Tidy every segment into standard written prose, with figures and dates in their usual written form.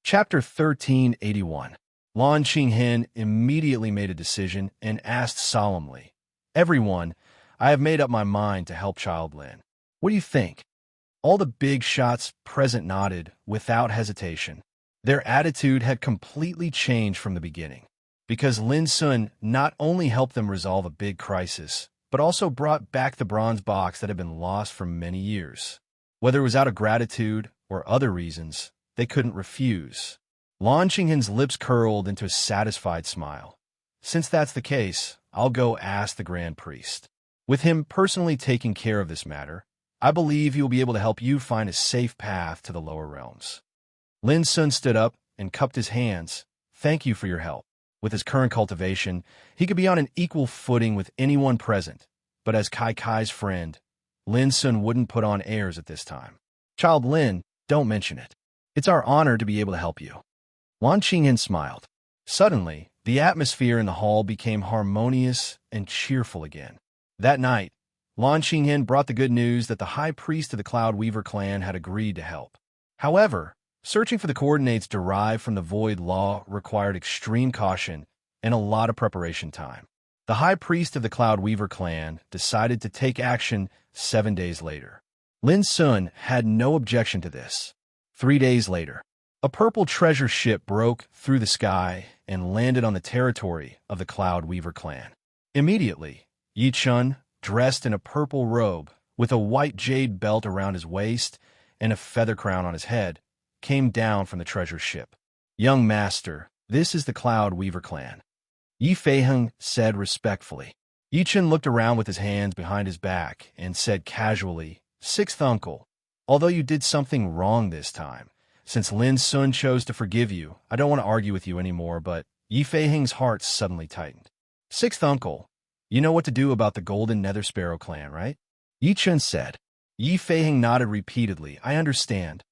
Chapter 1381. Lan Qinghen immediately made a decision and asked solemnly, "Everyone, I have made up my mind to help Child Lin. What do you think?" All the big shots present nodded without hesitation. Their attitude had completely changed from the beginning, because Lin Sun not only helped them resolve a big crisis, but also brought back the bronze box that had been lost for many years. Whether it was out of gratitude or other reasons, they couldn't refuse. Lan Qinghen's lips curled into a satisfied smile. "Since that's the case, I'll go ask the Grand Priest. With him personally taking care of this matter, I believe he will be able to help you find a safe path to the lower realms." Lin Sun stood up and cupped his hands. "Thank you for your help. With his current cultivation, he could be on an equal footing with anyone present, but as Kai Kai's friend, Lin Sun wouldn't put on airs at this time. Child Lin, don't mention it. It's our honor to be able to help you." Lan Qinghen smiled. Suddenly, the atmosphere in the hall became harmonious and cheerful again. That night, Lan Qinghen brought the good news that the high priest of the Cloud Weaver clan had agreed to help. However, searching for the coordinates derived from the Void Law required extreme caution and a lot of preparation time. The high priest of the Cloud Weaver clan decided to take action 7 days later. Lin Sun had no objection to this. 3 days later, a purple treasure ship broke through the sky and landed on the territory of the Cloud Weaver clan. Immediately, Yi Chun, dressed in a purple robe with a white jade belt around his waist and a feather crown on his head, came down from the treasure ship. "Young master, this is the Cloud Weaver clan," Yi Feiheng said respectfully. Yi Chun looked around with his hands behind his back and said casually, "Sixth uncle, although you did something wrong this time, since Lin Sun chose to forgive you, I don't want to argue with you anymore," but Yi Feiheng's heart suddenly tightened. "Sixth uncle, you know what to do about the Golden Nether Sparrow clan, right?" Yi Chun said. Yi Feiheng nodded repeatedly. "I understand."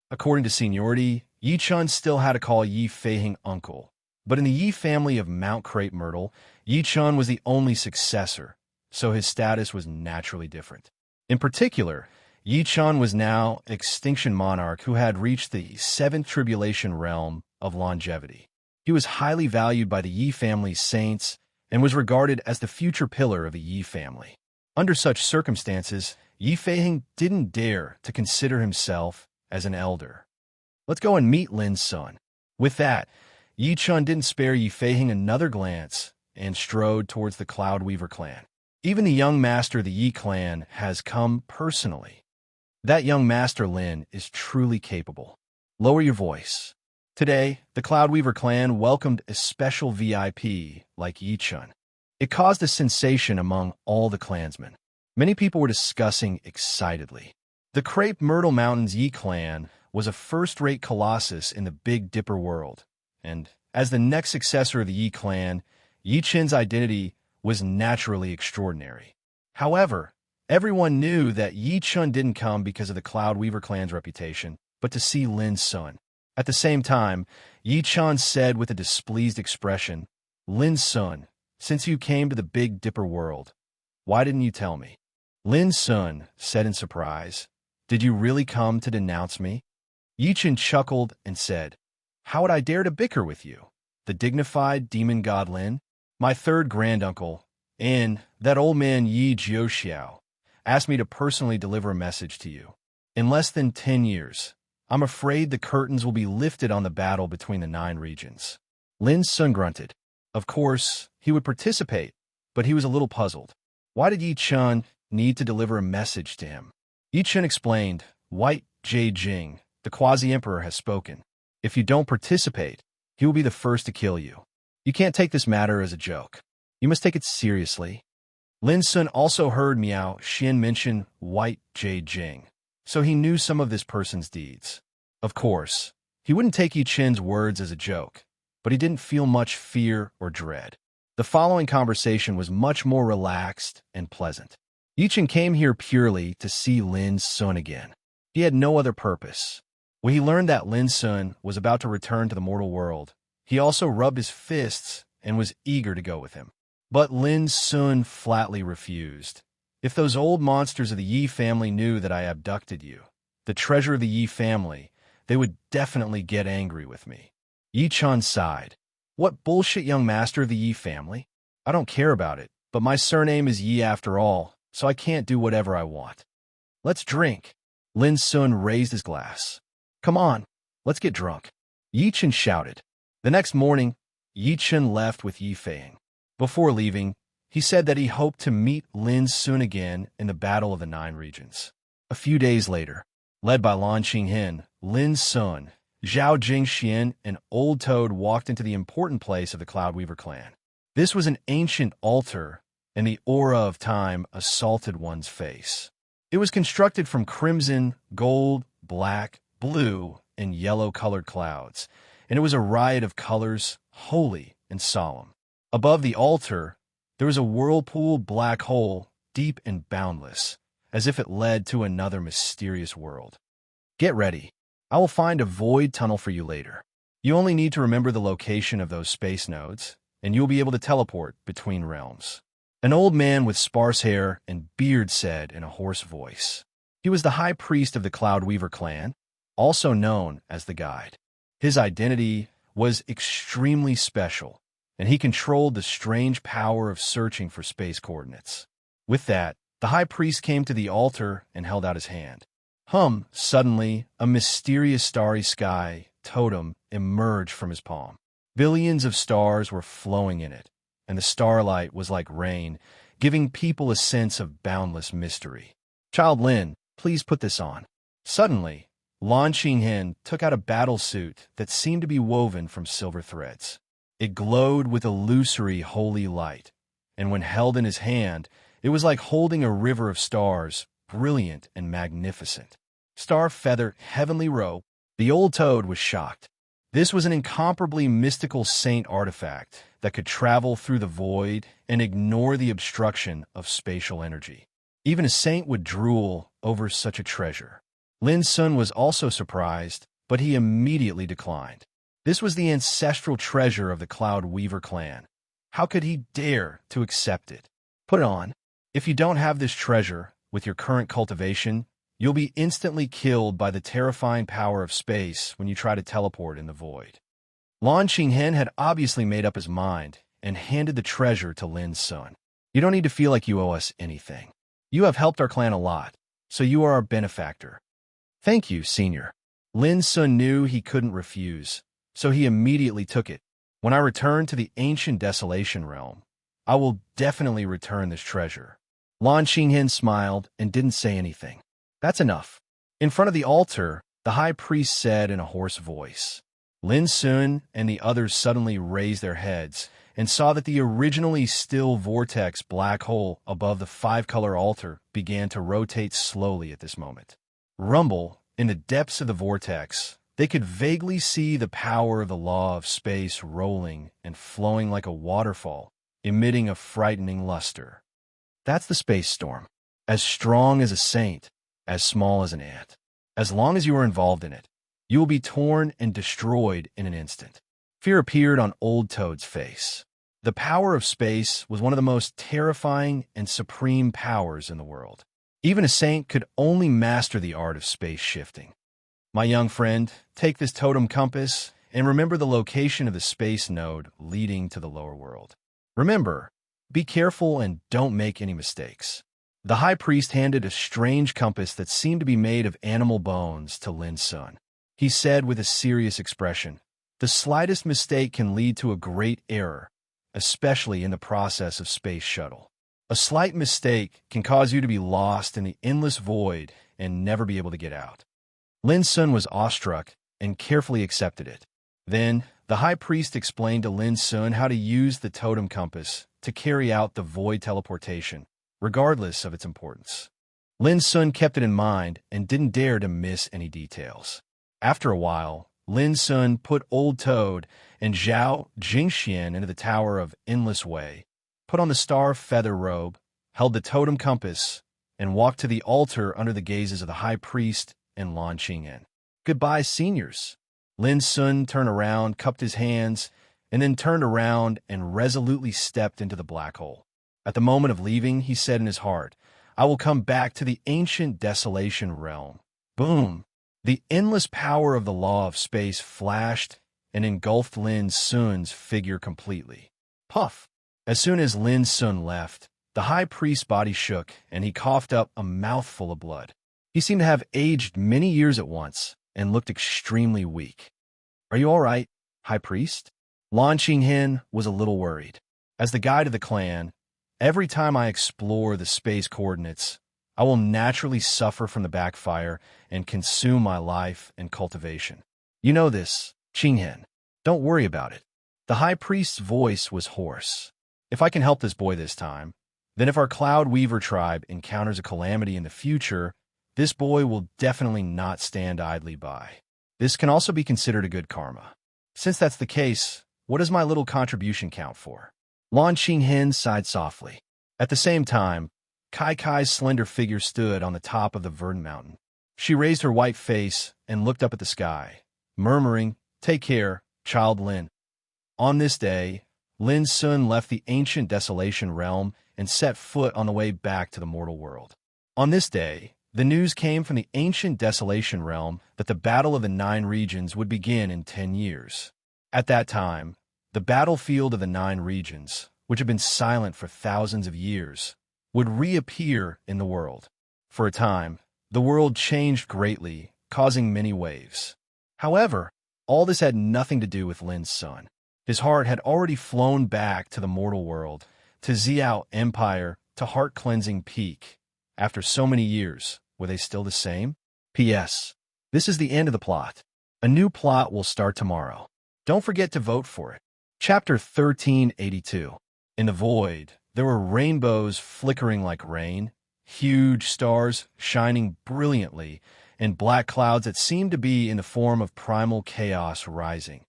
According to seniority, Yi Chun still had to call Yi Feiheng uncle. But in the Yi family of Mount Crepe Myrtle, Yi Chun was the only successor, so his status was naturally different. In particular, Yi Chun was now Extinction Monarch who had reached the 7th tribulation realm of longevity. He was highly valued by the Yi family's saints and was regarded as the future pillar of the Yi family. Under such circumstances, Yi Feiheng didn't dare to consider himself as an elder. "Let's go and meet Lin Sun." With that, Yi Chun didn't spare Yi Feiheng another glance and strode towards the Cloud Weaver clan. "Even the young master of the Yi clan has come personally. That young master Lin is truly capable. Lower your voice." Today, the Cloud Weaver clan welcomed a special VIP like Yi Chun. It caused a sensation among all the clansmen. Many people were discussing excitedly. The Crepe Myrtle Mountains Yi clan was a first-rate colossus in the Big Dipper world, and as the next successor of the Yi clan, Yi Chun's identity was naturally extraordinary. However, everyone knew that Yi Chun didn't come because of the Cloud Weaver clan's reputation, but to see Lin Sun. At the same time, Yi Chun said with a displeased expression, "Lin Sun, since you came to the Big Dipper world, why didn't you tell me?" Lin Sun said in surprise, "Did you really come to denounce me?" Yi Chun chuckled and said, "How would I dare to bicker with you? The dignified demon god Lin, my third granduncle, and that old man Yi Jiuxiao asked me to personally deliver a message to you. In less than 10 years, I'm afraid the curtains will be lifted on the battle between the 9 regions." Lin Sun grunted. Of course, he would participate, but he was a little puzzled. Why did Yi Chun need to deliver a message to him? Yi Chun explained, "White Jade Jing, the Quasi-Emperor, has spoken. If you don't participate, he will be the first to kill you. You can't take this matter as a joke. You must take it seriously." Lin Sun also heard Miao Xin mention White Jade Jing, so he knew some of this person's deeds. Of course, he wouldn't take Yi Chun's words as a joke, but he didn't feel much fear or dread. The following conversation was much more relaxed and pleasant. Yi Chun came here purely to see Lin Sun again. He had no other purpose. When he learned that Lin Sun was about to return to the mortal world, he also rubbed his fists and was eager to go with him. But Lin Sun flatly refused. "If those old monsters of the Yi family knew that I abducted you, the treasure of the Yi family, they would definitely get angry with me. Yi Chun sighed. What bullshit, young master of the Yi family? I don't care about it, but my surname is Yi after all, so I can't do whatever I want. Let's drink. Lin Sun raised his glass. Come on, let's get drunk. Yi Chun shouted. The next morning, Yi Chun left with Yi Feiing. Before leaving, he said that he hoped to meet Lin Sun again in the Battle of the Nine Regions. A few days later, led by Lan Qinghen, Lin Sun, Zhao Jingxian, and Old Toad walked into the important place of the Cloudweaver clan. This was an ancient altar, and the aura of time assaulted one's face. It was constructed from crimson, gold, black, blue, and yellow-colored clouds, and it was a riot of colors, holy and solemn. Above the altar, there was a whirlpool black hole, deep and boundless, as if it led to another mysterious world. Get ready. I will find a void tunnel for you later. You only need to remember the location of those space nodes, and you'll be able to teleport between realms. An old man with sparse hair and beard said in a hoarse voice. He was the high priest of the Cloudweaver clan, also known as the Guide. His identity was extremely special, and he controlled the strange power of searching for space coordinates. With that, the high priest came to the altar and held out his hand. Suddenly, a mysterious starry sky totem emerged from his palm. Billions of stars were flowing in it, and the starlight was like rain, giving people a sense of boundless mystery. Child Lin, please put this on. Suddenly, Lan Qinghen took out a battle suit that seemed to be woven from silver threads. It glowed with illusory holy light, and when held in his hand, it was like holding a river of stars, brilliant and magnificent. Star Feather, Heavenly Robe. The old toad was shocked. This was an incomparably mystical saint artifact that could travel through the void and ignore the obstruction of spatial energy. Even a saint would drool over such a treasure. Lin Sun was also surprised, but he immediately declined. This was the ancestral treasure of the Cloudweaver clan. How could he dare to accept it? Put it on. If you don't have this treasure, with your current cultivation, you'll be instantly killed by the terrifying power of space when you try to teleport in the void. Lan Qinghen had obviously made up his mind and handed the treasure to Lin Sun. You don't need to feel like you owe us anything. You have helped our clan a lot, so you are our benefactor. Thank you, Senior. Lin Sun knew he couldn't refuse, so he immediately took it. When I return to the ancient Desolation Realm, I will definitely return this treasure. Lan Qinghen smiled and didn't say anything. That's enough. In front of the altar, the high priest said in a hoarse voice. Lin Sun and the others suddenly raised their heads and saw that the originally still vortex black hole above the five-color altar began to rotate slowly at this moment. Rumble, in the depths of the vortex, they could vaguely see the power of the law of space rolling and flowing like a waterfall, emitting a frightening luster. That's the space storm. As strong as a saint, as small as an ant. As long as you are involved in it, you will be torn and destroyed in an instant. Fear appeared on Old Toad's face. The power of space was one of the most terrifying and supreme powers in the world. Even a saint could only master the art of space shifting. My young friend, take this totem compass and remember the location of the space node leading to the lower world. Remember, be careful and don't make any mistakes. The high priest handed a strange compass that seemed to be made of animal bones to Lin Sun. He said with a serious expression, "The slightest mistake can lead to a great error, especially in the process of space shuttle. A slight mistake can cause you to be lost in the endless void and never be able to get out." Lin Sun was awestruck and carefully accepted it. Then, the high priest explained to Lin Sun how to use the totem compass to carry out the void teleportation, regardless of its importance. Lin Sun kept it in mind and didn't dare to miss any details. After a while, Lin Sun put Old Toad and Zhao Jingxian into the Tower of Endless Way, put on the Star Feather robe, held the totem compass, and walked to the altar under the gazes of the high priest and Lan Qinghen. Goodbye, seniors. Lin Sun turned around, cupped his hands, and then turned around and resolutely stepped into the black hole. At the moment of leaving, he said in his heart, "I will come back to the ancient Desolation Realm." Boom! The endless power of the law of space flashed and engulfed Lin Sun's figure completely. Puff! As soon as Lin Sun left, the high priest's body shook and he coughed up a mouthful of blood. He seemed to have aged many years at once and looked extremely weak. "Are you all right, High Priest?" Lan Qinghen was a little worried. As the guide of the clan, every time I explore the space coordinates, I will naturally suffer from the backfire and consume my life and cultivation. You know this, Qinghen. Don't worry about it. The high priest's voice was hoarse. If I can help this boy this time, then if our Cloud Weaver tribe encounters a calamity in the future, this boy will definitely not stand idly by. This can also be considered a good karma. Since that's the case, what does my little contribution count for? Lan Qinghen sighed softly. At the same time, Kai Kai's slender figure stood on the top of the verdant mountain. She raised her white face and looked up at the sky, murmuring, "Take care, child Lin." On this day, Lin Sun left the ancient desolation realm and set foot on the way back to the mortal world. On this day, the news came from the ancient desolation realm that the Battle of the Nine Regions would begin in 10 years. At that time, the battlefield of the Nine Regions, which had been silent for thousands of years, would reappear in the world. For a time, the world changed greatly, causing many waves. However, all this had nothing to do with Lin Sun. His heart had already flown back to the mortal world, to Xiao Empire, to heart-cleansing Peak. After so many years, were they still the same? P.S. This is the end of the plot. A new plot will start tomorrow. Don't forget to vote for it. Chapter 1382. In the void, there were rainbows flickering like rain, huge stars shining brilliantly, and black clouds that seemed to be in the form of primal chaos rising.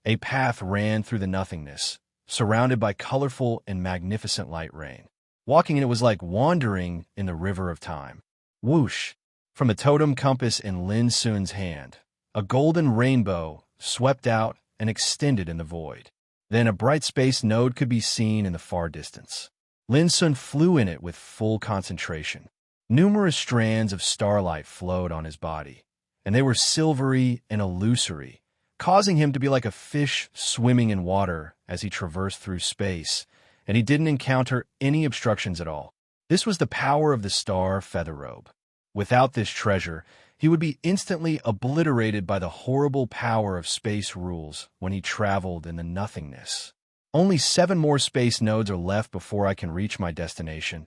A path ran through the nothingness, surrounded by colorful and magnificent light rain. Walking in it was like wandering in the river of time. Whoosh! From the totem compass in Lin Sun's hand, a golden rainbow swept out and extended in the void. Then a bright space node could be seen in the far distance. Lin Sun flew in it with full concentration. Numerous strands of starlight flowed on his body, and they were silvery and illusory, causing him to be like a fish swimming in water as he traversed through space, and he didn't encounter any obstructions at all. This was the power of the star feather robe. Without this treasure, he would be instantly obliterated by the horrible power of space rules when he traveled in the nothingness. Only 7 more space nodes are left before I can reach my destination.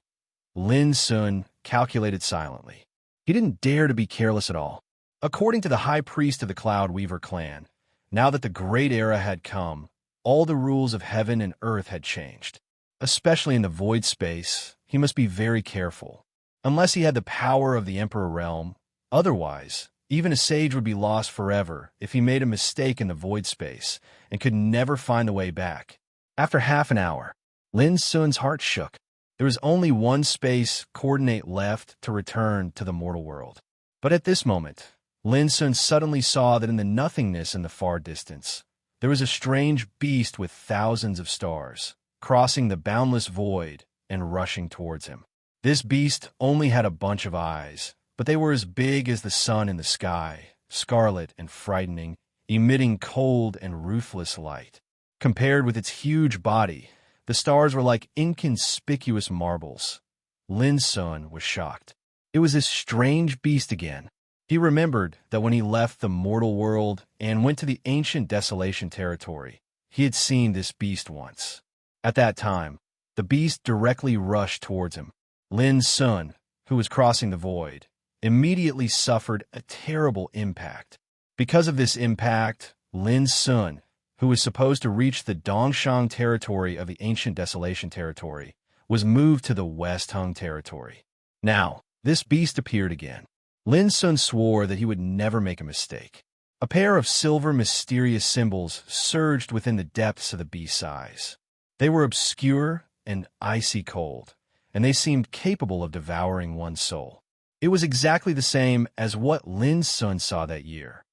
Lin Sun calculated silently. He didn't dare to be careless at all. According to the high priest of the Cloud Weaver clan, now that the Great Era had come, all the rules of heaven and earth had changed. Especially in the void space, he must be very careful. Unless he had the power of the Emperor Realm, otherwise, even a sage would be lost forever if he made a mistake in the void space and could never find the way back. After half an hour, Lin Sun's heart shook. There was only one space coordinate left to return to the mortal world. But at this moment, Lin Sun suddenly saw that in the nothingness in the far distance, there was a strange beast with thousands of stars, crossing the boundless void and rushing towards him. This beast only had a bunch of eyes, but they were as big as the sun in the sky, scarlet and frightening, emitting cold and ruthless light. Compared with its huge body, the stars were like inconspicuous marbles. Lin Sun was shocked. It was this strange beast again. He remembered that when he left the mortal world and went to the ancient desolation territory, he had seen this beast once. At that time, the beast directly rushed towards him. Lin Sun, who was crossing the void, immediately suffered a terrible impact. Because of this impact, Lin Sun, who was supposed to reach the Dongshang territory of the ancient desolation territory, was moved to the West Hung territory. Now, this beast appeared again. Lin Sun swore that he would never make a mistake. A pair of silver mysterious symbols surged within the depths of the beast's eyes. They were obscure and icy cold, and they seemed capable of devouring one's soul. It was exactly the same as what Lin Sun saw that year.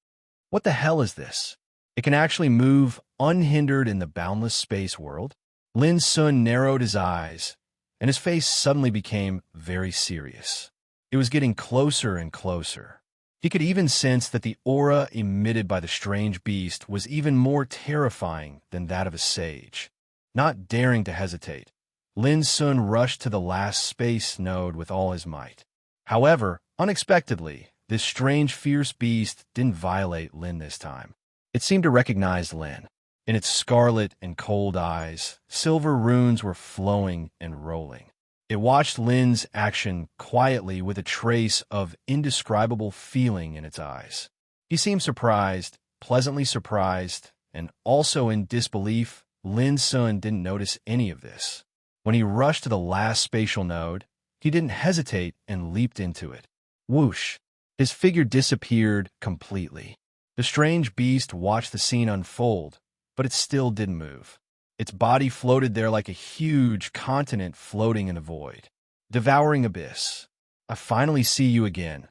What the hell is this? It can actually move unhindered in the boundless space world? Lin Sun narrowed his eyes, and his face suddenly became very serious. It was getting closer and closer. He could even sense that the aura emitted by the strange beast was even more terrifying than that of a sage. Not daring to hesitate, Lin Sun rushed to the last space node with all his might. However, unexpectedly, this strange, fierce beast didn't violate Lin this time. It seemed to recognize Lin. In its scarlet and cold eyes, silver runes were flowing and rolling. It watched Lin's action quietly with a trace of indescribable feeling in its eyes. He seemed surprised, pleasantly surprised, and also in disbelief. Lin Sun didn't notice any of this. When he rushed to the last spatial node, he didn't hesitate and leaped into it. Whoosh! His figure disappeared completely. The strange beast watched the scene unfold, but it still didn't move. Its body floated there like a huge continent floating in the void. Devouring abyss. I finally see you again.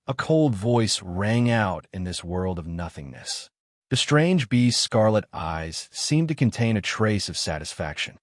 A cold voice rang out in this world of nothingness. The strange beast's scarlet eyes seemed to contain a trace of satisfaction.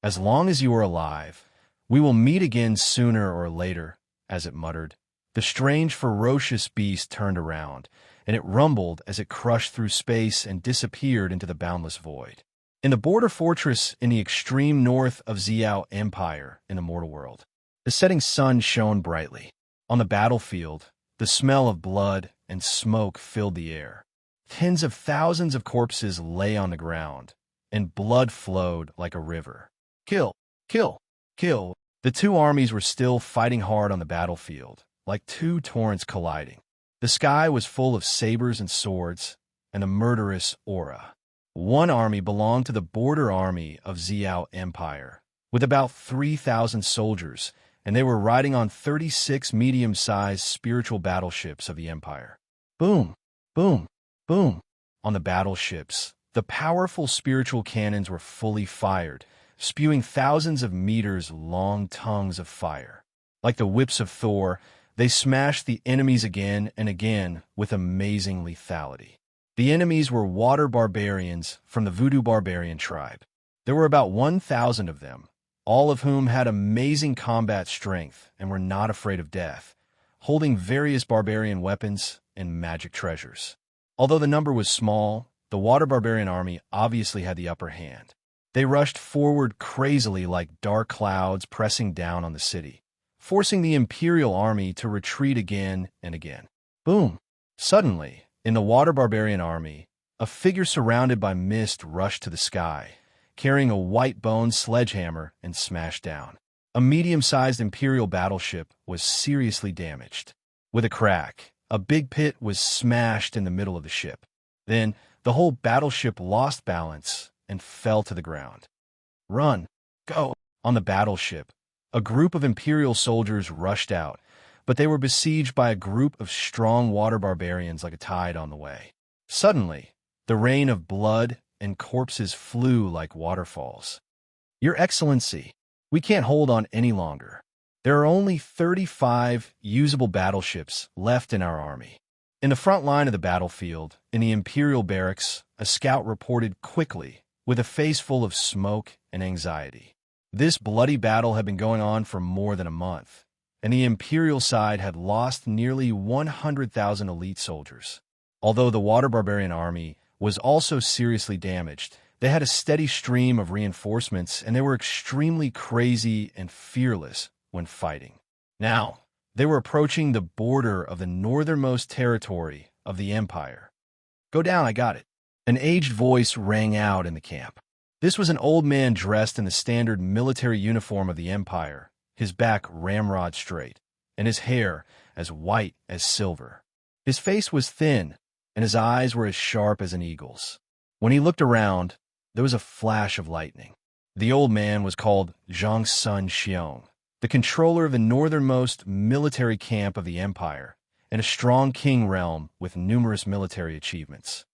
As long as you are alive, we will meet again sooner or later, as it muttered. The strange, ferocious beast turned around, and it rumbled as it crushed through space and disappeared into the boundless void. In the border fortress in the extreme north of Xiao Empire in the mortal world, the setting sun shone brightly. On the battlefield, the smell of blood and smoke filled the air. Tens of thousands of corpses lay on the ground, and blood flowed like a river. Kill! Kill! Kill! The two armies were still fighting hard on the battlefield, like two torrents colliding. The sky was full of sabers and swords, and a murderous aura. One army belonged to the border army of Xiao Empire, with about 3,000 soldiers, and they were riding on 36 medium-sized spiritual battleships of the Empire. Boom! Boom! Boom! On the battleships, the powerful spiritual cannons were fully fired, spewing thousands of meters-long tongues of fire. Like the whips of Thor, they smashed the enemies again and again with amazing lethality. The enemies were water barbarians from the Voodoo barbarian tribe. There were about 1,000 of them, all of whom had amazing combat strength and were not afraid of death, holding various barbarian weapons and magic treasures. Although the number was small, the water barbarian army obviously had the upper hand. They rushed forward crazily like dark clouds pressing down on the city, forcing the Imperial army to retreat again and again. Boom! Suddenly, in the water barbarian army, a figure surrounded by mist rushed to the sky, carrying a white bone sledgehammer and smashed down. A medium-sized Imperial battleship was seriously damaged. With a crack, a big pit was smashed in the middle of the ship. Then, the whole battleship lost balance and fell to the ground. Run! Go! On the battleship, a group of Imperial soldiers rushed out, but they were besieged by a group of strong water barbarians like a tide on the way. Suddenly, the rain of blood and corpses flew like waterfalls. Your Excellency, we can't hold on any longer. There are only 35 usable battleships left in our army. In the front line of the battlefield, in the Imperial barracks, a scout reported quickly, with a face full of smoke and anxiety. This bloody battle had been going on for more than a month, and the Imperial side had lost nearly 100,000 elite soldiers. Although the water barbarian army was also seriously damaged, they had a steady stream of reinforcements, and they were extremely crazy and fearless when fighting. Now, they were approaching the border of the northernmost territory of the Empire. Go down, I got it. An aged voice rang out in the camp. This was an old man dressed in the standard military uniform of the Empire, his back ramrod straight, and his hair as white as silver. His face was thin, and his eyes were as sharp as an eagle's. When he looked around, there was a flash of lightning. The old man was called Zhang Sun Xiong, the controller of the northernmost military camp of the Empire, and a strong king realm with numerous military achievements.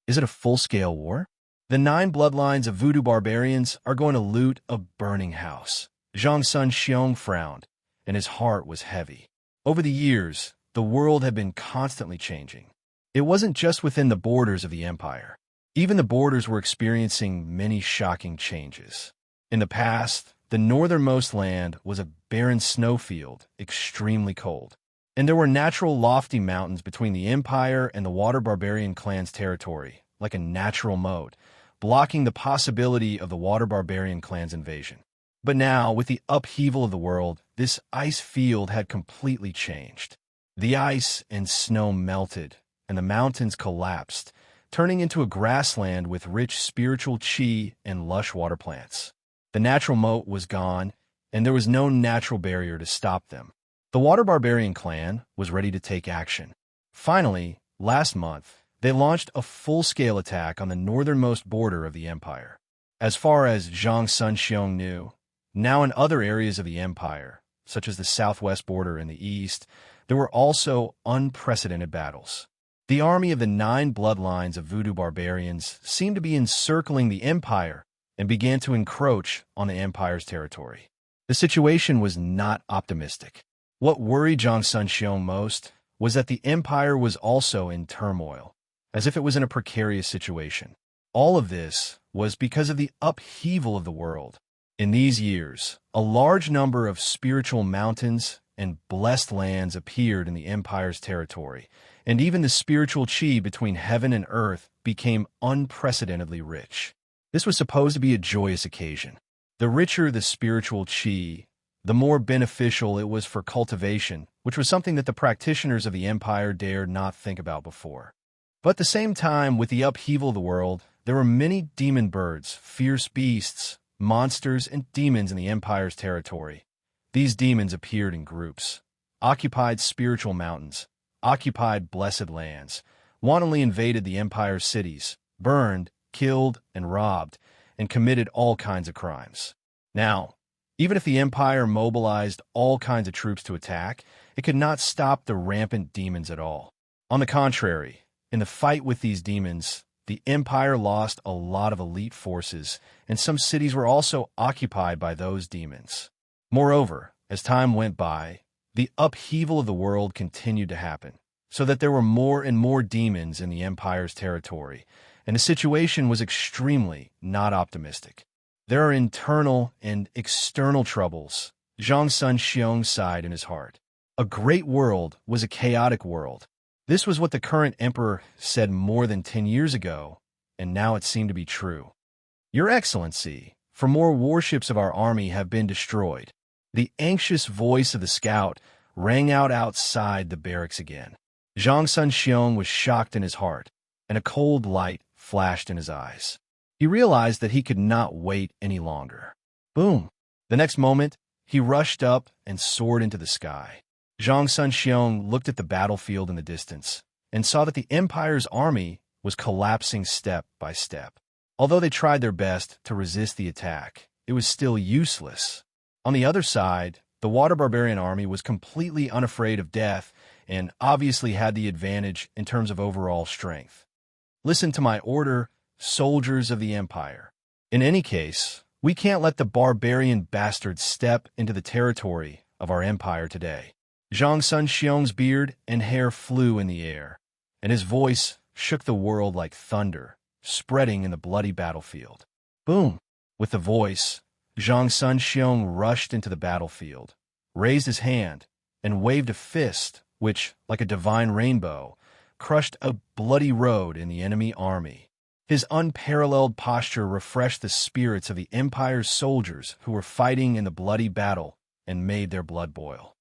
Is it a full-scale war? The 9 bloodlines of voodoo barbarians are going to loot a burning house. Zhang Sun Xiong frowned, and his heart was heavy. Over the years, the world had been constantly changing. It wasn't just within the borders of the Empire. Even the borders were experiencing many shocking changes. In the past, the northernmost land was a barren snowfield, extremely cold. And there were natural lofty mountains between the Empire and the Water Barbarian clan's territory, like a natural moat, blocking the possibility of the Water Barbarian clan's invasion. But now, with the upheaval of the world, this ice field had completely changed. The ice and snow melted, and the mountains collapsed, turning into a grassland with rich spiritual chi and lush water plants. The natural moat was gone, and there was no natural barrier to stop them. The Water Barbarian clan was ready to take action. Finally, last month, they launched a full-scale attack on the northernmost border of the Empire. As far as Zhang Sunxiong knew, now in other areas of the Empire, such as the southwest border in the east, there were also unprecedented battles. The army of the 9 bloodlines of voodoo barbarians seemed to be encircling the Empire and began to encroach on the Empire's territory. The situation was not optimistic. What worried Zhang Sunxiong most was that the Empire was also in turmoil, as if it was in a precarious situation. All of this was because of the upheaval of the world. In these years, a large number of spiritual mountains and blessed lands appeared in the Empire's territory, and even the spiritual chi between heaven and earth became unprecedentedly rich. This was supposed to be a joyous occasion. The richer the spiritual chi, the more beneficial it was for cultivation, which was something that the practitioners of the Empire dared not think about before. But at the same time, with the upheaval of the world, there were many demon birds, fierce beasts, monsters, and demons in the Empire's territory. These demons appeared in groups, occupied spiritual mountains, occupied blessed lands, wantonly invaded the Empire's cities, burned, killed, and robbed, and committed all kinds of crimes. Now, even if the Empire mobilized all kinds of troops to attack, it could not stop the rampant demons at all. On the contrary, in the fight with these demons, the Empire lost a lot of elite forces, and some cities were also occupied by those demons. Moreover, as time went by, the upheaval of the world continued to happen, so that there were more and more demons in the Empire's territory, and the situation was extremely not optimistic. There are internal and external troubles, Zhang Sunxiong sighed in his heart. A great world was a chaotic world. This was what the current emperor said more than 10 years ago, and now it seemed to be true. Your Excellency, for more warships of our army have been destroyed. The anxious voice of the scout rang out outside the barracks again. Zhang Sunxiong was shocked in his heart, and a cold light flashed in his eyes. He realized that he could not wait any longer. Boom! The next moment, he rushed up and soared into the sky. Zhang Sunxiong looked at the battlefield in the distance and saw that the Empire's army was collapsing step by step. Although they tried their best to resist the attack, it was still useless. On the other side, the Water Barbarian army was completely unafraid of death and obviously had the advantage in terms of overall strength. Listen to my order, soldiers of the Empire. In any case, we can't let the barbarian bastards step into the territory of our empire today. Zhang Sunxiong's beard and hair flew in the air, and his voice shook the world like thunder, spreading in the bloody battlefield. Boom! With the voice, Zhang Sunxiong rushed into the battlefield, raised his hand, and waved a fist which, like a divine rainbow, crushed a bloody road in the enemy army. His unparalleled posture refreshed the spirits of the Empire's soldiers who were fighting in the bloody battle and made their blood boil.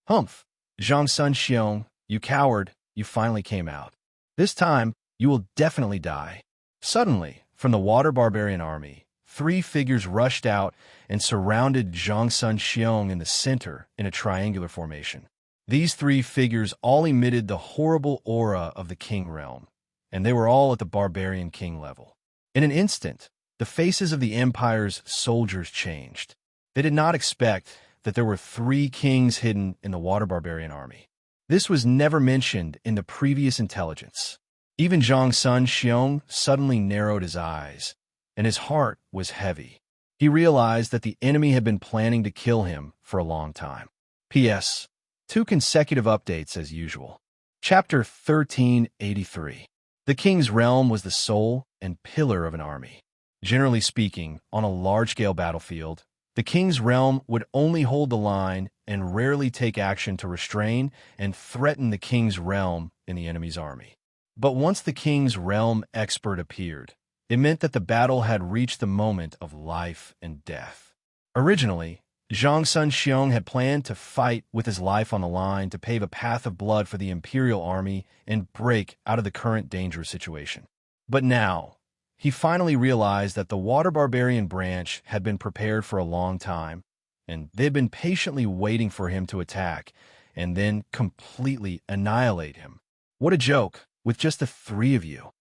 Humph! Zhang Sunxiong, you coward, you finally came out. This time, you will definitely die. Suddenly, from the Water Barbarian army, 3 figures rushed out and surrounded Zhang Sunxiong in the center in a triangular formation. These 3 figures all emitted the horrible aura of the king realm, and they were all at the barbarian king level. In an instant, the faces of the Empire's soldiers changed. They did not expect that there were 3 kings hidden in the Water Barbarian army. This was never mentioned in the previous intelligence. Even Zhang Sunxiong suddenly narrowed his eyes, and his heart was heavy. He realized that the enemy had been planning to kill him for a long time. P.S. 2 consecutive updates as usual. Chapter 1383. The king's realm was the soul and pillar of an army. Generally speaking, on a large-scale battlefield, The king's realm would only hold the line and rarely take action to restrain and threaten the king's realm in the enemy's army. But once the king's realm expert appeared, it meant that the battle had reached the moment of life and death. Originally, Zhang Sun Xiong had planned to fight with his life on the line to pave a path of blood for the imperial army and break out of the current dangerous situation. But now, he finally realized that the water barbarian branch had been prepared for a long time, and they'd been patiently waiting for him to attack and then completely annihilate him. What a joke, with just the three of you.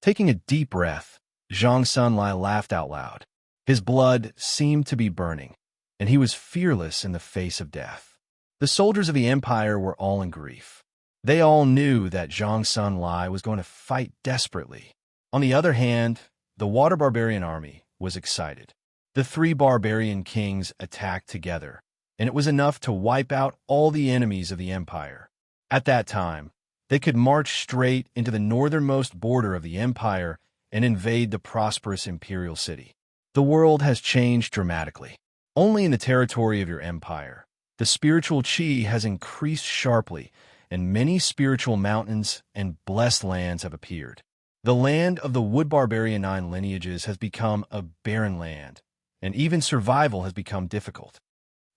Taking a deep breath, Zhang Sunlai laughed out loud. His blood seemed to be burning, and he was fearless in the face of death. The soldiers of the Empire were all in grief. They all knew that Zhang Sunlai was going to fight desperately. On the other hand, the water barbarian army was excited. The three barbarian kings attacked together, and it was enough to wipe out all the enemies of the Empire. At that time, they could march straight into the northernmost border of the Empire and invade the prosperous imperial city. The world has changed dramatically. Only in the territory of your empire, the spiritual chi has increased sharply, and many spiritual mountains and blessed lands have appeared. The land of the wood barbarian 9 lineages has become a barren land, and even survival has become difficult.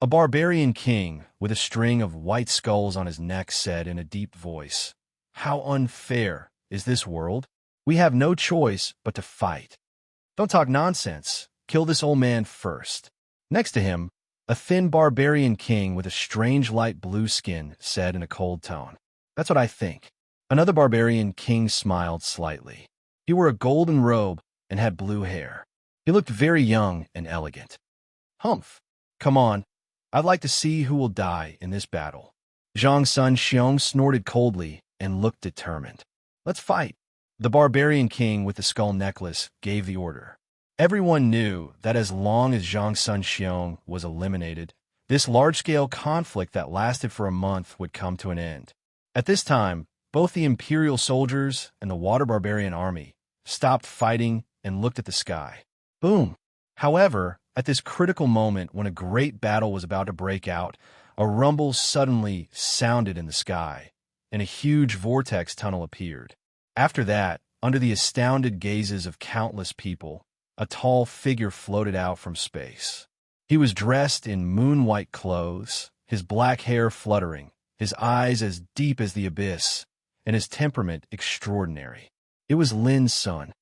A barbarian king with a string of white skulls on his neck said in a deep voice, "How unfair is this world? We have no choice but to fight." "Don't talk nonsense. Kill this old man first." Next to him, a thin barbarian king with a strange light blue skin said in a cold tone, "That's what I think." Another barbarian king smiled slightly. He wore a golden robe and had blue hair. He looked very young and elegant. "Humph. Come on. I'd like to see who will die in this battle." Zhang Sun Xiong snorted coldly and looked determined. "Let's fight." The barbarian king with the skull necklace gave the order. Everyone knew that as long as Zhang Sun Xiong was eliminated, this large-scale conflict that lasted for a month would come to an end. At this time, both the imperial soldiers and the water barbarian army stopped fighting and looked at the sky. Boom! However, at this critical moment when a great battle was about to break out, a rumble suddenly sounded in the sky, and a huge vortex tunnel appeared. After that, under the astounded gazes of countless people, a tall figure floated out from space. He was dressed in moon-white clothes, his black hair fluttering, his eyes as deep as the abyss, and his temperament extraordinary. It was Lin Sun.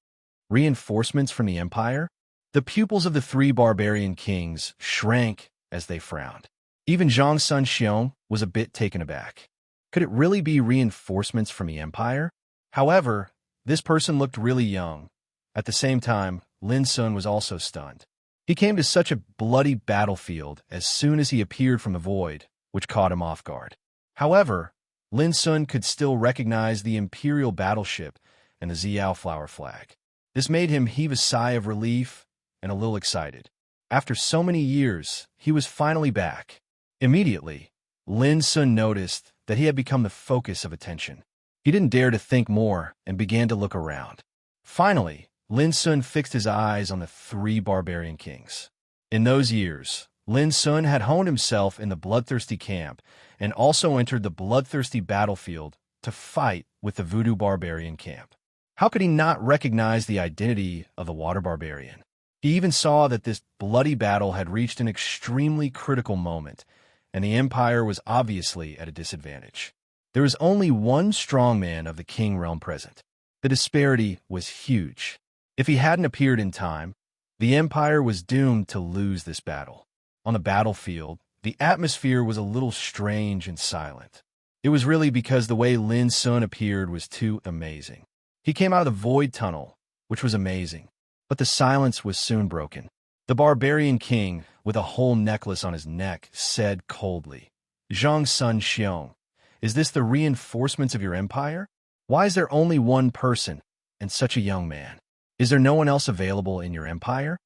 Reinforcements from the Empire? The pupils of the three barbarian kings shrank as they frowned. Even Zhang Sun Xiong was a bit taken aback. Could it really be reinforcements from the Empire? However, this person looked really young. At the same time, Lin Sun was also stunned. He came to such a bloody battlefield as soon as he appeared from the void, which caught him off guard. However, Lin Sun could still recognize the imperial battleship and the Xiao flower flag. This made him heave a sigh of relief and a little excited. After so many years, he was finally back. Immediately, Lin Sun noticed that he had become the focus of attention. He didn't dare to think more and began to look around. Finally, Lin Sun fixed his eyes on the three barbarian kings. In those years, Lin Sun had honed himself in the bloodthirsty camp and also entered the bloodthirsty battlefield to fight with the voodoo barbarian camp. How could he not recognize the identity of the water barbarian? He even saw that this bloody battle had reached an extremely critical moment, and the Empire was obviously at a disadvantage. There was only one strongman of the king realm present. The disparity was huge. If he hadn't appeared in time, the Empire was doomed to lose this battle. On the battlefield, the atmosphere was a little strange and silent. It was really because the way Lin Sun appeared was too amazing. He came out of the void tunnel, which was amazing, but the silence was soon broken. The barbarian king, with a whole necklace on his neck, said coldly, "Zhang Sun Xiong, is this the reinforcements of your empire? Why is there only one person and such a young man? Is there no one else available in your empire?"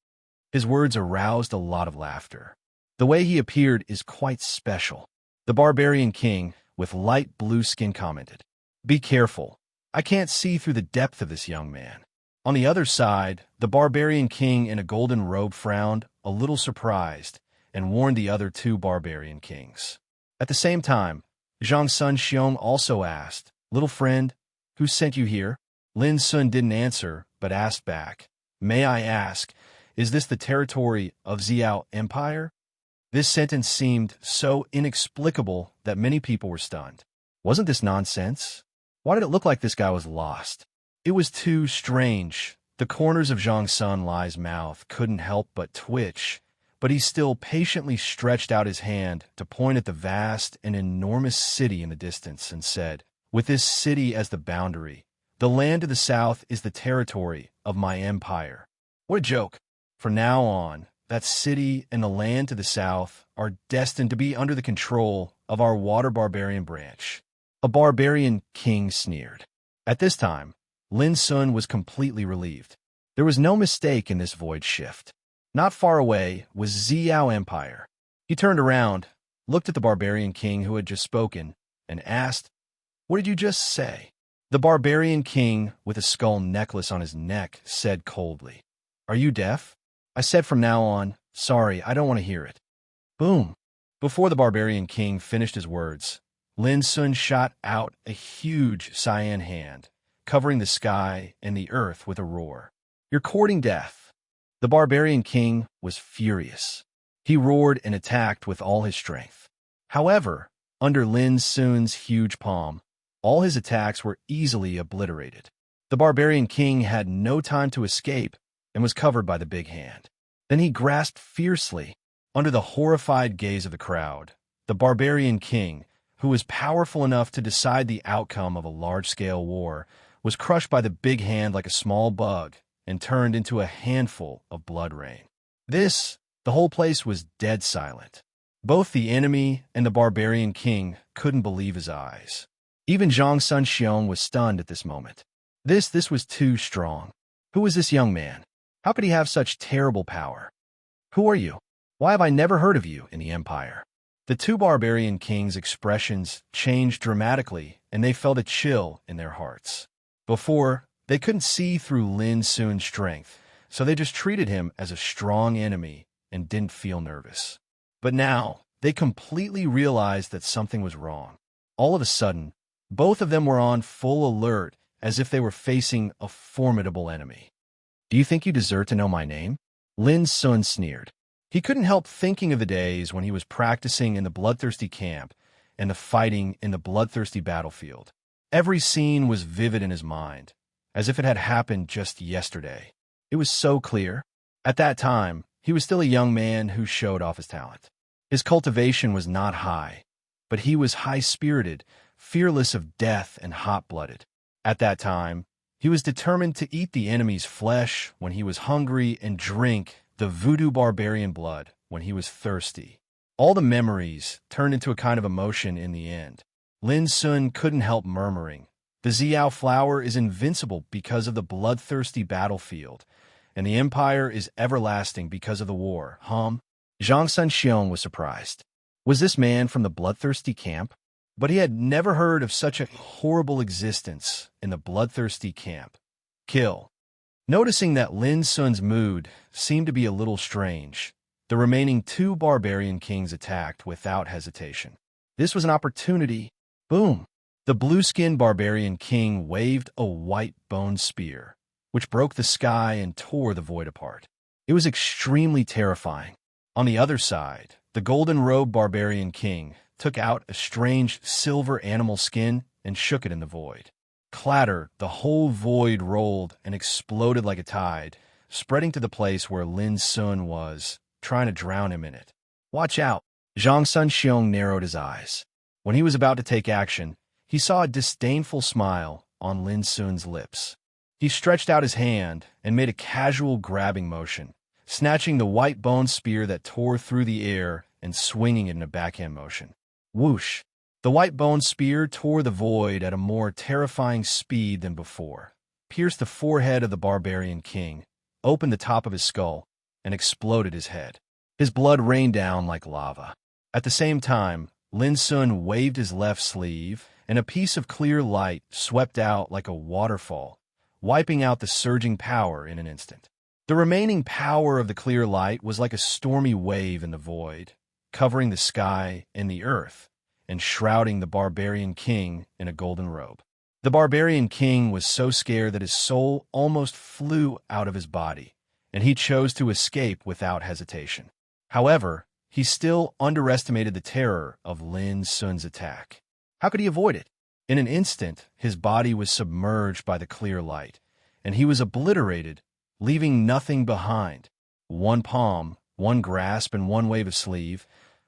His words aroused a lot of laughter. The way he appeared is quite special. The barbarian king, with light blue skin, commented, "Be careful. I can't see through the depth of this young man." On the other side, the barbarian king in a golden robe frowned, a little surprised, and warned the other two barbarian kings. At the same time, Zhang Sun Xiong also asked, "Little friend, who sent you here?" Lin Sun didn't answer, but asked back, "May I ask, is this the territory of Xiao Empire?" This sentence seemed so inexplicable that many people were stunned. Wasn't this nonsense? Why did it look like this guy was lost? It was too strange. The corners of Zhang Sun Lai's mouth couldn't help but twitch, but he still patiently stretched out his hand to point at the vast and enormous city in the distance and said, "With this city as the boundary, the land to the south is the territory of my empire." What a joke. From now on, that city and the land to the south are destined to be under the control of our water barbarian branch. A barbarian king sneered. At this time, Lin Sun was completely relieved. There was no mistake in this void shift. Not far away was Xiao Empire. He turned around, looked at the barbarian king who had just spoken, and asked, "What did you just say?" The barbarian king, with a skull necklace on his neck, said coldly, "Are you deaf? I said from now on, sorry, I don't want to hear it." Boom. Before the barbarian king finished his words, Lin Sun shot out a huge cyan hand, covering the sky and the earth with a roar. "You're courting death." The barbarian king was furious. He roared and attacked with all his strength. However, under Lin Sun's huge palm, all his attacks were easily obliterated. The barbarian king had no time to escape and was covered by the big hand. Then he grasped fiercely. Under the horrified gaze of the crowd, the barbarian king, who was powerful enough to decide the outcome of a large-scale war, was crushed by the big hand like a small bug and turned into a handful of blood rain. The whole place was dead silent. Both the enemy and the barbarian king couldn't believe his eyes. Even Zhang Sun Xiong was stunned at this moment. This was too strong. Who was this young man? How could he have such terrible power? Who are you? Why have I never heard of you in the Empire? The two barbarian kings' expressions changed dramatically, and they felt a chill in their hearts. Before, they couldn't see through Lin Sun's strength, so they just treated him as a strong enemy and didn't feel nervous. But now, they completely realized that something was wrong. All of a sudden, both of them were on full alert, as if they were facing a formidable enemy. "Do you think you deserve to know my name?" Lin Sun sneered. He couldn't help thinking of the days when he was practicing in the bloodthirsty camp and the fighting in the bloodthirsty battlefield. Every scene was vivid in his mind, as if it had happened just yesterday. It was so clear. At that time, he was still a young man who showed off his talent. His cultivation was not high, but he was high-spirited, fearless of death and hot-blooded. At that time, he was determined to eat the enemy's flesh when he was hungry and drink the voodoo barbarian blood when he was thirsty. All the memories turned into a kind of emotion in the end. Lin Sun couldn't help murmuring, "The Xiao flower is invincible because of the bloodthirsty battlefield, and the empire is everlasting because of the war." Zhang Sun Xiong was surprised. Was this man from the bloodthirsty camp? But he had never heard of such a horrible existence in the bloodthirsty camp. Kill. Noticing that Lin Sun's mood seemed to be a little strange, the remaining two barbarian kings attacked without hesitation. This was an opportunity. Boom! The blue-skinned barbarian king waved a white bone spear, which broke the sky and tore the void apart. It was extremely terrifying. On the other side, the golden-robed barbarian king took out a strange silver animal skin and shook it in the void. Clatter, the whole void rolled and exploded like a tide, spreading to the place where Lin Sun was, trying to drown him in it. "Watch out!" Zhang Sun Xiong narrowed his eyes. When he was about to take action, he saw a disdainful smile on Lin Sun's lips. He stretched out his hand and made a casual grabbing motion, snatching the white bone spear that tore through the air and swinging it in a backhand motion. Whoosh! The white bone spear tore the void at a more terrifying speed than before, pierced the forehead of the barbarian king, opened the top of his skull, and exploded his head. His blood rained down like lava. At the same time, Lin Sun waved his left sleeve, and a piece of clear light swept out like a waterfall, wiping out the surging power in an instant. The remaining power of the clear light was like a stormy wave in the void, covering the sky and the earth, and shrouding the barbarian king in a golden robe. The barbarian king was so scared that his soul almost flew out of his body, and he chose to escape without hesitation. However, he still underestimated the terror of Lin Sun's attack. How could he avoid it? In an instant, his body was submerged by the clear light, and he was obliterated, leaving nothing behind. One palm, one grasp, and one wave of sleeve,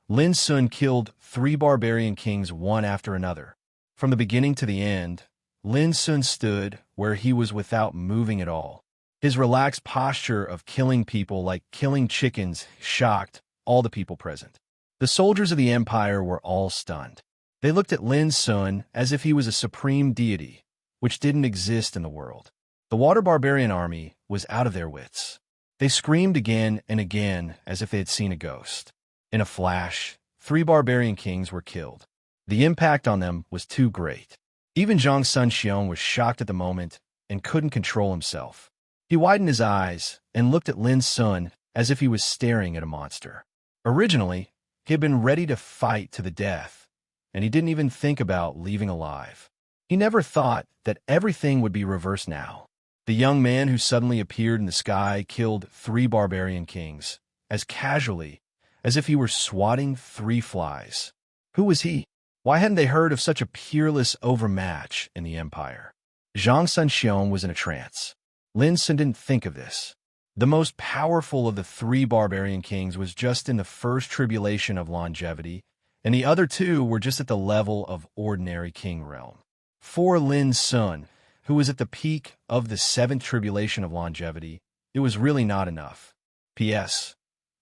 Lin Sun killed 3 barbarian kings one after another. From the beginning to the end, Lin Sun stood where he was without moving at all. His relaxed posture of killing people like killing chickens shocked all the people present. The soldiers of the empire were all stunned. They looked at Lin Sun as if he was a supreme deity, which didn't exist in the world. The water barbarian army was out of their wits. They screamed again and again as if they had seen a ghost. In a flash, 3 barbarian kings were killed. The impact on them was too great. Even Zhang Sun Xiong was shocked at the moment and couldn't control himself. He widened his eyes and looked at Lin Sun as if he was staring at a monster. Originally, he had been ready to fight to the death, and he didn't even think about leaving alive. He never thought that everything would be reversed now. The young man who suddenly appeared in the sky killed 3 barbarian kings, as casually as if he were swatting 3 flies. Who was he? Why hadn't they heard of such a peerless overmatch in the empire? Zhang Sun Xiong was in a trance. Lin Sun didn't think of this. The most powerful of the 3 barbarian kings was just in the first tribulation of longevity, and the other 2 were just at the level of ordinary king realm. For Lin Sun, who was at the peak of the 7th tribulation of longevity, it was really not enough. P.S.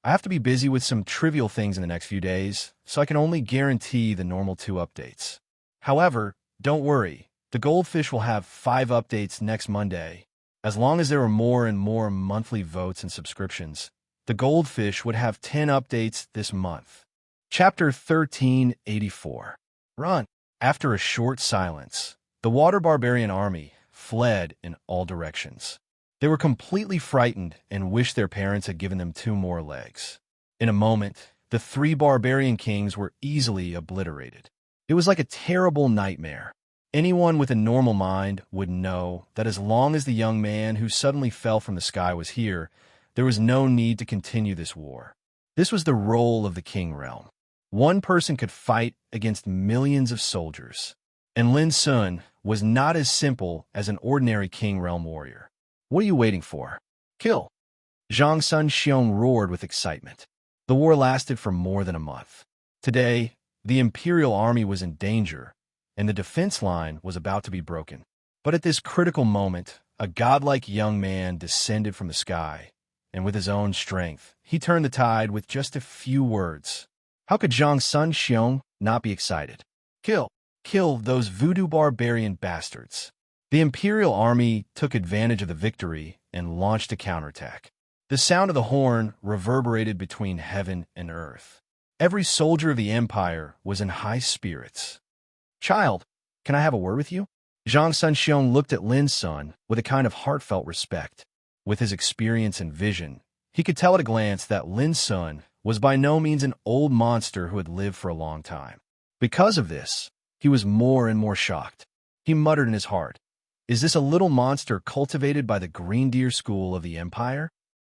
I have to be busy with some trivial things in the next few days, so I can only guarantee the normal 2 updates. However, don't worry, the Goldfish will have 5 updates next Monday. As long as there are more and more monthly votes and subscriptions, the Goldfish would have 10 updates this month. Chapter 1384. Run! After a short silence, the water barbarian army fled in all directions. They were completely frightened and wished their parents had given them 2 more legs. In a moment, the 3 barbarian kings were easily obliterated. It was like a terrible nightmare. Anyone with a normal mind would know that as long as the young man who suddenly fell from the sky was here, there was no need to continue this war. This was the role of the king realm. One person could fight against millions of soldiers, and Lin Sun was not as simple as an ordinary king realm warrior. What are you waiting for? Kill! Zhang Sun Xiong roared with excitement. The war lasted for more than a month. Today, the imperial army was in danger, and the defense line was about to be broken. But at this critical moment, a godlike young man descended from the sky, and with his own strength, he turned the tide with just a few words. How could Zhang Sun Xiong not be excited? Kill! Kill those voodoo barbarian bastards! The imperial army took advantage of the victory and launched a counterattack. The sound of the horn reverberated between heaven and earth. Every soldier of the empire was in high spirits. Child, can I have a word with you? Zhang Sun Xiong looked at Lin Sun with a kind of heartfelt respect. With his experience and vision, he could tell at a glance that Lin Sun was by no means an old monster who had lived for a long time. Because of this, he was more and more shocked. He muttered in his heart, "Is this a little monster cultivated by the Green Deer School of the Empire?"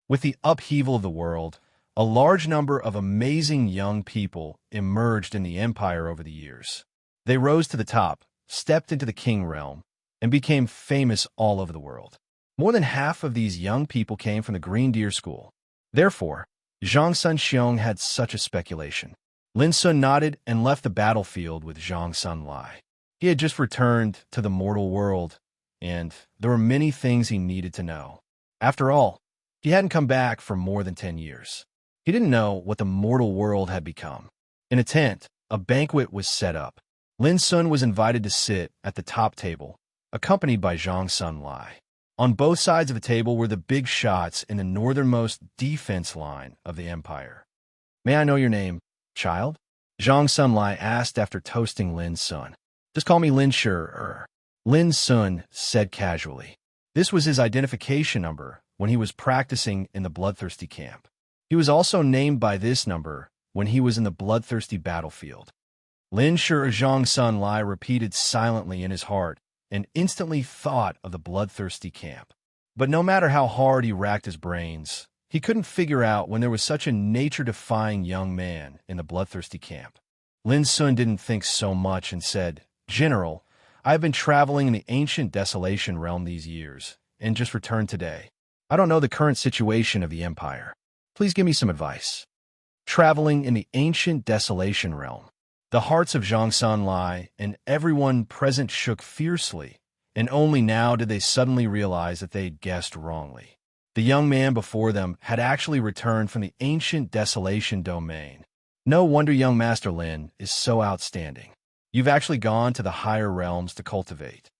With the upheaval of the world, a large number of amazing young people emerged in the Empire over the years. They rose to the top, stepped into the king realm, and became famous all over the world. More than half of these young people came from the Green Deer School. Therefore, Zhang Sun Xiong had such a speculation. Lin Sun nodded and left the battlefield with Zhang Sun Lai. He had just returned to the mortal world, and there were many things he needed to know. After all, he hadn't come back for more than 10 years. He didn't know what the mortal world had become. In a tent, a banquet was set up. Lin Sun was invited to sit at the top table, accompanied by Zhang Sun Lai. On both sides of the table were the big shots in the northernmost defense line of the empire. "May I know your name, child?" Zhang Sun Lai asked after toasting Lin Sun. "Just call me Lin Shi." Lin Sun said casually. This was his identification number, when he was practicing in the bloodthirsty camp. He was also named by this number when he was in the bloodthirsty battlefield. Lin Shi Zhang Sun Lai repeated silently in his heart and instantly thought of the bloodthirsty camp. But no matter how hard he racked his brains, he couldn't figure out when there was such a nature-defying young man in the bloodthirsty camp. Lin Sun didn't think so much and said, "General, I have been traveling in the ancient desolation realm these years and just returned today. I don't know the current situation of the empire. Please give me some advice." Traveling in the ancient desolation realm. The hearts of Zhang Sanlai and everyone present shook fiercely, and only now did they suddenly realize that they'd guessed wrongly. The young man before them had actually returned from the ancient desolation domain. No wonder young Master Lin is so outstanding. You've actually gone to the higher realms to cultivate.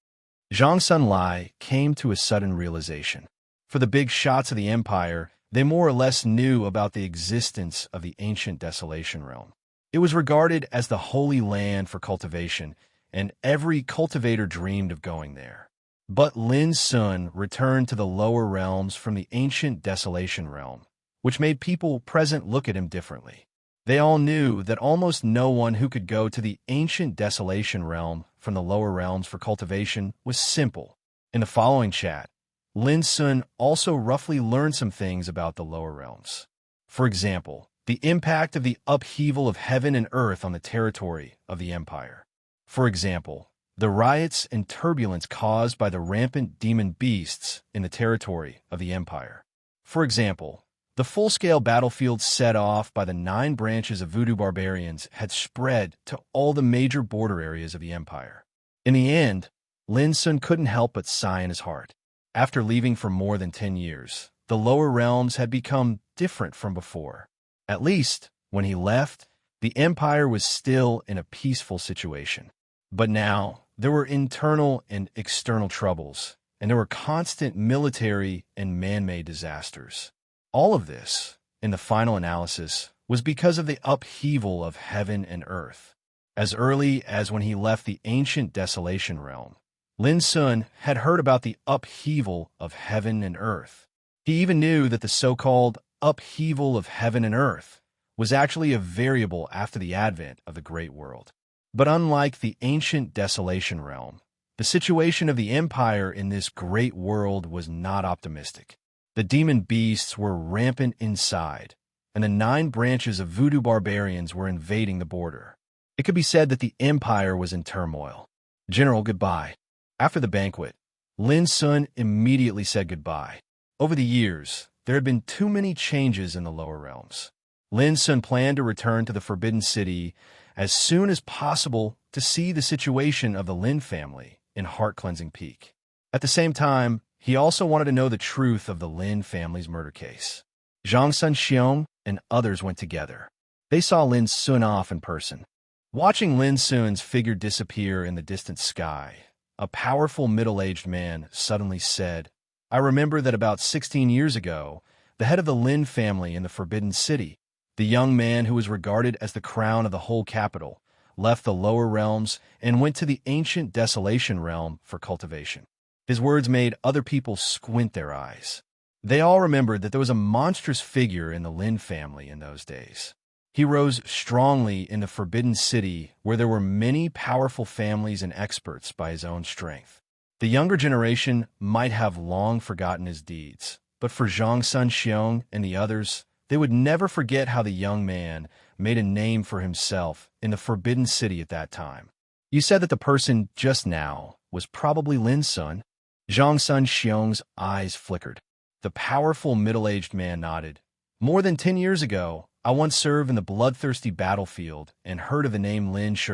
Zhang Sanlai came to a sudden realization. For the big shots of the empire, they more or less knew about the existence of the ancient desolation realm. It was regarded as the holy land for cultivation, and every cultivator dreamed of going there. But Lin Sun returned to the lower realms from the ancient desolation realm, which made people present look at him differently. They all knew that almost no one who could go to the ancient desolation realm from the lower realms for cultivation was simple. In the following chat, Lin Sun also roughly learned some things about the lower realms. For example, the impact of the upheaval of heaven and earth on the territory of the empire. For example, the riots and turbulence caused by the rampant demon beasts in the territory of the empire. For example, the full-scale battlefield set off by the 9 branches of voodoo barbarians had spread to all the major border areas of the empire. In the end, Lin Sun couldn't help but sigh in his heart. After leaving for more than 10 years, the lower realms had become different from before. At least, when he left, the empire was still in a peaceful situation. But now, there were internal and external troubles, and there were constant military and man-made disasters. All of this, in the final analysis, was because of the upheaval of heaven and earth. As early as when he left the ancient desolation realm, Lin Sun had heard about the upheaval of heaven and earth. He even knew that the so-called upheaval of heaven and earth was actually a variable after the advent of the Great World. But unlike the ancient desolation realm, the situation of the empire in this great world was not optimistic. The demon beasts were rampant inside, and the 9 branches of voodoo barbarians were invading the border. It could be said that the empire was in turmoil. "General, goodbye." After the banquet, Lin Sun immediately said goodbye. Over the years, there had been too many changes in the lower realms. Lin Sun planned to return to the Forbidden City as soon as possible to see the situation of the Lin family in Heart-Cleansing Peak. At the same time, he also wanted to know the truth of the Lin family's murder case. Zhang Sunxiong and others went together. They saw Lin Sun off in person. Watching Lin Sun's figure disappear in the distant sky, a powerful middle-aged man suddenly said, "I remember that about 16 years ago, the head of the Lin family in the Forbidden City, the young man who was regarded as the crown of the whole capital, left the lower realms and went to the ancient desolation realm for cultivation." His words made other people squint their eyes. They all remembered that there was a monstrous figure in the Lin family in those days. He rose strongly in the Forbidden City, where there were many powerful families and experts by his own strength. The younger generation might have long forgotten his deeds, but for Zhang Sunxiong and the others, they would never forget how the young man made a name for himself in the Forbidden City at that time. "You said that the person just now was probably Lin Sun?" Zhang Sunxiong's eyes flickered. The powerful middle-aged man nodded. "More than 10 years ago, I once served in the bloodthirsty battlefield and heard of the name Lin Shi.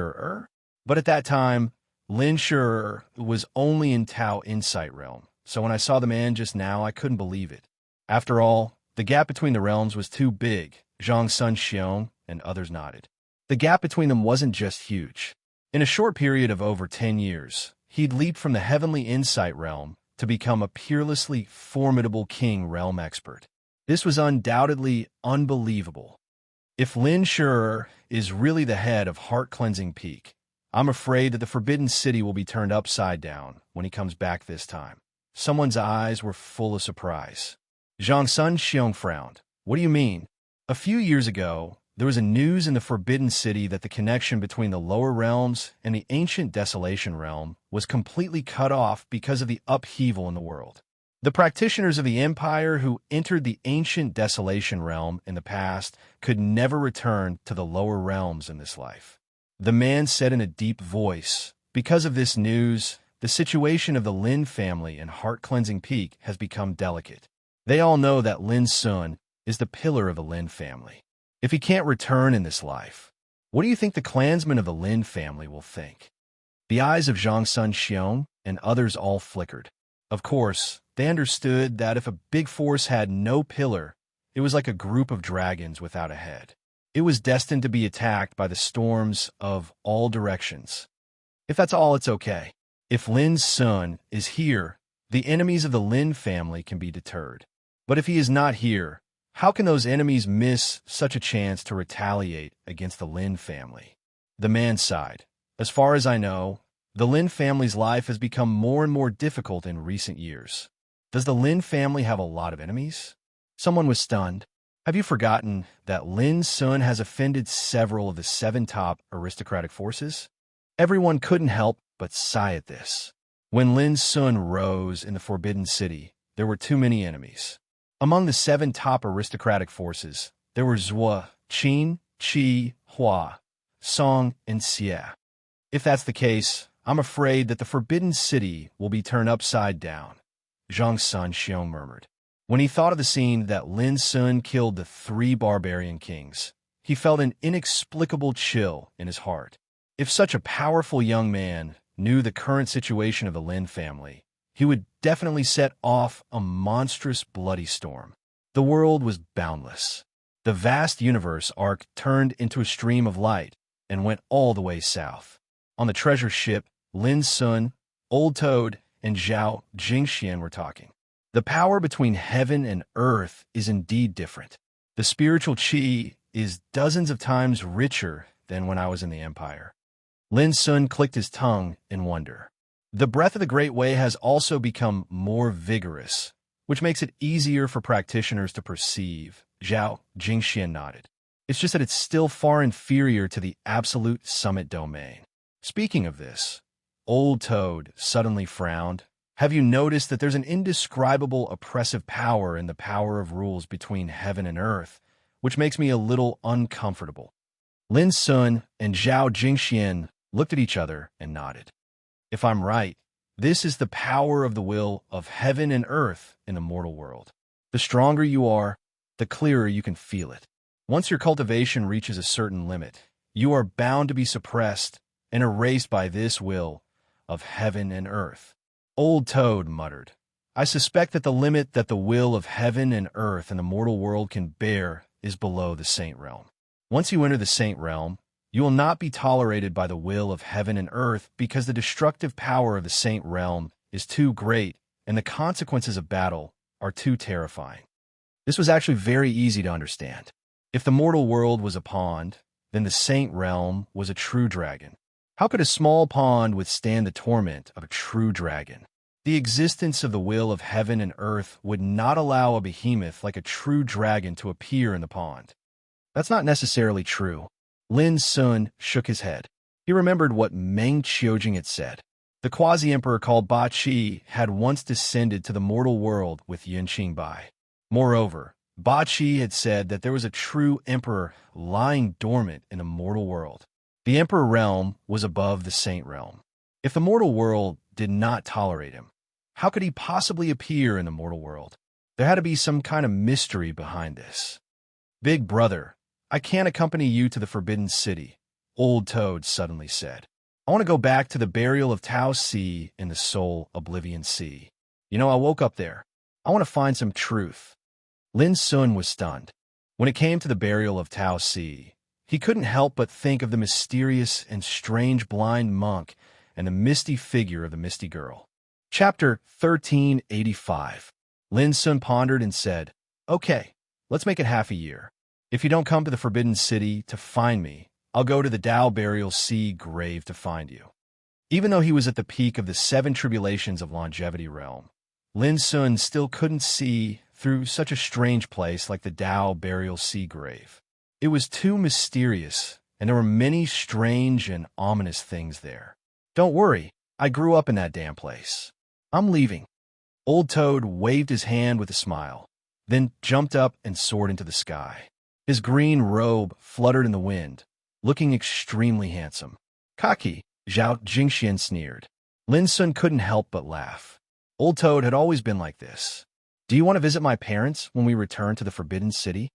But at that time, Lin Shi was only in Tao Insight Realm, so when I saw the man just now, I couldn't believe it. After all, the gap between the realms was too big." Zhang Sunxiong and others nodded. The gap between them wasn't just huge. In a short period of over 10 years, he'd leaped from the Heavenly Insight Realm to become a peerlessly formidable King Realm expert. This was undoubtedly unbelievable. If Lin Shi is really the head of Heart-Cleansing Peak, I'm afraid that the Forbidden City will be turned upside down when he comes back this time. Someone's eyes were full of surprise. Zhang Sun Xiong frowned. What do you mean? A few years ago, there was a news in the Forbidden City that the connection between the lower realms and the ancient Desolation realm was completely cut off because of the upheaval in the world. The practitioners of the Empire who entered the ancient Desolation realm in the past could never return to the lower realms in this life. The man said in a deep voice, because of this news, the situation of the Lin family in Heart-Cleansing Peak has become delicate. They all know that Lin Sun is the pillar of the Lin family. If he can't return in this life, what do you think the clansmen of the Lin family will think? The eyes of Zhang Sun Xiong and others all flickered. Of course, they understood that if a big force had no pillar, it was like a group of dragons without a head. It was destined to be attacked by the storms of all directions. If that's all, it's okay. If Lin Sun is here, the enemies of the Lin family can be deterred. But if he is not here, how can those enemies miss such a chance to retaliate against the Lin family? The man sighed. As far as I know, the Lin family's life has become more and more difficult in recent years. Does the Lin family have a lot of enemies? Someone was stunned. Have you forgotten that Lin Sun has offended several of the 7 top aristocratic forces? Everyone couldn't help but sigh at this. When Lin Sun rose in the Forbidden City, there were too many enemies. Among the 7 top aristocratic forces, there were Zhuo, Qin, Qi, Hua, Song, and Xie. If that's the case, I'm afraid that the Forbidden City will be turned upside down, Zhang Sun Xiong murmured. When he thought of the scene that Lin Sun killed the 3 barbarian kings, he felt an inexplicable chill in his heart. If such a powerful young man knew the current situation of the Lin family, he would definitely set off a monstrous bloody storm. The world was boundless. The vast universe arc turned into a stream of light and went all the way south. On the treasure ship, Lin Sun, Old Toad, and Zhao Jingxian were talking. The power between heaven and earth is indeed different. The spiritual qi is dozens of times richer than when I was in the Empire. Lin Sun clicked his tongue in wonder. The breath of the Great Way has also become more vigorous, which makes it easier for practitioners to perceive. Zhao Jingxian nodded. It's just that it's still far inferior to the absolute summit domain. Speaking of this, Old Toad suddenly frowned. Have you noticed that there's an indescribable oppressive power in the power of rules between heaven and earth, which makes me a little uncomfortable? Lin Sun and Zhao Jingxian looked at each other and nodded. If I'm right, this is the power of the will of heaven and earth in the mortal world. The stronger you are, the clearer you can feel it. Once your cultivation reaches a certain limit, you are bound to be suppressed and erased by this will of heaven and earth. Old Toad muttered, I suspect that the limit that the will of heaven and earth in the mortal world can bear is below the Saint Realm. Once you enter the Saint Realm, you will not be tolerated by the will of heaven and earth because the destructive power of the Saint Realm is too great and the consequences of battle are too terrifying. This was actually very easy to understand. If the mortal world was a pond, then the Saint Realm was a true dragon. How could a small pond withstand the torment of a true dragon? The existence of the will of heaven and earth would not allow a behemoth like a true dragon to appear in the pond. That's not necessarily true. Lin Sun shook his head. He remembered what Meng Qiujing had said. The quasi-emperor called Ba Qi had once descended to the mortal world with Yun Qingbai. Moreover, Ba Qi had said that there was a true emperor lying dormant in the mortal world. The emperor realm was above the saint realm. If the mortal world did not tolerate him, how could he possibly appear in the mortal world? There had to be some kind of mystery behind this. Big brother, I can't accompany you to the Forbidden City, Old Toad suddenly said. I want to go back to the burial of Tao Si in the Soul Oblivion Sea. You know, I woke up there. I want to find some truth. Lin Sun was stunned. When it came to the burial of Tao Si, he couldn't help but think of the mysterious and strange blind monk and the misty figure of the misty girl. Chapter 1385. Lin Sun pondered and said, Okay, let's make it half a year. If you don't come to the Forbidden City to find me, I'll go to the Tao Burial Sea grave to find you. Even though he was at the peak of the 7 tribulations of Longevity Realm, Lin Sun still couldn't see through such a strange place like the Tao burial sea grave. It was too mysterious, and there were many strange and ominous things there. Don't worry, I grew up in that damn place. I'm leaving. Old Toad waved his hand with a smile, then jumped up and soared into the sky. His green robe fluttered in the wind, looking extremely handsome. Cocky, Zhao Jingxian sneered. Lin Sun couldn't help but laugh. Old Toad had always been like this. Do you want to visit my parents when we return to the Forbidden City?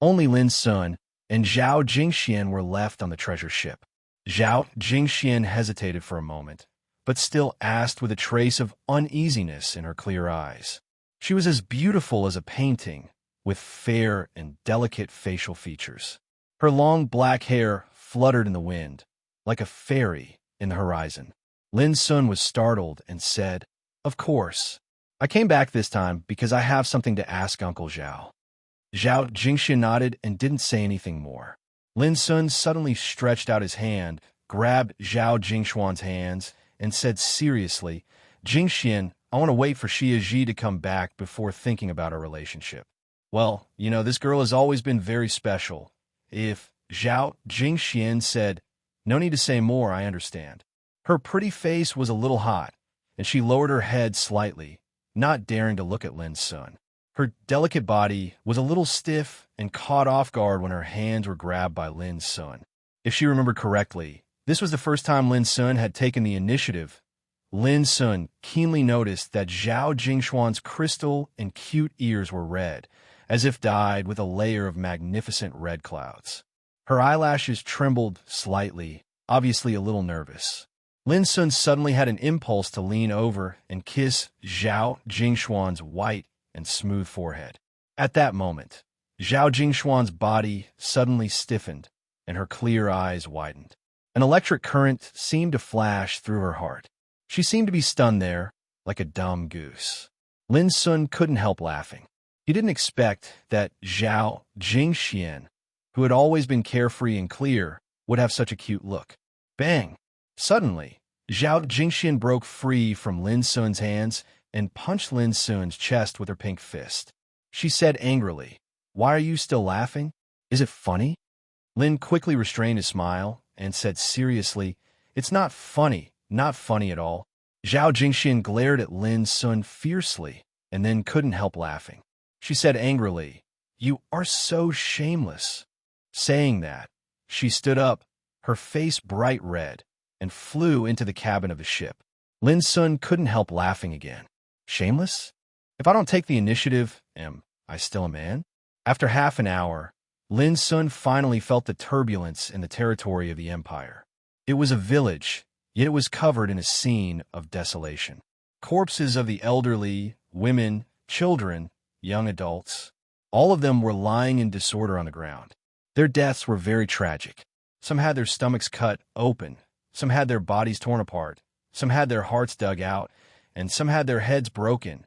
Only Lin Sun and Zhao Jingxian were left on the treasure ship. Zhao Jingxian hesitated for a moment, but still asked with a trace of uneasiness in her clear eyes. She was as beautiful as a painting, with fair and delicate facial features. Her long black hair fluttered in the wind, like a fairy in the horizon. Lin Sun was startled and said, "Of course. I came back this time because I have something to ask Uncle Zhao." Zhao Jingxian nodded and didn't say anything more. Lin Sun suddenly stretched out his hand, grabbed Zhao Jingshuan's hands, and said seriously, "Jingxian, I want to wait for Xia Ji to come back before thinking about our relationship." Well, this girl has always been very special. If Zhao Jingxian said, "No need to say more, I understand." Her pretty face was a little hot, and she lowered her head slightly, not daring to look at Lin Sun. Her delicate body was a little stiff and caught off guard when her hands were grabbed by Lin Sun. If she remembered correctly, this was the first time Lin Sun had taken the initiative. Lin Sun keenly noticed that Zhao Jingshuan's crystal and cute ears were red, as if dyed with a layer of magnificent red clouds. Her eyelashes trembled slightly, obviously a little nervous. Lin Sun suddenly had an impulse to lean over and kiss Zhao Jingshuan's white and smooth forehead. At that moment, Zhao Jingshuan's body suddenly stiffened, and her clear eyes widened. An electric current seemed to flash through her heart. She seemed to be stunned there, like a dumb goose. Lin Sun couldn't help laughing. He didn't expect that Zhao Jingxian, who had always been carefree and clear, would have such a cute look. Bang! Suddenly, Zhao Jingxian broke free from Lin Sun's hands and punched Lin Sun's chest with her pink fist. She said angrily, "Why are you still laughing? Is it funny?" Lin quickly restrained his smile and said seriously, "It's not funny at all." Zhao Jingxian glared at Lin Sun fiercely and then couldn't help laughing. She said angrily, "You are so shameless." Saying that, she stood up, her face bright red, and flew into the cabin of the ship. Lin Sun couldn't help laughing again. Shameless? If I don't take the initiative, am I still a man? After half an hour, Lin Sun finally felt the turbulence in the territory of the Empire. It was a village, yet it was covered in a scene of desolation. Corpses of the elderly, women, children, young adults, all of them were lying in disorder on the ground. Their deaths were very tragic. Some had their stomachs cut open, some had their bodies torn apart, some had their hearts dug out, and some had their heads broken.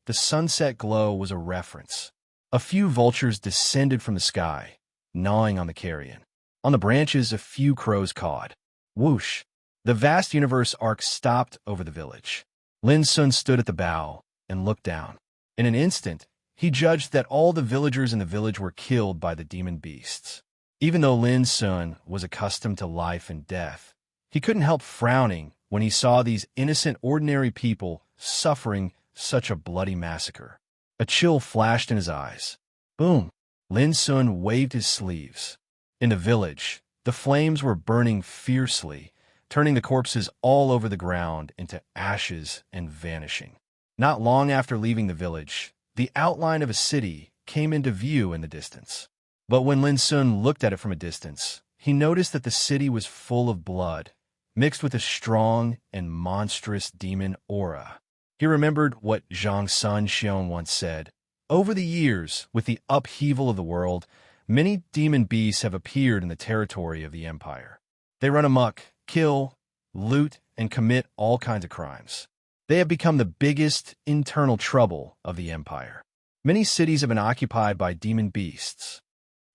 The sunset glow was a reference. A few vultures descended from the sky, gnawing on the carrion. On the branches, a few crows cawed. Whoosh! The vast universe arc stopped over the village. Lin Sun stood at the bow and looked down. In an instant, he judged that all the villagers in the village were killed by the demon beasts. Even though Lin Sun was accustomed to life and death, he couldn't help frowning when he saw these innocent, ordinary people suffering such a bloody massacre. A chill flashed in his eyes. Boom! Lin Sun waved his sleeves. In the village, the flames were burning fiercely, turning the corpses all over the ground into ashes and vanishing. Not long after leaving the village, the outline of a city came into view in the distance. But when Lin Sun looked at it from a distance, he noticed that the city was full of blood, mixed with a strong and monstrous demon aura. He remembered what Zhang Sun Xion once said. Over the years, with the upheaval of the world, many demon beasts have appeared in the territory of the Empire. They run amok, kill, loot, and commit all kinds of crimes. They have become the biggest internal trouble of the Empire. Many cities have been occupied by demon beasts.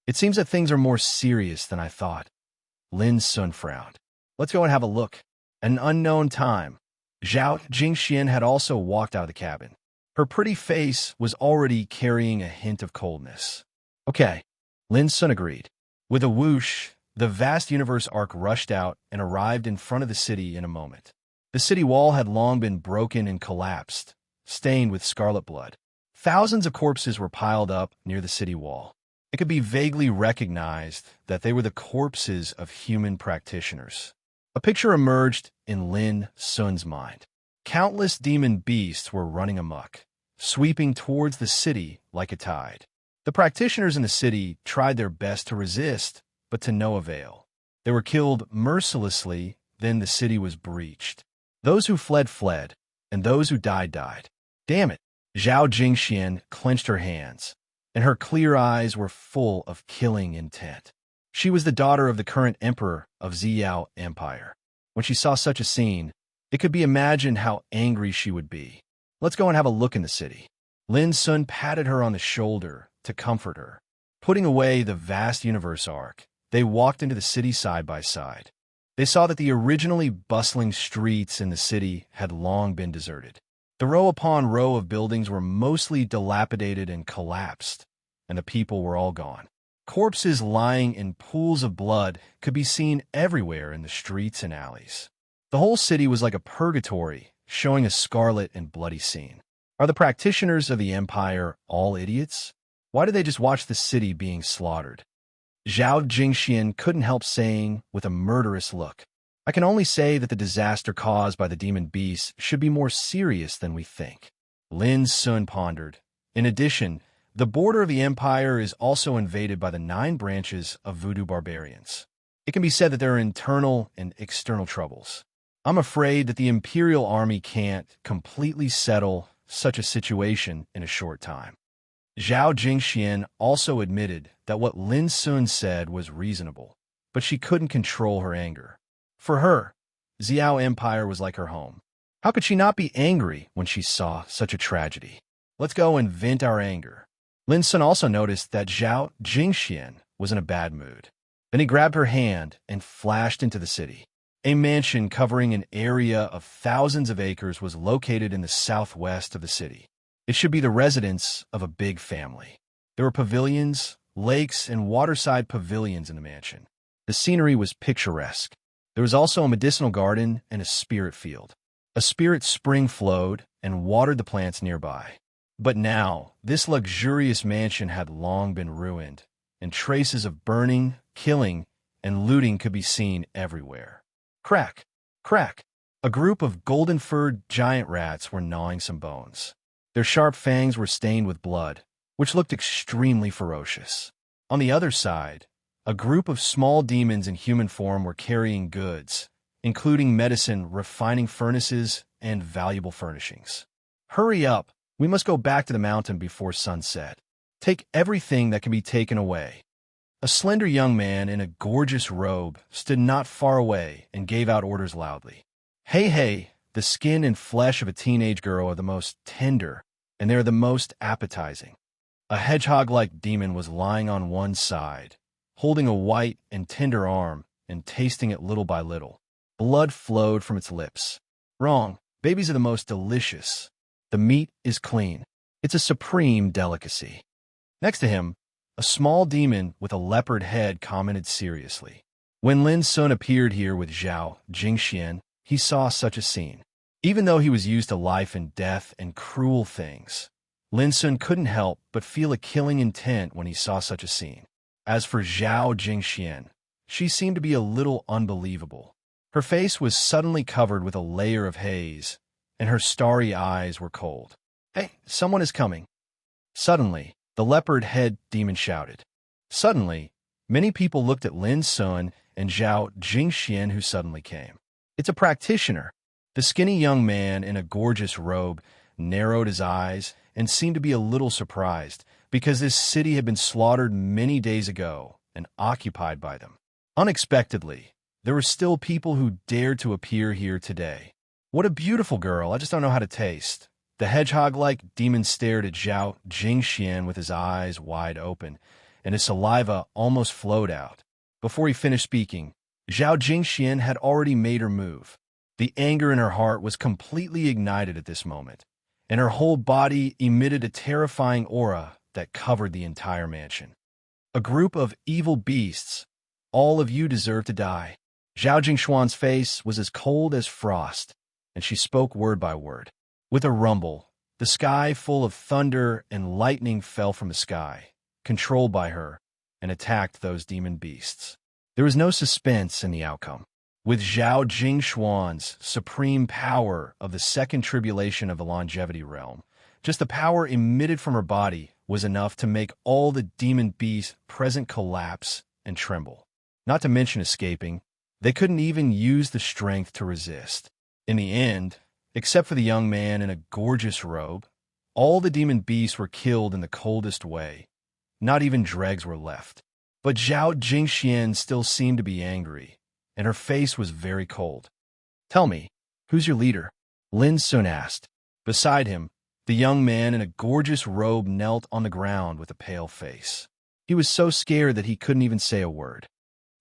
It seems that things are more serious than I thought. Lin Sun frowned. Let's go and have a look. At an unknown time, Zhao Jingxian had also walked out of the cabin. Her pretty face was already carrying a hint of coldness. Okay, Lin Sun agreed. With a whoosh, the vast universe arc rushed out and arrived in front of the city in a moment. The city wall had long been broken and collapsed, stained with scarlet blood. Thousands of corpses were piled up near the city wall. It could be vaguely recognized that they were the corpses of human practitioners. A picture emerged in Lin Sun's mind. Countless demon beasts were running amok, sweeping towards the city like a tide. The practitioners in the city tried their best to resist, but to no avail. They were killed mercilessly, then the city was breached. Those who fled, fled, and those who died, died. Damn it! Zhao Jingxian clenched her hands, and her clear eyes were full of killing intent. She was the daughter of the current emperor of Ziyao Empire. When she saw such a scene, it could be imagined how angry she would be. Let's go and have a look in the city. Lin Sun patted her on the shoulder to comfort her. Putting away the vast universe arc, they walked into the city side by side. They saw that the originally bustling streets in the city had long been deserted. The row upon row of buildings were mostly dilapidated and collapsed, and the people were all gone. Corpses lying in pools of blood could be seen everywhere in the streets and alleys. The whole city was like a purgatory, showing a scarlet and bloody scene. Are the practitioners of the empire all idiots? Why do they just watch the city being slaughtered? Zhao Jingxian couldn't help saying with a murderous look, I can only say that the disaster caused by the demon beasts should be more serious than we think. Lin Sun pondered. In addition, the border of the empire is also invaded by the 9 branches of voodoo barbarians. It can be said that there are internal and external troubles. I'm afraid that the imperial army can't completely settle such a situation in a short time. Zhao Jingxian also admitted that what Lin Sun said was reasonable, but she couldn't control her anger. For her, Ziyao Empire was like her home. How could she not be angry when she saw such a tragedy? Let's go and vent our anger. Lin Sun also noticed that Zhao Jingxian was in a bad mood. Then he grabbed her hand and flashed into the city. A mansion covering an area of thousands of acres was located in the southwest of the city. It should be the residence of a big family. There were pavilions, lakes, and waterside pavilions in the mansion. The scenery was picturesque. There was also a medicinal garden and a spirit field. A spirit spring flowed and watered the plants nearby. But now, this luxurious mansion had long been ruined, and traces of burning, killing, and looting could be seen everywhere. Crack! Crack! A group of golden-furred giant rats were gnawing some bones. Their sharp fangs were stained with blood, which looked extremely ferocious. On the other side, a group of small demons in human form were carrying goods, including medicine, refining furnaces, and valuable furnishings. Hurry up! We must go back to the mountain before sunset. Take everything that can be taken away. A slender young man in a gorgeous robe stood not far away and gave out orders loudly. Hey, hey! The skin and flesh of a teenage girl are the most tender, and they're the most appetizing. A hedgehog-like demon was lying on one side, holding a white and tender arm and tasting it little by little. Blood flowed from its lips. Wrong. Babies are the most delicious. The meat is clean. It's a supreme delicacy. Next to him, a small demon with a leopard head commented seriously. When Lin Sun appeared here with Zhao Jingxian, he saw such a scene. Even though he was used to life and death and cruel things, Lin Sun couldn't help but feel a killing intent when he saw such a scene. As for Zhao Jingxian, she seemed to be a little unbelievable. Her face was suddenly covered with a layer of haze, and her starry eyes were cold. Hey, someone is coming. Suddenly, the leopard-head demon shouted. Suddenly, many people looked at Lin Sun and Zhao Jingxian who suddenly came. It's a practitioner. The skinny young man in a gorgeous robe narrowed his eyes and seemed to be a little surprised because this city had been slaughtered many days ago and occupied by them. Unexpectedly, there were still people who dared to appear here today. What a beautiful girl, I just don't know how to taste. The hedgehog-like demon stared at Zhao Jingxian with his eyes wide open, and his saliva almost flowed out. Before he finished speaking, Zhao Jingxian had already made her move. The anger in her heart was completely ignited at this moment, and her whole body emitted a terrifying aura that covered the entire mansion. A group of evil beasts. All of you deserve to die. Zhao Jingshuan's face was as cold as frost, and she spoke word by word. With a rumble, the sky full of thunder and lightning fell from the sky, controlled by her, and attacked those demon beasts. There was no suspense in the outcome. With Zhao Jingshuan's supreme power of the second tribulation of the longevity realm, just the power emitted from her body was enough to make all the demon beasts present collapse and tremble. Not to mention escaping, they couldn't even use the strength to resist. In the end, except for the young man in a gorgeous robe, all the demon beasts were killed in the coldest way. Not even dregs were left. But Zhao Jingxian still seemed to be angry, and her face was very cold. "Tell me, who's your leader?" Lin Sun asked. Beside him, the young man in a gorgeous robe knelt on the ground with a pale face. He was so scared that he couldn't even say a word.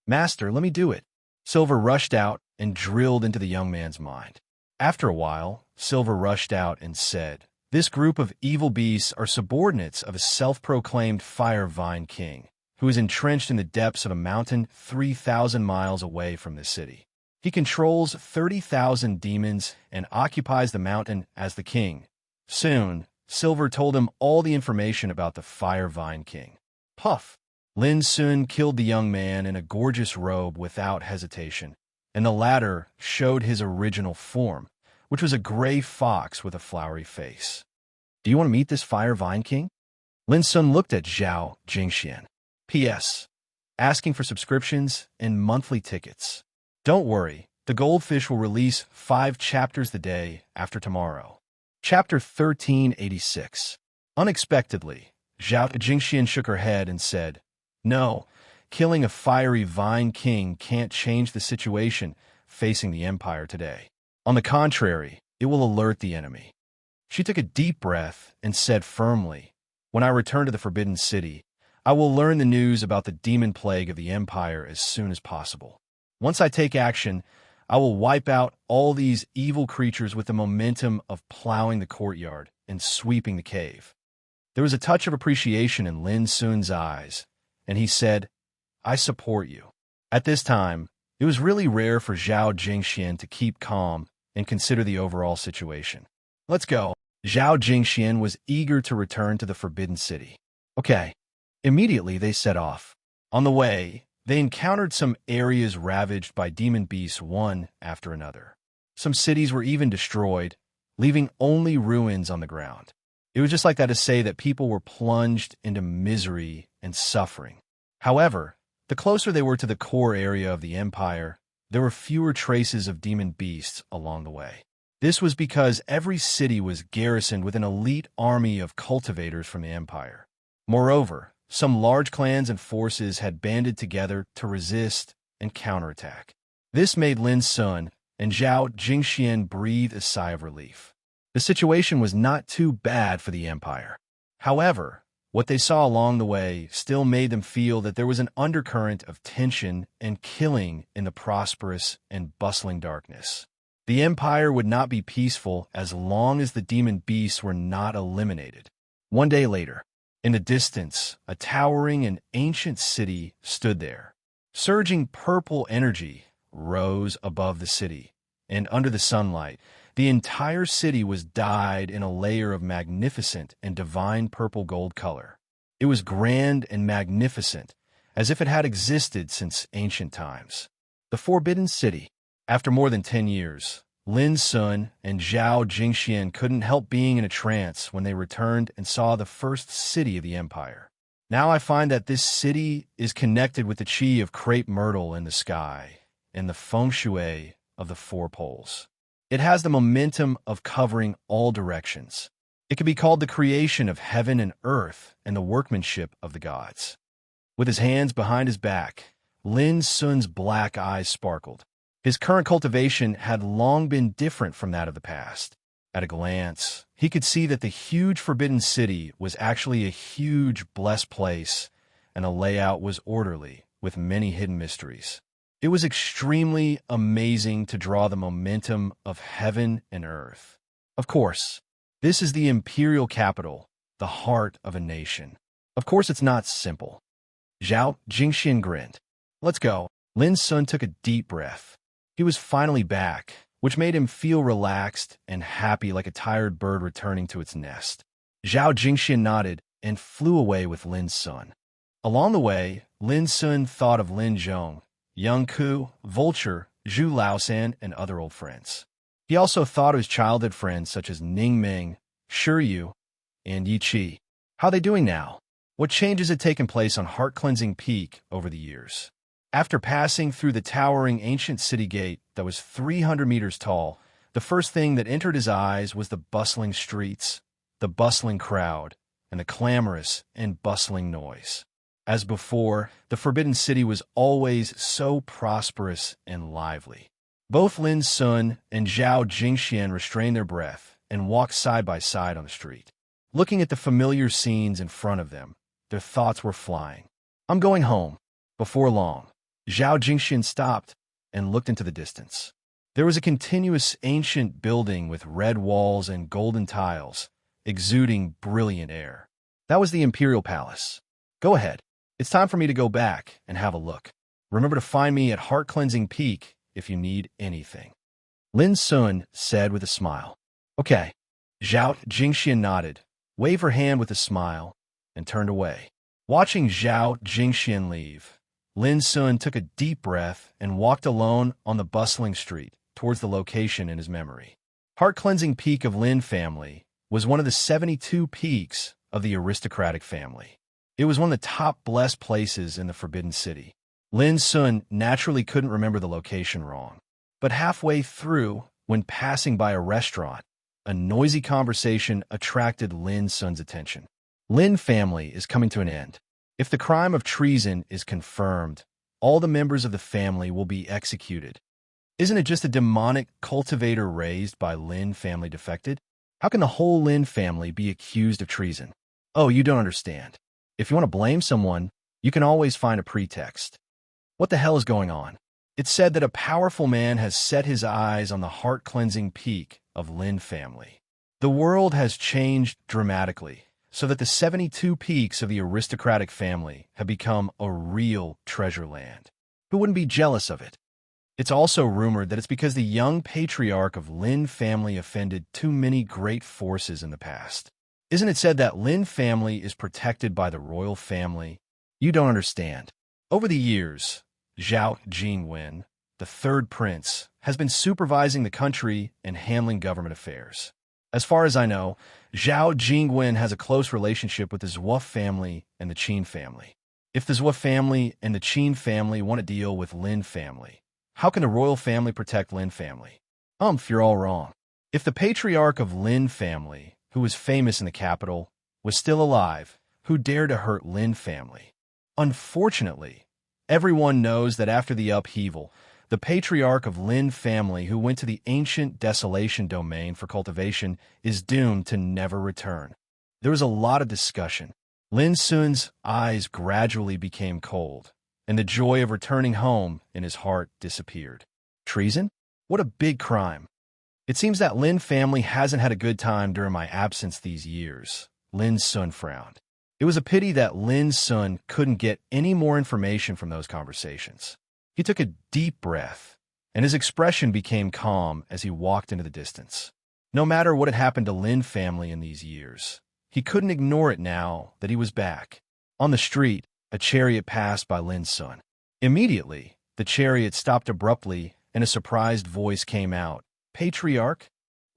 "Master, let me do it." Silver rushed out and drilled into the young man's mind. After a while, Silver rushed out and said, "This group of evil beasts are subordinates of a self-proclaimed fire vine king, who is entrenched in the depths of a mountain 3,000 miles away from this city. He controls 30,000 demons and occupies the mountain as the king." Soon, Silver told him all the information about the Fire Vine King. Puff! Lin Sun killed the young man in a gorgeous robe without hesitation, and the latter showed his original form, which was a gray fox with a flowery face. "Do you want to meet this Fire Vine King?" Lin Sun looked at Zhao Jingxian. P.S. Asking for subscriptions and monthly tickets. Don't worry, the Goldfish will release 5 chapters a day after tomorrow. Chapter 1386. Unexpectedly, Zhao Jingxian shook her head and said, "No, killing a fiery vine king can't change the situation facing the Empire today. On the contrary, it will alert the enemy." She took a deep breath and said firmly, "When I return to the Forbidden City, I will learn the news about the demon plague of the Empire as soon as possible. Once I take action, I will wipe out all these evil creatures with the momentum of plowing the courtyard and sweeping the cave." There was a touch of appreciation in Lin Sun's eyes, and he said, "I support you." At this time, it was really rare for Zhao Jingxian to keep calm and consider the overall situation. "Let's go." Zhao Jingxian was eager to return to the Forbidden City. Okay. Immediately, they set off. On the way, they encountered some areas ravaged by demon beasts one after another. Some cities were even destroyed, leaving only ruins on the ground. It was just like that to say that people were plunged into misery and suffering. However, the closer they were to the core area of the Empire, there were fewer traces of demon beasts along the way. This was because every city was garrisoned with an elite army of cultivators from the Empire. Moreover, some large clans and forces had banded together to resist and counterattack. This made Lin Sun and Zhao Jingxian breathe a sigh of relief. The situation was not too bad for the Empire. However, what they saw along the way still made them feel that there was an undercurrent of tension and killing in the prosperous and bustling darkness. The Empire would not be peaceful as long as the demon beasts were not eliminated. One day later, in the distance, a towering and ancient city stood there. Surging purple energy rose above the city, and under the sunlight, the entire city was dyed in a layer of magnificent and divine purple gold color. It was grand and magnificent, as if it had existed since ancient times. The Forbidden City. After more than 10 years, Lin Sun and Zhao Jingxian couldn't help being in a trance when they returned and saw the first city of the Empire. Now I find that this city is connected with the qi of crepe myrtle in the sky and the feng shui of the 4 poles. It has the momentum of covering all directions. It could be called the creation of heaven and earth and the workmanship of the gods. With his hands behind his back, Lin Sun's black eyes sparkled. His current cultivation had long been different from that of the past. At a glance, he could see that the huge Forbidden City was actually a huge blessed place, and the layout was orderly, with many hidden mysteries. It was extremely amazing to draw the momentum of heaven and earth. Of course, This is the imperial capital, the heart of a nation. Of course, it's not simple. Zhao Jingxian grinned. Let's go. Lin Sun took a deep breath. He was finally back, which made him feel relaxed and happy like a tired bird returning to its nest. Zhao Jingxian nodded and flew away with Lin Sun. Along the way, Lin Sun thought of Lin Zhong, Young Ku, Vulture, Zhu Laosan, and other old friends. He also thought of his childhood friends such as Ning Ming, Shi Yu, and Yi Qi. How are they doing now? What changes had taken place on Heart-Cleansing Peak over the years? After passing through the towering ancient city gate that was 300 meters tall, the first thing that entered his eyes was the bustling streets, the bustling crowd, and the clamorous and bustling noise. As before, the Forbidden City was always so prosperous and lively. Both Lin Sun and Zhao Jingxian restrained their breath and walked side by side on the street. Looking at the familiar scenes in front of them, their thoughts were flying. I'm going home. Before long, Zhao Jingxian stopped and looked into the distance. There was a continuous ancient building with red walls and golden tiles, exuding brilliant air. That was the Imperial Palace. Go ahead. It's time for me to go back and have a look. Remember to find me at Heart-Cleansing Peak if you need anything. Lin Sun said with a smile. Okay. Zhao Jingxian nodded, waved her hand with a smile, and turned away. Watching Zhao Jingxian leave, Lin Sun took a deep breath and walked alone on the bustling street towards the location in his memory. Heart-Cleansing Peak of Lin family was one of the 72 peaks of the aristocratic family. It was one of the top blessed places in the Forbidden City. Lin Sun naturally couldn't remember the location wrong. But halfway through, when passing by a restaurant, a noisy conversation attracted Lin Sun's attention. Lin family is coming to an end. If the crime of treason is confirmed, all the members of the family will be executed. Isn't it just a demonic cultivator raised by Lin family defected? How can the whole Lin family be accused of treason? Oh, you don't understand. If you want to blame someone, you can always find a pretext. What the hell is going on? It's said that a powerful man has set his eyes on the heart-cleansing peak of Lin family. The world has changed dramatically, so that the 72 peaks of the aristocratic family have become a real treasure land. Who wouldn't be jealous of it? It's also rumored that it's because the young patriarch of Lin family offended too many great forces in the past. Isn't it said that Lin family is protected by the royal family? You don't understand. Over the years, Zhao Jingwen, the third prince, has been supervising the country and handling government affairs. As far as I know, Zhao Jingwen has a close relationship with the Zhuo family and the Qin family. If the Zhuo family and the Qin family want to deal with Lin family, how can the royal family protect Lin family? You're all wrong. If the patriarch of Lin family, who was famous in the capital, was still alive, who dared to hurt Lin family? Unfortunately, everyone knows that after the upheaval, the patriarch of Lin family who went to the ancient desolation domain for cultivation is doomed to never return. There was a lot of discussion. Lin Sun's eyes gradually became cold, and the joy of returning home in his heart disappeared. Treason? What a big crime. It seems that Lin family hasn't had a good time during my absence these years. Lin Sun frowned. It was a pity that Lin Sun couldn't get any more information from those conversations. He took a deep breath, and his expression became calm as he walked into the distance. No matter what had happened to Lin family in these years, he couldn't ignore it now that he was back. On the street, a chariot passed by Lin Sun. Immediately, the chariot stopped abruptly, and a surprised voice came out. Patriarch?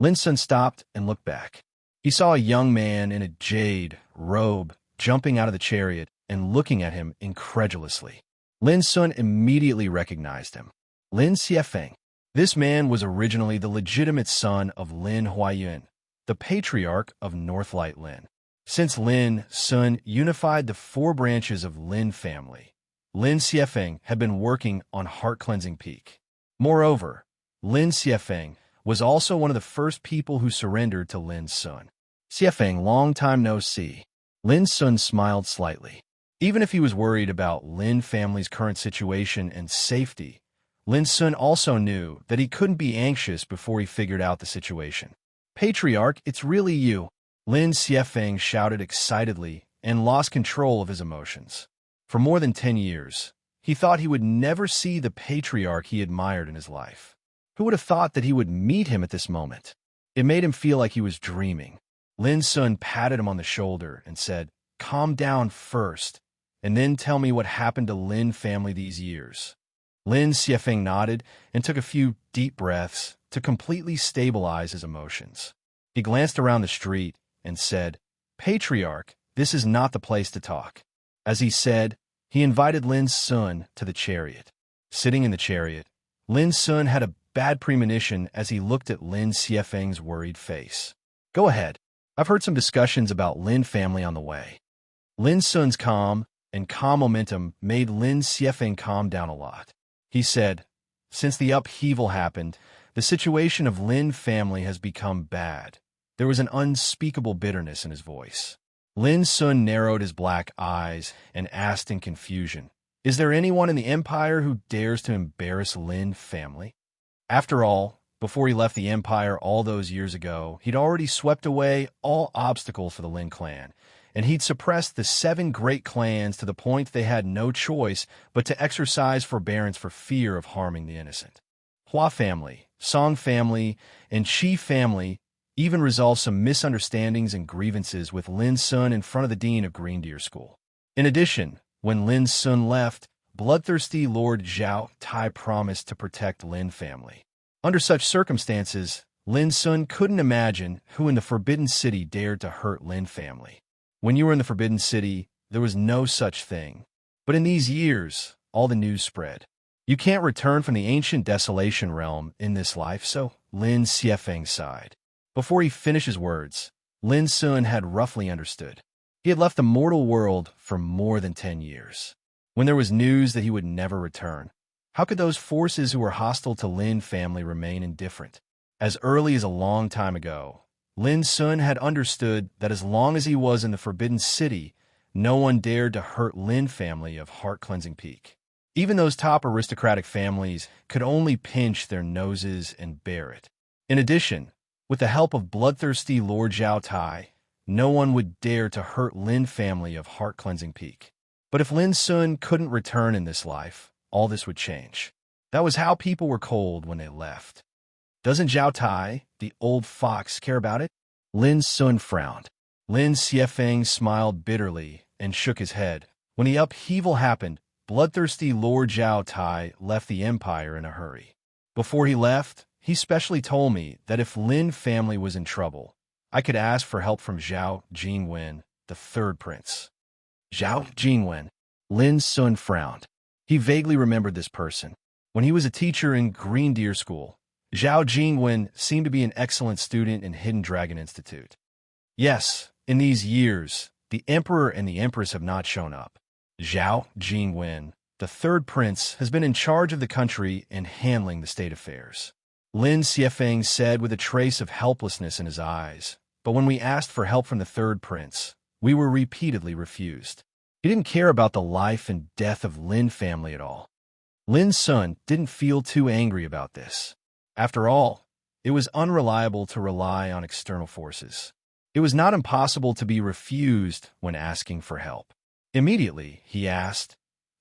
Lin Sun stopped and looked back. He saw a young man in a jade robe jumping out of the chariot and looking at him incredulously. Lin Sun immediately recognized him. Lin Xiefeng. This man was originally the legitimate son of Lin Huayun, the patriarch of Northlight Lin. Since Lin Sun unified the 4 branches of Lin family, Lin Xiefeng had been working on Heart-Cleansing Peak. Moreover, Lin Xiefeng was also one of the first people who surrendered to Lin Sun. Xiefeng, long time no see. Lin Sun smiled slightly. Even if he was worried about Lin family's current situation and safety, Lin Sun also knew that he couldn't be anxious before he figured out the situation. Patriarch, it's really you. Lin Xiefeng shouted excitedly and lost control of his emotions. For more than 10 years, he thought he would never see the patriarch he admired in his life. Who would have thought that he would meet him at this moment? It made him feel like he was dreaming. Lin Sun patted him on the shoulder and said, "Calm down first, and then tell me what happened to Lin family these years." Lin Xiefeng nodded and took a few deep breaths to completely stabilize his emotions. He glanced around the street and said, "Patriarch, this is not the place to talk." As he said, he invited Lin Sun to the chariot. Sitting in the chariot, Lin Sun had a bad premonition as he looked at Lin Xiefeng's worried face. "Go ahead. I've heard some discussions about Lin family on the way." Lin Sun's calm momentum made Lin Xiefeng calm down a lot. He said, "Since the upheaval happened, the situation of Lin family has become bad." There was an unspeakable bitterness in his voice. Lin Sun narrowed his black eyes and asked in confusion, "Is there anyone in the empire who dares to embarrass Lin family?" After all, before he left the empire all those years ago, he'd already swept away all obstacles for the Lin clan, and he'd suppressed the 7 great clans to the point they had no choice but to exercise forbearance for fear of harming the innocent. Hua family, Song family, and Qi family even resolved some misunderstandings and grievances with Lin Sun in front of the dean of Green Deer School. In addition, when Lin Sun left, bloodthirsty Lord Zhao Tai promised to protect Lin family. Under such circumstances, Lin Sun couldn't imagine who in the Forbidden City dared to hurt Lin family. When you were in the Forbidden City, there was no such thing. But in these years, all the news spread. You can't return from the ancient desolation realm in this life, so Lin Xiefeng sighed. Before he finished his words, Lin Sun had roughly understood. He had left the mortal world for more than 10 years. When there was news that he would never return, how could those forces who were hostile to Lin family remain indifferent? As early as a long time ago, Lin Sun had understood that as long as he was in the Forbidden City, no one dared to hurt Lin family of Heart-Cleansing Peak. Even those top aristocratic families could only pinch their noses and bear it. In addition, with the help of bloodthirsty Lord Zhao Tai, no one would dare to hurt Lin family of Heart-Cleansing Peak. But if Lin Sun couldn't return in this life, all this would change. That was how people were cold when they left. Doesn't Zhao Tai, the old fox, care about it? Lin Sun frowned. Lin Xiefeng smiled bitterly and shook his head. When the upheaval happened, bloodthirsty Lord Zhao Tai left the empire in a hurry. Before he left, he specially told me that if Lin family was in trouble, I could ask for help from Zhao Jingwen, the 3rd prince. Zhao Jingwen. Lin Sun frowned. He vaguely remembered this person. When he was a teacher in Green Deer School, Zhao Jingwen seemed to be an excellent student in Hidden Dragon Institute. Yes, in these years, the emperor and the empress have not shown up. Zhao Jingwen, the 3rd prince, has been in charge of the country and handling the state affairs. Lin Xiefeng said with a trace of helplessness in his eyes, but when we asked for help from the 3rd prince, we were repeatedly refused. He didn't care about the life and death of Lin family at all. Lin Sun didn't feel too angry about this. After all, it was unreliable to rely on external forces. It was not impossible to be refused when asking for help. Immediately, he asked,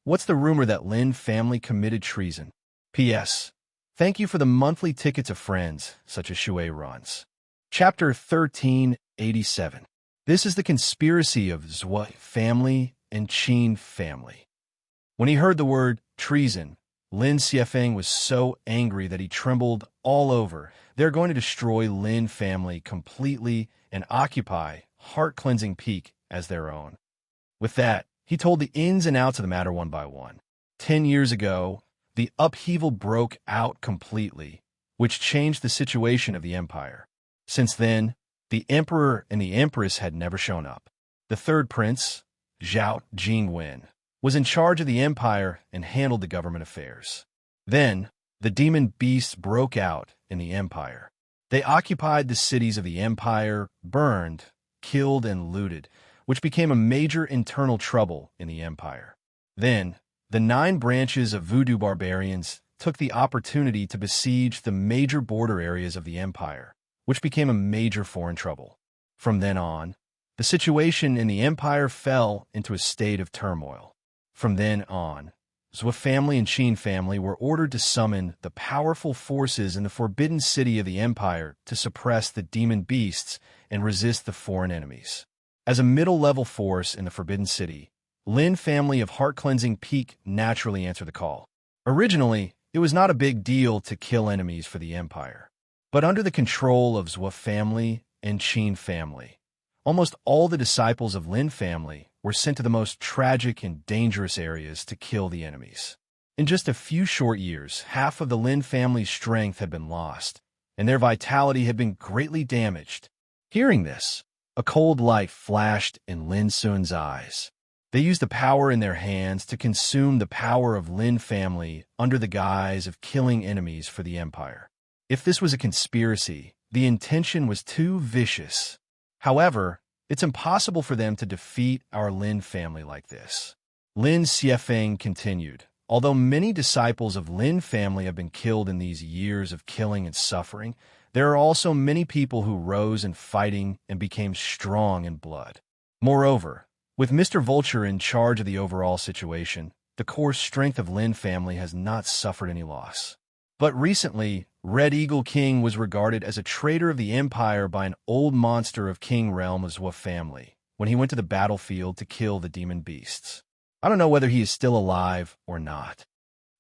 "What's the rumor that Lin family committed treason? P.S. Thank you for the monthly tickets of friends, such as Shui runs." Chapter 1387. This is the conspiracy of Zhua family and Qin family. When he heard the word treason, Lin Xiefeng was so angry that he trembled all over. They're going to destroy Lin family completely and occupy Heart-Cleansing Peak as their own. With that, he told the ins and outs of the matter one by one. 10 years ago, the upheaval broke out completely, which changed the situation of the empire. Since then, the emperor and the empress had never shown up. The 3rd prince, Zhao Jingwen, was in charge of the empire and handled the government affairs. Then, the demon beasts broke out in the empire. They occupied the cities of the empire, burned, killed, and looted, which became a major internal trouble in the empire. Then, the 9 branches of voodoo barbarians took the opportunity to besiege the major border areas of the empire, which became a major foreign trouble. From then on, the situation in the empire fell into a state of turmoil. From then on, Zhou family and Qin family were ordered to summon the powerful forces in the forbidden city of the empire to suppress the demon beasts and resist the foreign enemies. As a middle-level force in the forbidden city, Lin family of heart-cleansing Peak naturally answered the call. Originally, it was not a big deal to kill enemies for the empire. But under the control of Zhou family and Qin family, almost all the disciples of Lin family were sent to the most tragic and dangerous areas to kill the enemies. In just a few short years, half of the Lin family's strength had been lost, and their vitality had been greatly damaged. Hearing this, a cold light flashed in Lin Sun's eyes. They used the power in their hands to consume the power of Lin family under the guise of killing enemies for the empire. If this was a conspiracy, the intention was too vicious. However, it's impossible for them to defeat our Lin family like this. Lin Xiefeng continued. Although many disciples of Lin family have been killed in these years of killing and suffering, there are also many people who rose in fighting and became strong in blood. Moreover, with Mr. Vulture in charge of the overall situation, the core strength of Lin family has not suffered any loss. But recently, Red Eagle King was regarded as a traitor of the empire by an old monster of King Realm of Zhou family when he went to the battlefield to kill the demon beasts. I don't know whether he is still alive or not.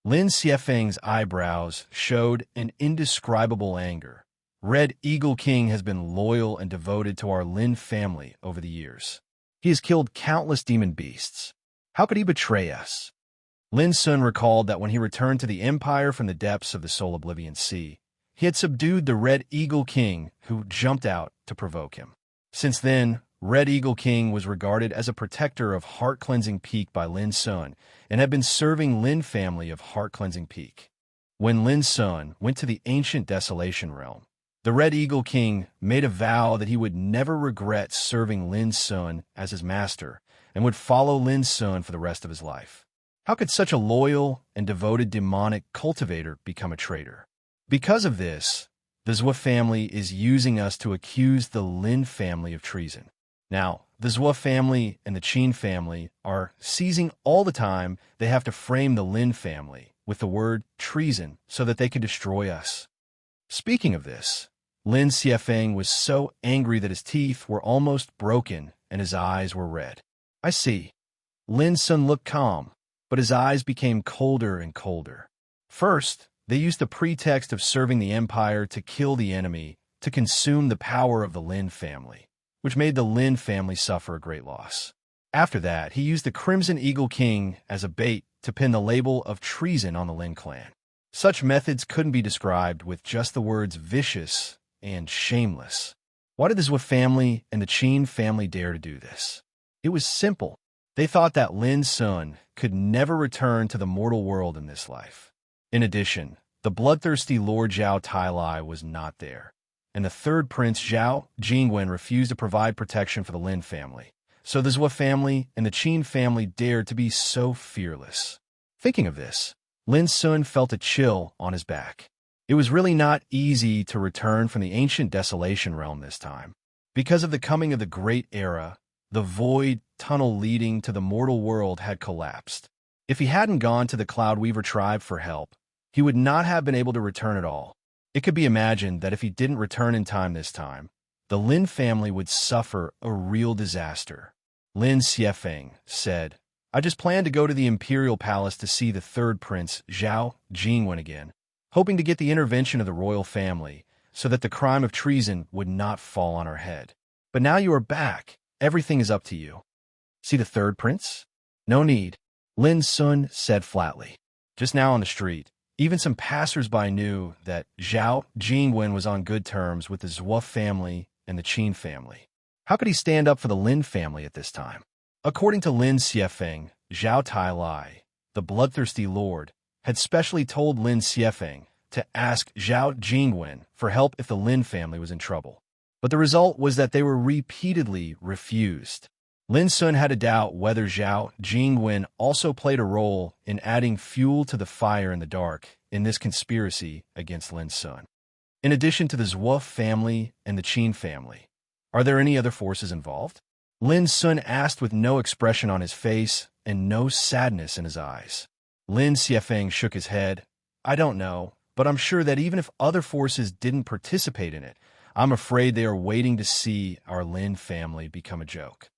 Lin Xiefeng's eyebrows showed an indescribable anger. Red Eagle King has been loyal and devoted to our Lin family over the years. He has killed countless demon beasts. How could he betray us? Lin Sun recalled that when he returned to the empire from the depths of the Soul Oblivion Sea, he had subdued the Red Eagle King, who jumped out to provoke him. Since then, Red Eagle King was regarded as a protector of Heart Cleansing Peak by Lin Sun and had been serving Lin family of Heart Cleansing Peak. When Lin Sun went to the ancient Desolation Realm, the Red Eagle King made a vow that he would never regret serving Lin Sun as his master and would follow Lin Sun for the rest of his life. How could such a loyal and devoted demonic cultivator become a traitor? Because of this, the Zhou family is using us to accuse the Lin family of treason. Now, the Zhou family and the Qin family are seizing all the time they have to frame the Lin family with the word treason so that they can destroy us. Speaking of this, Lin Xiefeng was so angry that his teeth were almost broken and his eyes were red. I see. Lin Sun looked calm, but his eyes became colder and colder. First, they used the pretext of serving the empire to kill the enemy, to consume the power of the Lin family, which made the Lin family suffer a great loss. After that, he used the Crimson Eagle King as a bait to pin the label of treason on the Lin clan. Such methods couldn't be described with just the words vicious and shameless. Why did the Zhou family and the Qin family dare to do this? It was simple. They thought that Lin Sun could never return to the mortal world in this life. In addition, the bloodthirsty Lord Zhao Tailai was not there, and the third prince Zhao Jingwen refused to provide protection for the Lin family. So the Zhou family and the Qin family dared to be so fearless. Thinking of this, Lin Sun felt a chill on his back. It was really not easy to return from the ancient Desolation Realm this time. Because of the coming of the Great Era, the void tunnel leading to the mortal world had collapsed. If he hadn't gone to the Cloudweaver tribe for help, he would not have been able to return at all. It could be imagined that if he didn't return in time this time, the Lin family would suffer a real disaster. Lin Xiefeng said, I just planned to go to the Imperial Palace to see the third prince, Zhao Jingwen, again, hoping to get the intervention of the royal family so that the crime of treason would not fall on our head. But now you are back. Everything is up to you. See the third prince? No need, Lin Sun said flatly. Just now on the street, even some passers-by knew that Zhao Jingwen was on good terms with the Zhou family and the Qin family. How could he stand up for the Lin family at this time? According to Lin Xiefeng, Zhao Tailai, the bloodthirsty lord, had specially told Lin Xiefeng to ask Zhao Jingwen for help if the Lin family was in trouble. But the result was that they were repeatedly refused. Lin Sun had to doubt whether Zhao Jingwen also played a role in adding fuel to the fire in the dark in this conspiracy against Lin Sun. In addition to the Zhou family and the Qin family, are there any other forces involved? Lin Sun asked with no expression on his face and no sadness in his eyes. Lin Xiefeng shook his head. I don't know, but I'm sure that even if other forces didn't participate in it, I'm afraid they are waiting to see our Lin family become a joke.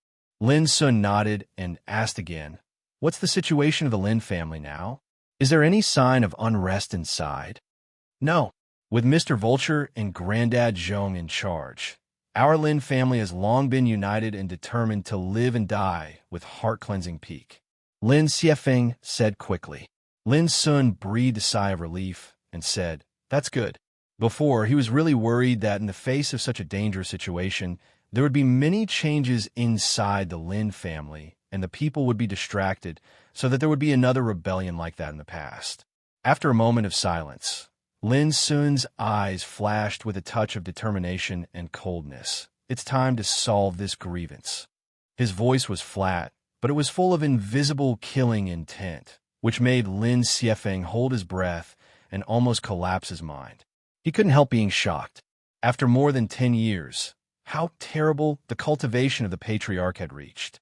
Lin Sun nodded and asked again, what's the situation of the Lin family now? Is there any sign of unrest inside? No. With Mr. Vulture and Granddad Zhong in charge, our Lin family has long been united and determined to live and die with heart-cleansing peak. Lin Xiefeng said quickly. Lin Sun breathed a sigh of relief and said, that's good. Before, he was really worried that in the face of such a dangerous situation, there would be many changes inside the Lin family and the people would be distracted so that there would be another rebellion like that in the past. After a moment of silence, Lin Sun's eyes flashed with a touch of determination and coldness. It's time to solve this grievance. His voice was flat, but it was full of invisible killing intent, which made Lin Xiefeng hold his breath and almost collapse his mind. He couldn't help being shocked. After more than 10 years, how terrible the cultivation of the patriarch had reached.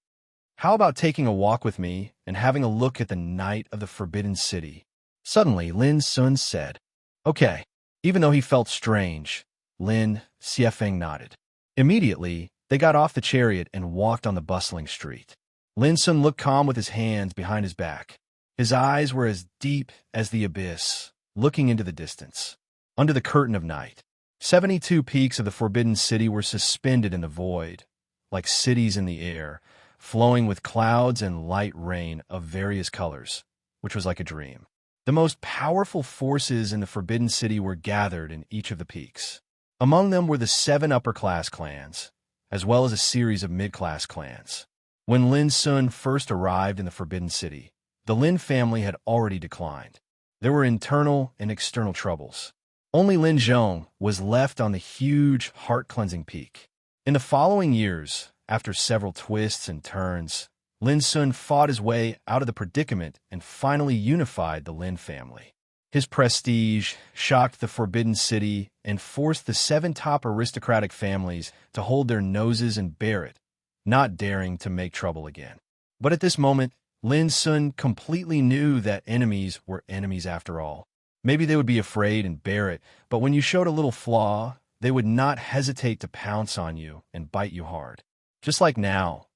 How about taking a walk with me and having a look at the night of the Forbidden City? Suddenly, Lin Sun said, okay. Even though he felt strange, Lin Xiefeng nodded. Immediately, they got off the chariot and walked on the bustling street. Lin Sun looked calm with his hands behind his back. His eyes were as deep as the abyss, looking into the distance. Under the curtain of night, 72 peaks of the Forbidden City were suspended in the void, like cities in the air, flowing with clouds and light rain of various colors, which was like a dream. The most powerful forces in the Forbidden City were gathered in each of the peaks. Among them were the 7 upper-class clans, as well as a series of mid-class clans. When Lin Sun first arrived in the Forbidden City, the Lin family had already declined. There were internal and external troubles. Only Lin Zhong was left on the huge, heart-cleansing peak. In the following years, after several twists and turns, Lin Sun fought his way out of the predicament and finally unified the Lin family. His prestige shocked the Forbidden City and forced the 7 top aristocratic families to hold their noses and bear it, not daring to make trouble again. But at this moment, Lin Sun completely knew that enemies were enemies after all. Maybe they would be afraid and bear it, but when you showed a little flaw, they would not hesitate to pounce on you and bite you hard. Just like now,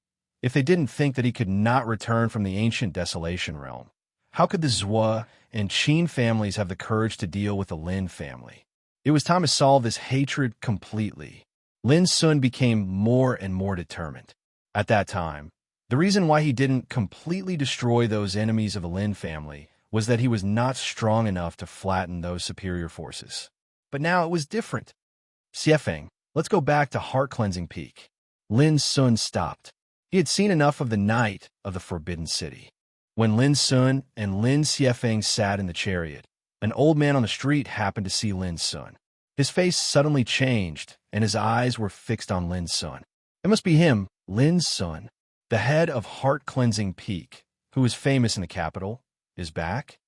if they didn't think that he could not return from the ancient desolation realm, how could the Zhou and Qin families have the courage to deal with the Lin family? It was time to solve this hatred completely. Lin Sun became more and more determined. At that time, the reason why he didn't completely destroy those enemies of the Lin family was that he was not strong enough to flatten those superior forces. But now it was different. Xiefeng, let's go back to Heart-Cleansing Peak. Lin Sun stopped. He had seen enough of the night of the Forbidden City. When Lin Sun and Lin Xiefeng sat in the chariot, an old man on the street happened to see Lin Sun. His face suddenly changed, and his eyes were fixed on Lin Sun. It must be him, Lin Sun, the head of Heart-Cleansing Peak, who is famous in the capital, is back?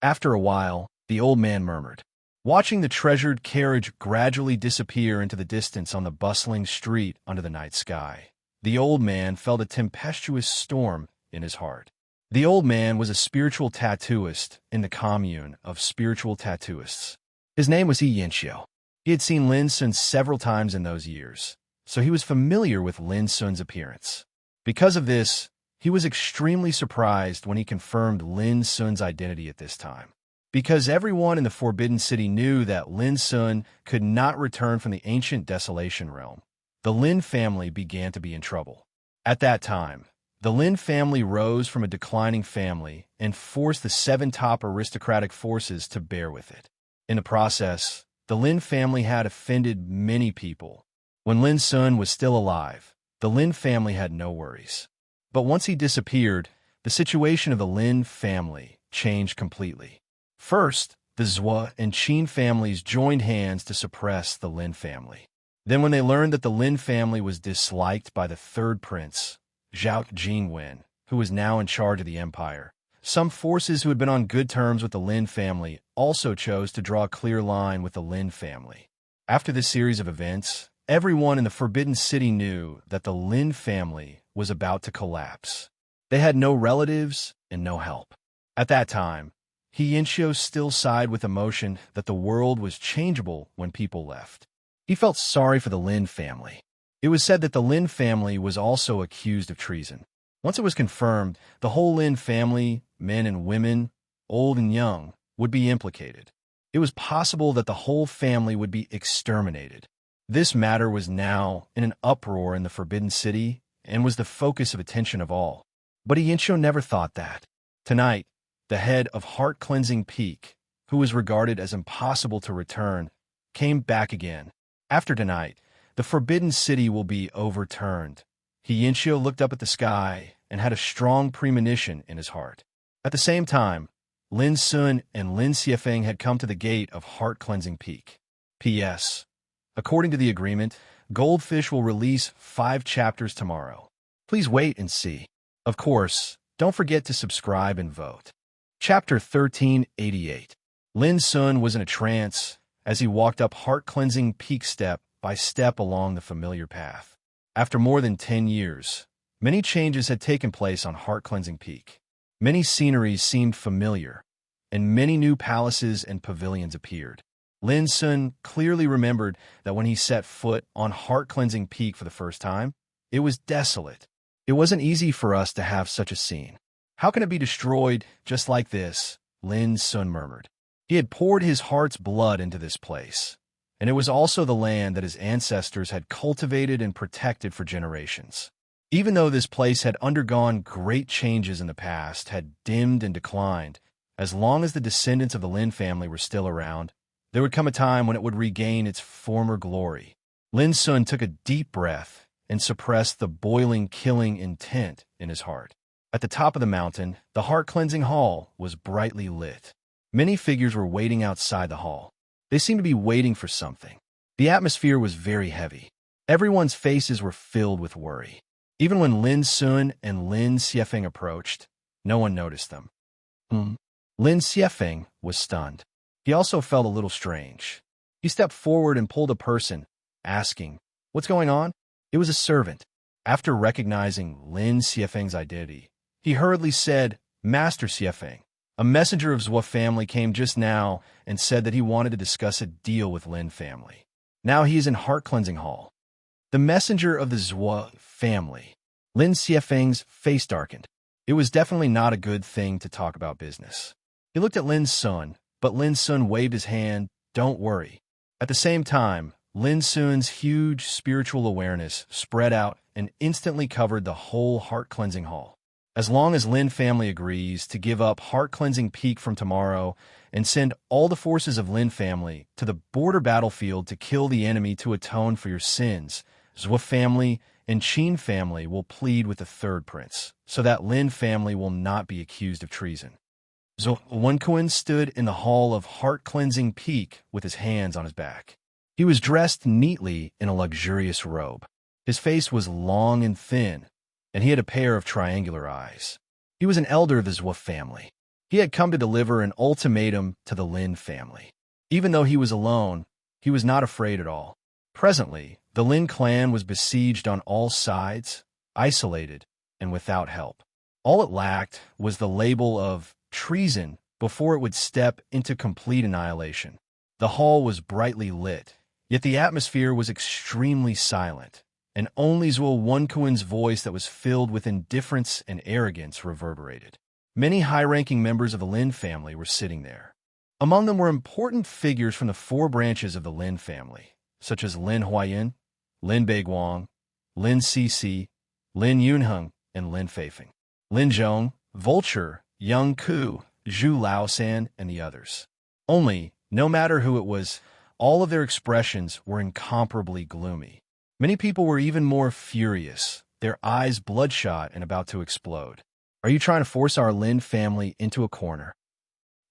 After a while, the old man murmured. Watching the treasured carriage gradually disappear into the distance on the bustling street under the night sky, the old man felt a tempestuous storm in his heart. The old man was a spiritual tattooist in the commune of spiritual tattooists. His name was Yi Yanxiu. He had seen Lin Sun several times in those years, so he was familiar with Lin Sun's appearance. Because of this, he was extremely surprised when he confirmed Lin Sun's identity at this time. Because everyone in the Forbidden City knew that Lin Sun could not return from the ancient desolation realm, the Lin family began to be in trouble. At that time, the Lin family rose from a declining family and forced the 7 top aristocratic forces to bear with it. In the process, the Lin family had offended many people. When Lin Sun was still alive, the Lin family had no worries. But once he disappeared, the situation of the Lin family changed completely. First, the Zhou and Qin families joined hands to suppress the Lin family. Then when they learned that the Lin family was disliked by the 3rd prince, Zhao Jingwen, who was now in charge of the empire, some forces who had been on good terms with the Lin family also chose to draw a clear line with the Lin family. After this series of events, everyone in the Forbidden City knew that the Lin family was about to collapse. They had no relatives and no help. At that time, Hienshio still sighed with emotion that the world was changeable when people left. He felt sorry for the Lin family. It was said that the Lin family was also accused of treason. Once it was confirmed, the whole Lin family, men and women, old and young, would be implicated. It was possible that the whole family would be exterminated. This matter was now in an uproar in the Forbidden City and was the focus of attention of all. But Hienshio never thought that. Tonight, the head of Heart-Cleansing Peak, who was regarded as impossible to return, came back again. After tonight, the Forbidden City will be overturned. Hienshio looked up at the sky and had a strong premonition in his heart. At the same time, Lin Sun and Lin Xiefeng had come to the gate of Heart-Cleansing Peak. P.S. According to the agreement, Goldfish will release 5 chapters tomorrow. Please wait and see. Of course, don't forget to subscribe and vote. Chapter 1388. Lin Sun was in a trance as he walked up Heart-Cleansing Peak step by step along the familiar path. After more than 10 years, many changes had taken place on Heart-Cleansing Peak. Many sceneries seemed familiar, and many new palaces and pavilions appeared. Lin Sun clearly remembered that when he set foot on Heart-Cleansing Peak for the first time, it was desolate. It wasn't easy for us to have such a scene. How can it be destroyed just like this? Lin Sun murmured. He had poured his heart's blood into this place, and it was also the land that his ancestors had cultivated and protected for generations. Even though this place had undergone great changes in the past, had dimmed and declined, as long as the descendants of the Lin family were still around, there would come a time when it would regain its former glory. Lin Sun took a deep breath and suppressed the boiling, killing intent in his heart. At the top of the mountain, the Heart-Cleansing Hall was brightly lit. Many figures were waiting outside the hall. They seemed to be waiting for something. The atmosphere was very heavy. Everyone's faces were filled with worry. Even when Lin Sun and Lin Xiefeng approached, no one noticed them. Lin Xiefeng was stunned. He also felt a little strange. He stepped forward and pulled a person, asking, "What's going on?" It was a servant. After recognizing Lin Xiefeng's identity, he hurriedly said, "Master Xiefeng, a messenger of Zhou family came just now and said that he wanted to discuss a deal with Lin family. Now he is in Heart-Cleansing Hall." The messenger of the Zhou family. Lin Xiefeng's face darkened. It was definitely not a good thing to talk about business. He looked at Lin Sun, but Lin Sun waved his hand, "Don't worry." At the same time, Lin Sun's huge spiritual awareness spread out and instantly covered the whole Heart-Cleansing Hall. As long as Lin family agrees to give up Heart-Cleansing Peak from tomorrow and send all the forces of Lin family to the border battlefield to kill the enemy to atone for your sins, Zhou family and Qin family will plead with the third prince, so that Lin family will not be accused of treason. Zhou Wenkuan stood in the hall of Heart-Cleansing Peak with his hands on his back. He was dressed neatly in a luxurious robe. His face was long and thin, and he had a pair of triangular eyes. He was an elder of the Zhou family. He had come to deliver an ultimatum to the Lin family. Even though he was alone, he was not afraid at all. Presently, the Lin clan was besieged on all sides, isolated, and without help. All it lacked was the label of treason before it would step into complete annihilation. The hall was brightly lit, yet the atmosphere was extremely silent, and only Zhou Wenkuan's voice that was filled with indifference and arrogance reverberated. Many high-ranking members of the Lin family were sitting there. Among them were important figures from the 4 branches of the Lin family, such as Lin Huayan, Lin Beiguang, Lin Cixi, Lin Yunheng, and Lin Feifeng. Lin Zhong, Vulture, Young Ku, Zhu Laosan, and the others. Only, no matter who it was, all of their expressions were incomparably gloomy. Many people were even more furious, their eyes bloodshot and about to explode. "Are you trying to force our Lin family into a corner?"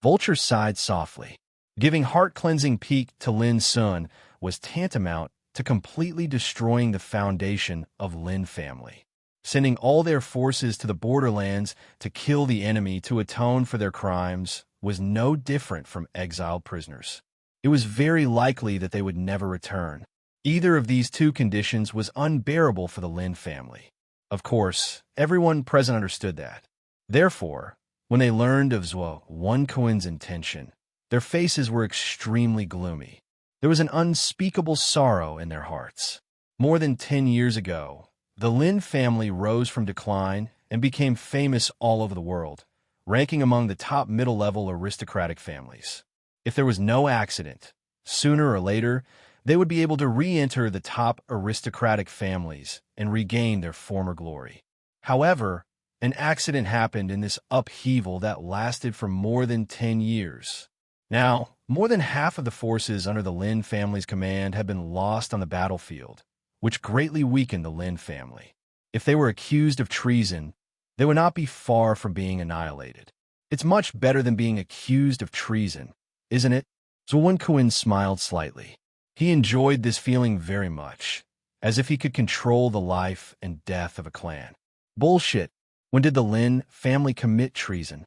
Vulture sighed softly. Giving Heart-Cleansing Peak to Lin Sun was tantamount to completely destroying the foundation of Lin family. Sending all their forces to the borderlands to kill the enemy to atone for their crimes was no different from exiled prisoners. It was very likely that they would never return. Either of these two conditions was unbearable for the Lin family. Of course, everyone present understood that. Therefore, when they learned of Zhuo Wenkuan's intention, their faces were extremely gloomy. There was an unspeakable sorrow in their hearts. More than 10 years ago, the Lin family rose from decline and became famous all over the world, ranking among the top middle-level aristocratic families. If there was no accident, sooner or later, they would be able to re-enter the top aristocratic families and regain their former glory. However, an accident happened in this upheaval that lasted for more than 10 years. Now, more than half of the forces under the Lin family's command had been lost on the battlefield, which greatly weakened the Lin family. If they were accused of treason, they would not be far from being annihilated. It's much better than being accused of treason, isn't it? Zhuo Wenkuan smiled slightly. He enjoyed this feeling very much, as if he could control the life and death of a clan. Bullshit. When did the Lin family commit treason?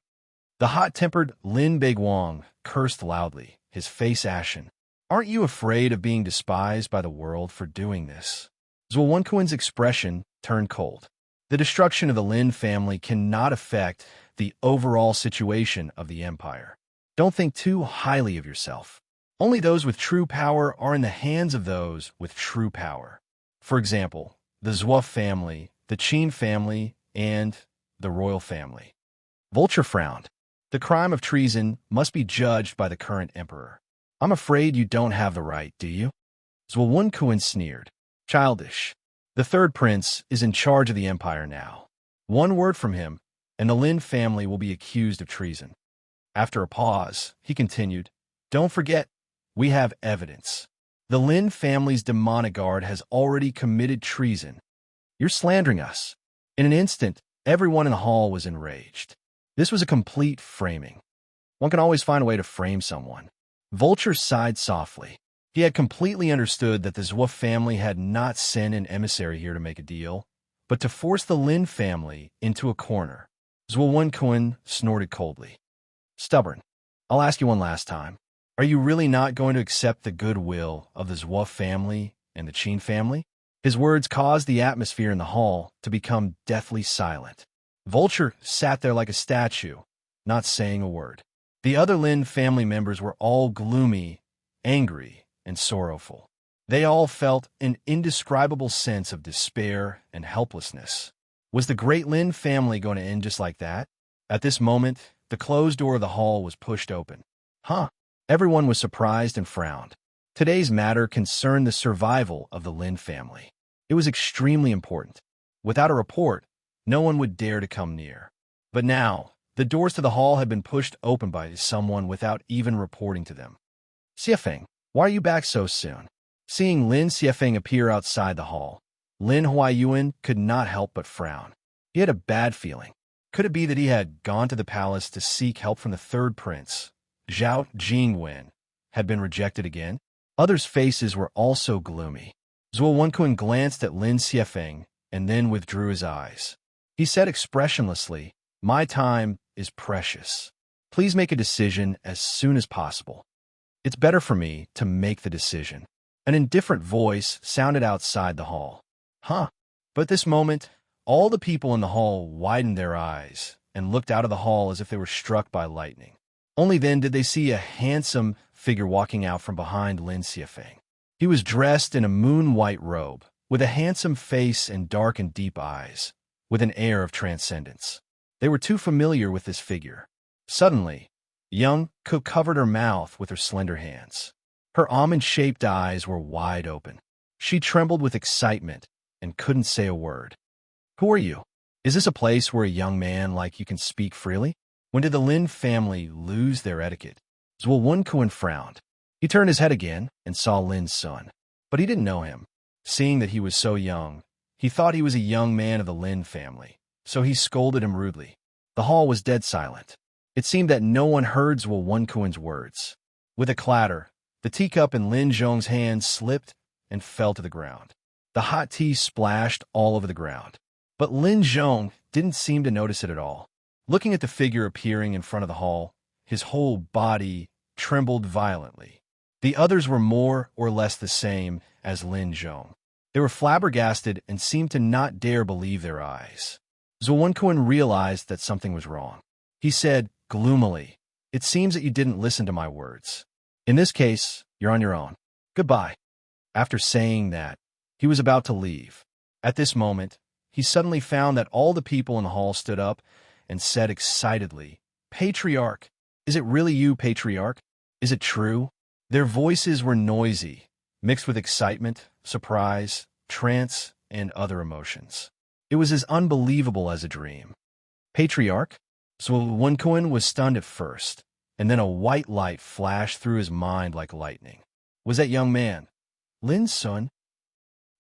The hot-tempered Lin Beiguang cursed loudly, his face ashen. Aren't you afraid of being despised by the world for doing this? Zhuo Wenkuan's expression turned cold. The destruction of the Lin family cannot affect the overall situation of the empire. Don't think too highly of yourself. Only those with true power are in the hands of those with true power. For example, the Zhuo family, the Qin family, and the royal family. Vulture frowned. The crime of treason must be judged by the current emperor. I'm afraid you don't have the right, do you? Zhuo Wenkuan sneered. Childish. The third prince is in charge of the empire now. One word from him, and the Lin family will be accused of treason. After a pause, he continued, Don't forget, we have evidence. The Lin family's demonic guard has already committed treason. You're slandering us. In an instant, everyone in the hall was enraged. This was a complete framing. One can always find a way to frame someone. Vulture sighed softly. He had completely understood that the Zhuo family had not sent an emissary here to make a deal, but to force the Lin family into a corner. Zhuo Wenkuan snorted coldly. Stubborn. I'll ask you one last time. Are you really not going to accept the goodwill of the Zhuo family and the Qin family? His words caused the atmosphere in the hall to become deathly silent. Vulture sat there like a statue, not saying a word. The other Lin family members were all gloomy, angry, and sorrowful. They all felt an indescribable sense of despair and helplessness. Was the great Lin family going to end just like that? At this moment, the closed door of the hall was pushed open. Huh? Everyone was surprised and frowned. Today's matter concerned the survival of the Lin family. It was extremely important. Without a report, no one would dare to come near. But now, the doors to the hall had been pushed open by someone without even reporting to them. Xiefeng, why are you back so soon? Seeing Lin Xiefeng appear outside the hall, Lin Huaiyuan could not help but frown. He had a bad feeling. Could it be that he had gone to the palace to seek help from the third prince? Zhao Jingwen had been rejected again? Others' faces were also gloomy. Zhuo Wenkuan glanced at Lin Xiefeng and then withdrew his eyes. He said expressionlessly, My time is precious. Please make a decision as soon as possible. It's better for me to make the decision. An indifferent voice sounded outside the hall. Huh? But at this moment, all the people in the hall widened their eyes and looked out of the hall as if they were struck by lightning. Only then did they see a handsome figure walking out from behind Lin Xiefeng. He was dressed in a moon-white robe, with a handsome face and dark and deep eyes, with an air of transcendence. They were too familiar with this figure. Suddenly, young Cook covered her mouth with her slender hands. Her almond-shaped eyes were wide open. She trembled with excitement and couldn't say a word. Who are you? Is this a place where a young man like you can speak freely? When did the Lin family lose their etiquette? Zhuo Wenkuan frowned. He turned his head again and saw Lin's son, but he didn't know him. Seeing that he was so young, he thought he was a young man of the Lin family, so he scolded him rudely. The hall was dead silent. It seemed that no one heard Zhuo Wenkuan's words. With a clatter, the teacup in Lin Zhong's hand slipped and fell to the ground. The hot tea splashed all over the ground. But Lin Zhong didn't seem to notice it at all. Looking at the figure appearing in front of the hall, his whole body trembled violently. The others were more or less the same as Lin Zhong. They were flabbergasted and seemed to not dare believe their eyes. Zhuo realized that something was wrong. He said gloomily, "It seems that you didn't listen to my words. In this case, you're on your own. Goodbye." After saying that, he was about to leave. At this moment, he suddenly found that all the people in the hall stood up and said excitedly, "Patriarch! Is it really you, Patriarch? Is it true?" Their voices were noisy, mixed with excitement, surprise, trance, and other emotions. It was as unbelievable as a dream. Patriarch? Zhuo was stunned at first, and then a white light flashed through his mind like lightning. Was that young man Lin's son?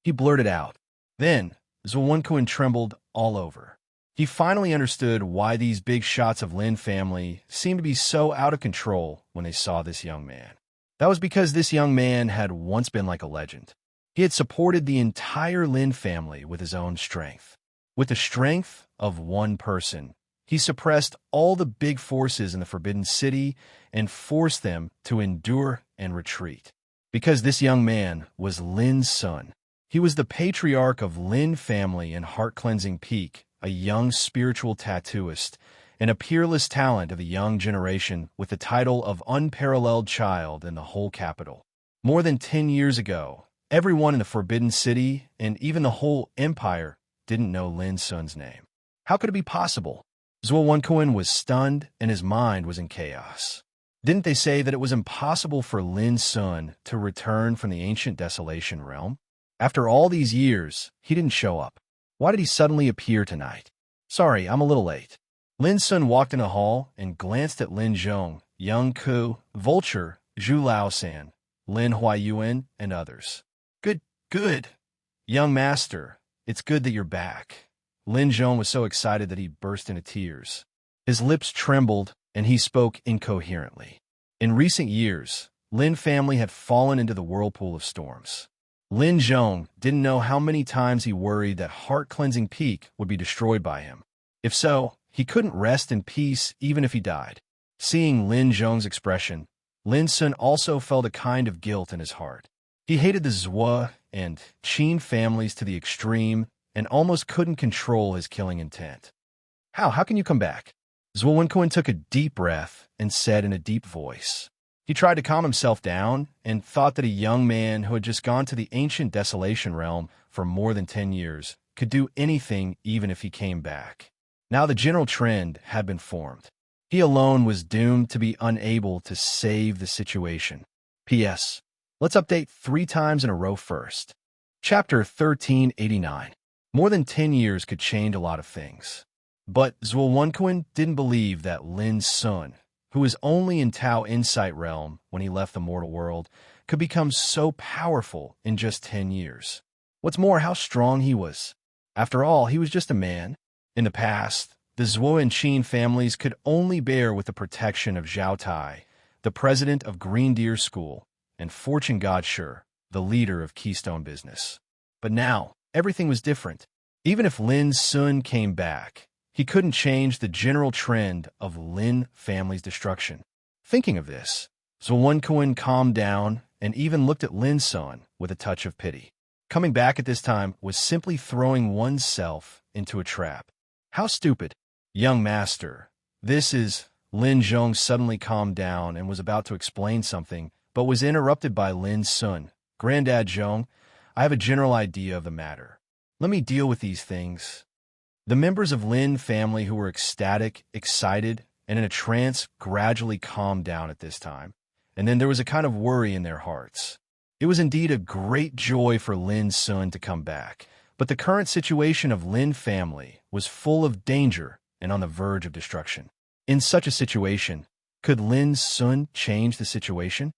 He blurted out. Then, Zhuo trembled all over. He finally understood why these big shots of Lin family seemed to be so out of control when they saw this young man. That was because this young man had once been like a legend. He had supported the entire Lin family with his own strength. With the strength of one person, he suppressed all the big forces in the Forbidden City and forced them to endure and retreat. Because this young man was Lin's son. He was the patriarch of Lin family in Heart-Cleansing Peak, a young spiritual tattooist, and a peerless talent of the young generation with the title of unparalleled child in the whole capital. More than 10 years ago, everyone in the Forbidden City and even the whole empire didn't know Lin's son's name. How could it be possible? Zhuo was stunned and his mind was in chaos. Didn't they say that it was impossible for Lin's son to return from the ancient desolation realm? After all these years, he didn't show up. Why did he suddenly appear tonight? Sorry, I'm a little late. Lin's son walked in the hall and glanced at Lin Zhong, Young Ku, Vulture, Zhu Laosan, Lin Huayuan, and others. Good. Young master, it's good that you're back. Lin Zhong was so excited that he burst into tears. His lips trembled and he spoke incoherently. In recent years, Lin family had fallen into the whirlpool of storms. Lin Zhong didn't know how many times he worried that Heart-Cleansing Peak would be destroyed by him. If so, he couldn't rest in peace even if he died. Seeing Lin Zhong's expression, Lin Sun also felt a kind of guilt in his heart. He hated the Zhuo and Qin families to the extreme and almost couldn't control his killing intent. How can you come back? Zhuo took a deep breath and said in a deep voice. He tried to calm himself down and thought that a young man who had just gone to the ancient desolation realm for more than 10 years could do anything even if he came back. Now the general trend had been formed. He alone was doomed to be unable to save the situation. P.S. Let's update 3 times in a row first. Chapter 1389. More than 10 years could change a lot of things. But Zhuo didn't believe that Lin's son, who was only in Tao Insight Realm when he left the mortal world, could become so powerful in just 10 years. What's more, how strong he was. After all, he was just a man. In the past, the Zhuo and Qin families could only bear with the protection of Zhao Tai, the president of Green Deer School, and Fortune Godshire, the leader of Keystone Business. But now, everything was different. Even if Lin's son came back, he couldn't change the general trend of Lin family's destruction. Thinking of this, Zhuo calmed down and even looked at Lin's son with a touch of pity. Coming back at this time was simply throwing oneself into a trap. How stupid. Young master, this is... Lin Zhong suddenly calmed down and was about to explain something, but was interrupted by Lin's son. Granddad Zhong, I have a general idea of the matter. Let me deal with these things. The members of Lin family who were ecstatic, excited, and in a trance gradually calmed down at this time, and then there was a kind of worry in their hearts. It was indeed a great joy for Lin's son to come back, but the current situation of Lin family was full of danger and on the verge of destruction. In such a situation, could Lin's son change the situation?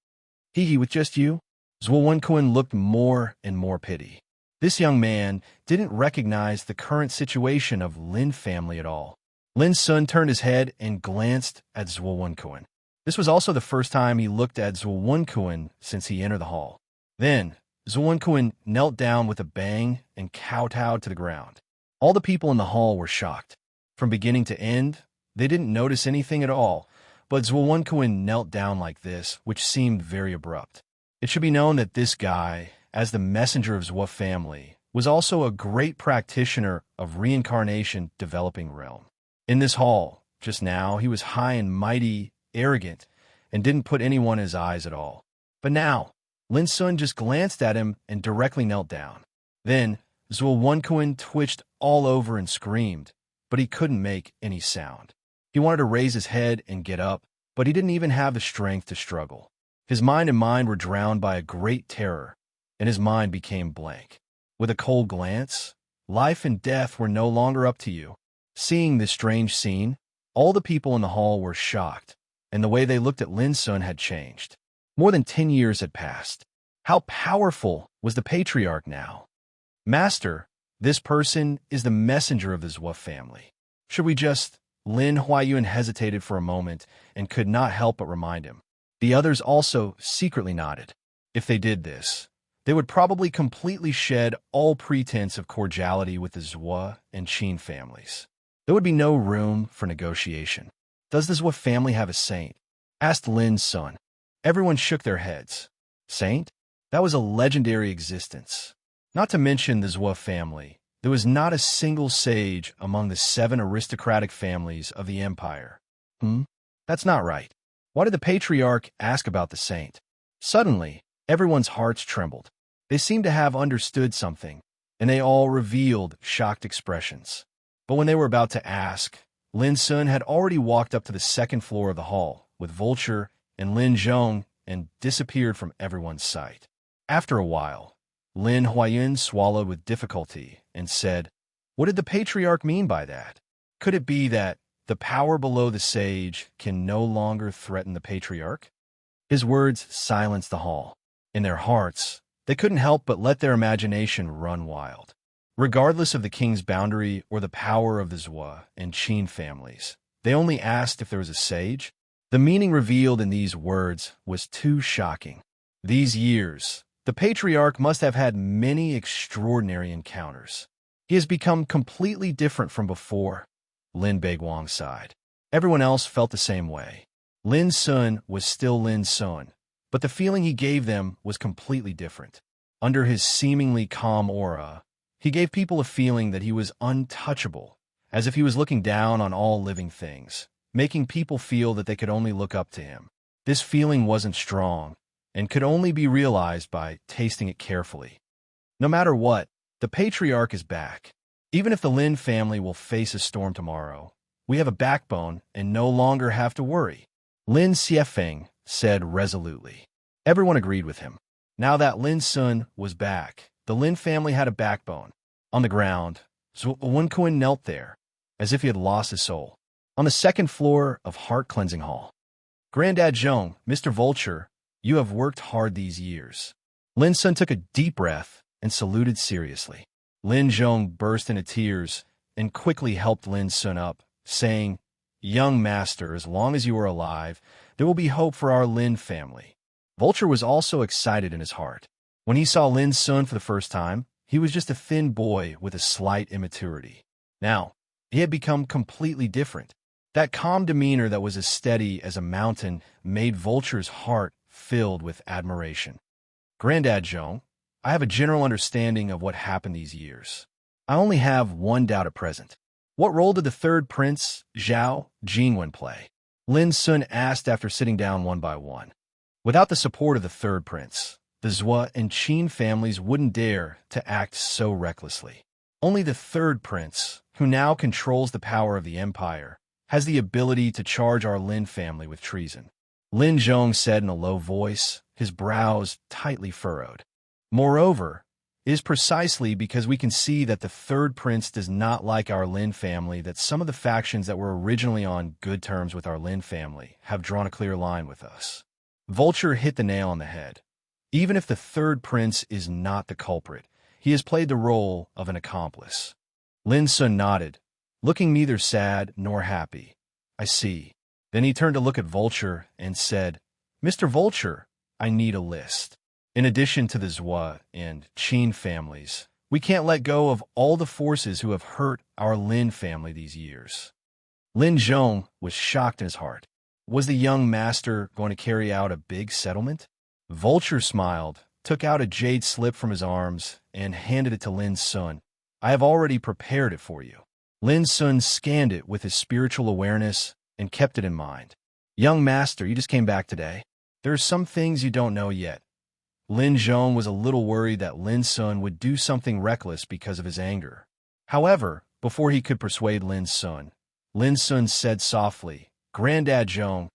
He with just you? Zhuo looked more and more pity. This young man didn't recognize the current situation of Lin family at all. Lin's son turned his head and glanced at Zhuo. This was also the first time he looked at Zhuo since he entered the hall. Then, Zhuo knelt down with a bang and kowtowed to the ground. All the people in the hall were shocked. From beginning to end, they didn't notice anything at all, but Zhuo knelt down like this, which seemed very abrupt. It should be known that this guy, as the messenger of Zhua family, was also a great practitioner of reincarnation developing realm. In this hall, just now, he was high and mighty, arrogant, and didn't put anyone in his eyes at all. But now, Lin Sun just glanced at him and directly knelt down. Then, Zhou Wenkuan twitched all over and screamed, but he couldn't make any sound. He wanted to raise his head and get up, but he didn't even have the strength to struggle. His mind and mind were drowned by a great terror, and his mind became blank. With a cold glance, life and death were no longer up to you. Seeing this strange scene, all the people in the hall were shocked, and the way they looked at Lin Sun had changed. More than 10 years had passed. How powerful was the patriarch now? Master, this person is the messenger of the Zhua family. Should we just... Lin Huayuan hesitated for a moment and could not help but remind him. The others also secretly nodded. If they did this, they would probably completely shed all pretense of cordiality with the Zhua and Qin families. There would be no room for negotiation. Does the Zhua family have a saint? Asked Lin Sun. Everyone shook their heads. Saint? That was a legendary existence. Not to mention the Zhua family. There was not a single sage among the 7 aristocratic families of the empire. That's not right. Why did the patriarch ask about the saint? Suddenly, everyone's hearts trembled. They seemed to have understood something, and they all revealed shocked expressions. But when they were about to ask, Lin Sun had already walked up to the 2nd floor of the hall with Vulture and Lin Zhong and disappeared from everyone's sight. After a while, Lin Huayuan swallowed with difficulty and said, "What did the patriarch mean by that? Could it be that the power below the sage can no longer threaten the patriarch?" His words silenced the hall. In their hearts, they couldn't help but let their imagination run wild. Regardless of the king's boundary or the power of the Zhua and Qin families, they only asked if there was a sage. The meaning revealed in these words was too shocking. These years, the patriarch must have had many extraordinary encounters. He has become completely different from before. Lin Beiguang sighed. Everyone else felt the same way. Lin Sun was still Lin Sun, but the feeling he gave them was completely different. Under his seemingly calm aura, he gave people a feeling that he was untouchable, as if he was looking down on all living things, making people feel that they could only look up to him. This feeling wasn't strong, and could only be realized by tasting it carefully. No matter what, the patriarch is back. Even if the Lin family will face a storm tomorrow, we have a backbone and no longer have to worry, Lin Xiefeng said resolutely. Everyone agreed with him. Now that Lin Sun was back, the Lin family had a backbone. On the ground, Zhou Wenkuan knelt there, as if he had lost his soul. On the 2nd floor of Heart Cleansing Hall. Granddad Zhong, Mr. Vulture, you have worked hard these years. Lin Sun took a deep breath and saluted seriously. Lin Zhong burst into tears and quickly helped Lin Sun up, saying, "Young master, as long as you are alive, there will be hope for our Lin family." Vulture was also excited in his heart. When he saw Lin Sun for the first time, he was just a thin boy with a slight immaturity. Now, he had become completely different. That calm demeanor that was as steady as a mountain made Vulture's heart filled with admiration. Granddad Zhong, I have a general understanding of what happened these years. I only have one doubt at present. What role did the 3rd prince, Zhao Jingwen, play? Lin Sun asked after sitting down one by one. Without the support of the 3rd prince, the Zhua and Qin families wouldn't dare to act so recklessly. Only the 3rd prince, who now controls the power of the empire, has the ability to charge our Lin family with treason. Lin Zhong said in a low voice, his brows tightly furrowed. Moreover, it is precisely because we can see that the 3rd prince does not like our Lin family that some of the factions that were originally on good terms with our Lin family have drawn a clear line with us. Vulture hit the nail on the head. Even if the 3rd prince is not the culprit, he has played the role of an accomplice. Lin Sun nodded, looking neither sad nor happy. I see. Then he turned to look at Vulture and said, Mr. Vulture, I need a list. In addition to the Zhua and Qin families, we can't let go of all the forces who have hurt our Lin family these years. Lin Zhong was shocked in his heart. Was the young master going to carry out a big settlement? Vulture smiled, took out a jade slip from his arms, and handed it to Lin Sun. I have already prepared it for you. Lin Sun scanned it with his spiritual awareness and kept it in mind. Young master, you just came back today. There are some things you don't know yet. Lin Zhong was a little worried that Lin Sun would do something reckless because of his anger. However, before he could persuade Lin Sun said softly, Granddad Zhong,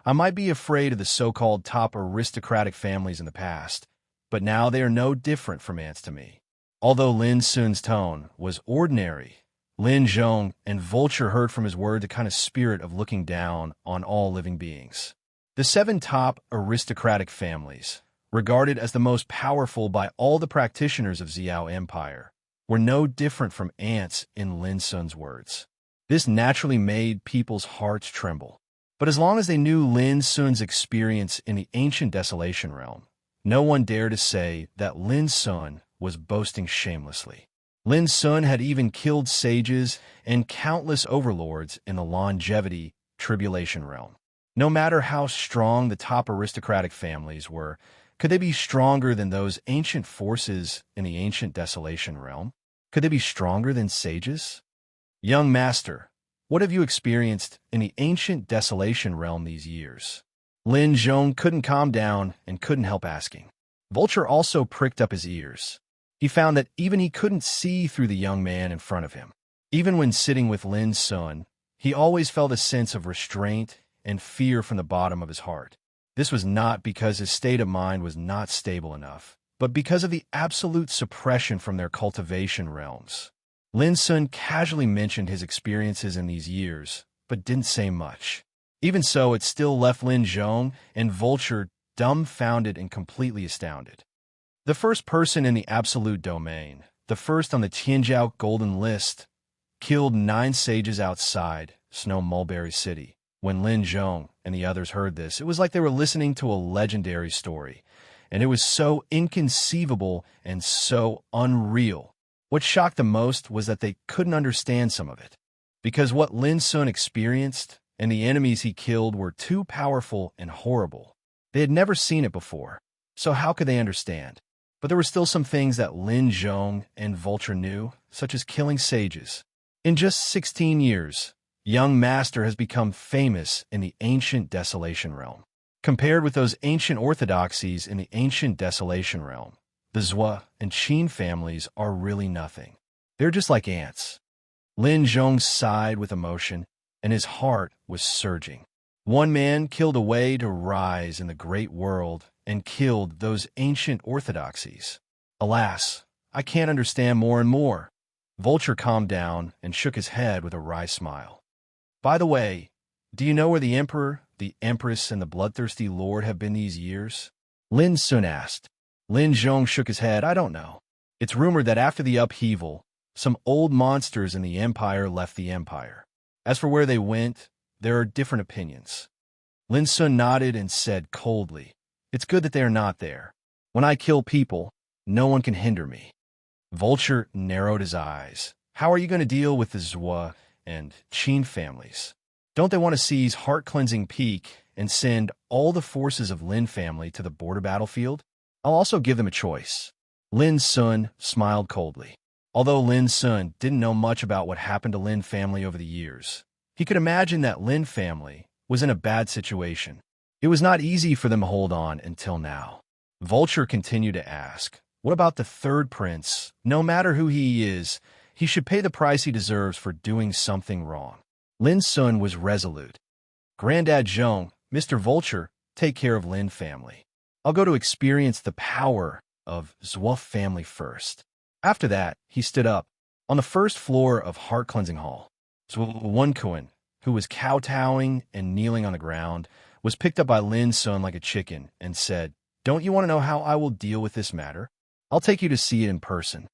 I might be afraid of the so-called top aristocratic families in the past, but now they are no different from ants to me. Although Lin Sun's tone was ordinary, Lin Zhong and Vulture heard from his word the kind of spirit of looking down on all living beings. The 7 top aristocratic families, regarded as the most powerful by all the practitioners of Xiao Empire, were no different from ants in Lin Sun's words. This naturally made people's hearts tremble. But as long as they knew Lin Sun's experience in the ancient Desolation Realm, no one dared to say that Lin Sun was boasting shamelessly. Lin Sun had even killed sages and countless overlords in the longevity Tribulation Realm. No matter how strong the top aristocratic families were, could they be stronger than those ancient forces in the ancient Desolation Realm? Could they be stronger than sages? Young master, what have you experienced in the ancient Desolation Realm these years? Lin Zhong couldn't calm down and couldn't help asking. Vulture also pricked up his ears. He found that even he couldn't see through the young man in front of him. Even when sitting with Lin Sun, he always felt a sense of restraint and fear from the bottom of his heart. This was not because his state of mind was not stable enough, but because of the absolute suppression from their cultivation realms. Lin Sun casually mentioned his experiences in these years, but didn't say much. Even so, it still left Lin Zhong and Vulture dumbfounded and completely astounded. The first person in the absolute domain, the first on the Tianjiao Golden List, killed 9 sages outside Snow Mulberry City. When Lin Zhong and the others heard this, it was like they were listening to a legendary story, and it was so inconceivable and so unreal. What shocked them most was that they couldn't understand some of it, because what Lin Sun experienced and the enemies he killed were too powerful and horrible. They had never seen it before, so how could they understand? But there were still some things that Lin Zhong and Vulture knew, such as killing sages. In just 16 years, young master has become famous in the ancient Desolation Realm. Compared with those ancient orthodoxies in the ancient Desolation Realm, the Zhua and Qin families are really nothing. They're just like ants. Lin Zhong sighed with emotion, and his heart was surging. One man killed a way to rise in the great world and killed those ancient orthodoxies. Alas, I can't understand more and more. Vulture calmed down and shook his head with a wry smile. By the way, do you know where the Emperor, the Empress, and the bloodthirsty Lord have been these years? Lin Sun asked. Lin Zhong shook his head. I don't know. It's rumored that after the upheaval, some old monsters in the Empire left the Empire. As for where they went, there are different opinions. Lin Sun nodded and said coldly, It's good that they are not there. When I kill people, no one can hinder me. Vulture narrowed his eyes. How are you going to deal with the Zhua and Qin families? Don't they want to seize heart-cleansing Peak and send all the forces of Lin family to the border battlefield? I'll also give them a choice. Lin Sun smiled coldly. Although Lin Sun didn't know much about what happened to Lin family over the years, he could imagine that Lin family was in a bad situation. It was not easy for them to hold on until now. Vulture continued to ask, what about the third prince? No matter who he is, he should pay the price he deserves for doing something wrong. Lin Sun was resolute. Granddad Zhong, Mr. Vulture, take care of Lin family. I'll go to experience the power of Zhua family first. After that, he stood up. On the first floor of Heart Cleansing Hall, Zhuan, who was kowtowing and kneeling on the ground, was picked up by Lin Sun like a chicken and said, Don't you want to know how I will deal with this matter? I'll take you to see it in person.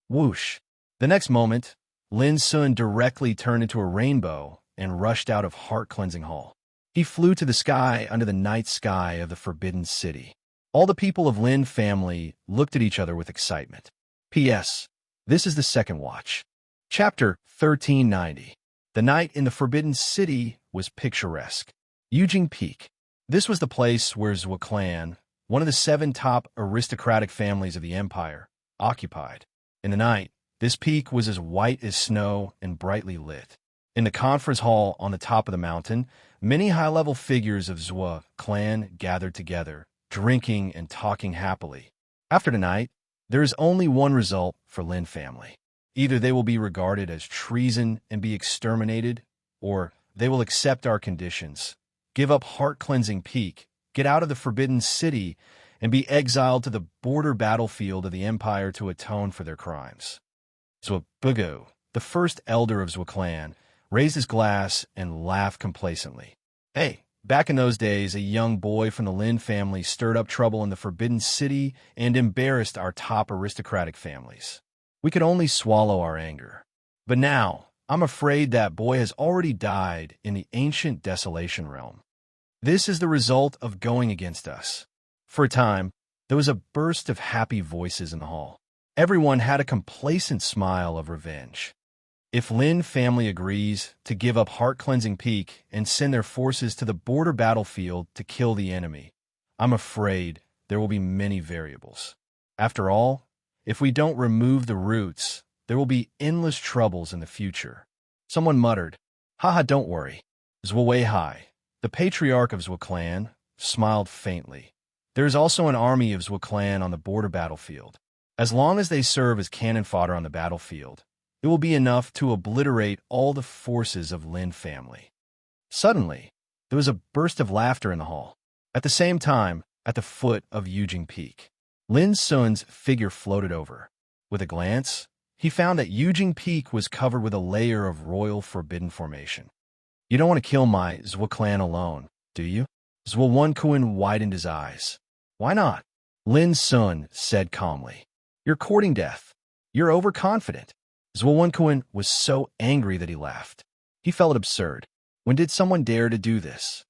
Whoosh. The next moment, Lin Sun directly turned into a rainbow and rushed out of Heart Cleansing Hall. He flew to the sky under the night sky of the Forbidden City. All the people of Lin family looked at each other with excitement. P.S. This is the second watch. Chapter 1390. The night in the Forbidden City was picturesque. Yujing Peak. This was the place where Zhua clan, one of the 7 top aristocratic families of the empire, occupied. In the night, this peak was as white as snow and brightly lit. In the conference hall on the top of the mountain, many high-level figures of Zhua clan gathered together, drinking and talking happily. After tonight, there is only one result for Lin family. Either they will be regarded as treason and be exterminated, or they will accept our conditions, give up heart-cleansing peak, get out of the Forbidden City, and be exiled to the border battlefield of the Empire to atone for their crimes. Zhua Bugu, the first elder of Zhua clan, raised his glass and laughed complacently. Hey, back in those days, a young boy from the Lin family stirred up trouble in the Forbidden City and embarrassed our top aristocratic families. We could only swallow our anger. But now, I'm afraid that boy has already died in the ancient Desolation realm. This is the result of going against us. For a time, there was a burst of happy voices in the hall. Everyone had a complacent smile of revenge. If Lin family agrees to give up heart-cleansing peak and send their forces to the border battlefield to kill the enemy, I'm afraid there will be many variables. After all, if we don't remove the roots, there will be endless troubles in the future. Someone muttered, "Haha, don't worry." Zhua Weihai, the patriarch of Zhua clan, smiled faintly. There is also an army of Zhua clan on the border battlefield. As long as they serve as cannon fodder on the battlefield, it will be enough to obliterate all the forces of Lin family. Suddenly, there was a burst of laughter in the hall. At the same time, at the foot of Yujing Peak, Lin Sun's figure floated over. With a glance, he found that Yujing Peak was covered with a layer of royal forbidden formation. You don't want to kill my Zhua clan alone, do you? Zhua Wenkuan widened his eyes. Why not? Lin Sun said calmly. You're courting death. You're overconfident. Zhua Wenkuan was so angry that he laughed. He felt absurd. When did someone dare to do this?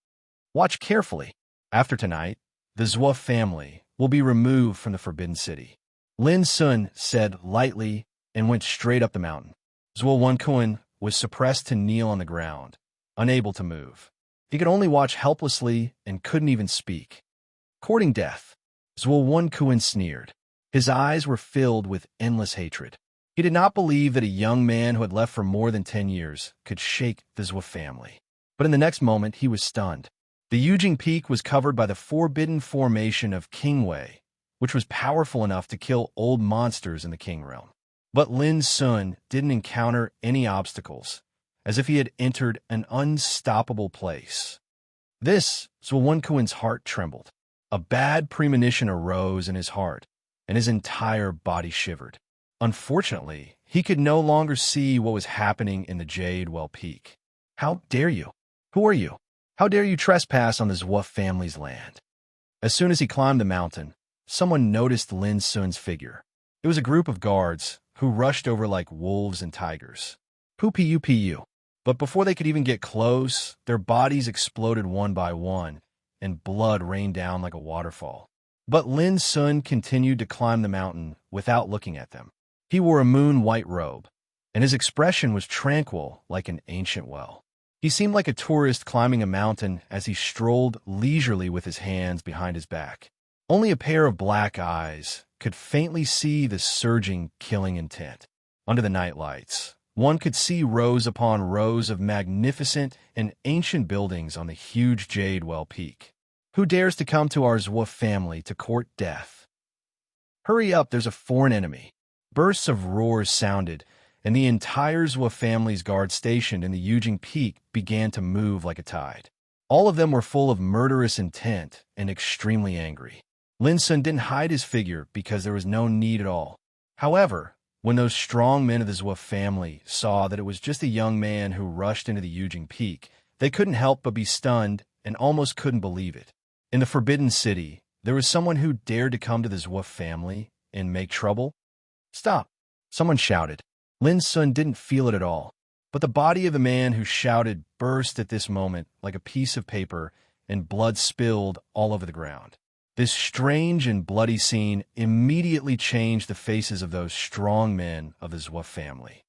Watch carefully. After tonight, the Zhua family will be removed from the Forbidden City. Lin Sun said lightly and went straight up the mountain. Zhua Wenkuan was suppressed to kneel on the ground, unable to move. He could only watch helplessly and couldn't even speak. Courting death, Zhua Wenkuan sneered. His eyes were filled with endless hatred. He did not believe that a young man who had left for more than 10 years could shake the Zhua family. But in the next moment, he was stunned. The Yujing Peak was covered by the forbidden formation of King Wei, which was powerful enough to kill old monsters in the King realm. But Lin Sun didn't encounter any obstacles, as if he had entered an unstoppable place. This, Zhua Wenkuan's heart trembled. A bad premonition arose in his heart, and his entire body shivered. Unfortunately, he could no longer see what was happening in the Jade Well Peak. How dare you? Who are you? How dare you trespass on the Zhua family's land? As soon as he climbed the mountain, someone noticed Lin Sun's figure. It was a group of guards who rushed over like wolves and tigers. Pu. But before they could even get close, their bodies exploded one by one, and blood rained down like a waterfall. But Lin Sun continued to climb the mountain without looking at them. He wore a moon-white robe, and his expression was tranquil like an ancient well. He seemed like a tourist climbing a mountain as he strolled leisurely with his hands behind his back. Only a pair of black eyes could faintly see the surging, killing intent. Under the night lights, one could see rows upon rows of magnificent and ancient buildings on the huge Jade Well Peak. Who dares to come to our Zhua family to court death? Hurry up, there's a foreign enemy. Bursts of roars sounded, and the entire Zhua family's guard stationed in the Yujing Peak began to move like a tide. All of them were full of murderous intent and extremely angry. Lin Sun didn't hide his figure because there was no need at all. However, when those strong men of the Zhua family saw that it was just a young man who rushed into the Yujing Peak, they couldn't help but be stunned and almost couldn't believe it. In the Forbidden City, there was someone who dared to come to the Zhua family and make trouble. Stop! Someone shouted. Lin Sun didn't feel it at all, but the body of the man who shouted burst at this moment like a piece of paper, and blood spilled all over the ground. This strange and bloody scene immediately changed the faces of those strong men of the Zhua family.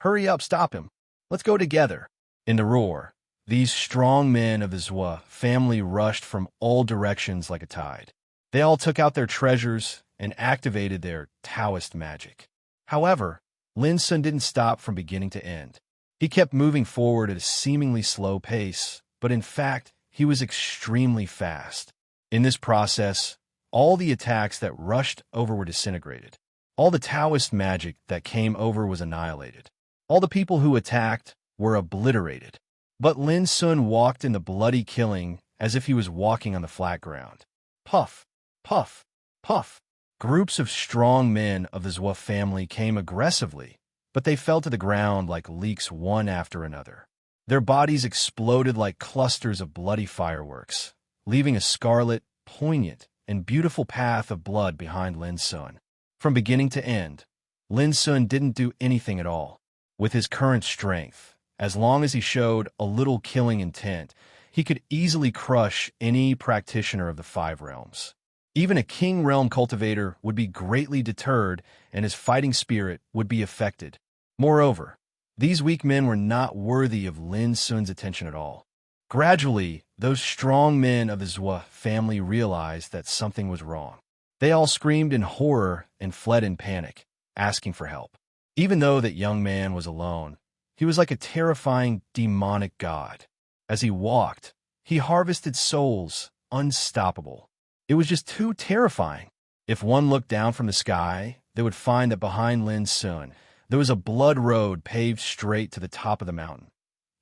Hurry up, stop him. Let's go together. In the roar, these strong men of the Zhua family rushed from all directions like a tide. They all took out their treasures and activated their Taoist magic. However, Lin Sun didn't stop from beginning to end. He kept moving forward at a seemingly slow pace, but in fact, he was extremely fast. In this process, all the attacks that rushed over were disintegrated. All the Taoist magic that came over was annihilated. All the people who attacked were obliterated. But Lin Sun walked in the bloody killing as if he was walking on the flat ground. Puff, puff, puff. Groups of strong men of the Zhou family came aggressively, but they fell to the ground like leaks one after another. Their bodies exploded like clusters of bloody fireworks, leaving a scarlet, poignant, and beautiful path of blood behind Lin Sun. From beginning to end, Lin Sun didn't do anything at all. With his current strength, as long as he showed a little killing intent, he could easily crush any practitioner of the five realms. Even a king realm cultivator would be greatly deterred and his fighting spirit would be affected. Moreover, these weak men were not worthy of Lin Sun's attention at all. Gradually, those strong men of the Zhou family realized that something was wrong. They all screamed in horror and fled in panic, asking for help. Even though that young man was alone, he was like a terrifying demonic god. As he walked, he harvested souls, unstoppable. It was just too terrifying. If one looked down from the sky, they would find that behind Lin Sun, there was a blood road paved straight to the top of the mountain.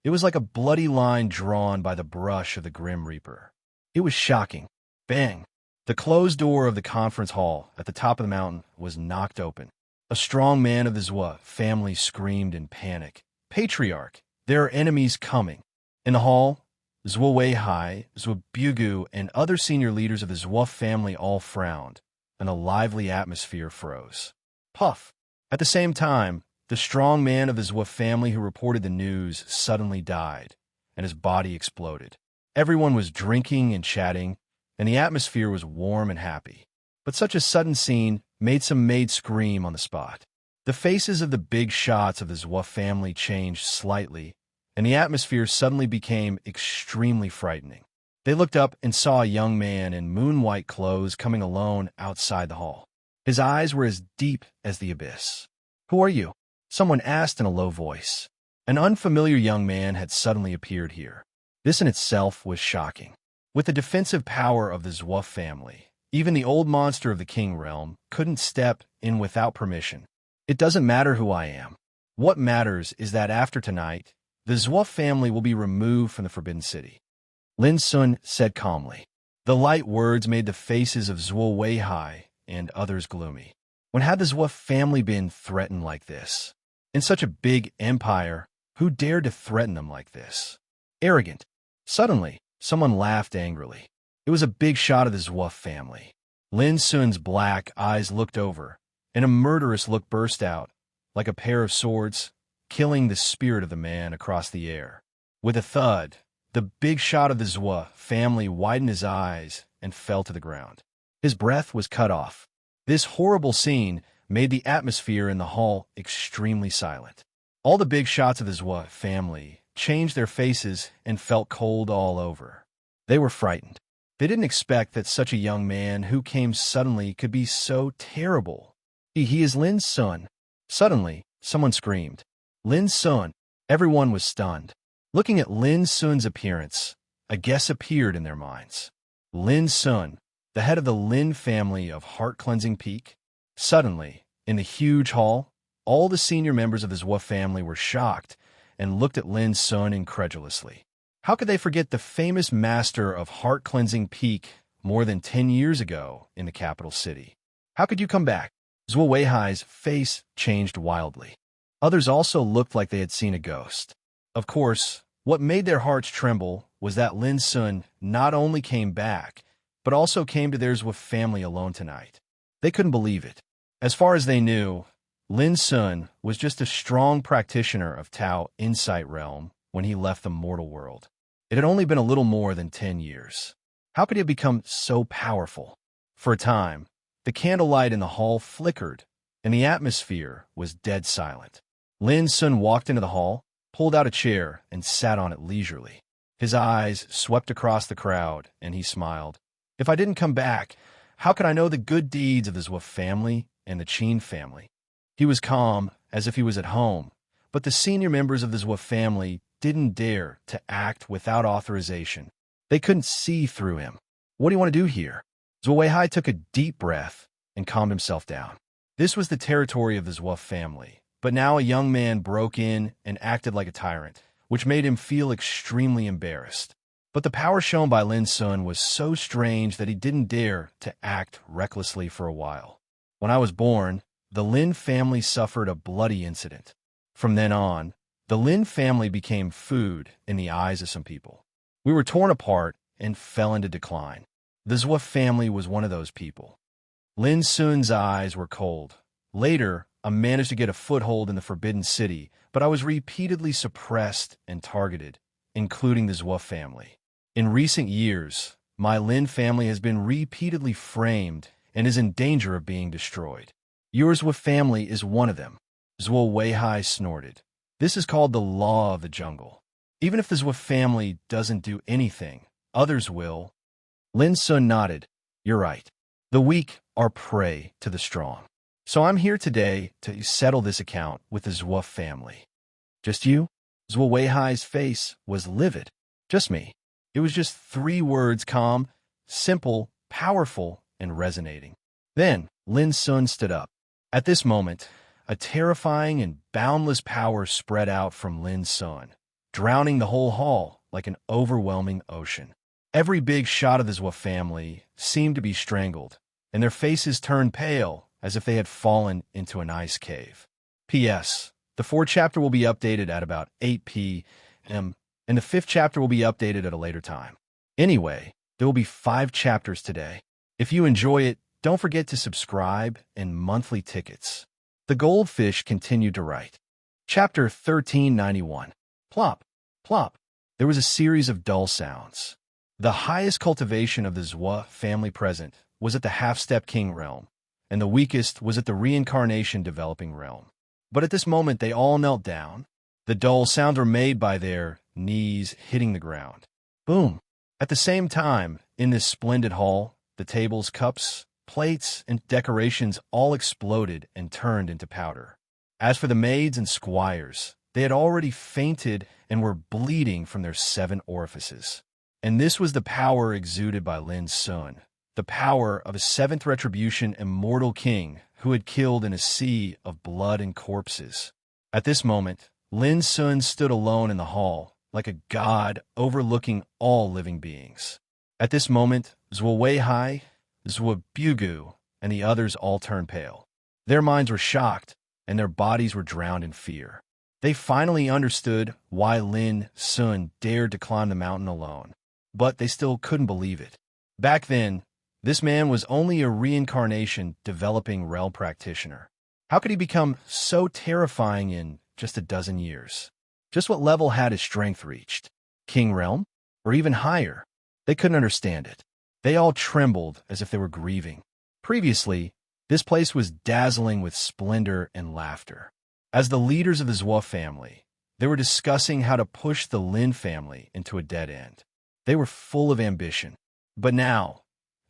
It was like a bloody line drawn by the brush of the Grim Reaper. It was shocking. Bang! The closed door of the conference hall at the top of the mountain was knocked open. A strong man of the Zhou family screamed in panic. Patriarch, there are enemies coming. In the hall, Zhou Weihai, Zhou Bugu, and other senior leaders of the Zhou family all frowned, and a lively atmosphere froze. Puff! At the same time, the strong man of the Zhou family who reported the news suddenly died, and his body exploded. Everyone was drinking and chatting, and the atmosphere was warm and happy. But such a sudden scene made some maids scream on the spot. The faces of the big shots of the Zhou family changed slightly, and the atmosphere suddenly became extremely frightening. They looked up and saw a young man in moon-white clothes coming alone outside the hall. His eyes were as deep as the abyss. "Who are you?" someone asked in a low voice. An unfamiliar young man had suddenly appeared here. This in itself was shocking. With the defensive power of the Zhou family, even the old monster of the King realm couldn't step in without permission. "It doesn't matter who I am. What matters is that after tonight, the Zhou family will be removed from the Forbidden City," Lin Sun said calmly. The light words made the faces of Zhou Weihai and others gloomy. When had the Zhou family been threatened like this? In such a big empire, who dared to threaten them like this? Arrogant. Suddenly, someone laughed angrily. It was a big shot of the Zhou family. Lin Sun's black eyes looked over, and a murderous look burst out, like a pair of swords, killing the spirit of the man across the air. With a thud, the big shot of the Zhou family widened his eyes and fell to the ground. His breath was cut off. This horrible scene made the atmosphere in the hall extremely silent. All the big shots of the Zhou family changed their faces and felt cold all over. They were frightened. They didn't expect that such a young man who came suddenly could be so terrible. He is Lin Sun. Suddenly, someone screamed. Lin Sun. Everyone was stunned. Looking at Lin Sun's appearance, a guess appeared in their minds. Lin Sun, the head of the Lin family of Heart-Cleansing Peak. Suddenly, in the huge hall, all the senior members of the Zhou family were shocked and looked at Lin Sun incredulously. How could they forget the famous master of Heart-Cleansing Peak more than 10 years ago in the capital city? How could you come back? Zhou Weihai's face changed wildly. Others also looked like they had seen a ghost. Of course, what made their hearts tremble was that Lin Sun not only came back, but also came to their Zhou family alone tonight. They couldn't believe it. As far as they knew, Lin Sun was just a strong practitioner of Tao Insight Realm when he left the mortal world. It had only been a little more than 10 years. How could he have become so powerful? For a time, the candlelight in the hall flickered, and the atmosphere was dead silent. Lin Sun walked into the hall, pulled out a chair, and sat on it leisurely. His eyes swept across the crowd, and he smiled. "If I didn't come back, How could I know the good deeds of the Zwolf family and the Cheen family? He was calm, as if he was at home, but the senior members of the Zwolf family didn't dare to act without authorization. They couldn't see through him. What do you want to do here? Zwolf took a deep breath and calmed himself down. This was the territory of the Zwolf family, but now a young man broke in and acted like a tyrant, which made him feel extremely embarrassed. But the power shown by Lin Sun was so strange that he didn't dare to act recklessly for a while. When I was born, the Lin family suffered a bloody incident. From then on, the Lin family became food in the eyes of some people. We were torn apart and fell into decline. The Zwolf family was one of those people. Lin Sun's eyes were cold. Later, I managed to get a foothold in the Forbidden City, but I was repeatedly suppressed and targeted, including the Zwolf family. In recent years, my Lin family has been repeatedly framed and is in danger of being destroyed. Your Zwolf family is one of them. Zhuo Weihai snorted. This is called the law of the jungle. Even if the Zwolf family doesn't do anything, others will. Lin Sun nodded. You're right. The weak are prey to the strong. So I'm here today to settle this account with the Zwolf family. Just you? Zhuo Weihai's face was livid. Just me. It was just 3 words, calm, simple, powerful, and resonating. Then Lin Sun stood up. At this moment, a terrifying and boundless power spread out from Lin Sun, drowning the whole hall like an overwhelming ocean. Every big shot of the Zwolf family seemed to be strangled, and their faces turned pale as if they had fallen into an ice cave. P.S. The 4th chapter will be updated at about 8 p.m., and the 5th chapter will be updated at a later time. Anyway, there will be 5 chapters today. If you enjoy it, don't forget to subscribe and monthly tickets. The goldfish continued to write. Chapter 1391. Plop, plop. There was a series of dull sounds. The highest cultivation of the Zhua family present was at the half-step king realm, and the weakest was at the reincarnation developing realm. But at this moment they all knelt down. The dull sounds were made by their knees hitting the ground. Boom! At the same time, in this splendid hall, the tables, cups, plates, and decorations all exploded and turned into powder. As for the maids and squires, they had already fainted and were bleeding from their 7 orifices. And this was the power exuded by Lin Sun, the power of a 7th retribution immortal king who had killed in a sea of blood and corpses. At this moment, Lin Sun stood alone in the hall, like a god overlooking all living beings. At this moment, Zhuo Weihai, Zhuo Bugu, and the others all turned pale. Their minds were shocked, and their bodies were drowned in fear. They finally understood why Lin Sun dared to climb the mountain alone, but they still couldn't believe it. Back then, this man was only a reincarnation developing realm practitioner. How could he become so terrifying in just a dozen years? Just what level had his strength reached? King realm? Or even higher? They couldn't understand it. They all trembled as if they were grieving. Previously, this place was dazzling with splendor and laughter. As the leaders of the Zhuo family, they were discussing how to push the Lin family into a dead end. They were full of ambition. But now,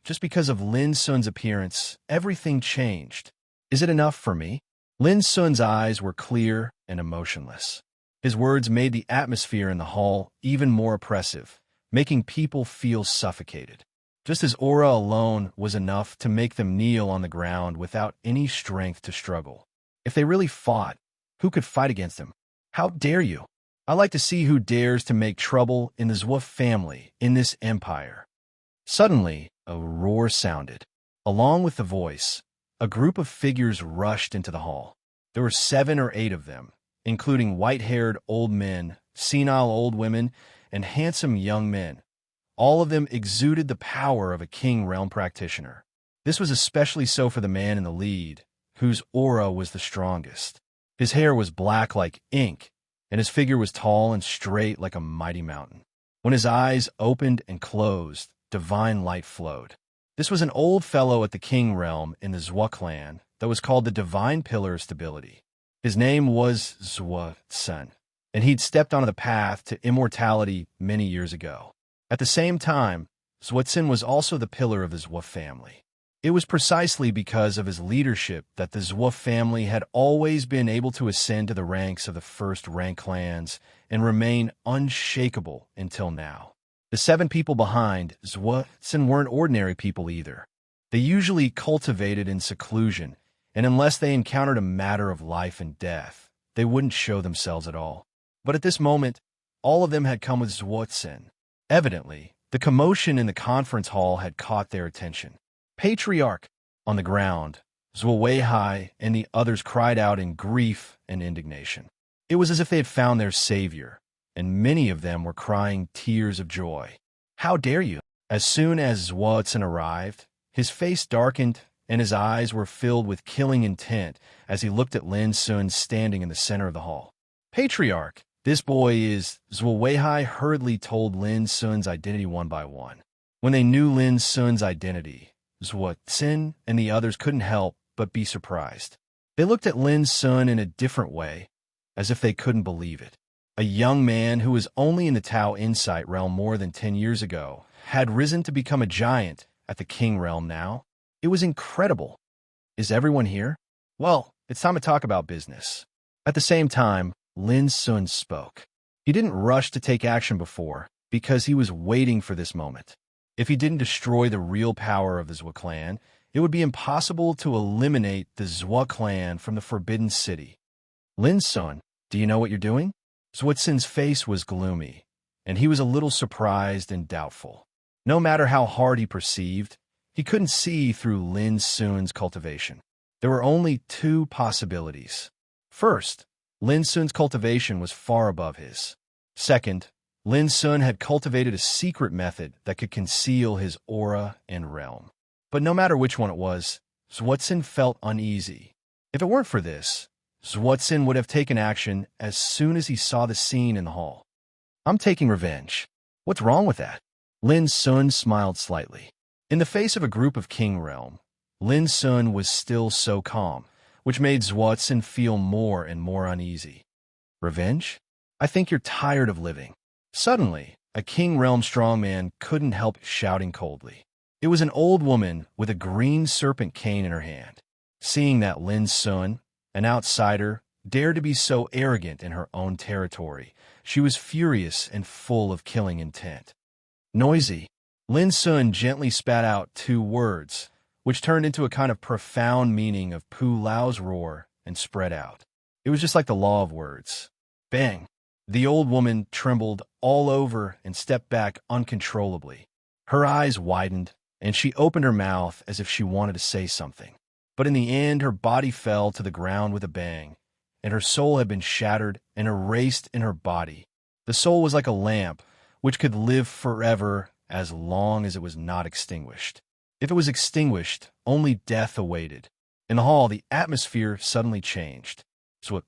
just because of Lin Sun's appearance, everything changed. Is it enough for me? Lin Sun's eyes were clear and emotionless. His words made the atmosphere in the hall even more oppressive, making people feel suffocated. Just his aura alone was enough to make them kneel on the ground without any strength to struggle. If they really fought, who could fight against him? How dare you? I like to see who dares to make trouble in the Zhuo family in this empire. Suddenly, a roar sounded. Along with the voice, a group of figures rushed into the hall. There were 7 or 8 of them, including white-haired old men, senile old women, and handsome young men. All of them exuded the power of a king realm practitioner. This was especially so for the man in the lead, whose aura was the strongest. His hair was black like ink, and his figure was tall and straight like a mighty mountain. When his eyes opened and closed, divine light flowed. This was an old fellow at the king realm in the Zhuo clan that was called the Divine Pillar of Stability. His name was Zhuo Sun, and he'd stepped onto the path to immortality many years ago. At the same time, Zhuo Sun was also the pillar of the Zhuo family. It was precisely because of his leadership that the Zhou family had always been able to ascend to the ranks of the first-rank clans and remain unshakable until now. The 7 people behind Zhuo weren't ordinary people either. They usually cultivated in seclusion, and unless they encountered a matter of life and death, they wouldn't show themselves at all. But at this moment, all of them had come with Zhuo. Evidently, the commotion in the conference hall had caught their attention. Patriarch! On the ground, Zhuo Weihai and the others cried out in grief and indignation. It was as if they had found their savior, and many of them were crying tears of joy. How dare you? As soon as Zhuo arrived, his face darkened and his eyes were filled with killing intent as he looked at Lin Sun standing in the center of the hall. Patriarch! This boy is... Zhuo Weihai hurriedly told Lin Sun's identity one by one. When they knew Lin Sun's identity, Zhuo and the others couldn't help but be surprised. They looked at Lin Sun in a different way, as if they couldn't believe it. A young man who was only in the Tao Insight realm more than 10 years ago had risen to become a giant at the King realm now. It was incredible. Is everyone here? Well, it's time to talk about business. At the same time, Lin Sun spoke. He didn't rush to take action before, because he was waiting for this moment. If he didn't destroy the real power of the Zhuo clan, it would be impossible to eliminate the Zhuo clan from the Forbidden City. Lin Sun, do you know what you're doing? Zhuo's face was gloomy, and he was a little surprised and doubtful. No matter how hard he perceived, he couldn't see through Lin Sun's cultivation. There were only 2 possibilities. First, Lin Sun's cultivation was far above his. Second, Lin Sun had cultivated a secret method that could conceal his aura and realm. But no matter which one it was, Zhuo felt uneasy. If it weren't for this, Zhuo would have taken action as soon as he saw the scene in the hall. I'm taking revenge. What's wrong with that? Lin Sun smiled slightly. In the face of a group of King Realm, Lin Sun was still so calm, which made Zhuo feel more and more uneasy. Revenge? I think you're tired of living. Suddenly, a King Realm strongman couldn't help shouting coldly. It was an old woman with a green serpent cane in her hand. Seeing that Lin Sun, an outsider, dared to be so arrogant in her own territory, she was furious and full of killing intent. Noisy. Lin Sun gently spat out 2 words, which turned into a kind of profound meaning of Pu Lao's roar and spread out. It was just like the law of words. Bang! The old woman trembled all over and stepped back uncontrollably. Her eyes widened, and she opened her mouth as if she wanted to say something. But in the end, her body fell to the ground with a bang, and her soul had been shattered and erased in her body. The soul was like a lamp, which could live forever as long as it was not extinguished. If it was extinguished, only death awaited. In the hall, the atmosphere suddenly changed. Zhuo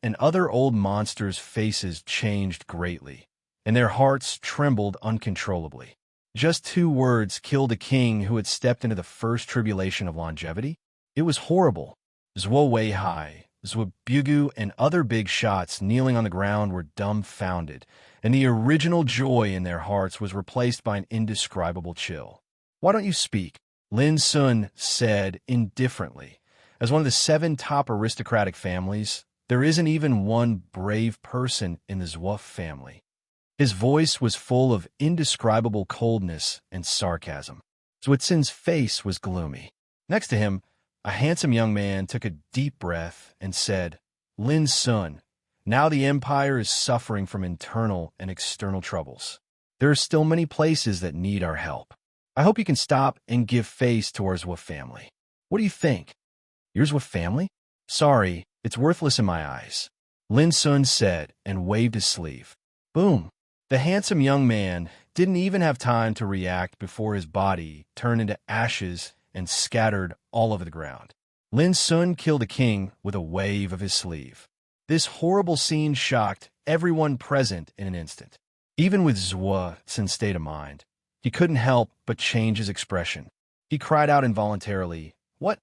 and other old monsters' faces changed greatly, and their hearts trembled uncontrollably. Just 2 words killed a king who had stepped into the first tribulation of longevity? It was horrible. Zhuo Weihai, Zhuo Bugu, and other big shots kneeling on the ground were dumbfounded, and the original joy in their hearts was replaced by an indescribable chill. Why don't you speak? Lin Sun said indifferently. As one of the 7 top aristocratic families, there isn't even one brave person in the Zhuo family. His voice was full of indescribable coldness and sarcasm. Zhuo's face was gloomy. Next to him, a handsome young man took a deep breath and said, Lin Sun, now the empire is suffering from internal and external troubles. There are still many places that need our help. I hope you can stop and give face to our Zhuo family. What do you think? Your Zhuo family? Sorry, it's worthless in my eyes. Lin Sun said and waved his sleeve. Boom! The handsome young man didn't even have time to react before his body turned into ashes and scattered all over the ground. Lin Sun killed a king with a wave of his sleeve. This horrible scene shocked everyone present in an instant. Even with Zhuo's state of mind, he couldn't help but change his expression. He cried out involuntarily, What?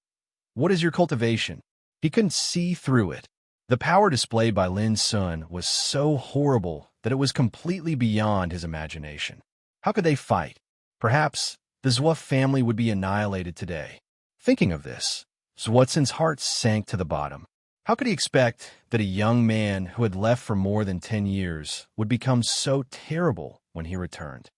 What is your cultivation? He couldn't see through it. The power displayed by Lin Sun was so horrible that it was completely beyond his imagination. How could they fight? Perhaps the Zhuo family would be annihilated today. Thinking of this, Zhuotsin's heart sank to the bottom. How could he expect that a young man who had left for more than 10 years would become so terrible when he returned?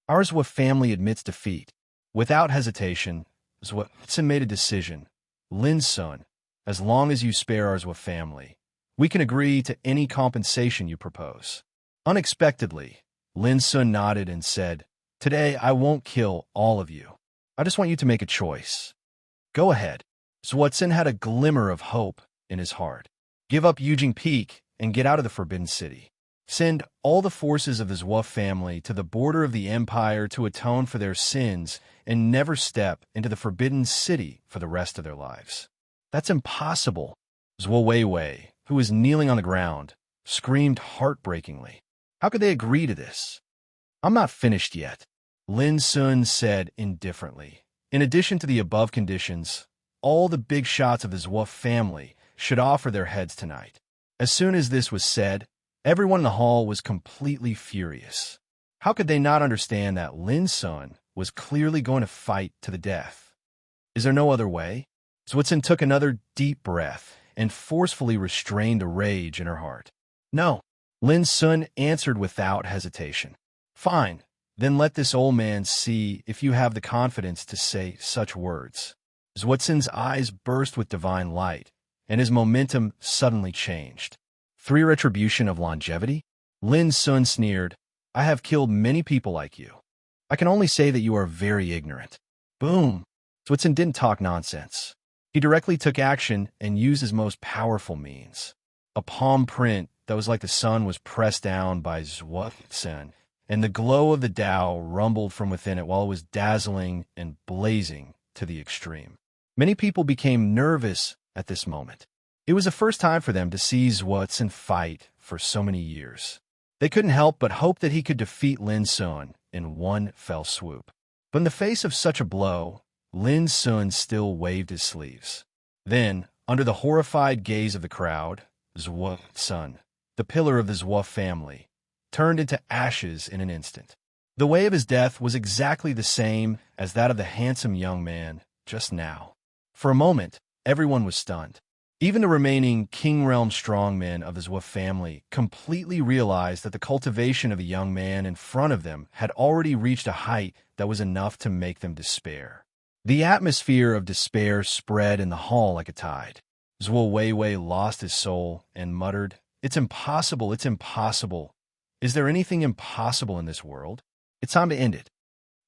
Our Zhuo family admits defeat. Without hesitation, Zhuotsin made a decision. Lin Sun, as long as you spare our Zhuo family, we can agree to any compensation you propose. Unexpectedly, Lin Sun nodded and said, "Today I won't kill all of you. I just want you to make a choice. Go ahead." Zhuotsin had a glimmer of hope in his heart. Give up Yujing Peak and get out of the Forbidden City. Send all the forces of the Zhuo family to the border of the Empire to atone for their sins and never step into the Forbidden City for the rest of their lives. That's impossible. Zhuo Weiwei, who was kneeling on the ground, screamed heartbreakingly. How could they agree to this? I'm not finished yet, Lin Sun said indifferently. In addition to the above conditions, all the big shots of the Zhuo family should offer their heads tonight. As soon as this was said, everyone in the hall was completely furious. How could they not understand that Lin Sun was clearly going to fight to the death? Is there no other way? Zhuotsin took another deep breath and forcefully restrained the rage in her heart. No, Lin Sun answered without hesitation. Fine, then let this old man see if you have the confidence to say such words. Zhuotsin's eyes burst with divine light, and his momentum suddenly changed. 3 retribution of longevity? Lin Sun sneered. I have killed many people like you. I can only say that you are very ignorant. Boom. Zhuotsin didn't talk nonsense. He directly took action and used his most powerful means. A palm print that was like the sun was pressed down by Zhuotsin, and the glow of the Tao rumbled from within it while it was dazzling and blazing to the extreme. Many people became nervous at this moment. It was the first time for them to see Zhuotsin fight for so many years. They couldn't help but hope that he could defeat Lin Sun in one fell swoop. But in the face of such a blow, Lin Sun still waved his sleeves. Then, under the horrified gaze of the crowd, Zhuotsin, the pillar of the Zhuo family, turned into ashes in an instant. The way of his death was exactly the same as that of the handsome young man just now. For a moment, everyone was stunned. Even the remaining King Realm strongmen of the Zhuo family completely realized that the cultivation of the young man in front of them had already reached a height that was enough to make them despair. The atmosphere of despair spread in the hall like a tide. Zhuo Weiwei lost his soul and muttered, "It's impossible, it's impossible. Is there anything impossible in this world? It's time to end it."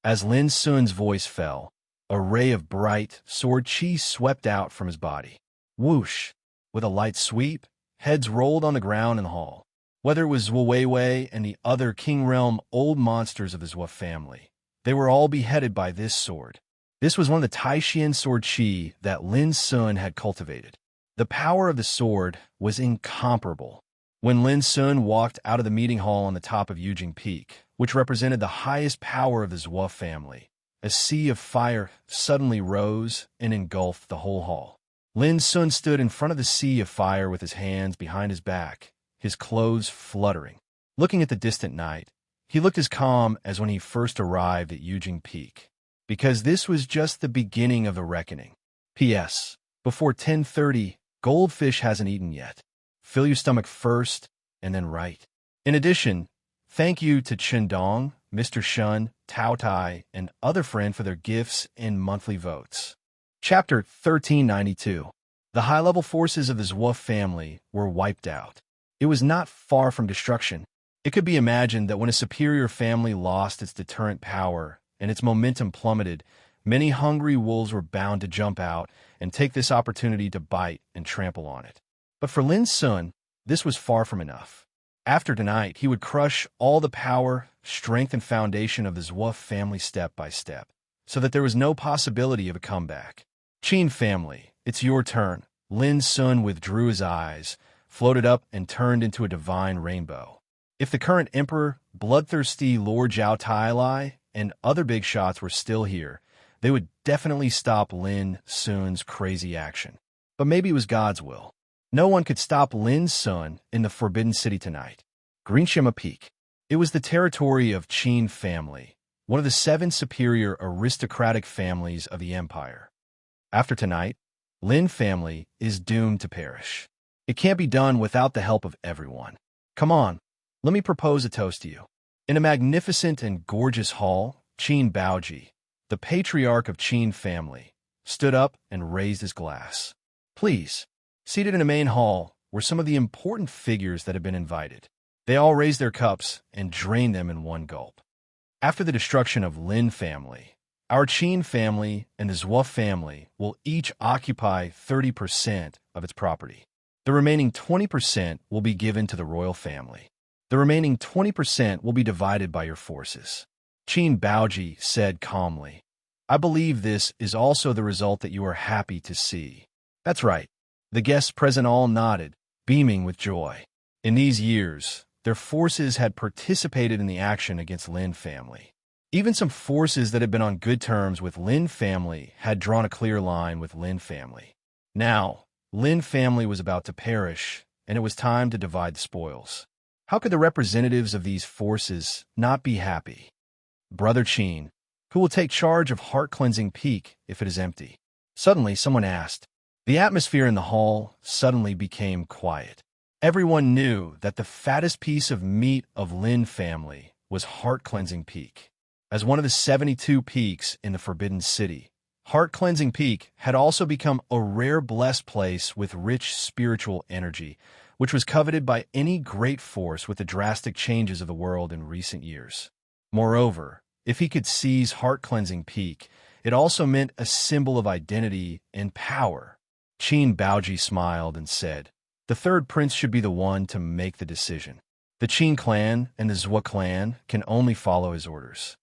As Lin Sun's voice fell, a ray of bright sword chi swept out from his body. Whoosh! With a light sweep, heads rolled on the ground in the hall. Whether it was Zhuo Weiwei and the other King Realm old monsters of the Zhuo family, they were all beheaded by this sword. This was one of the Taishian sword chi that Lin Sun had cultivated. The power of the sword was incomparable. When Lin Sun walked out of the meeting hall on the top of Yujing Peak, which represented the highest power of the Zhuo family, a sea of fire suddenly rose and engulfed the whole hall. Lin Sun stood in front of the sea of fire with his hands behind his back, his clothes fluttering. Looking at the distant night, he looked as calm as when he first arrived at Yujing Peak, because this was just the beginning of the reckoning. P.S. Before 10:30, Goldfish hasn't eaten yet. Fill your stomach first, and then write. In addition, thank you to Chendong, Mr. Shun, Tao Tai, and other friend for their gifts and monthly votes. Chapter 1392. The high-level forces of the Zhuo family were wiped out. It was not far from destruction. It could be imagined that when a superior family lost its deterrent power and its momentum plummeted, many hungry wolves were bound to jump out and take this opportunity to bite and trample on it. But for Lin Sun, this was far from enough. After tonight, he would crush all the power, strength, and foundation of the Zhuo family step by step, so that there was no possibility of a comeback. Qin family, it's your turn. Lin Sun withdrew his eyes, floated up, and turned into a divine rainbow. If the current emperor, bloodthirsty Lord Zhao Tailai, and other big shots were still here, they would definitely stop Lin Sun's crazy action. But maybe it was God's will. No one could stop Lin Sun in the Forbidden City tonight. Greenshima Peak. It was the territory of Qin family, one of the 7 superior aristocratic families of the empire. After tonight, Lin family is doomed to perish. It can't be done without the help of everyone. Come on, let me propose a toast to you. In a magnificent and gorgeous hall, Qin Baoji, the patriarch of Qin family, stood up and raised his glass. Please, seated in a main hall were some of the important figures that had been invited. They all raised their cups and drained them in one gulp. After the destruction of Lin family, our Qin family and the Zhou family will each occupy 30% of its property. The remaining 20% will be given to the royal family. The remaining 20% will be divided by your forces. Qin Baoji said calmly, I believe this is also the result that you are happy to see. That's right. The guests present all nodded, beaming with joy. In these years, their forces had participated in the action against Lin family. Even some forces that had been on good terms with Lin family had drawn a clear line with Lin family. Now, Lin family was about to perish, and it was time to divide the spoils. How could the representatives of these forces not be happy? Brother Qin, who will take charge of heart-cleansing peak if it is empty? Suddenly, someone asked. The atmosphere in the hall suddenly became quiet. Everyone knew that the fattest piece of meat of Lin family was heart-cleansing peak. As one of the 72 peaks in the Forbidden City, heart-cleansing peak had also become a rare blessed place with rich spiritual energy, which was coveted by any great force with the drastic changes of the world in recent years. Moreover, if he could seize heart-cleansing peak, it also meant a symbol of identity and power. Qin Baoji smiled and said, the third prince should be the one to make the decision. The Qin clan and the Zhou clan can only follow his orders.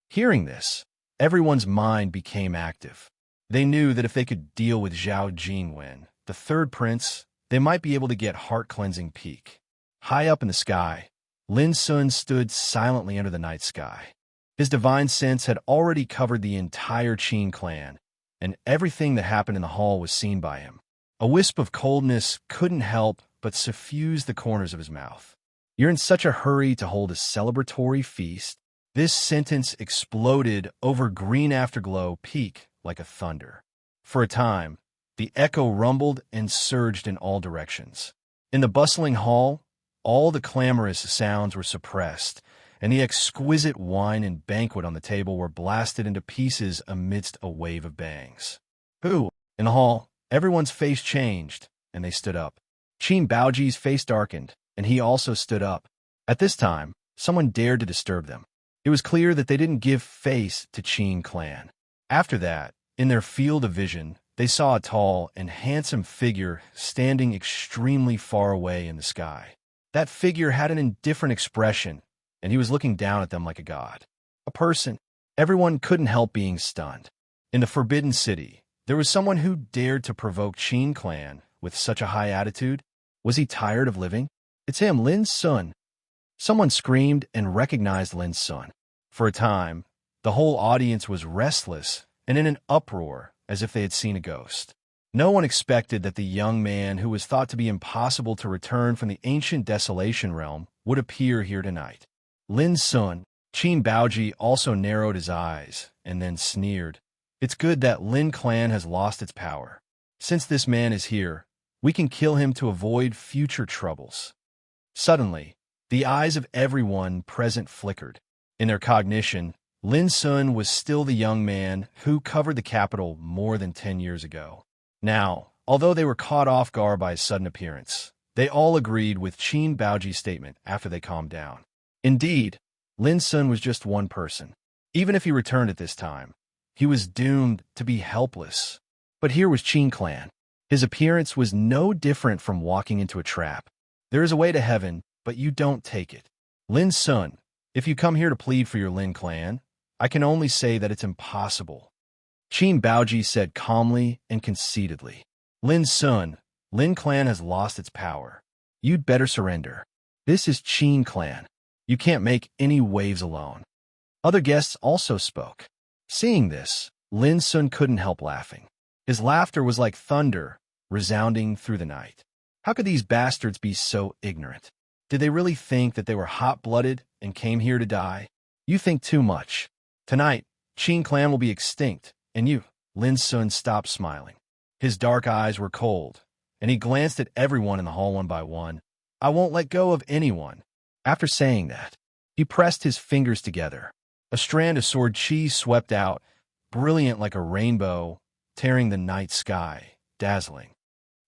Hearing this, everyone's mind became active. They knew that if they could deal with Zhao Jingwen, the third prince, they might be able to get heart-cleansing peak. High up in the sky, Lin Sun stood silently under the night sky. His divine sense had already covered the entire Qin clan, and everything that happened in the hall was seen by him. A wisp of coldness couldn't help but suffuse the corners of his mouth. You're in such a hurry to hold a celebratory feast. This sentence exploded over green afterglow peak like a thunder. For a time, the echo rumbled and surged in all directions. In the bustling hall, all the clamorous sounds were suppressed, and the exquisite wine and banquet on the table were blasted into pieces amidst a wave of bangs. Who? In the hall, everyone's face changed, and they stood up. Qin Baoji's face darkened, and he also stood up. At this time, someone dared to disturb them. It was clear that they didn't give face to Qin clan. After that, in their field of vision, they saw a tall and handsome figure standing extremely far away in the sky. That figure had an indifferent expression, and he was looking down at them like a god. A person. Everyone couldn't help being stunned. In the Forbidden City, there was someone who dared to provoke Qin clan with such a high attitude. Was he tired of living? It's him, Lin Sun. Someone screamed and recognized Lin Sun. For a time, the whole audience was restless and in an uproar as if they had seen a ghost. No one expected that the young man who was thought to be impossible to return from the ancient desolation realm would appear here tonight. Lin Sun. Qin Baoji also narrowed his eyes and then sneered. It's good that Lin clan has lost its power. Since this man is here, we can kill him to avoid future troubles. Suddenly, the eyes of everyone present flickered. In their cognition, Lin Sun was still the young man who covered the capital more than 10 years ago. Now, although they were caught off guard by his sudden appearance, they all agreed with Qin Baoji's statement after they calmed down. Indeed, Lin Sun was just one person. Even if he returned at this time, he was doomed to be helpless. But here was Qin clan. His appearance was no different from walking into a trap. There is a way to heaven, but you don't take it. Lin Sun, if you come here to plead for your Lin clan, I can only say that it's impossible. Qin Baoji said calmly and conceitedly. Lin Sun, Lin clan has lost its power. You'd better surrender. This is Qin clan. You can't make any waves alone. Other guests also spoke. Seeing this, Lin Sun couldn't help laughing. His laughter was like thunder, resounding through the night. How could these bastards be so ignorant? Did they really think that they were hot-blooded and came here to die? You think too much. Tonight, Qin clan will be extinct, and you, Lin Sun stopped smiling. His dark eyes were cold, and he glanced at everyone in the hall one by one. I won't let go of anyone. After saying that, he pressed his fingers together. A strand of sword chi swept out, brilliant like a rainbow, tearing the night sky, dazzling.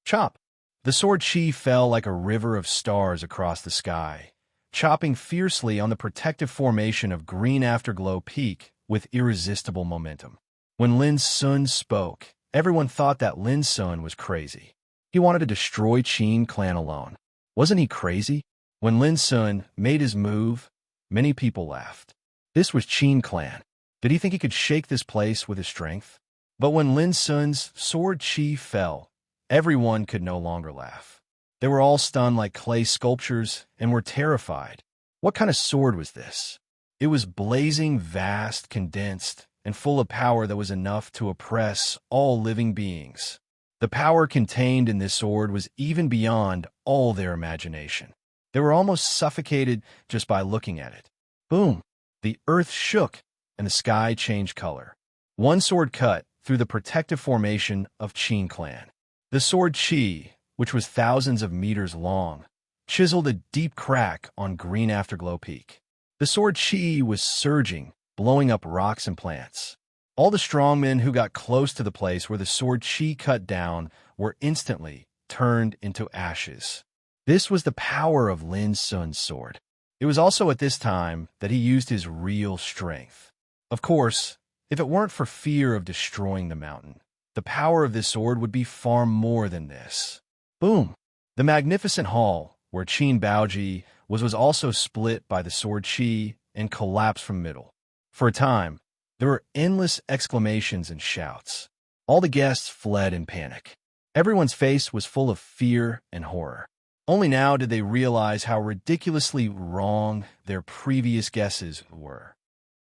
Chop! The sword chi fell like a river of stars across the sky, chopping fiercely on the protective formation of Green Afterglow Peak with irresistible momentum. When Lin Sun spoke, everyone thought that Lin Sun was crazy. He wanted to destroy Qin clan alone. Wasn't he crazy? When Lin Sun made his move, many people laughed. This was Qin clan. Did he think he could shake this place with his strength? But when Lin Sun's sword chi fell, everyone could no longer laugh. They were all stunned like clay sculptures and were terrified. What kind of sword was this? It was blazing, vast, condensed, and full of power that was enough to oppress all living beings. The power contained in this sword was even beyond all their imagination. They were almost suffocated just by looking at it. Boom! The earth shook, and the sky changed color. One sword cut through the protective formation of Qin clan. The sword chi, which was thousands of meters long, chiseled a deep crack on Green Afterglow Peak. The sword chi was surging, blowing up rocks and plants. All the strongmen who got close to the place where the sword chi cut down were instantly turned into ashes. This was the power of Lin Sun's sword. It was also at this time that he used his real strength. Of course, if it weren't for fear of destroying the mountain, the power of this sword would be far more than this. Boom! The magnificent hall, where Qin Baoji was also split by the sword chi and collapsed from middle. For a time, there were endless exclamations and shouts. All the guests fled in panic. Everyone's face was full of fear and horror. Only now did they realize how ridiculously wrong their previous guesses were.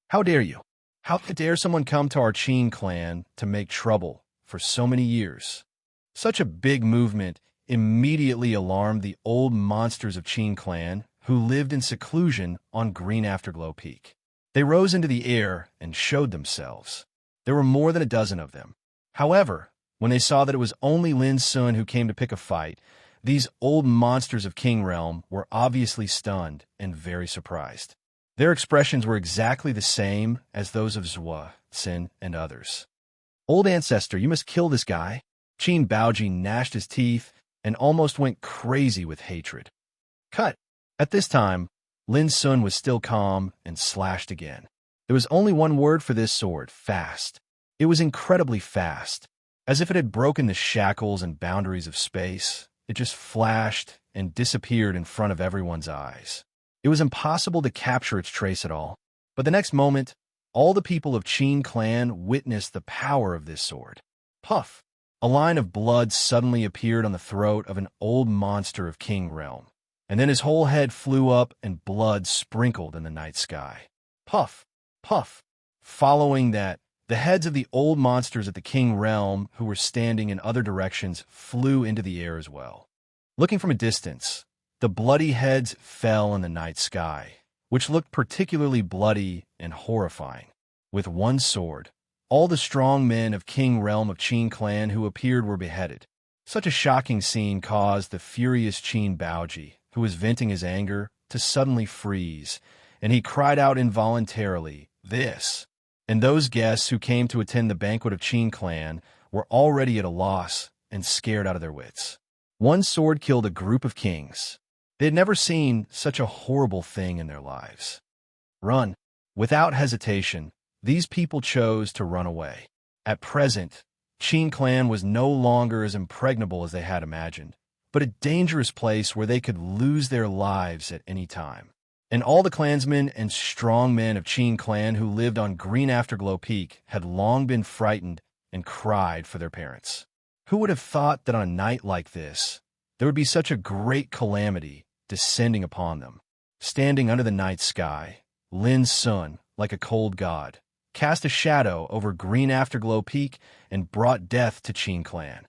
How dare you? How dare someone come to our Qin clan to make trouble for so many years? Such a big movement immediately alarmed the old monsters of Qin clan who lived in seclusion on Green Afterglow Peak. They rose into the air and showed themselves. There were more than a dozen of them. However, when they saw that it was only Lin Sun who came to pick a fight, these old monsters of King Realm were obviously stunned and very surprised. Their expressions were exactly the same as those of Zhua, Xin, and others. Old ancestor, you must kill this guy. Qin Baoji gnashed his teeth and almost went crazy with hatred. Cut! At this time, Lin Sun was still calm and slashed again. There was only one word for this sword: fast. It was incredibly fast. As if it had broken the shackles and boundaries of space, it just flashed and disappeared in front of everyone's eyes. It was impossible to capture its trace at all. But the next moment, all the people of Qin clan witnessed the power of this sword. Puff! A line of blood suddenly appeared on the throat of an old monster of King Realm, and then his whole head flew up and blood sprinkled in the night sky. Puff! Puff! Following that, the heads of the old monsters at the King Realm who were standing in other directions flew into the air as well. Looking from a distance, the bloody heads fell in the night sky, which looked particularly bloody and horrifying. With one sword, all the strong men of King Realm of Qin clan who appeared were beheaded. Such a shocking scene caused the furious Qin Baoji, who was venting his anger, to suddenly freeze, and he cried out involuntarily, "This!" And those guests who came to attend the banquet of Qin clan were already at a loss and scared out of their wits. One sword killed a group of kings. They had never seen such a horrible thing in their lives. Run! Without hesitation, these people chose to run away. At present, Qin clan was no longer as impregnable as they had imagined, but a dangerous place where they could lose their lives at any time. And all the clansmen and strong men of Qin clan who lived on Green Afterglow Peak had long been frightened and cried for their parents. Who would have thought that on a night like this, there would be such a great calamity descending upon them? Standing under the night sky, Lin Sun, like a cold god, cast a shadow over Green Afterglow Peak and brought death to Qin clan.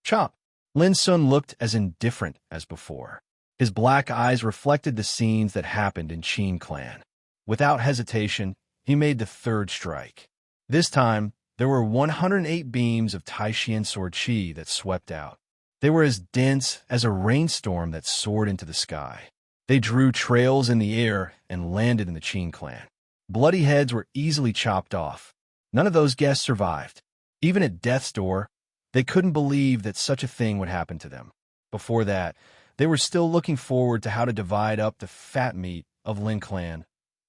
Chop! Lin Sun looked as indifferent as before. His black eyes reflected the scenes that happened in Qin clan. Without hesitation, he made the third strike. This time, there were 108 beams of Taishian sword chi that swept out. They were as dense as a rainstorm that soared into the sky. They drew trails in the air and landed in the Qin clan. Bloody heads were easily chopped off. None of those guests survived. Even at death's door, they couldn't believe that such a thing would happen to them. Before that, they were still looking forward to how to divide up the fat meat of Lin clan.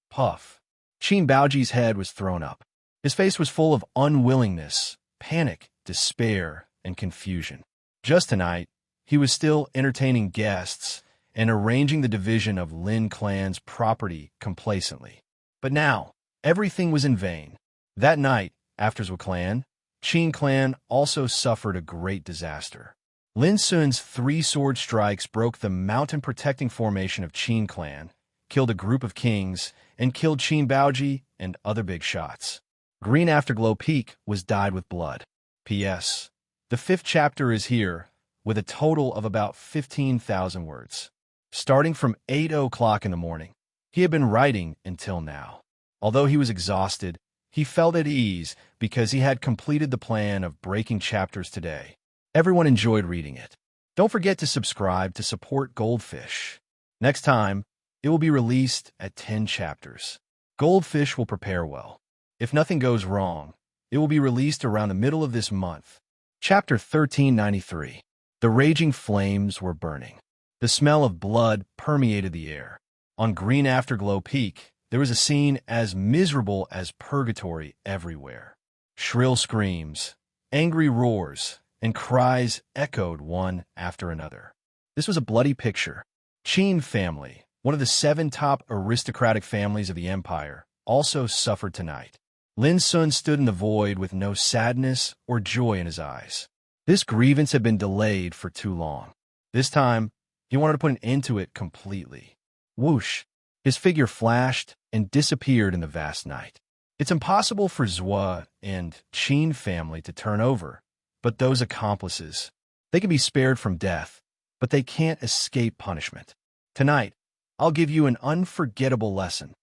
Puff. Qin Baoji's head was thrown up. His face was full of unwillingness, panic, despair, and confusion. Just tonight, he was still entertaining guests and arranging the division of Lin clan's property complacently. But now, everything was in vain. That night, after Zhou clan, Qin clan also suffered a great disaster. Lin Sun's 3 sword strikes broke the mountain-protecting formation of Qin clan, killed a group of kings, and killed Qin Baoji and other big shots. Green Afterglow Peak was dyed with blood. P.S. The 5th chapter is here, with a total of about 15,000 words. Starting from 8 o'clock in the morning, he had been writing until now. Although he was exhausted, he felt at ease because he had completed the plan of breaking chapters today. Everyone enjoyed reading it. Don't forget to subscribe to support Goldfish. Next time, it will be released at 10 chapters. Goldfish will prepare well. If nothing goes wrong, it will be released around the middle of this month. Chapter 1393. The raging flames were burning. The smell of blood permeated the air. On Green Afterglow Peak, there was a scene as miserable as purgatory everywhere. Shrill screams, angry roars, and cries echoed one after another. This was a bloody picture. Qin family, one of the 7 top aristocratic families of the empire, also suffered tonight. Lin Sun stood in the void with no sadness or joy in his eyes. This grievance had been delayed for too long. This time, he wanted to put an end to it completely. Whoosh! His figure flashed and disappeared in the vast night. It's impossible for Zhou and Qin family to turn over, but those accomplices, they can be spared from death, but they can't escape punishment. Tonight, I'll give you an unforgettable lesson.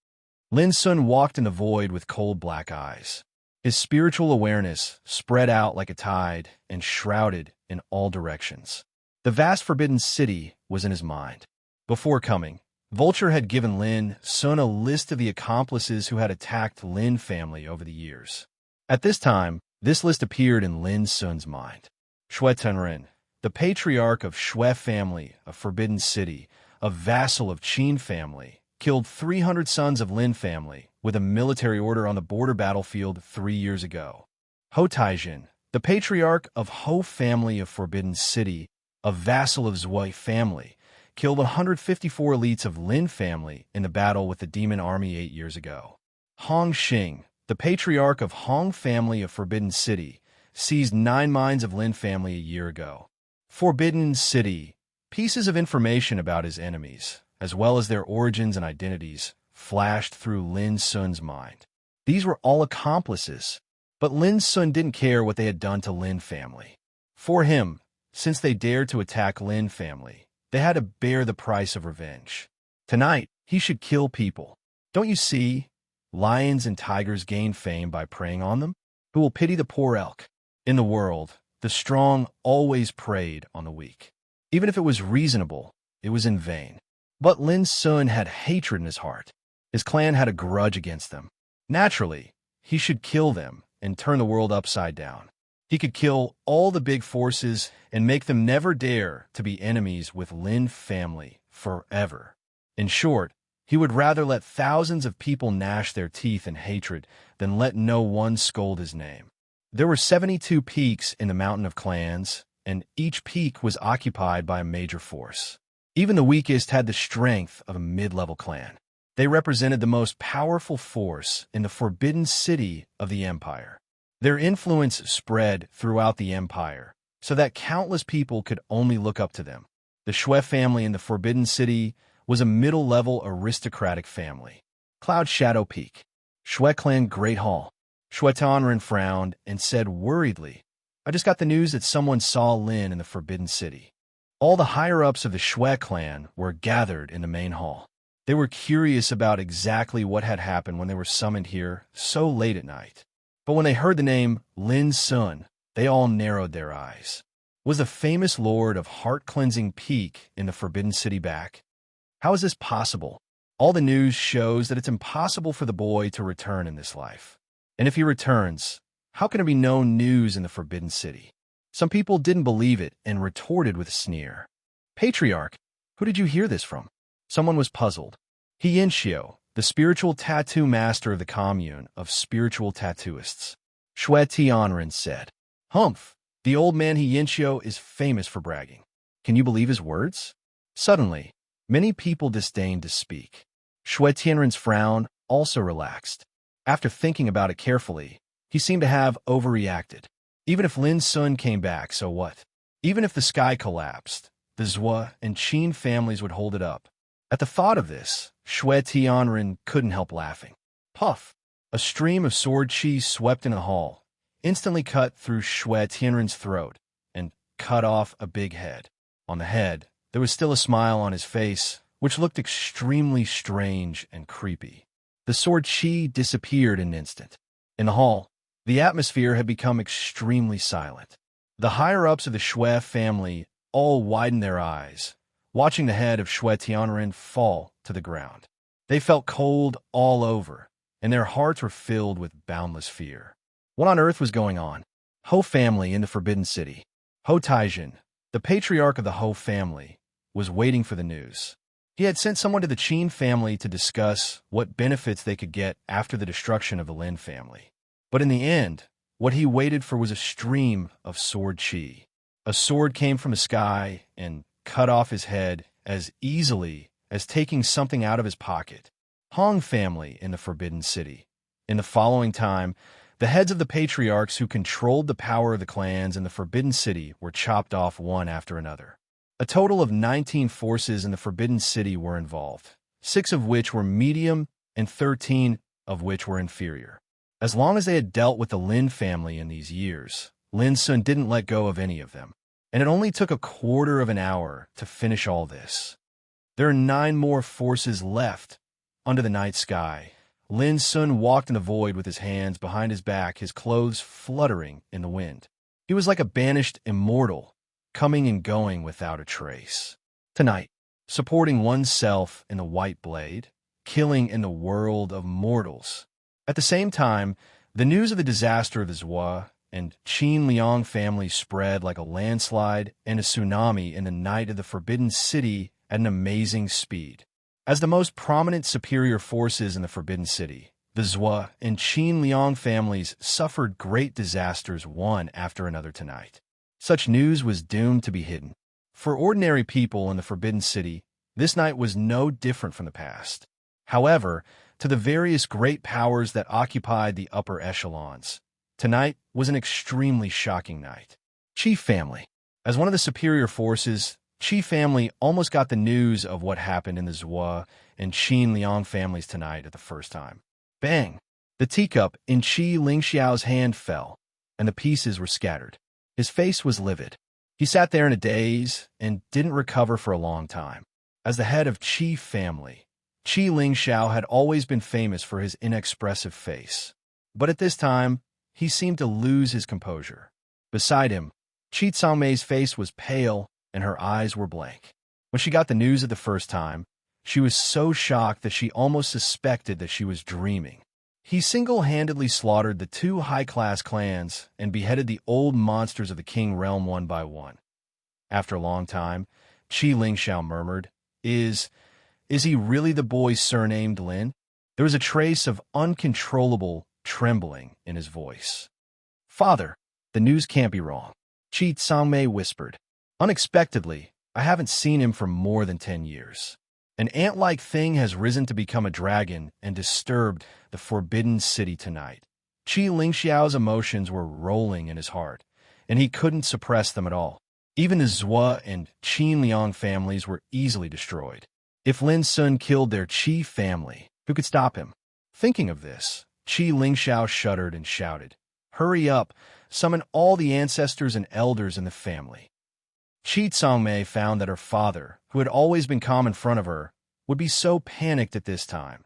Lin Sun walked in the void with cold black eyes. His spiritual awareness spread out like a tide and shrouded in all directions. The vast forbidden city was in his mind. Before coming, Vulture had given Lin Sun a list of the accomplices who had attacked Lin family over the years. At this time, this list appeared in Lin Sun's mind. Shui Tenrin, the patriarch of Shui family of Forbidden City, a vassal of Qin family, killed 300 sons of Lin family with a military order on the border battlefield 3 years ago. Ho Taijin, the patriarch of Ho family of Forbidden City, a vassal of Zhui family, killed 154 elites of Lin family in the battle with the Demon Army 8 years ago. Hong Xing, the patriarch of Hong family of Forbidden City, seized 9 mines of Lin family a year ago. Forbidden City, pieces of information about his enemies, as well as their origins and identities, flashed through Lin Sun's mind. These were all accomplices, but Lin Sun didn't care what they had done to Lin family. For him, since they dared to attack Lin family, they had to bear the price of revenge. Tonight, he should kill people. Don't you see? Lions and tigers gain fame by preying on them. Who will pity the poor elk? In the world, the strong always preyed on the weak. Even if it was reasonable, it was in vain. But Lin Sun had hatred in his heart. His clan had a grudge against them. Naturally, he should kill them and turn the world upside down. He could kill all the big forces and make them never dare to be enemies with Lin family forever. In short, he would rather let thousands of people gnash their teeth in hatred than let no one scold his name. There were 72 peaks in the Mountain of Clans, and each peak was occupied by a major force. Even the weakest had the strength of a mid-level clan. They represented the most powerful force in the Forbidden City of the Empire. Their influence spread throughout the empire, so that countless people could only look up to them. The Shui family in the Forbidden City was a middle-level aristocratic family. Cloud Shadow Peak. Shui clan Great Hall. Shui Tonrin frowned and said worriedly, I just got the news that someone saw Lin in the Forbidden City. All the higher-ups of the Shui clan were gathered in the main hall. They were curious about exactly what had happened when they were summoned here so late at night. But when they heard the name Lin Sun, they all narrowed their eyes. Was the famous lord of heart-cleansing peak in the Forbidden City back? How is this possible? All the news shows that it's impossible for the boy to return in this life. And if he returns, how can there be no news in the Forbidden City? Some people didn't believe it and retorted with a sneer. Patriarch, who did you hear this from? Someone was puzzled. Hienshio, the spiritual tattoo master of the commune of spiritual tattooists. Shui Tianren said. Humph, the old man Hienshio is famous for bragging. Can you believe his words? Suddenly, many people disdained to speak. Shui Tianren's frown also relaxed. After thinking about it carefully, he seemed to have overreacted. Even if Lin Sun came back, so what? Even if the sky collapsed, the Zhua and Qin families would hold it up. At the thought of this, Shui Tianren couldn't help laughing. Puff! A stream of sword chi swept in the hall, instantly cut through Shui Tianren's throat, and cut off a big head. On the head, there was still a smile on his face, which looked extremely strange and creepy. The sword chi disappeared in an instant. In the hall, the atmosphere had become extremely silent. The higher-ups of the Shui family all widened their eyes, watching the head of Shui Tianren fall to the ground. They felt cold all over, and their hearts were filled with boundless fear. What on earth was going on? Ho family in the Forbidden City. Ho Taijin, the patriarch of the Ho family, was waiting for the news. He had sent someone to the Qin family to discuss what benefits they could get after the destruction of the Lin family. But in the end, what he waited for was a stream of sword chi. A sword came from the sky and cut off his head as easily as taking something out of his pocket. Hong family in the Forbidden City. In the following time, the heads of the patriarchs who controlled the power of the clans in the Forbidden City were chopped off one after another. A total of 19 forces in the Forbidden City were involved, 6 of which were medium and 13 of which were inferior. As long as they had dealt with the Lin family in these years, Lin Sun didn't let go of any of them, and it only took a quarter of an hour to finish all this. There are 9 more forces left under the night sky. Lin Sun walked in the void with his hands behind his back, his clothes fluttering in the wind. He was like a banished immortal, coming and going without a trace. Tonight, supporting oneself in the white blade, killing in the world of mortals. At the same time, the news of the disaster of the Zhua and Qin Liang families spread like a landslide and a tsunami in the night of the Forbidden City at an amazing speed. As the most prominent superior forces in the Forbidden City, the Zhua and Qin Liang families suffered great disasters one after another tonight. Such news was doomed to be hidden. For ordinary people in the Forbidden City, this night was no different from the past. However, to the various great powers that occupied the upper echelons, tonight was an extremely shocking night. Qi family. As one of the superior forces, Qi family almost got the news of what happened in the Zhua and Qin Liang families tonight at the first time. Bang! The teacup in Qi Lingxiao's hand fell, and the pieces were scattered. His face was livid. He sat there in a daze and didn't recover for a long time. As the head of Qi family, Qi Lingxiao had always been famous for his inexpressive face. But at this time, he seemed to lose his composure. Beside him, Qi Tsangmei's face was pale and her eyes were blank. When she got the news of the first time, she was so shocked that she almost suspected that she was dreaming. He single-handedly slaughtered the 2 high-class clans and beheaded the old monsters of the King realm one by one. After a long time, Qi Lingxiao murmured, Is he really the boy surnamed Lin? There was a trace of uncontrollable trembling in his voice. Father, the news can't be wrong, Qi Tsangmei whispered. Unexpectedly, I haven't seen him for more than 10 years. An ant-like thing has risen to become a dragon and disturbed the Forbidden City tonight. Qi Lingxiao's emotions were rolling in his heart, and he couldn't suppress them at all. Even the Zhua and Qin Liang families were easily destroyed. If Lin Sun killed their Qi family, who could stop him? Thinking of this, Qi Lingxiao shuddered and shouted, Hurry up, summon all the ancestors and elders in the family. Qi Tsangmei found that her father, who had always been calm in front of her, would be so panicked at this time.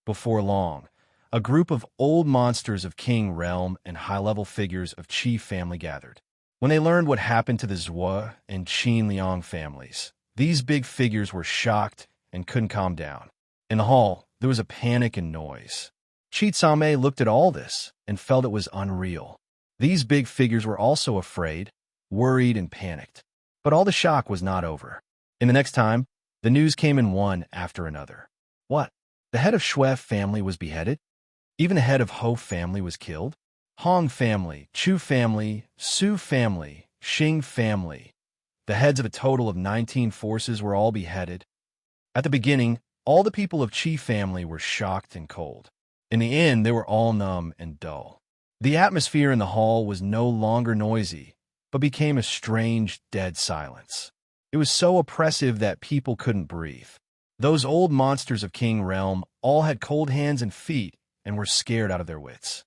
Before long, a group of old monsters of King Realm and high-level figures of Qi family gathered. When they learned what happened to the Zhuo and Qin Liang families, these big figures were shocked and couldn't calm down. In the hall, there was a panic and noise. Qi Tsame looked at all this and felt it was unreal. These big figures were also afraid, worried, and panicked. But all the shock was not over. In the next time, the news came in one after another. What? The head of Shui family was beheaded? Even the head of Ho family was killed? Hong family, Chu family, Su family, Xing family. The heads of a total of 19 forces were all beheaded. At the beginning, all the people of Qi family were shocked and cold. In the end, they were all numb and dull. The atmosphere in the hall was no longer noisy, but became a strange, dead silence. It was so oppressive that people couldn't breathe. Those old monsters of King Realm all had cold hands and feet and were scared out of their wits.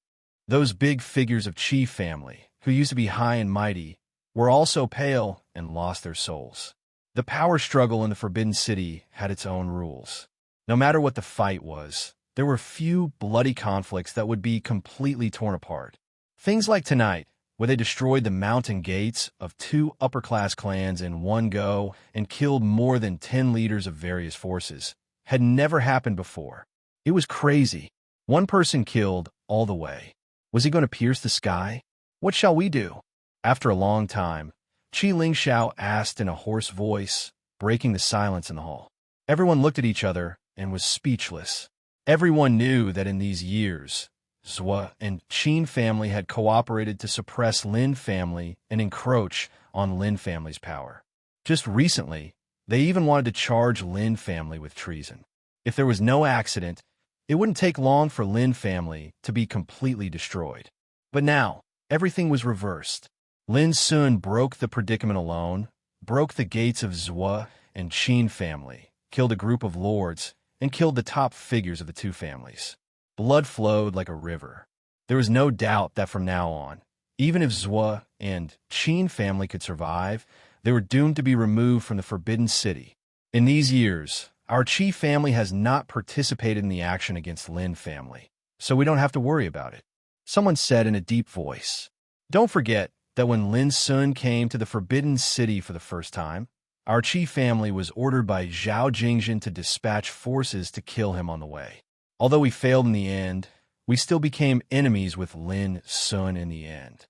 Those big figures of Qi family, who used to be high and mighty, were also pale and lost their souls. The power struggle in the Forbidden City had its own rules. No matter what the fight was, there were few bloody conflicts that would be completely torn apart. Things like tonight, where they destroyed the mountain gates of 2 upper-class clans in one go and killed more than 10 leaders of various forces, had never happened before. It was crazy. One person killed all the way. Was he going to pierce the sky? What shall we do? After a long time, Qi Lingxiao asked in a hoarse voice, breaking the silence in the hall. Everyone looked at each other and was speechless. Everyone knew that in these years, Zhuo and Qin family had cooperated to suppress Lin family and encroach on Lin family's power. Just recently, they even wanted to charge Lin family with treason. If there was no accident, it wouldn't take long for Lin family to be completely destroyed. But now, everything was reversed. Lin Sun broke the predicament alone, broke the gates of Zhuo and Qin family, killed a group of lords, and killed the top figures of the 2 families. Blood flowed like a river. There was no doubt that from now on, even if Zhuo and Qin family could survive, they were doomed to be removed from the Forbidden City. In these years, our Qi family has not participated in the action against Lin family, so we don't have to worry about it. Someone said in a deep voice. Don't forget that when Lin Sun came to the Forbidden City for the first time, our Qi family was ordered by Zhao Jingjin to dispatch forces to kill him on the way. Although we failed in the end, we still became enemies with Lin Sun in the end.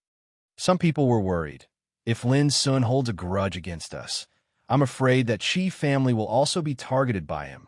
Some people were worried. If Lin Sun holds a grudge against us, I'm afraid that Qi family will also be targeted by him.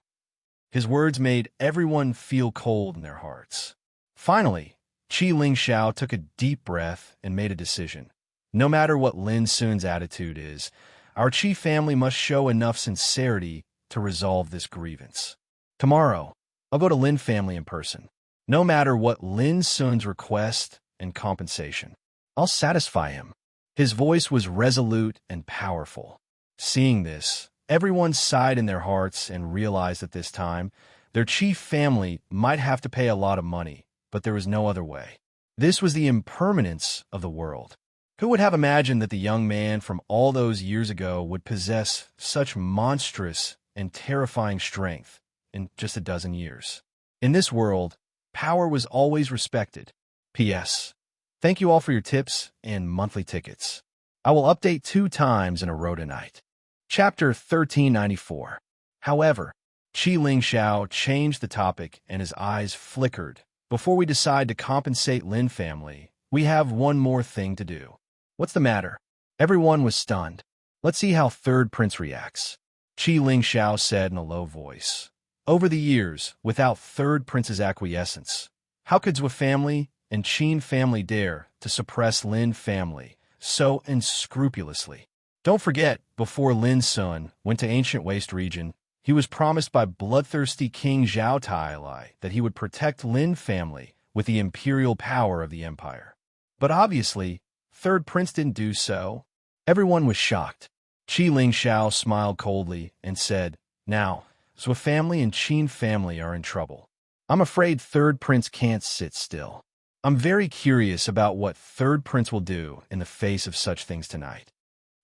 His words made everyone feel cold in their hearts. Finally, Qi Lingxiao took a deep breath and made a decision. No matter what Lin Sun's attitude is, our Qi family must show enough sincerity to resolve this grievance. Tomorrow, I'll go to Lin family in person. No matter what Lin Sun's request and compensation, I'll satisfy him. His voice was resolute and powerful. Seeing this, everyone sighed in their hearts and realized at this time their Qi family might have to pay a lot of money, but there was no other way. This was the impermanence of the world. Who would have imagined that the young man from all those years ago would possess such monstrous and terrifying strength in just a dozen years? In this world, power was always respected. P.S. Thank you all for your tips and monthly tickets. I will update 2 times in a row tonight. Chapter 1394. However, Qi Lingxiao changed the topic and his eyes flickered. Before we decide to compensate Lin family, we have one more thing to do. What's the matter? Everyone was stunned. Let's see how Third Prince reacts. Qi Lingxiao said in a low voice. Over the years, without Third Prince's acquiescence, how could Zhuo family and Qin family dare to suppress Lin family so unscrupulously? Don't forget, before Lin Sun went to ancient Waste region, he was promised by bloodthirsty King Zhao Tailai that he would protect Lin family with the imperial power of the empire. But obviously, Third Prince didn't do so. Everyone was shocked. Qi Lingxiao smiled coldly and said, Now, Zhuo family and Qin family are in trouble. I'm afraid Third Prince can't sit still. I'm very curious about what Third Prince will do in the face of such things tonight.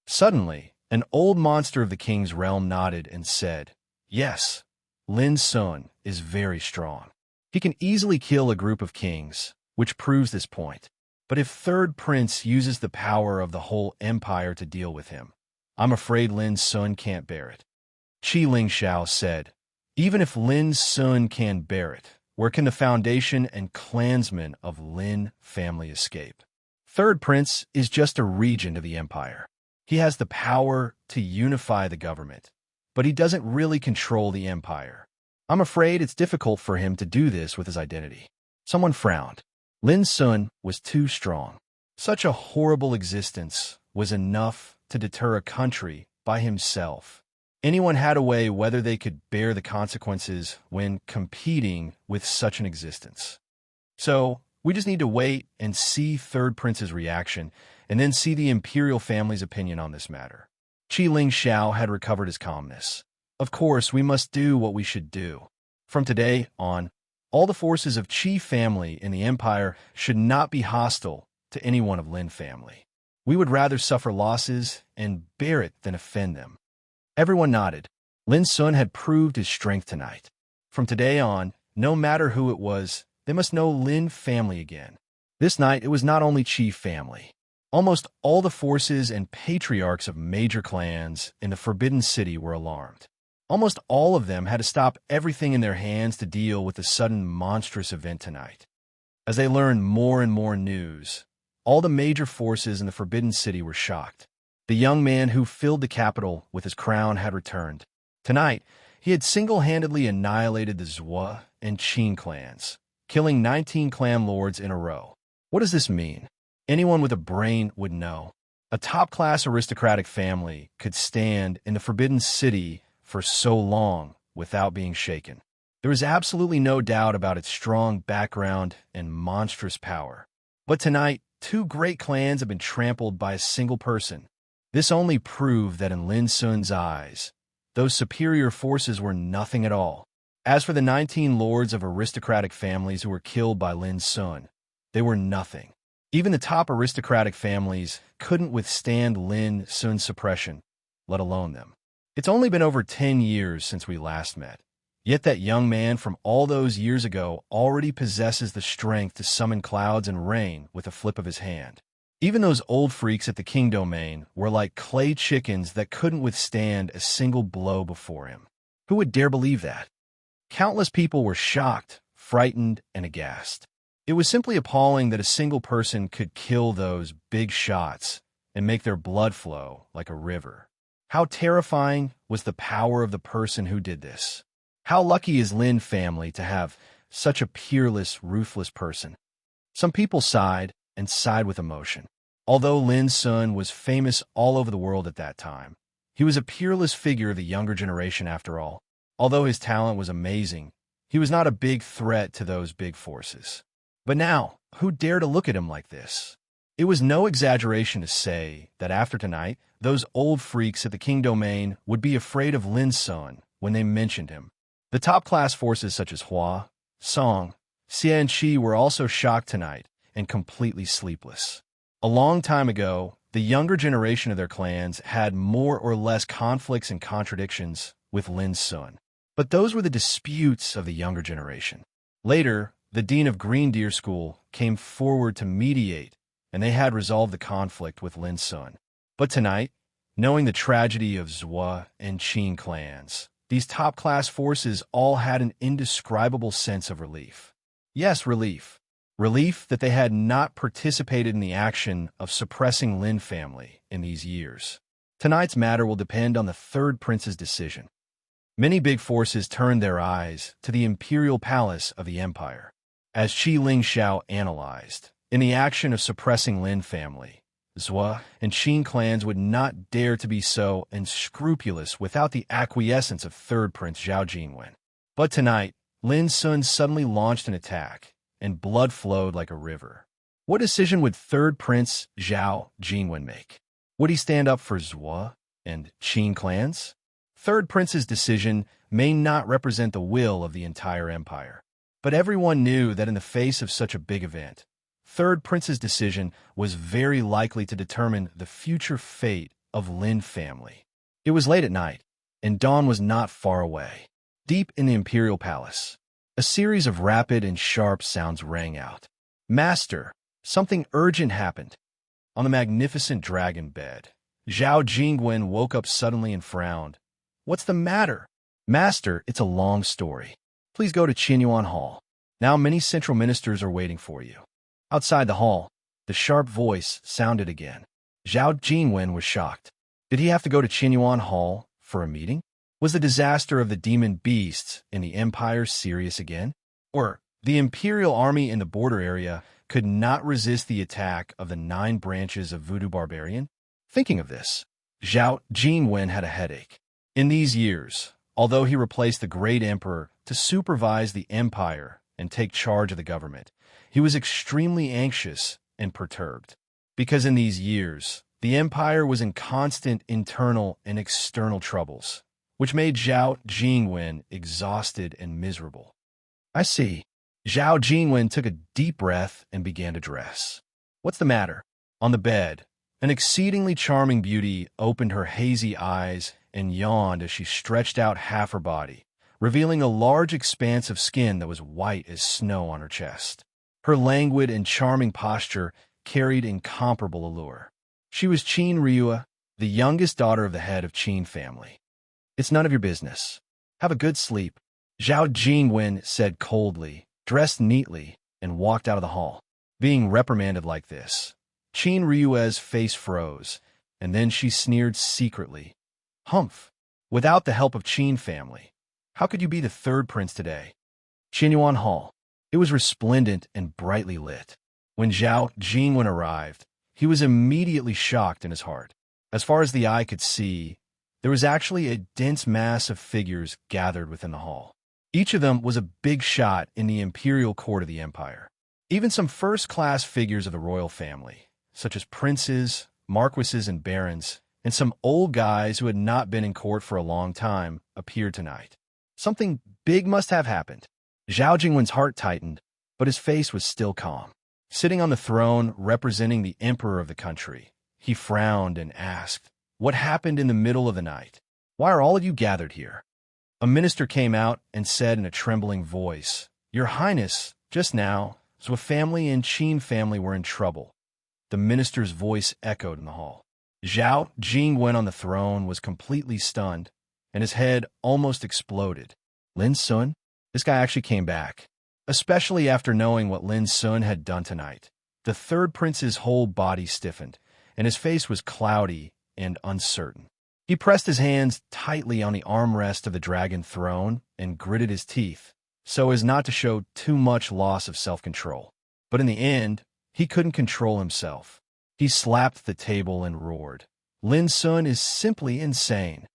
Suddenly, an old monster of the king's realm nodded and said, Yes, Lin Sun is very strong. He can easily kill a group of kings, which proves this point. But if third prince uses the power of the whole empire to deal with him, I'm afraid Lin Sun can't bear it. Qi Lingxiao said, even if Lin Sun can bear it, where can the foundation and clansmen of Lin family escape? Third prince is just a regent of the empire. He has the power to unify the government, but he doesn't really control the empire. I'm afraid it's difficult for him to do this with his identity. Someone frowned. Lin Sun was too strong. Such a horrible existence was enough to deter a country by himself. Anyone had a way whether they could bear the consequences when competing with such an existence. So, we just need to wait and see Third Prince's reaction, and then see the imperial family's opinion on this matter. Qi Lingxiao had recovered his calmness. Of course, we must do what we should do. From today on, all the forces of Qi family in the empire should not be hostile to anyone of Lin family. We would rather suffer losses and bear it than offend them. Everyone nodded. Lin Sun had proved his strength tonight. From today on, no matter who it was, they must know Lin family again. This night, it was not only Qi family. Almost all the forces and patriarchs of major clans in the Forbidden City were alarmed. Almost all of them had to stop everything in their hands to deal with the sudden monstrous event tonight. As they learned more and more news, all the major forces in the Forbidden City were shocked. The young man who filled the capital with his crown had returned. Tonight, he had single-handedly annihilated the Zhua and Qin clans, killing 19 clan lords in a row. What does this mean? Anyone with a brain would know. A top-class aristocratic family could stand in the Forbidden City for so long without being shaken. There was absolutely no doubt about its strong background and monstrous power. But tonight, two great clans have been trampled by a single person. This only proved that in Lin Sun's eyes, those superior forces were nothing at all. As for the 19 lords of aristocratic families who were killed by Lin Sun, they were nothing. Even the top aristocratic families couldn't withstand Lin Sun's suppression, let alone them. It's only been over 10 years since we last met. Yet that young man from all those years ago already possesses the strength to summon clouds and rain with a flip of his hand. Even those old freaks at the king domain were like clay chickens that couldn't withstand a single blow before him. Who would dare believe that? Countless people were shocked, frightened, and aghast. It was simply appalling that a single person could kill those big shots and make their blood flow like a river. How terrifying was the power of the person who did this? How lucky is Lin family to have such a peerless, ruthless person? Some people sighed and sighed with emotion. Although Lin Sun was famous all over the world at that time, he was a peerless figure of the younger generation after all. Although his talent was amazing, he was not a big threat to those big forces. But now, who dared to look at him like this? It was no exaggeration to say that after tonight, those old freaks at the king domain would be afraid of Lin Sun when they mentioned him. The top-class forces such as Hua, Song, Xie, and Qi were also shocked tonight and completely sleepless. A long time ago, the younger generation of their clans had more or less conflicts and contradictions with Lin Sun. But those were the disputes of the younger generation. Later, the dean of Green Deer School came forward to mediate, and they had resolved the conflict with Lin Sun. But tonight, knowing the tragedy of Zhua and Qin clans, these top-class forces all had an indescribable sense of relief. Yes, relief. Relief that they had not participated in the action of suppressing Lin family in these years. Tonight's matter will depend on the third prince's decision. Many big forces turned their eyes to the imperial palace of the empire. As Qi Lingxiao analyzed, in the action of suppressing Lin family, Zhua and Qin clans would not dare to be so unscrupulous without the acquiescence of third prince Zhao Jinwen. But tonight, Lin Sun suddenly launched an attack, and blood flowed like a river. What decision would third prince Zhao Jinwen make? Would he stand up for Zhua and Qin clans? Third prince's decision may not represent the will of the entire empire, but everyone knew that in the face of such a big event, third prince's decision was very likely to determine the future fate of Lin family. It was late at night, and dawn was not far away. Deep in the imperial palace, a series of rapid and sharp sounds rang out. Master, something urgent happened. On the magnificent dragon bed, Zhao Jingwen woke up suddenly and frowned. What's the matter? Master, it's a long story. Please go to Qinyuan Hall. Now many central ministers are waiting for you. Outside the hall, the sharp voice sounded again. Zhao Jingwen was shocked. Did he have to go to Qinyuan Hall for a meeting? Was the disaster of the demon beasts in the empire serious again? Or the imperial army in the border area could not resist the attack of the 9 branches of voodoo barbarian? Thinking of this, Zhao Jingwen had a headache. In these years, although he replaced the great emperor to supervise the empire and take charge of the government, he was extremely anxious and perturbed. Because in these years, the empire was in constant internal and external troubles, which made Zhao Jingwen exhausted and miserable. I see. Zhao Jingwen took a deep breath and began to dress. What's the matter? On the bed, an exceedingly charming beauty opened her hazy eyes and yawned as she stretched out half her body, revealing a large expanse of skin that was white as snow on her chest. Her languid and charming posture carried incomparable allure. She was Qin Ryua, the youngest daughter of the head of Qin family. It's none of your business. Have a good sleep, Zhao Jingwen said coldly, dressed neatly, and walked out of the hall. Being reprimanded like this, Qin Ryua's face froze, and then she sneered secretly. Humph! Without the help of Qin family, how could you be the 3rd prince today? Qinyuan Hall. It was resplendent and brightly lit. When Zhao Jingwen arrived, he was immediately shocked in his heart. As far as the eye could see, there was actually a dense mass of figures gathered within the hall. Each of them was a big shot in the imperial court of the empire. Even some first-class figures of the royal family, such as princes, marquises, and barons, and some old guys who had not been in court for a long time, appeared tonight. Something big must have happened. Zhao Jingwen's heart tightened, but his face was still calm. Sitting on the throne representing the emperor of the country, he frowned and asked, "What happened in the middle of the night? Why are all of you gathered here?" A minister came out and said in a trembling voice, "Your Highness, just now, Zhou family and Qin family were in trouble." The minister's voice echoed in the hall. Zhao Jingwen on the throne was completely stunned, and his head almost exploded. Lin Sun? This guy actually came back. Especially after knowing what Lin Sun had done tonight. The 3rd prince's whole body stiffened, and his face was cloudy and uncertain. He pressed his hands tightly on the armrest of the dragon throne and gritted his teeth, so as not to show too much loss of self-control. But in the end, he couldn't control himself. He slapped the table and roared. Lin Sun is simply insane.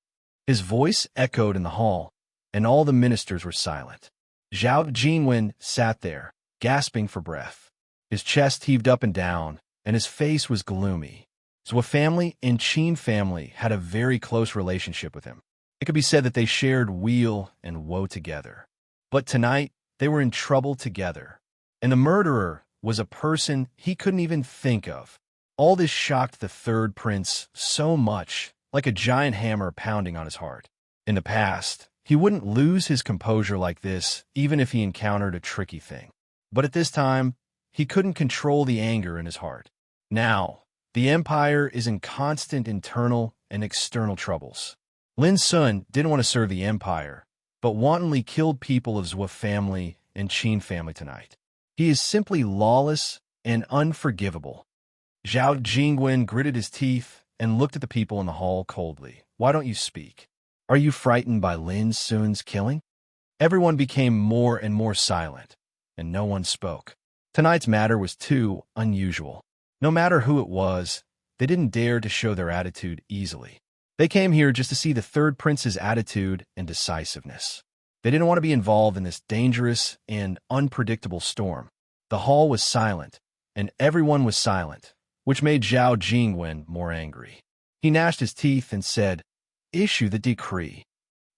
His voice echoed in the hall, and all the ministers were silent. Zhao Jingwen sat there, gasping for breath. His chest heaved up and down, and his face was gloomy. Zhou family and Qin family had a very close relationship with him. It could be said that they shared weal and woe together. But tonight, they were in trouble together. And the murderer was a person he couldn't even think of. All this shocked the 3rd prince so much, like a giant hammer pounding on his heart. In the past, he wouldn't lose his composure like this even if he encountered a tricky thing. But at this time, he couldn't control the anger in his heart. Now, the empire is in constant internal and external troubles. Lin Sun didn't want to serve the empire, but wantonly killed people of Zhou family and Qin family tonight. He is simply lawless and unforgivable. Zhao Jingwen gritted his teeth and looked at the people in the hall coldly. Why don't you speak? Are you frightened by Lin Sun's killing? Everyone became more and more silent, and no one spoke. Tonight's matter was too unusual. No matter who it was, they didn't dare to show their attitude easily. They came here just to see the 3rd prince's attitude and decisiveness. They didn't want to be involved in this dangerous and unpredictable storm. The hall was silent, and everyone was silent, which made Zhao Jingwen more angry. He gnashed his teeth and said, "Issue the decree."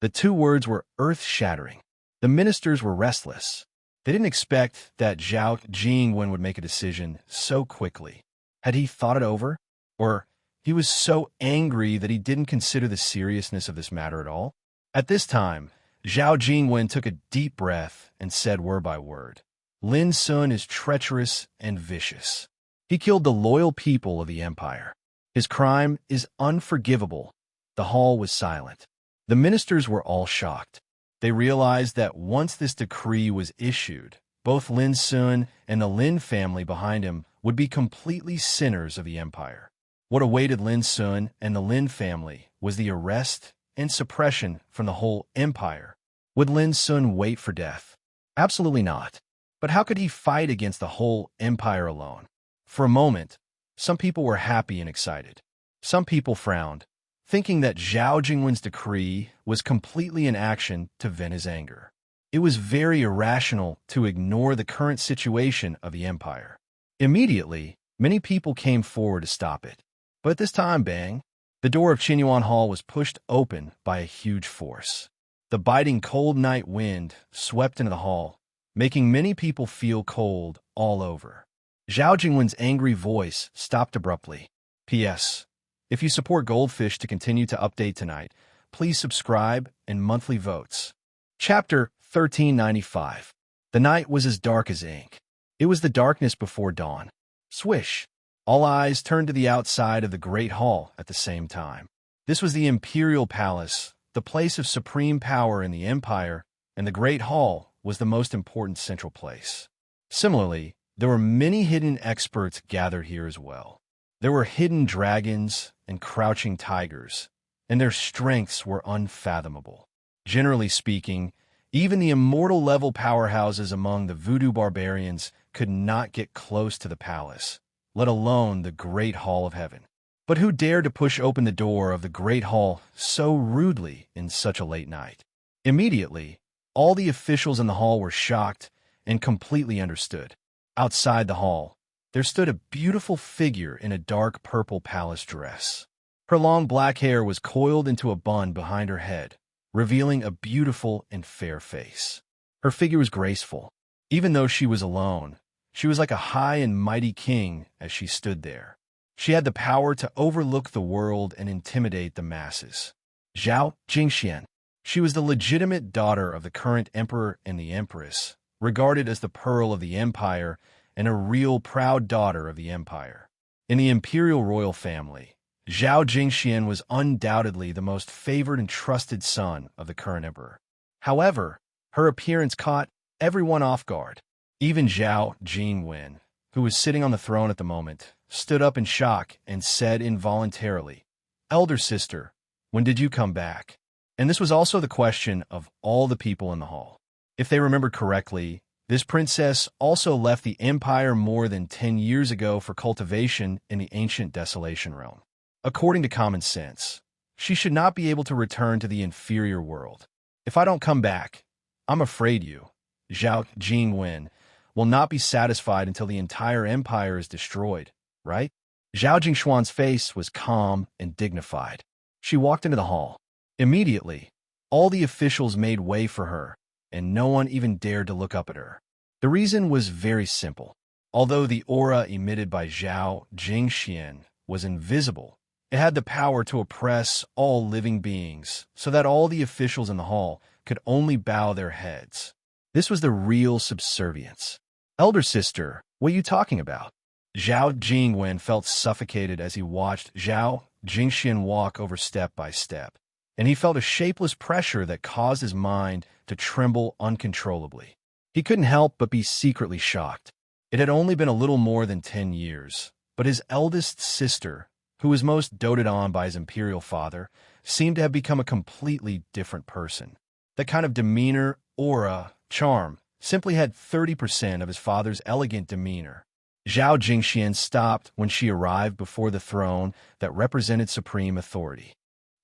The 2 words were earth-shattering. The ministers were restless. They didn't expect that Zhao Jingwen would make a decision so quickly. Had he thought it over? Or he was so angry that he didn't consider the seriousness of this matter at all? At this time, Zhao Jingwen took a deep breath and said word by word, Lin Sun is treacherous and vicious. He killed the loyal people of the empire. His crime is unforgivable. The hall was silent. The ministers were all shocked. They realized that once this decree was issued, both Lin Sun and the Lin family behind him would be completely sinners of the empire. What awaited Lin Sun and the Lin family was the arrest and suppression from the whole empire. Would Lin Sun wait for death? Absolutely not. But how could he fight against the whole empire alone? For a moment, some people were happy and excited. Some people frowned, thinking that Zhao Jingwen's decree was completely in action to vent his anger. It was very irrational to ignore the current situation of the empire. Immediately, many people came forward to stop it. But at this time, bang, the door of Qinyuan Hall was pushed open by a huge force. The biting cold night wind swept into the hall, making many people feel cold all over. Zhao Jingwen's angry voice stopped abruptly. P.S. If you support Goldfish to continue to update tonight, please subscribe and monthly votes. Chapter 1395. The night was as dark as ink. It was the darkness before dawn. Swish! All eyes turned to the outside of the Great Hall at the same time. This was the Imperial Palace, the place of supreme power in the Empire, and the Great Hall was the most important central place. Similarly, there were many hidden experts gathered here as well. There were hidden dragons and crouching tigers, and their strengths were unfathomable. Generally speaking, even the immortal-level powerhouses among the voodoo barbarians could not get close to the palace, let alone the Great Hall of Heaven. But who dared to push open the door of the Great Hall so rudely in such a late night? Immediately, all the officials in the hall were shocked and completely understood. Outside the hall, there stood a beautiful figure in a dark purple palace dress. Her long black hair was coiled into a bun behind her head, revealing a beautiful and fair face. Her figure was graceful. Even though she was alone, she was like a high and mighty king as she stood there. She had the power to overlook the world and intimidate the masses. Zhao Jingxian. She was the legitimate daughter of the current emperor and the empress, regarded as the pearl of the empire and a real proud daughter of the empire. In the imperial royal family, Zhao Jingxian was undoubtedly the most favored and trusted son of the current emperor. However, her appearance caught everyone off guard. Even Zhao Jingwen, who was sitting on the throne at the moment, stood up in shock and said involuntarily, "Elder sister, when did you come back?" And this was also the question of all the people in the hall. If they remembered correctly, this princess also left the empire more than 10 years ago for cultivation in the ancient Desolation realm. According to common sense, she should not be able to return to the inferior world. If I don't come back, I'm afraid you, Zhao Jingwen, will not be satisfied until the entire empire is destroyed, right? Zhao Jingshuan's face was calm and dignified. She walked into the hall. Immediately, all the officials made way for her, and no one even dared to look up at her. The reason was very simple. Although the aura emitted by Zhao Jingxian was invisible, it had the power to oppress all living beings, so that all the officials in the hall could only bow their heads. This was the real subservience. Elder sister, what are you talking about? Zhao Jingwen felt suffocated as he watched Zhao Jingxian walk over step by step, and he felt a shapeless pressure that caused his mind to tremble uncontrollably. He couldn't help but be secretly shocked. It had only been a little more than 10 years, but his eldest sister, who was most doted on by his imperial father, seemed to have become a completely different person. That kind of demeanor, aura, charm, simply had 30% of his father's elegant demeanor. Zhao Jingxian stopped when she arrived before the throne that represented supreme authority.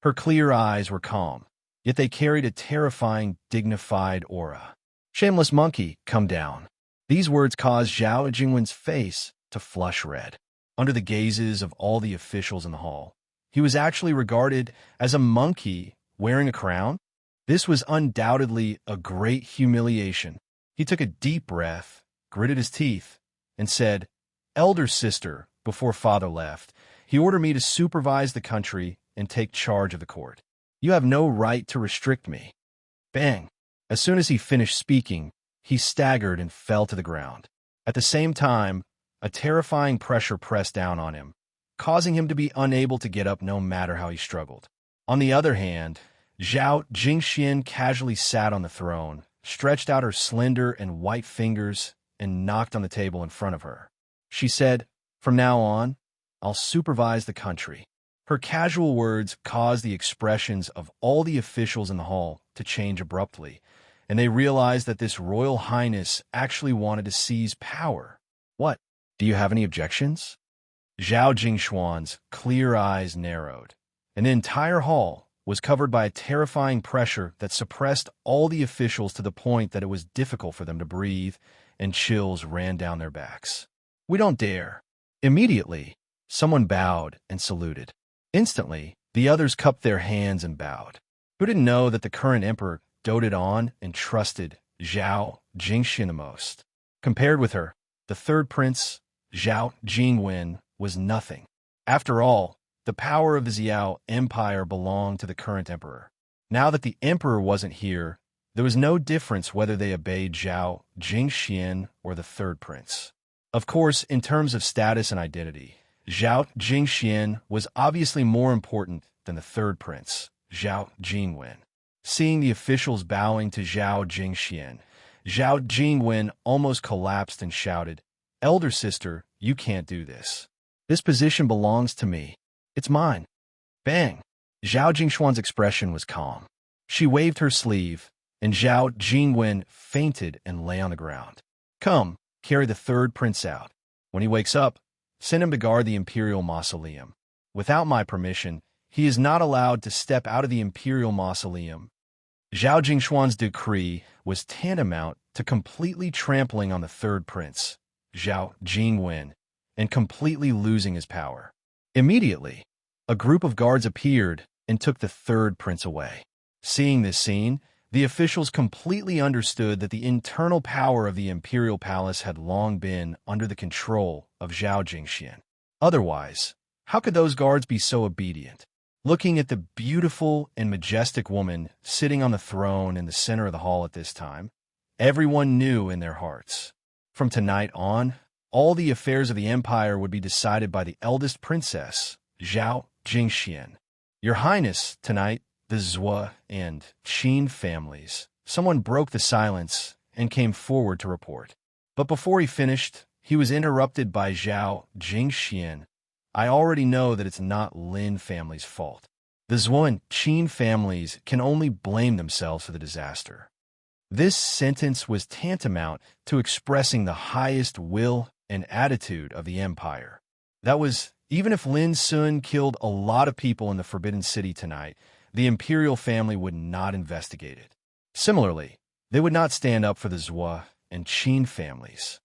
Her clear eyes were calm, yet they carried a terrifying, dignified aura. "Shameless monkey, come down." These words caused Zhao Jingwen's face to flush red. Under the gazes of all the officials in the hall, he was actually regarded as a monkey wearing a crown. This was undoubtedly a great humiliation. He took a deep breath, gritted his teeth, and said, "Elder sister," before father left. He ordered me to supervise the country and take charge of the court. You have no right to restrict me. Bang! As soon as he finished speaking, he staggered and fell to the ground. At the same time, a terrifying pressure pressed down on him, causing him to be unable to get up no matter how he struggled. On the other hand, Zhao Jingxian casually sat on the throne, stretched out her slender and white fingers, and knocked on the table in front of her. She said, "From now on, I'll supervise the country." Her casual words caused the expressions of all the officials in the hall to change abruptly, and they realized that this royal highness actually wanted to seize power. "What? Do you have any objections?" Zhao Jingshuan's clear eyes narrowed, and the entire hall was covered by a terrifying pressure that suppressed all the officials to the point that it was difficult for them to breathe, and chills ran down their backs. "We don't dare." Immediately, someone bowed and saluted. Instantly, the others cupped their hands and bowed. Who didn't know that the current emperor doted on and trusted Zhao Jingxian the most? Compared with her, the third prince, Zhao Jingwen, was nothing. After all, the power of the Xiao Empire belonged to the current emperor. Now that the emperor wasn't here, there was no difference whether they obeyed Zhao Jingxian or the third prince. Of course, in terms of status and identity, Zhao Jingxian was obviously more important than the third prince, Zhao Jingwen. Seeing the officials bowing to Zhao Jingxian, Zhao Jingwen almost collapsed and shouted, "Elder sister, you can't do this. This position belongs to me. It's mine." Bang! Zhao Jingshuan's expression was calm. She waved her sleeve, and Zhao Jingwen fainted and lay on the ground. "Come, carry the third prince out. When he wakes up, send him to guard the imperial mausoleum. Without my permission, he is not allowed to step out of the imperial mausoleum." Zhao Jingshuan's decree was tantamount to completely trampling on the third prince, Zhao Jingwen, and completely losing his power. Immediately, a group of guards appeared and took the third prince away. Seeing this scene, the officials completely understood that the internal power of the imperial palace had long been under the control of Zhao Jingxian. Otherwise, how could those guards be so obedient? Looking at the beautiful and majestic woman sitting on the throne in the center of the hall at this time, everyone knew in their hearts, from tonight on, all the affairs of the empire would be decided by the eldest princess, Zhao Jingxian. "Your Highness, tonight, the Zhou and Qin families." Someone broke the silence and came forward to report. But before he finished, he was interrupted by Zhao Jingxian. "I already know that it's not Lin family's fault. The Zhou and Qin families can only blame themselves for the disaster." This sentence was tantamount to expressing the highest will and attitude of the empire. That was, even if Lin Sun killed a lot of people in the Forbidden City tonight, the imperial family would not investigate it. Similarly, they would not stand up for the Zhou and Qin families.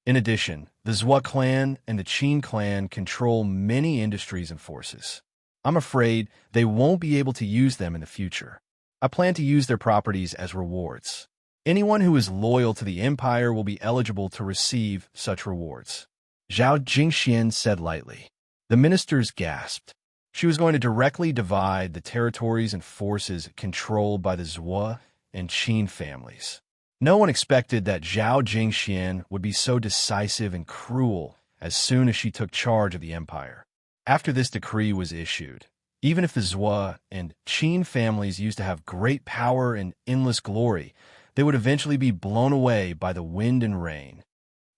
In addition, the Zhou clan and the Qin clan control many industries and forces. I'm afraid they won't be able to use them in the future. I plan to use their properties as rewards. Anyone who is loyal to the empire will be eligible to receive such rewards." Zhao Jingxian said lightly. The ministers gasped. She was going to directly divide the territories and forces controlled by the Zhou and Qin families. No one expected that Zhao Jingxian would be so decisive and cruel as soon as she took charge of the empire. After this decree was issued, even if the Zhou and Qin families used to have great power and endless glory, they would eventually be blown away by the wind and rain.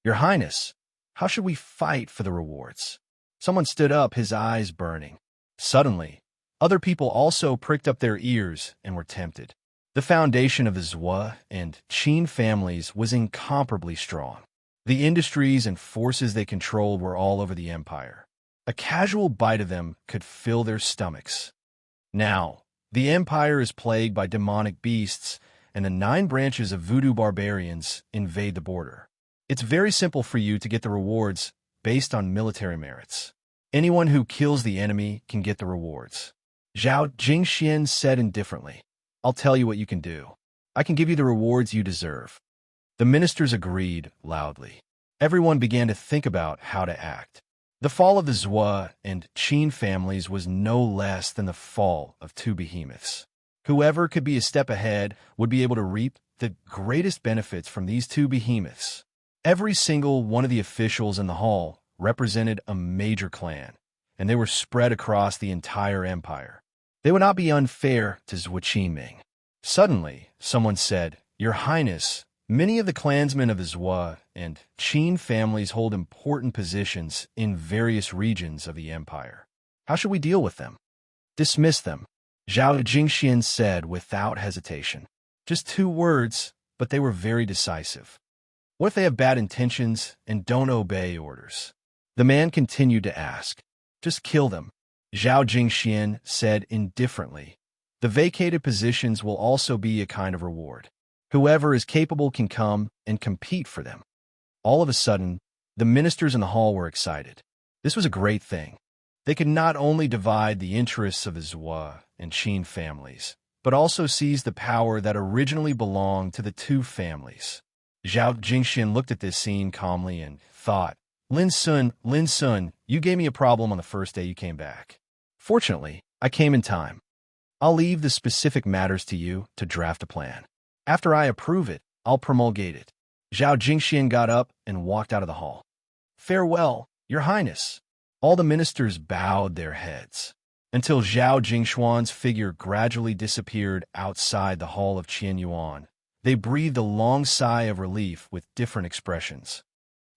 "Your Highness, how should we fight for the rewards?" Someone stood up, his eyes burning. Suddenly, other people also pricked up their ears and were tempted. The foundation of the Zhou and Qin families was incomparably strong. The industries and forces they controlled were all over the empire. A casual bite of them could fill their stomachs. Now, the empire is plagued by demonic beasts, and the 9 branches of voodoo barbarians invade the border. It's very simple for you to get the rewards based on military merits. Anyone who kills the enemy can get the rewards. Zhao Jingxian said indifferently, "I'll tell you what you can do. I can give you the rewards you deserve." The ministers agreed loudly. Everyone began to think about how to act. The fall of the Zhou and Qin families was no less than the fall of 2 behemoths. Whoever could be a step ahead would be able to reap the greatest benefits from these two behemoths. Every single one of the officials in the hall represented a major clan, and they were spread across the entire empire. They would not be unfair to Zhuo. Suddenly, someone said, "Your Highness, many of the clansmen of the Zhuo and Qin families hold important positions in various regions of the empire. How should we deal with them?" "Dismiss them," Zhao Jingxian said without hesitation. Just 2 words, but they were very decisive. What if they have bad intentions and don't obey orders? The man continued to ask. "Just kill them," Zhao Jingxian said indifferently. "The vacated positions will also be a kind of reward. Whoever is capable can come and compete for them." All of a sudden, the ministers in the hall were excited. This was a great thing. They could not only divide the interests of the Zhuo and Qin families, but also seize the power that originally belonged to the 2 families. Zhao Jingxian looked at this scene calmly and thought, Lin Sun, you gave me a problem on the first day you came back. Fortunately, I came in time. I'll leave the specific matters to you to draft a plan. After I approve it, I'll promulgate it." Zhao Jingxian got up and walked out of the hall. "Farewell, Your Highness." All the ministers bowed their heads, until Zhao Jingshuan's figure gradually disappeared outside the hall of Qianyuan. They breathed a long sigh of relief with different expressions.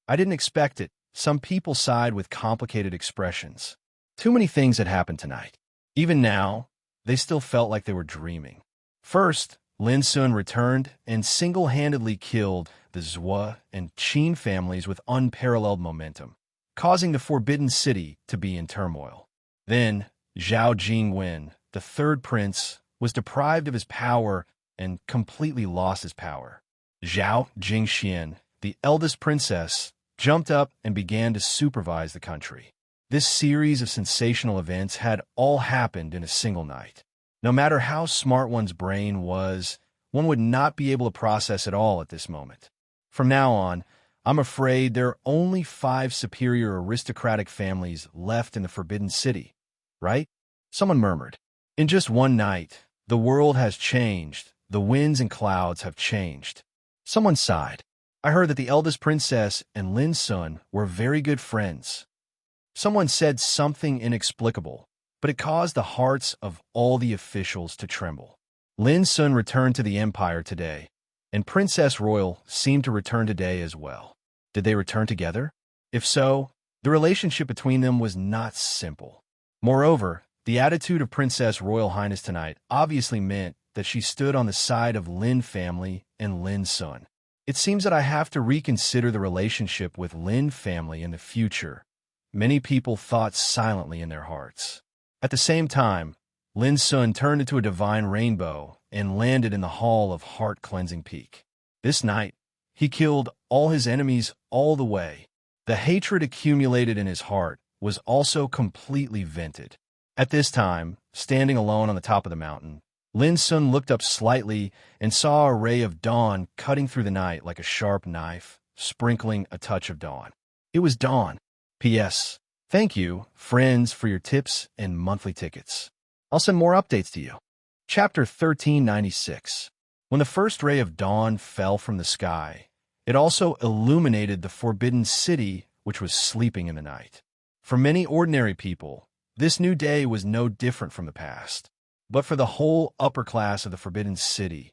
"I didn't expect it." Some people sighed with complicated expressions. Too many things had happened tonight. Even now, they still felt like they were dreaming. First, Lin Sun returned and single-handedly killed the Zhuo and Qin families with unparalleled momentum, causing the Forbidden City to be in turmoil. Then, Zhao Jingwen, the 3rd prince, was deprived of his power and completely lost his power. Zhao Jingxian, the eldest princess, jumped up and began to supervise the country. This series of sensational events had all happened in a single night. No matter how smart one's brain was, one would not be able to process it all at this moment. From now on, I'm afraid there are only 5 superior aristocratic families left in the Forbidden City, right? Someone murmured. In just one night, the world has changed. The winds and clouds have changed. Someone sighed. I heard that the eldest princess and Lin Sun were very good friends. Someone said something inexplicable, but it caused the hearts of all the officials to tremble. Lin Sun returned to the empire today, and Princess Royal seemed to return today as well. Did they return together? If so, the relationship between them was not simple. Moreover, the attitude of Princess Royal Highness tonight obviously meant that she stood on the side of Lin family and Lin Sun. It seems that I have to reconsider the relationship with Lin family in the future. Many people thought silently in their hearts. At the same time, Lin Sun turned into a divine rainbow and landed in the hall of Heart-Cleansing Peak. This night, he killed all his enemies all the way. The hatred accumulated in his heart was also completely vented. At this time, standing alone on the top of the mountain, Lin Sun looked up slightly and saw a ray of dawn cutting through the night like a sharp knife, sprinkling a touch of dawn. It was dawn. P.S. Thank you, friends, for your tips and monthly tickets. I'll send more updates to you. Chapter 1396. When the first ray of dawn fell from the sky, it also illuminated the Forbidden City, which was sleeping in the night. For many ordinary people, this new day was no different from the past. But for the whole upper class of the Forbidden City,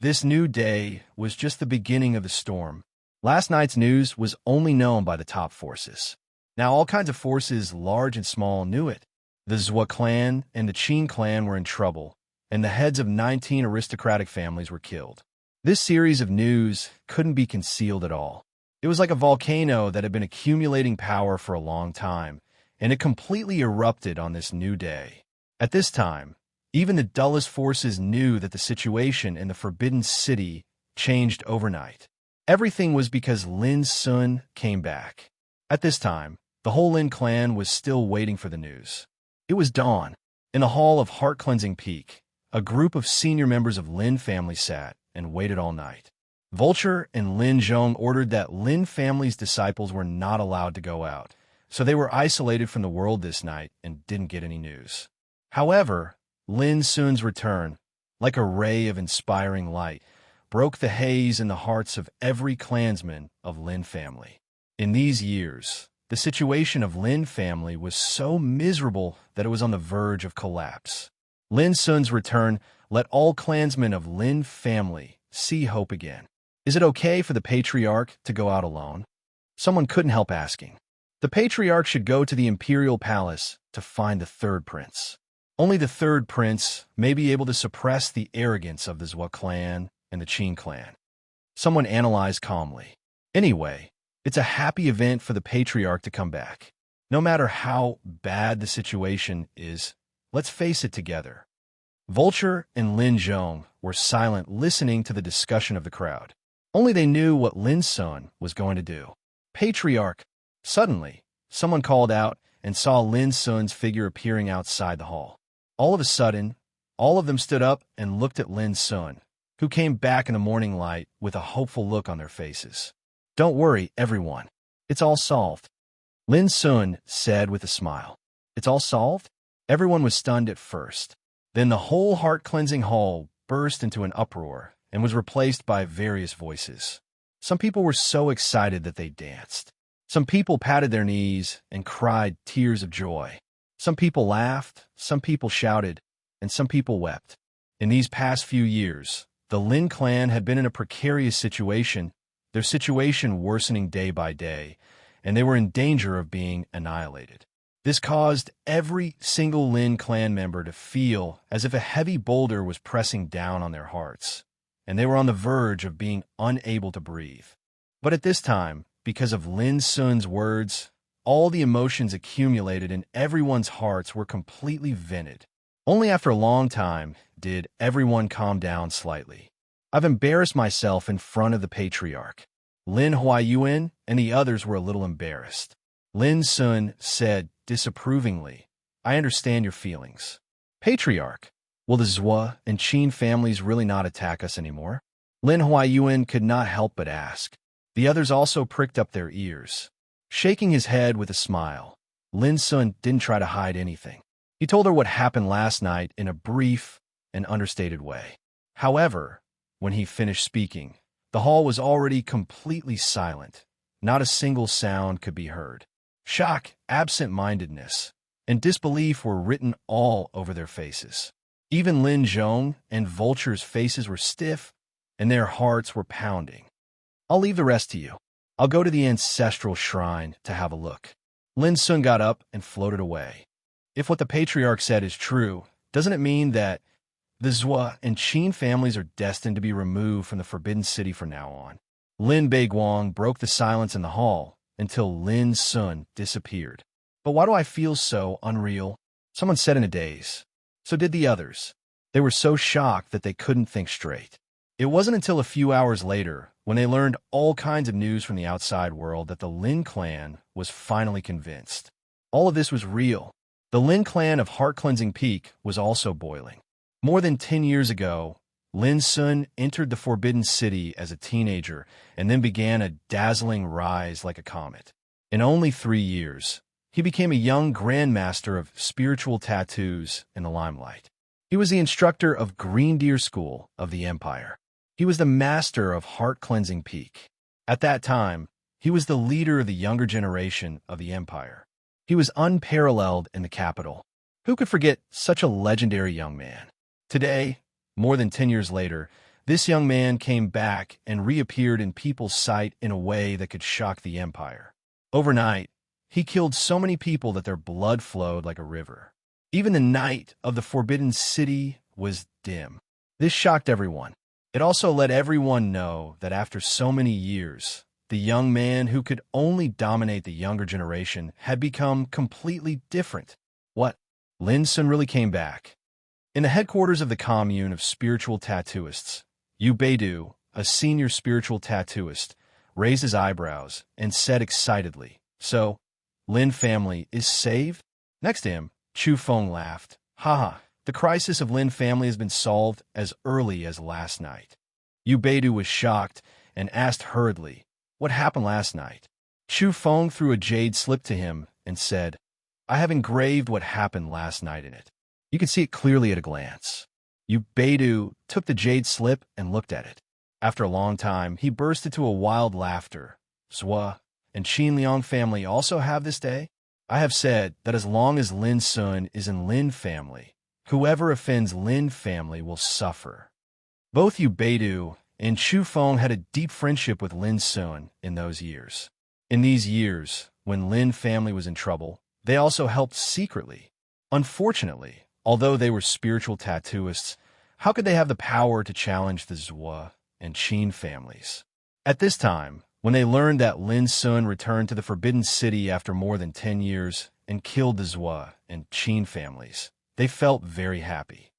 this new day was just the beginning of the storm. Last night's news was only known by the top forces. Now all kinds of forces, large and small, knew it. The Zhuo clan and the Qin clan were in trouble, and the heads of 19 aristocratic families were killed. This series of news couldn't be concealed at all. It was like a volcano that had been accumulating power for a long time, and it completely erupted on this new day. At this time, even the dullest forces knew that the situation in the Forbidden City changed overnight. Everything was because Lin Sun came back. At this time, the whole Lin clan was still waiting for the news. It was dawn. In the hall of Heart-Cleansing Peak, a group of senior members of Lin family sat and waited all night. Vulture and Lin Zhong ordered that Lin family's disciples were not allowed to go out, so they were isolated from the world this night and didn't get any news. However, Lin Sun's return like a ray of inspiring light, broke the haze in the hearts of every clansman of Lin family. In these years, the situation of Lin family was so miserable that it was on the verge of collapse. Lin Sun's return let all clansmen of Lin family see hope again. Is it okay for the patriarch to go out alone? Someone couldn't help asking. The patriarch should go to the imperial palace to find the third prince. Only the third prince may be able to suppress the arrogance of the Zhua clan and the Qin clan. Someone analyzed calmly. Anyway, it's a happy event for the patriarch to come back. No matter how bad the situation is, let's face it together. Vulture and Lin Zhong were silent, listening to the discussion of the crowd. Only they knew what Lin Sun was going to do. Patriarch. Suddenly, someone called out and saw Lin Sun's figure appearing outside the hall. All of a sudden, all of them stood up and looked at Lin Sun, who came back in the morning light with a hopeful look on their faces. Don't worry, everyone. It's all solved. Lin Sun said with a smile. It's all solved? Everyone was stunned at first. Then the whole heart-cleansing hall burst into an uproar and was replaced by various voices. Some people were so excited that they danced. Some people patted their knees and cried tears of joy. Some people laughed, some people shouted, and some people wept. In these past few years, the Lin clan had been in a precarious situation, their situation worsening day by day, and they were in danger of being annihilated. This caused every single Lin clan member to feel as if a heavy boulder was pressing down on their hearts, and they were on the verge of being unable to breathe. But at this time, because of Lin Sun's words, all the emotions accumulated in everyone's hearts were completely vented. Only after a long time did everyone calm down slightly. I've embarrassed myself in front of the patriarch. Lin Huayuan and the others were a little embarrassed. Lin Sun said disapprovingly, I understand your feelings. Patriarch, will the Zhua and Qin families really not attack us anymore? Lin Huayuan could not help but ask. The others also pricked up their ears. Shaking his head with a smile, Lin Sun didn't try to hide anything. He told her what happened last night in a brief and understated way. However, when he finished speaking, the hall was already completely silent. Not a single sound could be heard. Shock, absent-mindedness, and disbelief were written all over their faces. Even Lin Zhong and Vulture's faces were stiff, and their hearts were pounding. I'll leave the rest to you. I'll go to the ancestral shrine to have a look. Lin Sun got up and floated away. If what the patriarch said is true, doesn't it mean that the Zhua and Qin families are destined to be removed from the Forbidden City from now on? Lin Beiguang broke the silence in the hall until Lin Sun disappeared. But why do I feel so unreal? Someone said in a daze. So did the others. They were so shocked that they couldn't think straight. It wasn't until a few hours later, when they learned all kinds of news from the outside world, that the Lin clan was finally convinced. All of this was real. The Lin clan of Heart-Cleansing Peak was also boiling. More than 10 years ago, Lin Sun entered the Forbidden City as a teenager and then began a dazzling rise like a comet. In only 3 years, he became a young grandmaster of spiritual tattoos in the limelight. He was the instructor of Green Deer School of the Empire. He was the master of Heart-Cleansing Peak. At that time, he was the leader of the younger generation of the Empire. He was unparalleled in the capital. Who could forget such a legendary young man? Today, more than 10 years later, this young man came back and reappeared in people's sight in a way that could shock the Empire. Overnight, he killed so many people that their blood flowed like a river. Even the night of the Forbidden City was dim. This shocked everyone. It also let everyone know that after so many years, the young man who could only dominate the younger generation had become completely different. What? Lin Sun really came back. In the headquarters of the commune of spiritual tattooists, Yu Beidu, a senior spiritual tattooist, raised his eyebrows and said excitedly, So, Lin family is saved? Next to him, Chu Feng laughed. Haha, the crisis of Lin family has been solved as early as last night. Yu Beidu was shocked and asked hurriedly, What happened last night? Chu Feng threw a jade slip to him and said, I have engraved what happened last night in it. You can see it clearly at a glance. Beidou took the jade slip and looked at it. After a long time, he burst into a wild laughter. Zhua and Qin Liang family also have this day? I have said that as long as Lin Sun is in Lin family, whoever offends Lin family will suffer. Both Beidou and Chu Feng had a deep friendship with Lin Sun in those years. In these years, when Lin family was in trouble, they also helped secretly. Unfortunately, although they were spiritual tattooists, how could they have the power to challenge the Zhua and Qin families? At this time, when they learned that Lin Sun returned to the Forbidden City after more than 10 years and killed the Zhua and Qin families, they felt very happy.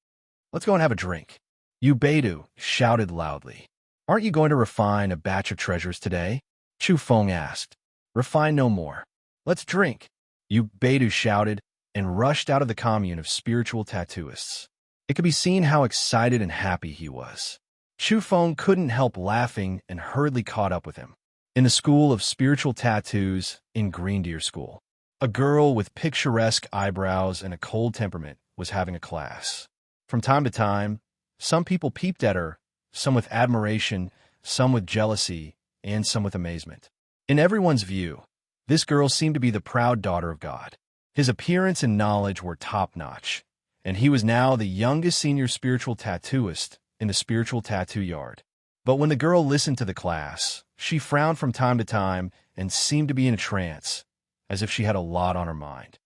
Let's go and have a drink. Beidou shouted loudly. Aren't you going to refine a batch of treasures today? Chu Feng asked. Refine no more. Let's drink. Beidou shouted and rushed out of the commune of spiritual tattooists. It could be seen how excited and happy he was. Chu Feng couldn't help laughing and hurriedly caught up with him. In the school of spiritual tattoos in Green Deer School, a girl with picturesque eyebrows and a cold temperament was having a class. From time to time, some people peeped at her, some with admiration, some with jealousy, and some with amazement. In everyone's view, this girl seemed to be the proud daughter of God. His appearance and knowledge were top-notch, and he was now the youngest senior spiritual tattooist in the spiritual tattoo yard. But when the girl listened to the class, she frowned from time to time and seemed to be in a trance, as if she had a lot on her mind.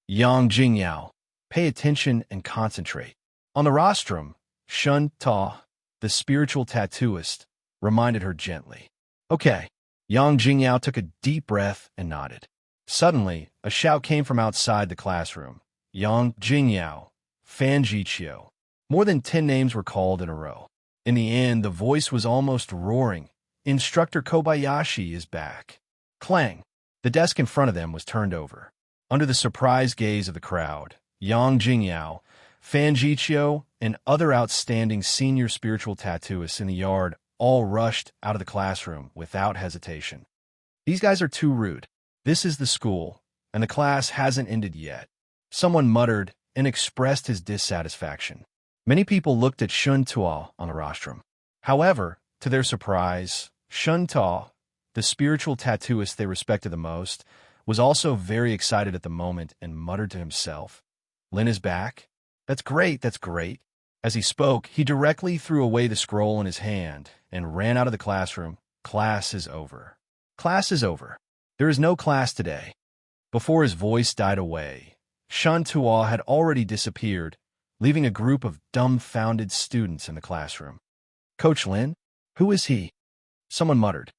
Yang Jingyao, pay attention and concentrate. On the rostrum, Shun Ta, the spiritual tattooist, reminded her gently. Okay. Yang Jingyao took a deep breath and nodded. Suddenly, a shout came from outside the classroom. Yang Jingyao, Fan Jiqiu. More than 10 names were called in a row. In the end, the voice was almost roaring. Instructor Kobayashi is back. Clang! The desk in front of them was turned over. Under the surprised gaze of the crowd, Yang Jingyao, Fan Jiqiu, and other outstanding senior spiritual tattooists in the yard all rushed out of the classroom without hesitation. These guys are too rude. This is the school, and the class hasn't ended yet. Someone muttered and expressed his dissatisfaction. Many people looked at Shun Ta on the rostrum. However, to their surprise, Shun Ta, the spiritual tattooist they respected the most, was also very excited at the moment and muttered to himself, Lin is back? That's great, that's great. As he spoke, he directly threw away the scroll in his hand and ran out of the classroom. Class is over. Class is over. There is no class today. Before his voice died away, Shun Ta had already disappeared, leaving a group of dumbfounded students in the classroom. Coach Lin? Who is he? Someone muttered.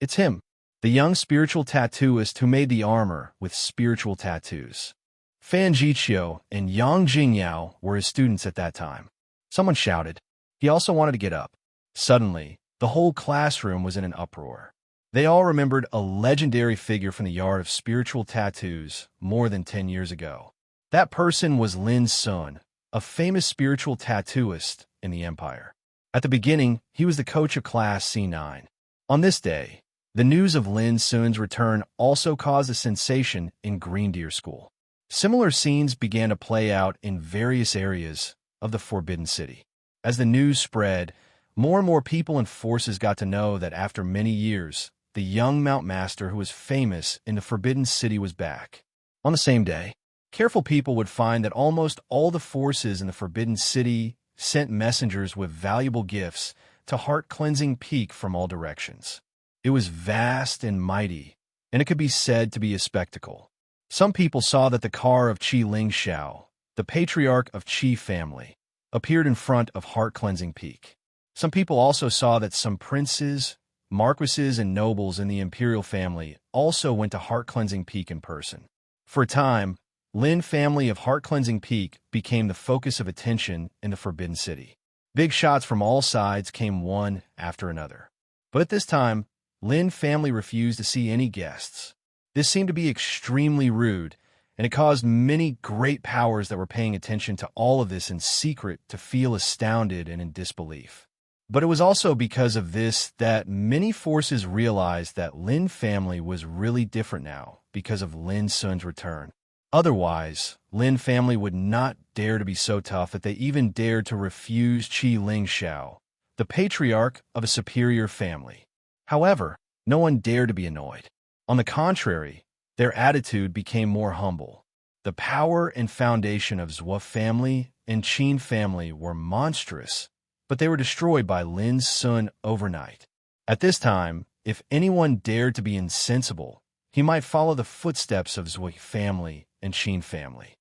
It's him, the young spiritual tattooist who made the armor with spiritual tattoos. Fan Jiqiu and Yang Jingyao were his students at that time. Someone shouted. He also wanted to get up. Suddenly, the whole classroom was in an uproar. They all remembered a legendary figure from the yard of spiritual tattoos more than 10 years ago. That person was Lin Sun, a famous spiritual tattooist in the empire. At the beginning, he was the coach of class C9. On this day, the news of Lin Sun's return also caused a sensation in Green Deer School. Similar scenes began to play out in various areas of the Forbidden City. As the news spread, more and more people and forces got to know that after many years, the young Mount Master who was famous in the Forbidden City was back. On the same day, careful people would find that almost all the forces in the Forbidden City sent messengers with valuable gifts to Heart-Cleansing Peak from all directions. It was vast and mighty, and it could be said to be a spectacle. Some people saw that the car of Qi Lingxiao, the patriarch of Qi family, appeared in front of Heart-Cleansing Peak. Some people also saw that some princes, marquises, and nobles in the imperial family also went to Heart-Cleansing Peak in person. For a time, Lin family of Heart-Cleansing Peak became the focus of attention in the Forbidden City. Big shots from all sides came one after another. But at this time, Lin family refused to see any guests. This seemed to be extremely rude, and it caused many great powers that were paying attention to all of this in secret to feel astounded and in disbelief. But it was also because of this that many forces realized that Lin family was really different now because of Lin Sun's return. Otherwise, Lin family would not dare to be so tough that they even dared to refuse Qi Ling Xiao, the patriarch of a superior family. However, no one dared to be annoyed. On the contrary, their attitude became more humble. The power and foundation of Zhuo family and Qin family were monstrous, but they were destroyed by Lin Sun overnight. At this time, if anyone dared to be insensible, he might follow the footsteps of Zhuo family and Qin family.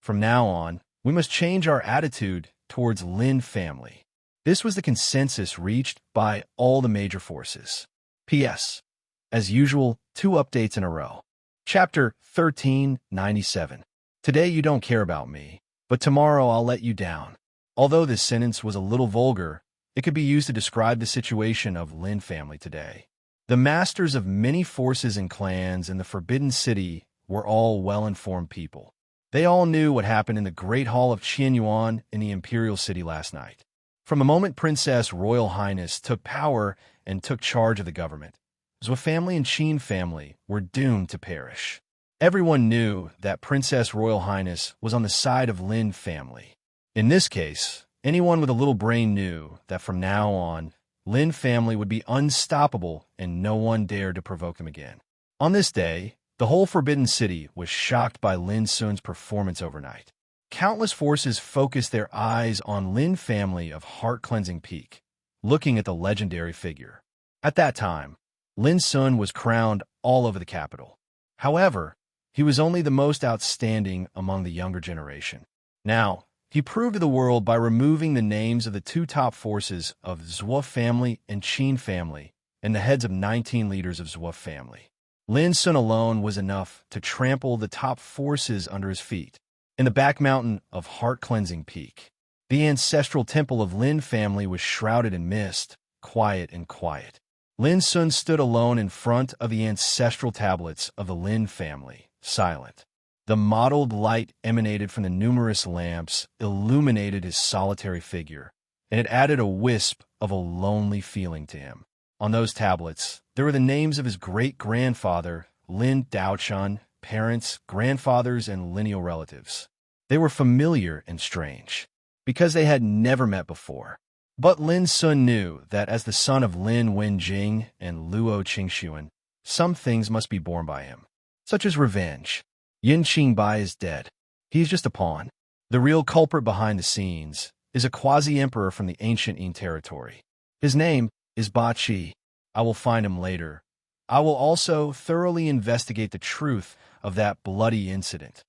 From now on, we must change our attitude towards Lin family. This was the consensus reached by all the major forces. P.S. As usual, 2 updates in a row. Chapter 1397. Today you don't care about me, but tomorrow I'll let you down. Although this sentence was a little vulgar, it could be used to describe the situation of Lin family today. The masters of many forces and clans in the Forbidden City were all well-informed people. They all knew what happened in the Great Hall of Qianyuan in the Imperial City last night. From the moment Princess Royal Highness took power and took charge of the government, Zhuo family and Qin family were doomed to perish. Everyone knew that Princess Royal Highness was on the side of Lin family. In this case, anyone with a little brain knew that from now on, Lin family would be unstoppable and no one dared to provoke them again. On this day, the whole Forbidden City was shocked by Lin Sun's performance overnight. Countless forces focused their eyes on Lin family of Heart-Cleansing Peak, looking at the legendary figure. At that time, Lin Sun was crowned all over the capital. However, he was only the most outstanding among the younger generation. Now, he proved to the world by removing the names of the 2 top forces of Zhuo family and Qin family and the heads of 19 leaders of Zhuo family. Lin Sun alone was enough to trample the top forces under his feet. In the back mountain of Heart-Cleansing Peak, the ancestral temple of Lin family was shrouded in mist, quiet and quiet. Lin Sun stood alone in front of the ancestral tablets of the Lin family, silent. The mottled light emanated from the numerous lamps illuminated his solitary figure, and it added a wisp of a lonely feeling to him. On those tablets, there were the names of his great-grandfather, Lin Daochun, parents, grandfathers, and lineal relatives. They were familiar and strange, because they had never met before. But Lin Sun knew that as the son of Lin Wenjing and Luo Qingxuan, some things must be borne by him, such as revenge. Yin Qingbai is dead. He is just a pawn. The real culprit behind the scenes is a quasi-emperor from the ancient Yin territory. His name is Ba Qi. I will find him later. I will also thoroughly investigate the truth of that bloody incident.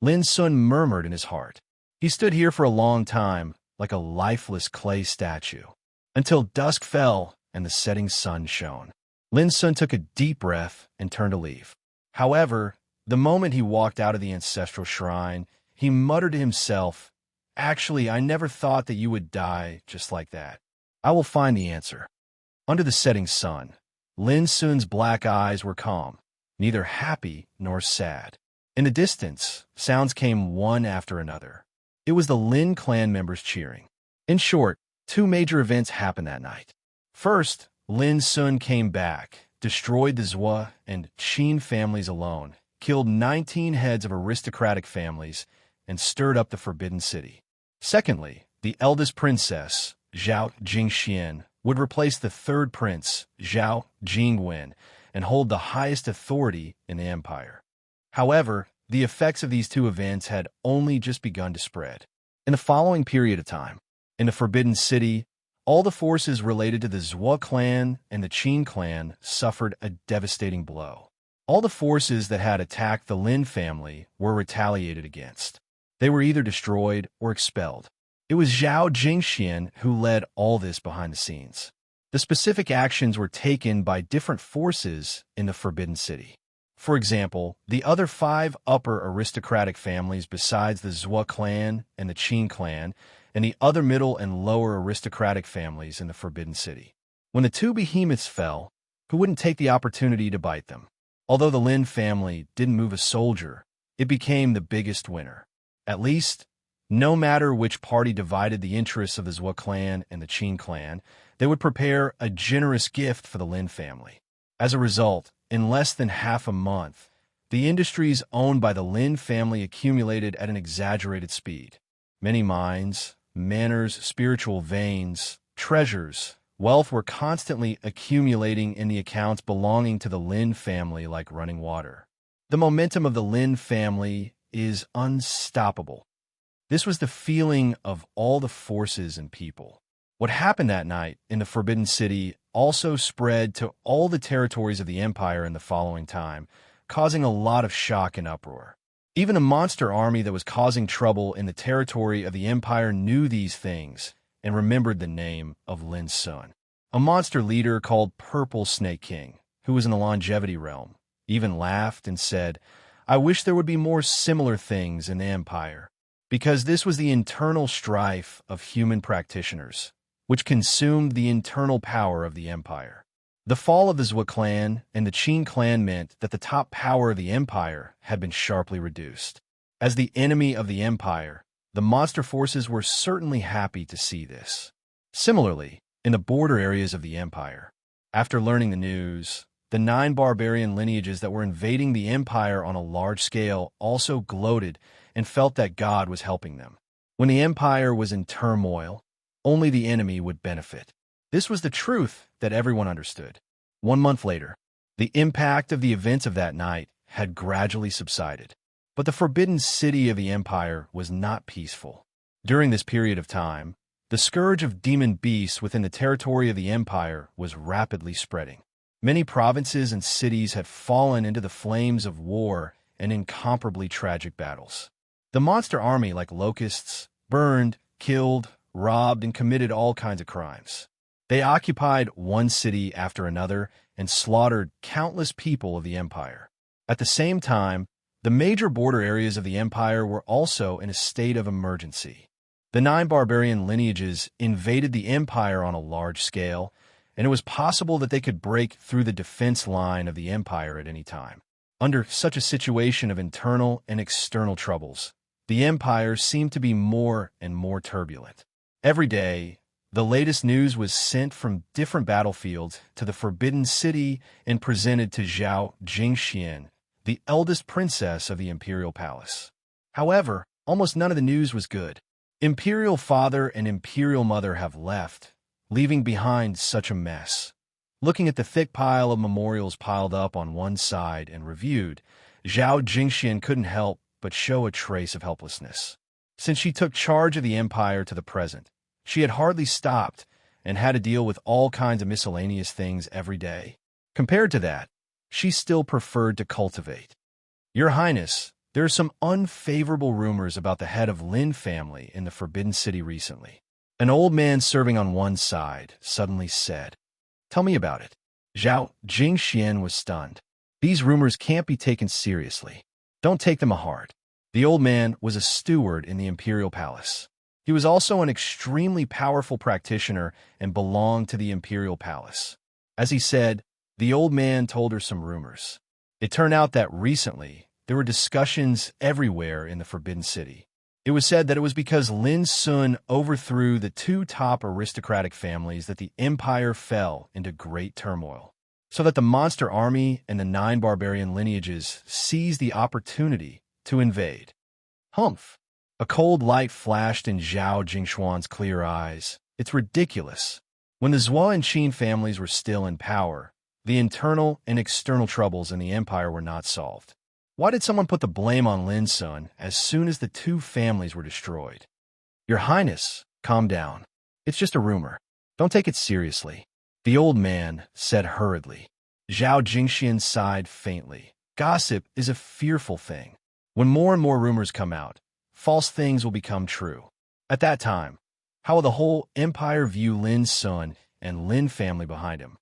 Lin Sun murmured in his heart. He stood here for a long time, like a lifeless clay statue, until dusk fell and the setting sun shone. Lin Sun took a deep breath and turned to leave. However, the moment he walked out of the ancestral shrine, he muttered to himself, "Actually, I never thought that you would die just like that. I will find the answer." Under the setting sun, Lin Sun's black eyes were calm, neither happy nor sad. In the distance, sounds came one after another. It was the Lin clan members cheering. In short, 2 major events happened that night. First, Lin Sun came back, destroyed the Zhuo and Qin families alone, killed 19 heads of aristocratic families, and stirred up the Forbidden City. Secondly, the eldest princess, Zhao Jingxian, would replace the 3rd prince, Zhao Jingwen, and hold the highest authority in the empire. However, the effects of these 2 events had only just begun to spread. In the following period of time, in the Forbidden City, all the forces related to the Zhuo clan and the Qin clan suffered a devastating blow. All the forces that had attacked the Lin family were retaliated against. They were either destroyed or expelled. It was Zhao Jingxian who led all this behind the scenes. The specific actions were taken by different forces in the Forbidden City. For example, the other 5 upper aristocratic families besides the Zhuo clan and the Qin clan, and the other middle and lower aristocratic families in the Forbidden City. When the 2 behemoths fell, who wouldn't take the opportunity to bite them? Although the Lin family didn't move a soldier, it became the biggest winner. At least, no matter which party divided the interests of the Zhuo clan and the Qin clan, they would prepare a generous gift for the Lin family. As a result, in less than half a month, The industries owned by the Lin family accumulated at an exaggerated speed. Many mines, manors, spiritual veins, treasures, wealth were constantly accumulating in the accounts belonging to the Lin family like running water. The momentum of the Lin family is unstoppable. This was the feeling of all the forces and people. What happened that night in the Forbidden City also spread to all the territories of the Empire in the following time, causing a lot of shock and uproar. Even a monster army that was causing trouble in the territory of the Empire knew these things and remembered the name of Lin Sun. A monster leader called Purple Snake King, who was in the longevity realm, even laughed and said, "I wish there would be more similar things in the Empire," because this was the internal strife of human practitioners, which consumed the internal power of the Empire. The fall of the Zhou clan and the Qin clan meant that the top power of the Empire had been sharply reduced. As the enemy of the Empire, the monster forces were certainly happy to see this. Similarly, in the border areas of the Empire, after learning the news, the 9 barbarian lineages that were invading the Empire on a large scale also gloated and felt that God was helping them. When the Empire was in turmoil, only the enemy would benefit. This was the truth that everyone understood. 1 month later, the impact of the events of that night had gradually subsided. But the Forbidden City of the Empire was not peaceful. During this period of time, the scourge of demon beasts within the territory of the Empire was rapidly spreading. Many provinces and cities had fallen into the flames of war and incomparably tragic battles. The monster army, like locusts, burned, killed, robbed, and committed all kinds of crimes. They occupied one city after another and slaughtered countless people of the Empire. At the same time, the major border areas of the Empire were also in a state of emergency. The 9 barbarian lineages invaded the Empire on a large scale, and it was possible that they could break through the defense line of the Empire at any time. Under such a situation of internal and external troubles, the Empire seemed to be more and more turbulent. Every day, the latest news was sent from different battlefields to the Forbidden City and presented to Zhao Jingxian, the eldest princess of the Imperial Palace. However, almost none of the news was good. Imperial father and Imperial mother have left, leaving behind such a mess. Looking at the thick pile of memorials piled up on one side and reviewed, Zhao Jingxian couldn't help but show a trace of helplessness. Since she took charge of the Empire to the present, she had hardly stopped and had to deal with all kinds of miscellaneous things every day. Compared to that, she still preferred to cultivate. "Your Highness, there are some unfavorable rumors about the head of Lin family in the Forbidden City recently," an old man serving on one side suddenly said. "Tell me about it." Zhao Jingxian was stunned. "These rumors can't be taken seriously. Don't take them to heart." The old man was a steward in the Imperial Palace. He was also an extremely powerful practitioner and belonged to the Imperial Palace. As he said, the old man told her some rumors. It turned out that recently, there were discussions everywhere in the Forbidden City. It was said that it was because Lin Sun overthrew the 2 top aristocratic families that the empire fell into great turmoil, so that the monster army and the 9 barbarian lineages seized the opportunity to invade. Humph! A cold light flashed in Zhao Jingxuan's clear eyes. It's ridiculous. When the Zhou and Qin families were still in power, the internal and external troubles in the empire were not solved. Why did someone put the blame on Lin Sun as soon as the 2 families were destroyed? "Your Highness, calm down. It's just a rumor. Don't take it seriously," the old man said hurriedly. Zhao Jingxian sighed faintly. Gossip is a fearful thing. When more and more rumors come out, false things will become true. At that time, how will the whole empire view Lin Sun and Lin family behind him?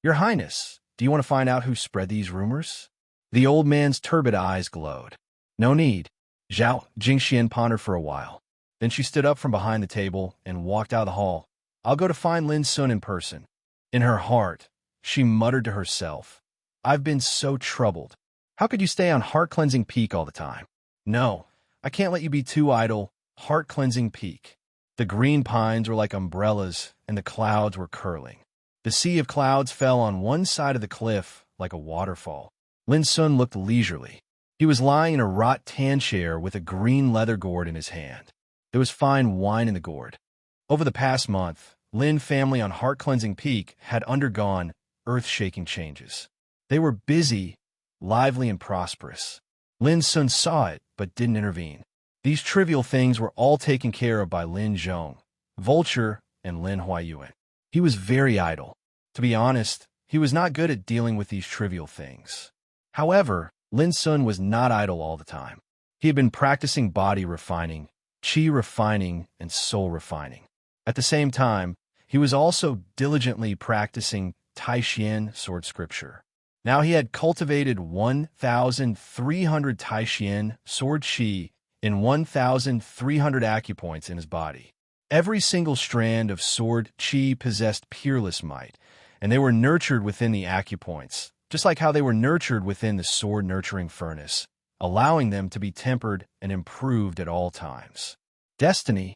"Your Highness, do you want to find out who spread these rumors?" The old man's turbid eyes glowed. "No need." Zhao Jingxian pondered for a while. Then she stood up from behind the table and walked out of the hall. "I'll go to find Lin Sun in person." In her heart, she muttered to herself, "I've been so troubled. How could you stay on heart-cleansing peak all the time? No, I can't let you be too idle. Heart-cleansing peak." The green pines were like umbrellas, and the clouds were curling. The sea of clouds fell on one side of the cliff like a waterfall. Lin Sun looked leisurely. He was lying in a wrought tan chair with a green leather gourd in his hand. There was fine wine in the gourd. Over the past month, Lin family on Heart-Cleansing Peak had undergone earth-shaking changes. They were busy, lively, and prosperous. Lin Sun saw it, but didn't intervene. These trivial things were all taken care of by Lin Zhong, Vulture, and Lin Huayuan. He was very idle. To be honest, he was not good at dealing with these trivial things. However, Lin Sun was not idle all the time. He had been practicing body refining, qi refining, and soul refining. At the same time, he was also diligently practicing Tai Xian sword scripture. Now he had cultivated 1,300 Tai Xian sword qi in 1,300 acupoints in his body. Every single strand of sword qi possessed peerless might, and they were nurtured within the acupoints, just like how they were nurtured within the sword-nurturing furnace, allowing them to be tempered and improved at all times. Destiny.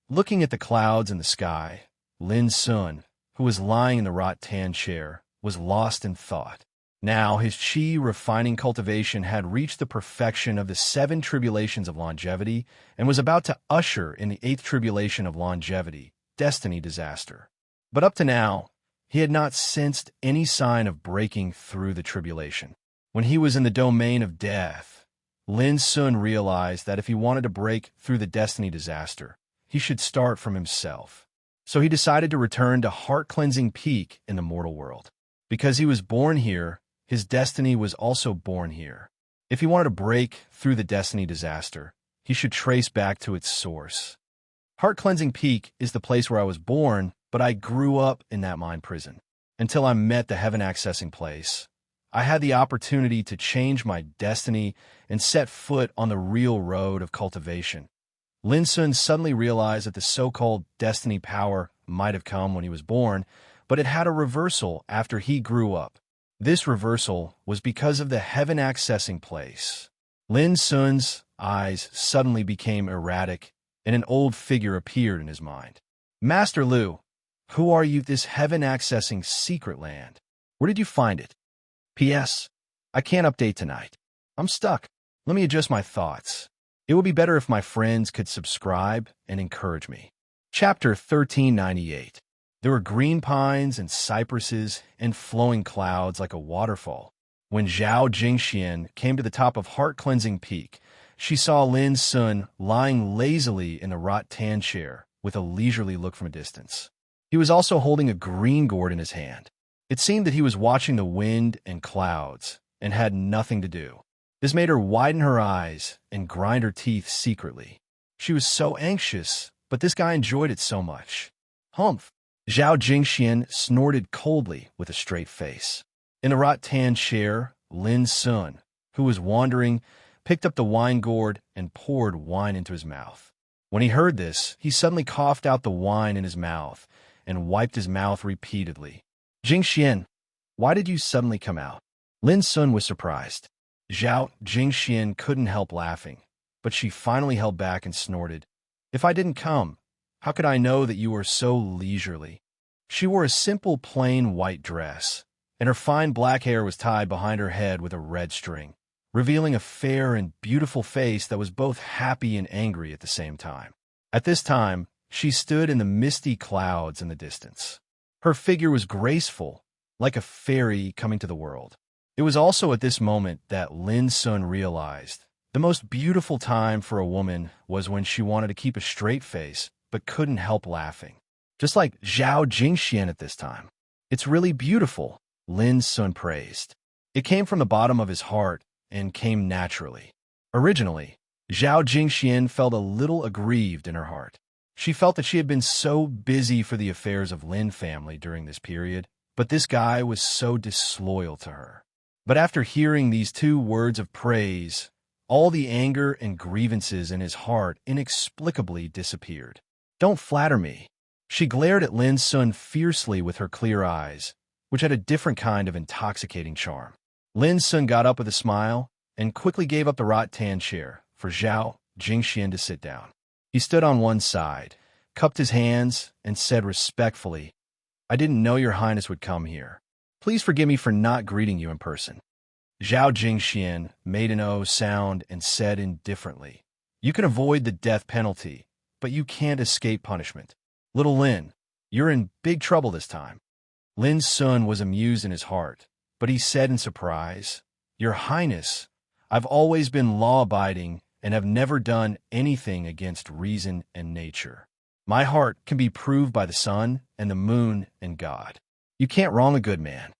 Looking at the clouds in the sky, Lin Sun, who was lying in the wrought tan chair, was lost in thought. Now his qi refining cultivation had reached the perfection of the 7 tribulations of longevity and was about to usher in the 8th tribulation of longevity, destiny disaster. But up to now, he had not sensed any sign of breaking through the tribulation. When he was in the domain of death, Lin Sun realized that if he wanted to break through the destiny disaster, he should start from himself. So he decided to return to Heart-Cleansing Peak in the mortal world. Because he was born here, his destiny was also born here. If he wanted to break through the destiny disaster, he should trace back to its source. Heart-Cleansing Peak is the place where I was born, but I grew up in that mind prison. Until I met the heaven-accessing place, I had the opportunity to change my destiny and set foot on the real road of cultivation. Lin Sun suddenly realized that the so-called destiny power might have come when he was born, but it had a reversal after he grew up. This reversal was because of the heaven-accessing place. Lin Sun's eyes suddenly became erratic, and an old figure appeared in his mind. Master Lu, who are you, this heaven-accessing secret land? Where did you find it? P.S. I can't update tonight. I'm stuck. Let me adjust my thoughts. It would be better if my friends could subscribe and encourage me. Chapter 1398. There were green pines and cypresses and flowing clouds like a waterfall. When Zhao Jingxian came to the top of Heart-Cleansing Peak, she saw Lin Sun lying lazily in the wrought tan chair with a leisurely look from a distance. He was also holding a green gourd in his hand. It seemed that he was watching the wind and clouds and had nothing to do. This made her widen her eyes and grind her teeth secretly. She was so anxious, but this guy enjoyed it so much. Humph! Zhao Jingxian snorted coldly with a straight face. In the wrought tan chair, Lin Sun, who was wandering, picked up the wine gourd and poured wine into his mouth. When he heard this, he suddenly coughed out the wine in his mouth and wiped his mouth repeatedly. Jingxian, why did you suddenly come out? Lin Sun was surprised. Zhao Jingxian couldn't help laughing, but she finally held back and snorted. If I didn't come, how could I know that you were so leisurely? She wore a simple plain white dress, and her fine black hair was tied behind her head with a red string, revealing a fair and beautiful face that was both happy and angry at the same time. At this time, she stood in the misty clouds in the distance. Her figure was graceful, like a fairy coming to the world. It was also at this moment that Lin Sun realized the most beautiful time for a woman was when she wanted to keep a straight face but couldn't help laughing. Just like Zhao Jingxian at this time. It's really beautiful, Lin Sun praised. It came from the bottom of his heart and came naturally. Originally, Zhao Jingxian felt a little aggrieved in her heart. She felt that she had been so busy for the affairs of Lin family during this period, but this guy was so disloyal to her. But after hearing these 2 words of praise, all the anger and grievances in his heart inexplicably disappeared. Don't flatter me. She glared at Lin Sun fiercely with her clear eyes, which had a different kind of intoxicating charm. Lin Sun got up with a smile and quickly gave up the wrought tan chair for Zhao Jingxian to sit down. He stood on one side, cupped his hands, and said respectfully, I didn't know your highness would come here. Please forgive me for not greeting you in person. Zhao Jingxian made an O sound and said indifferently, "You can avoid the death penalty, but you can't escape punishment. Little Lin, you're in big trouble this time." Lin Sun was amused in his heart, but he said in surprise, "Your Highness, I've always been law-abiding and have never done anything against reason and nature. My heart can be proved by the sun and the moon and God. You can't wrong a good man."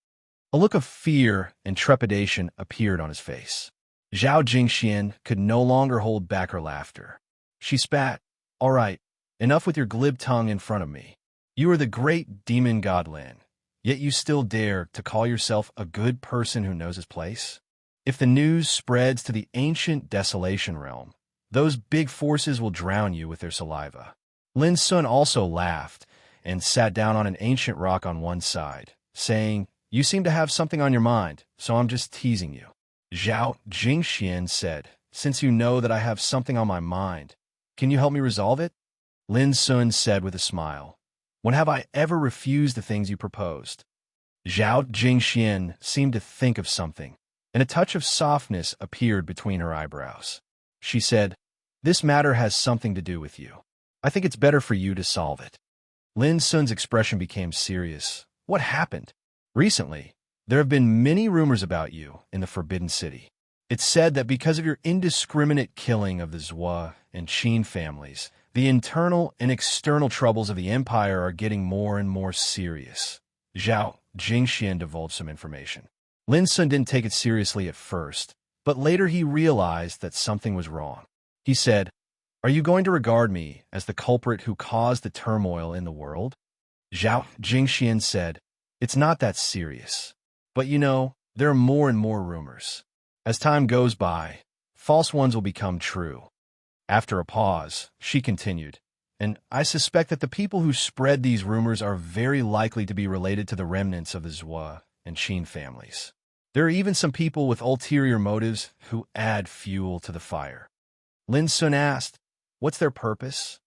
A look of fear and trepidation appeared on his face. Zhao Jingxian could no longer hold back her laughter. She spat, "All right, enough with your glib tongue in front of me. You are the great demon god Lin, yet you still dare to call yourself a good person who knows his place? If the news spreads to the ancient desolation realm, those big forces will drown you with their saliva." Lin Sun also laughed and sat down on an ancient rock on one side, saying, "You seem to have something on your mind, so I'm just teasing you." Zhao Jingxian said, "Since you know that I have something on my mind, can you help me resolve it?" Lin Sun said with a smile, "When have I ever refused the things you proposed?" Zhao Jingxian seemed to think of something, and a touch of softness appeared between her eyebrows. She said, "This matter has something to do with you. I think it's better for you to solve it." Lin Sun's expression became serious. "What happened?" "Recently, there have been many rumors about you in the Forbidden City. It's said that because of your indiscriminate killing of the Zhua and Qin families, the internal and external troubles of the empire are getting more and more serious." Zhao Jingxian divulged some information. Lin Sun didn't take it seriously at first, but later he realized that something was wrong. He said, "Are you going to regard me as the culprit who caused the turmoil in the world?" Zhao Jingxian said, "It's not that serious. But there are more and more rumors. As time goes by, false ones will become true." After a pause, she continued, "And I suspect that the people who spread these rumors are very likely to be related to the remnants of the Zhua and Qin families. There are even some people with ulterior motives who add fuel to the fire." Lin Sun asked, "What's their purpose?"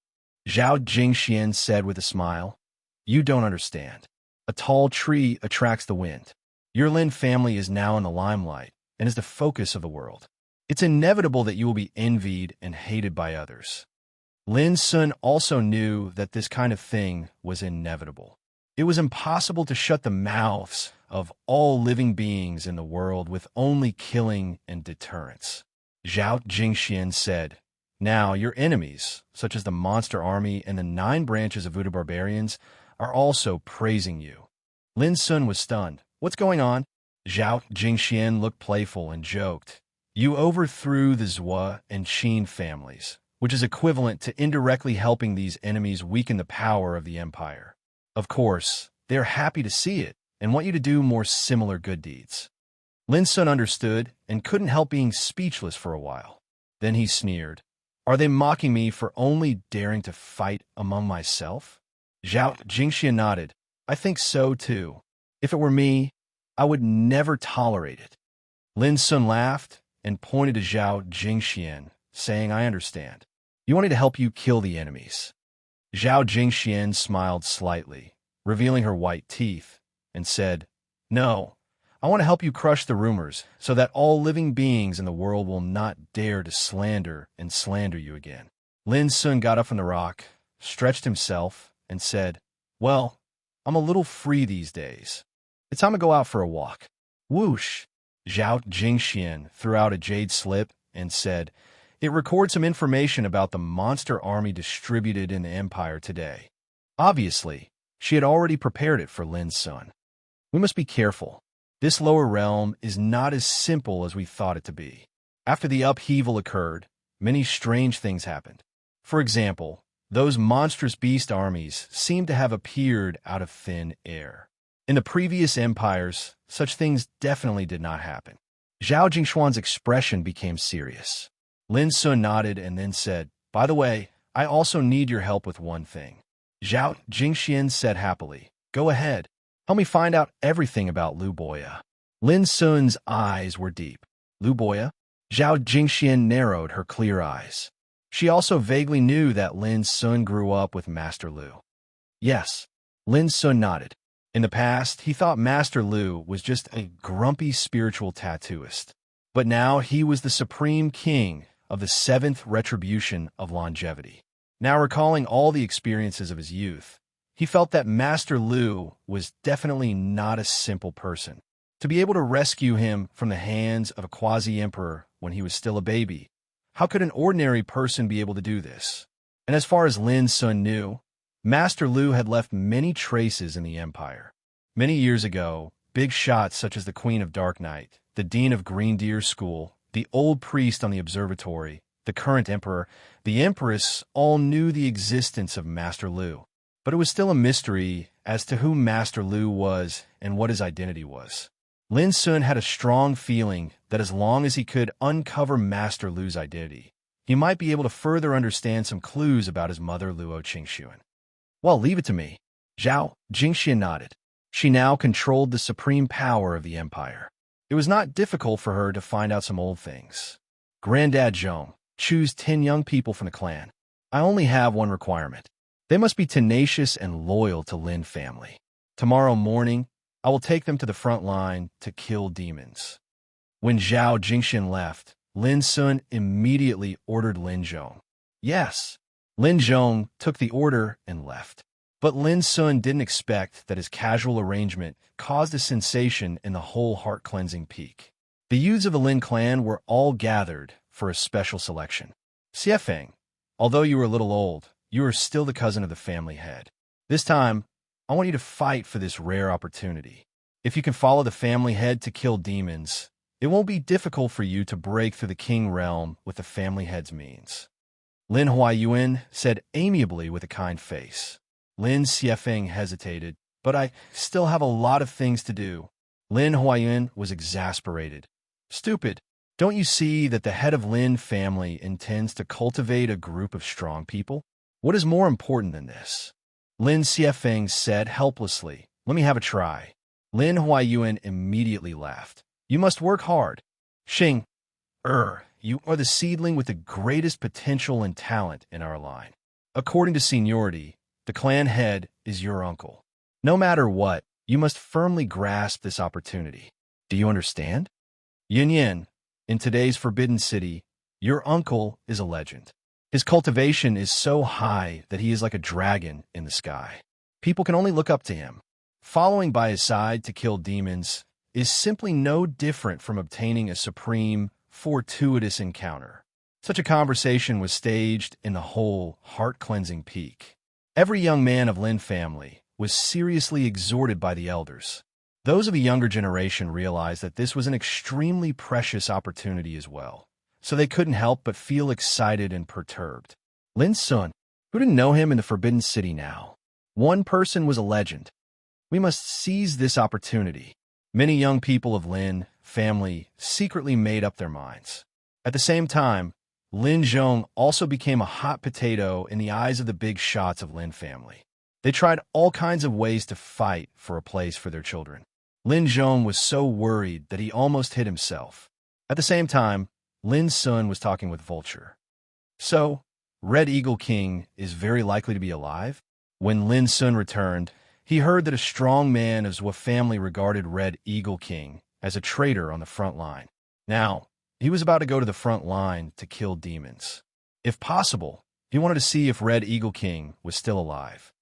Zhao Jingxian said with a smile, "You don't understand. A tall tree attracts the wind. Your Lin family is now in the limelight and is the focus of the world. It's inevitable that you will be envied and hated by others." Lin Sun also knew that this kind of thing was inevitable. It was impossible to shut the mouths of all living beings in the world with only killing and deterrence. Zhao Jingxian said, "Now your enemies, such as the monster army and the 9 branches of voodoo barbarians, are also praising you." Lin Sun was stunned. "What's going on?" Zhao Jingxian looked playful and joked, "You overthrew the Zhua and Qin families, which is equivalent to indirectly helping these enemies weaken the power of the empire. Of course, they are happy to see it and want you to do more similar good deeds." Lin Sun understood and couldn't help being speechless for a while. Then he sneered, "Are they mocking me for only daring to fight among myself?" Zhao Jingxian nodded. "I think so, too. If it were me, I would never tolerate it." Lin Sun laughed and pointed to Zhao Jingxian, saying, "I understand. You want me to help you kill the enemies." Zhao Jingxian smiled slightly, revealing her white teeth, and said, "No, I want to help you crush the rumors so that all living beings in the world will not dare to slander you again." Lin Sun got up from the rock, stretched himself, and said, "Well, I'm a little free these days. It's time to go out for a walk." Whoosh! Zhao Jingxian threw out a jade slip and said, "It records some information about the monster army distributed in the empire today." Obviously, she had already prepared it for Lin Sun. "We must be careful. This lower realm is not as simple as we thought it to be. After the upheaval occurred, many strange things happened. For example, those monstrous beast armies seem to have appeared out of thin air. In the previous empires, such things definitely did not happen." Zhao Jingxuan's expression became serious. Lin Sun nodded and then said, "By the way, I also need your help with one thing." Zhao Jingxian said happily, "Go ahead. Help me find out everything about Lu Boya." Lin Sun's eyes were deep. "Lu Boya?" Zhao Jingxian narrowed her clear eyes. She also vaguely knew that Lin Sun grew up with Master Lu. "Yes." Lin Sun nodded. In the past, he thought Master Lu was just a grumpy spiritual tattooist. But now he was the supreme king of the seventh retribution of longevity. Now recalling all the experiences of his youth, he felt that Master Lu was definitely not a simple person. To be able to rescue him from the hands of a quasi-emperor when he was still a baby, how could an ordinary person be able to do this? And as far as Lin Sun knew, Master Lu had left many traces in the empire. Many years ago, big shots such as the Queen of Dark Knight, the Dean of Green Deer School, the old priest on the observatory, the current emperor, the empress all knew the existence of Master Lu. But it was still a mystery as to who Master Lu was and what his identity was. Lin Sun had a strong feeling that as long as he could uncover Master Lu's identity, he might be able to further understand some clues about his mother Luo Qingxuan. Well, leave it to me. Zhao Jingxian nodded. She now controlled the supreme power of the empire. It was not difficult for her to find out some old things. Granddad Zhong, choose 10 young people from the clan. I only have one requirement. They must be tenacious and loyal to Lin family. Tomorrow morning, I will take them to the front line to kill demons. When Zhao Jingxian left, Lin Sun immediately ordered Lin Zhong. Yes, Lin Zhong took the order and left. But Lin Sun didn't expect that his casual arrangement caused a sensation in the whole heart-cleansing peak. The youths of the Lin clan were all gathered for a special selection. Xiefeng, although you were a little old, you are still the cousin of the family head. This time, I want you to fight for this rare opportunity. If you can follow the family head to kill demons, it won't be difficult for you to break through the king realm with the family head's means. Lin Huayuan said amiably with a kind face. Lin Xiefeng hesitated, but I still have a lot of things to do. Lin Huayuan was exasperated. Stupid. Don't you see that the head of Lin family intends to cultivate a group of strong people? What is more important than this? Lin Xiefeng said helplessly, let me have a try. Lin Huayuan immediately laughed. You must work hard. Xing, you are the seedling with the greatest potential and talent in our line. According to seniority, the clan head is your uncle. No matter what, you must firmly grasp this opportunity. Do you understand? Yin Yin, in today's Forbidden City, your uncle is a legend. His cultivation is so high that he is like a dragon in the sky. People can only look up to him. Following by his side to kill demons is simply no different from obtaining a supreme, fortuitous encounter. Such a conversation was staged in the whole heart-cleansing peak. Every young man of Lin family was seriously exhorted by the elders. Those of the younger generation realized that this was an extremely precious opportunity as well, so they couldn't help but feel excited and perturbed. Lin Sun, who didn't know him in the Forbidden City now? One person was a legend. We must seize this opportunity. Many young people of Lin family secretly made up their minds. At the same time, Lin Zhong also became a hot potato in the eyes of the big shots of Lin family. They tried all kinds of ways to fight for a place for their children. Lin Zhong was so worried that he almost hit himself. At the same time, Lin Sun was talking with Vulture. So, Red Eagle King is very likely to be alive? When Lin Sun returned, he heard that a strong man of Zhou family regarded Red Eagle King as a traitor on the front line. Now, he was about to go to the front line to kill demons. If possible, he wanted to see if Red Eagle King was still alive.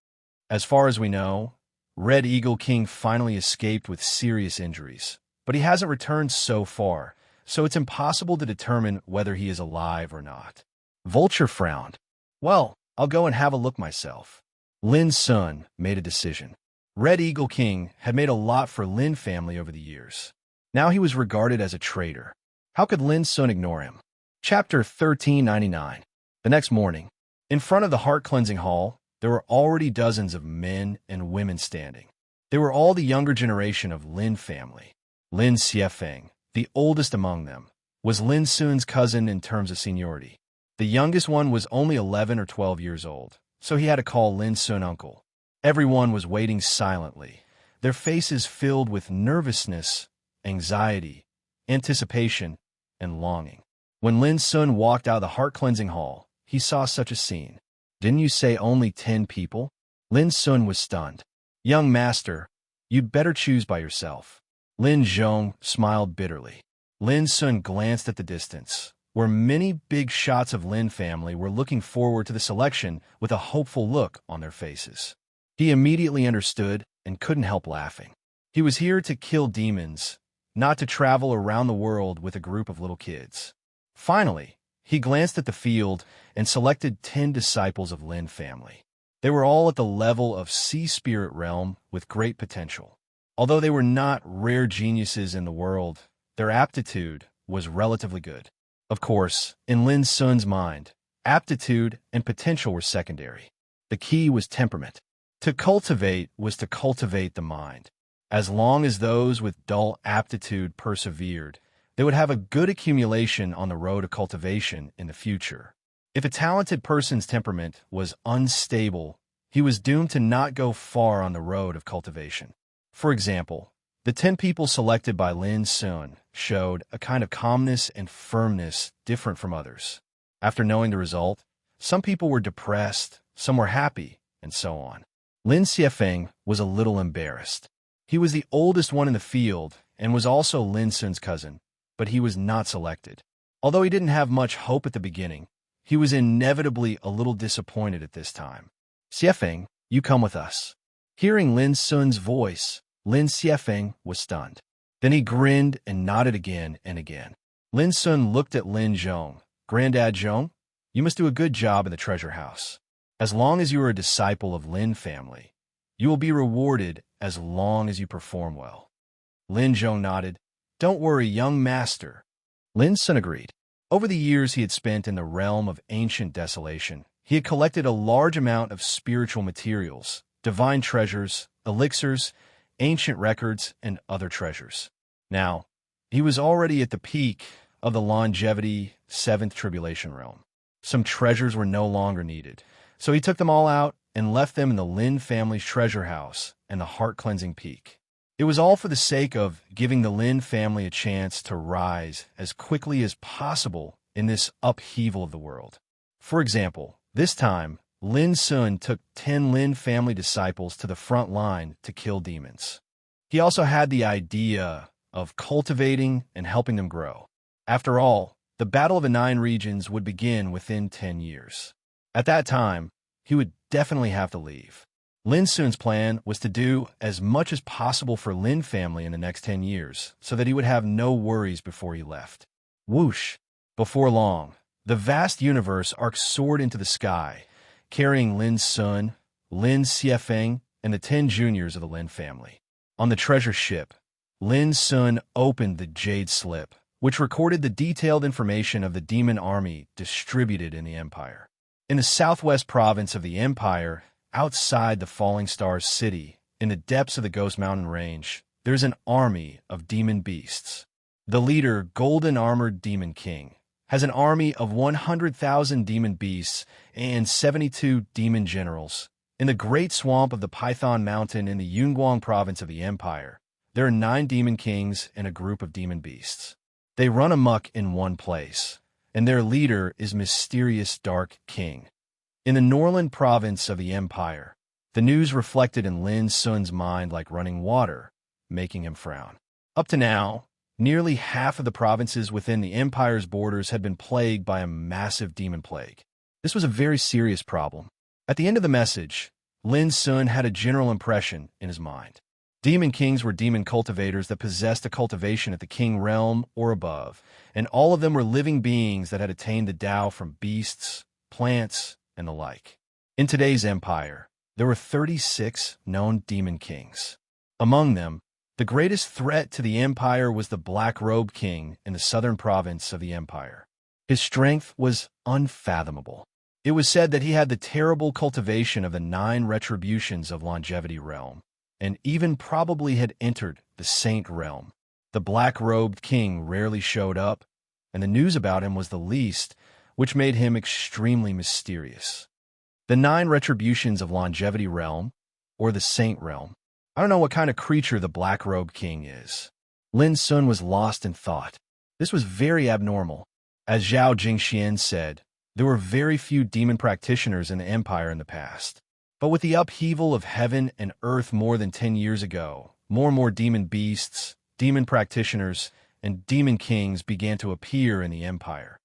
As far as we know, Red Eagle King finally escaped with serious injuries, but he hasn't returned so far, so it's impossible to determine whether he is alive or not. Vulture frowned. Well, I'll go and have a look myself. Lin Sun made a decision. Red Eagle King had made a lot for Lin family over the years. Now he was regarded as a traitor. How could Lin Sun ignore him? Chapter 1399. The next morning, in front of the heart-cleansing hall, there were already dozens of men and women standing. They were all the younger generation of Lin family. Lin Xiefeng, the oldest among them, was Lin Sun's cousin in terms of seniority. The youngest one was only 11 or 12 years old, so he had to call Lin Sun uncle. Everyone was waiting silently, their faces filled with nervousness, anxiety, anticipation, and longing. When Lin Sun walked out of the heart-cleansing hall, he saw such a scene. Didn't you say only 10 people? Lin Sun was stunned. Young master, You'd better choose by yourself. Lin Zhong smiled bitterly. Lin Sun glanced at the distance, where many big shots of Lin family were looking forward to the selection with a hopeful look on their faces. He immediately understood and couldn't help laughing. He was here to kill demons, not to travel around the world with a group of little kids. Finally, he glanced at the field and selected 10 disciples of Lin family. They were all at the level of sea spirit realm with great potential. Although they were not rare geniuses in the world, their aptitude was relatively good. Of course, in Lin Sun's mind, aptitude and potential were secondary. The key was temperament. To cultivate was to cultivate the mind. As long as those with dull aptitude persevered, they would have a good accumulation on the road to cultivation in the future. If a talented person's temperament was unstable, he was doomed to not go far on the road of cultivation. For example, the 10 people selected by Lin Sun showed a kind of calmness and firmness different from others. After knowing the result, some people were depressed, some were happy, and so on. Lin Xiefeng was a little embarrassed. He was the oldest one in the field and was also Lin Sun's cousin, but he was not selected. Although he didn't have much hope at the beginning, he was inevitably a little disappointed at this time. Xiefeng, you come with us. Hearing Lin Sun's voice, Lin Xiefeng was stunned. Then he grinned and nodded again and again. Lin Sun looked at Lin Zhong. Granddad Zhong, you must do a good job in the treasure house. As long as you are a disciple of Lin family, you will be rewarded as long as you perform well. Lin Zhong nodded. Don't worry, young master. Lin Sun agreed. Over the years he had spent in the realm of ancient desolation, he had collected a large amount of spiritual materials, divine treasures, elixirs, ancient records, and other treasures. Now, he was already at the peak of the longevity 7th tribulation realm. Some treasures were no longer needed, so he took them all out and left them in the Lin family's treasure house and the heart-cleansing peak. It was all for the sake of giving the Lin family a chance to rise as quickly as possible in this upheaval of the world. For example, this time, Lin Sun took 10 Lin family disciples to the front line to kill demons. He also had the idea of cultivating and helping them grow. After all, the Battle of the 9 Regions would begin within 10 years. At that time, he would definitely have to leave. Lin Sun's plan was to do as much as possible for Lin family in the next 10 years so that he would have no worries before he left. Whoosh! Before long, the vast universe arc soared into the sky, carrying Lin Sun, Lin Xiefeng, and the 10 juniors of the Lin family. On the treasure ship, Lin Sun opened the Jade Slip, which recorded the detailed information of the demon army distributed in the Empire. In the southwest province of the Empire, outside the Falling Stars city, in the depths of the Ghost Mountain Range, there's an army of demon beasts. The leader, Golden Armored Demon King, has an army of 100,000 demon beasts and 72 demon generals. In the Great Swamp of the Python Mountain in the Yunguang province of the Empire, there are 9 demon kings and a group of demon beasts. They run amok in one place, and their leader is Mysterious Dark King. In the Norland province of the Empire, the news reflected in Lin Sun's mind like running water, making him frown. Up to now, nearly half of the provinces within the Empire's borders had been plagued by a massive demon plague. This was a very serious problem. At the end of the message, Lin Sun had a general impression in his mind. Demon kings were demon cultivators that possessed a cultivation at the king realm or above, and all of them were living beings that had attained the Tao from beasts, plants, and the like. In today's empire, there were 36 known demon kings. Among them, the greatest threat to the empire was the Black-Robed King in the southern province of the empire. His strength was unfathomable. It was said that he had the terrible cultivation of the 9 retributions of longevity realm, and even probably had entered the Saint realm. The Black-Robed King rarely showed up, and the news about him was the least, which made him extremely mysterious. The 9 retributions of longevity realm, or the Saint realm. I don't know what kind of creature the Black-Robed King is. Lin Sun was lost in thought. This was very abnormal. As Zhao Jingxian said, there were very few demon practitioners in the empire in the past. But with the upheaval of heaven and earth more than 10 years ago, more and more demon beasts, demon practitioners, and demon kings began to appear in the empire.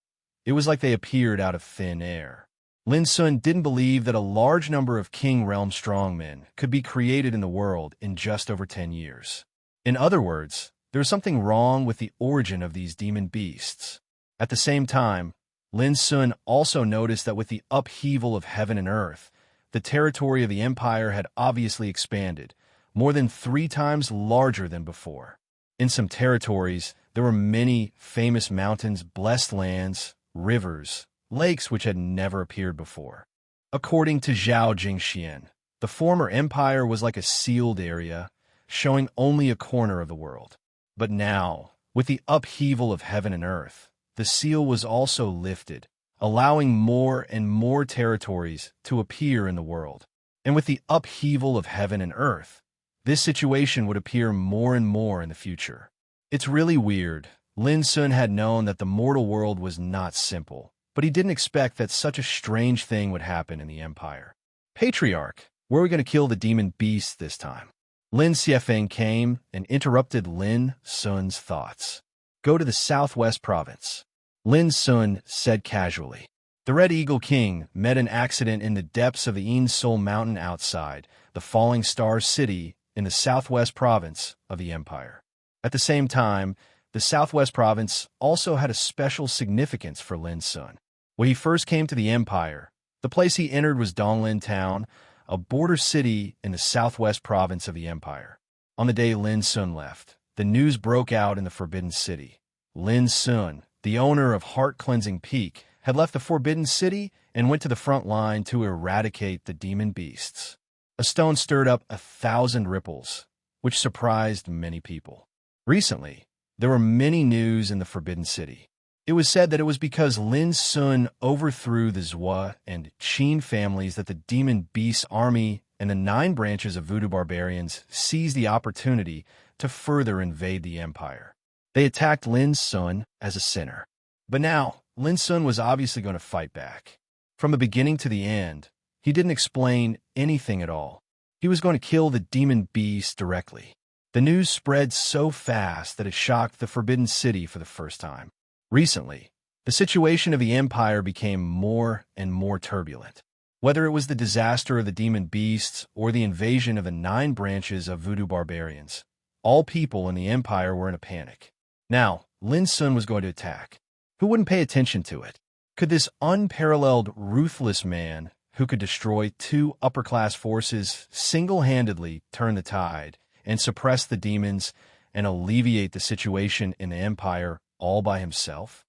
It was like they appeared out of thin air. Lin Sun didn't believe that a large number of King Realm strongmen could be created in the world in just over 10 years. In other words, there was something wrong with the origin of these demon beasts. At the same time, Lin Sun also noticed that with the upheaval of heaven and earth, the territory of the empire had obviously expanded, more than 3 times larger than before. In some territories, there were many famous mountains, blessed lands, rivers, lakes which had never appeared before. According to Zhao Jingxian, the former empire was like a sealed area, showing only a corner of the world. But now, with the upheaval of heaven and earth, the seal was also lifted, allowing more and more territories to appear in the world. And with the upheaval of heaven and earth, this situation would appear more and more in the future. It's really weird. Lin Sun had known that the mortal world was not simple, but he didn't expect that such a strange thing would happen in the empire. Patriarch, where are we going to kill the demon beasts this time? Lin Xiefeng came and interrupted Lin Sun's thoughts. Go to the southwest province, Lin Sun said casually. The Red Eagle King met an accident in the depths of the Yin Sol Mountain outside the Falling Star City in the southwest province of the empire. At the same time, the southwest province also had a special significance for Lin Sun. When he first came to the empire, the place he entered was Donglin Town, a border city in the southwest province of the empire. On the day Lin Sun left, the news broke out in the Forbidden City. Lin Sun, the owner of Heart-Cleansing Peak, had left the Forbidden City and went to the front line to eradicate the demon beasts. A stone stirred up 1,000 ripples, which surprised many people. Recently, there were many news in the Forbidden City. It was said that it was because Lin Sun overthrew the Zhua and Qin families that the demon beast army and the 9 branches of voodoo barbarians seized the opportunity to further invade the empire. They attacked Lin Sun as a sinner. But now, Lin Sun was obviously going to fight back. From the beginning to the end, he didn't explain anything at all. He was going to kill the demon beast directly. The news spread so fast that it shocked the Forbidden City for the first time. Recently, the situation of the empire became more and more turbulent. Whether it was the disaster of the demon beasts or the invasion of the 9 branches of voodoo barbarians, all people in the empire were in a panic. Now, Lin Sun was going to attack. Who wouldn't pay attention to it? Could this unparalleled, ruthless man, who could destroy 2 upper-class forces, single-handedly turn the tide and suppress the demons and alleviate the situation in the empire all by himself?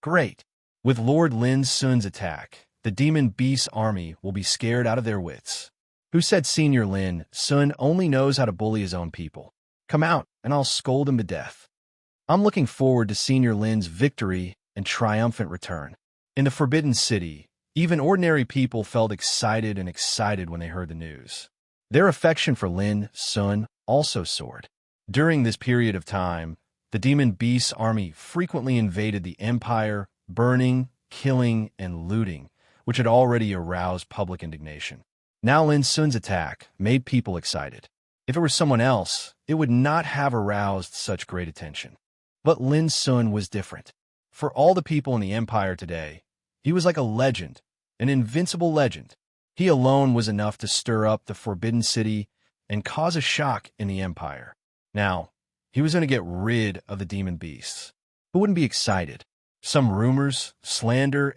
Great. With Lord Lin Sun's attack, the demon beast army will be scared out of their wits. Who said Senior Lin Sun only knows how to bully his own people? Come out, and I'll scold him to death. I'm looking forward to Senior Lin's victory and triumphant return. In the Forbidden City, even ordinary people felt excited when they heard the news. Their affection for Lin Sun also soared. During this period of time, the demon beast's army frequently invaded the empire, burning, killing, and looting, which had already aroused public indignation. Now Lin Sun's attack made people excited. If it were someone else, it would not have aroused such great attention. But Lin Sun was different. For all the people in the empire today, he was like a legend, an invincible legend. He alone was enough to stir up the Forbidden City and cause a shock in the empire. Now, he was going to get rid of the demon beasts. Who wouldn't be excited? Some rumors, slander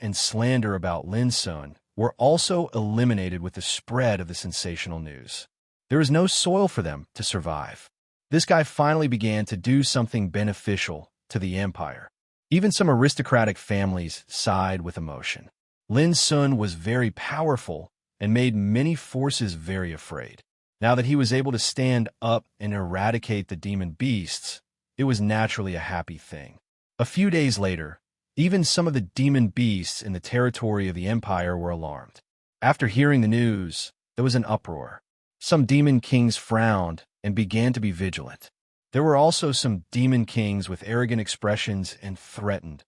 about Lin Sun were also eliminated with the spread of the sensational news. There was no soil for them to survive. This guy finally began to do something beneficial to the empire. Even some aristocratic families sighed with emotion. Lin Sun was very powerful and made many forces very afraid. Now that he was able to stand up and eradicate the demon beasts, it was naturally a happy thing. A few days later, even some of the demon beasts in the territory of the empire were alarmed. After hearing the news, there was an uproar. Some demon kings frowned and began to be vigilant. There were also some demon kings with arrogant expressions and threatened.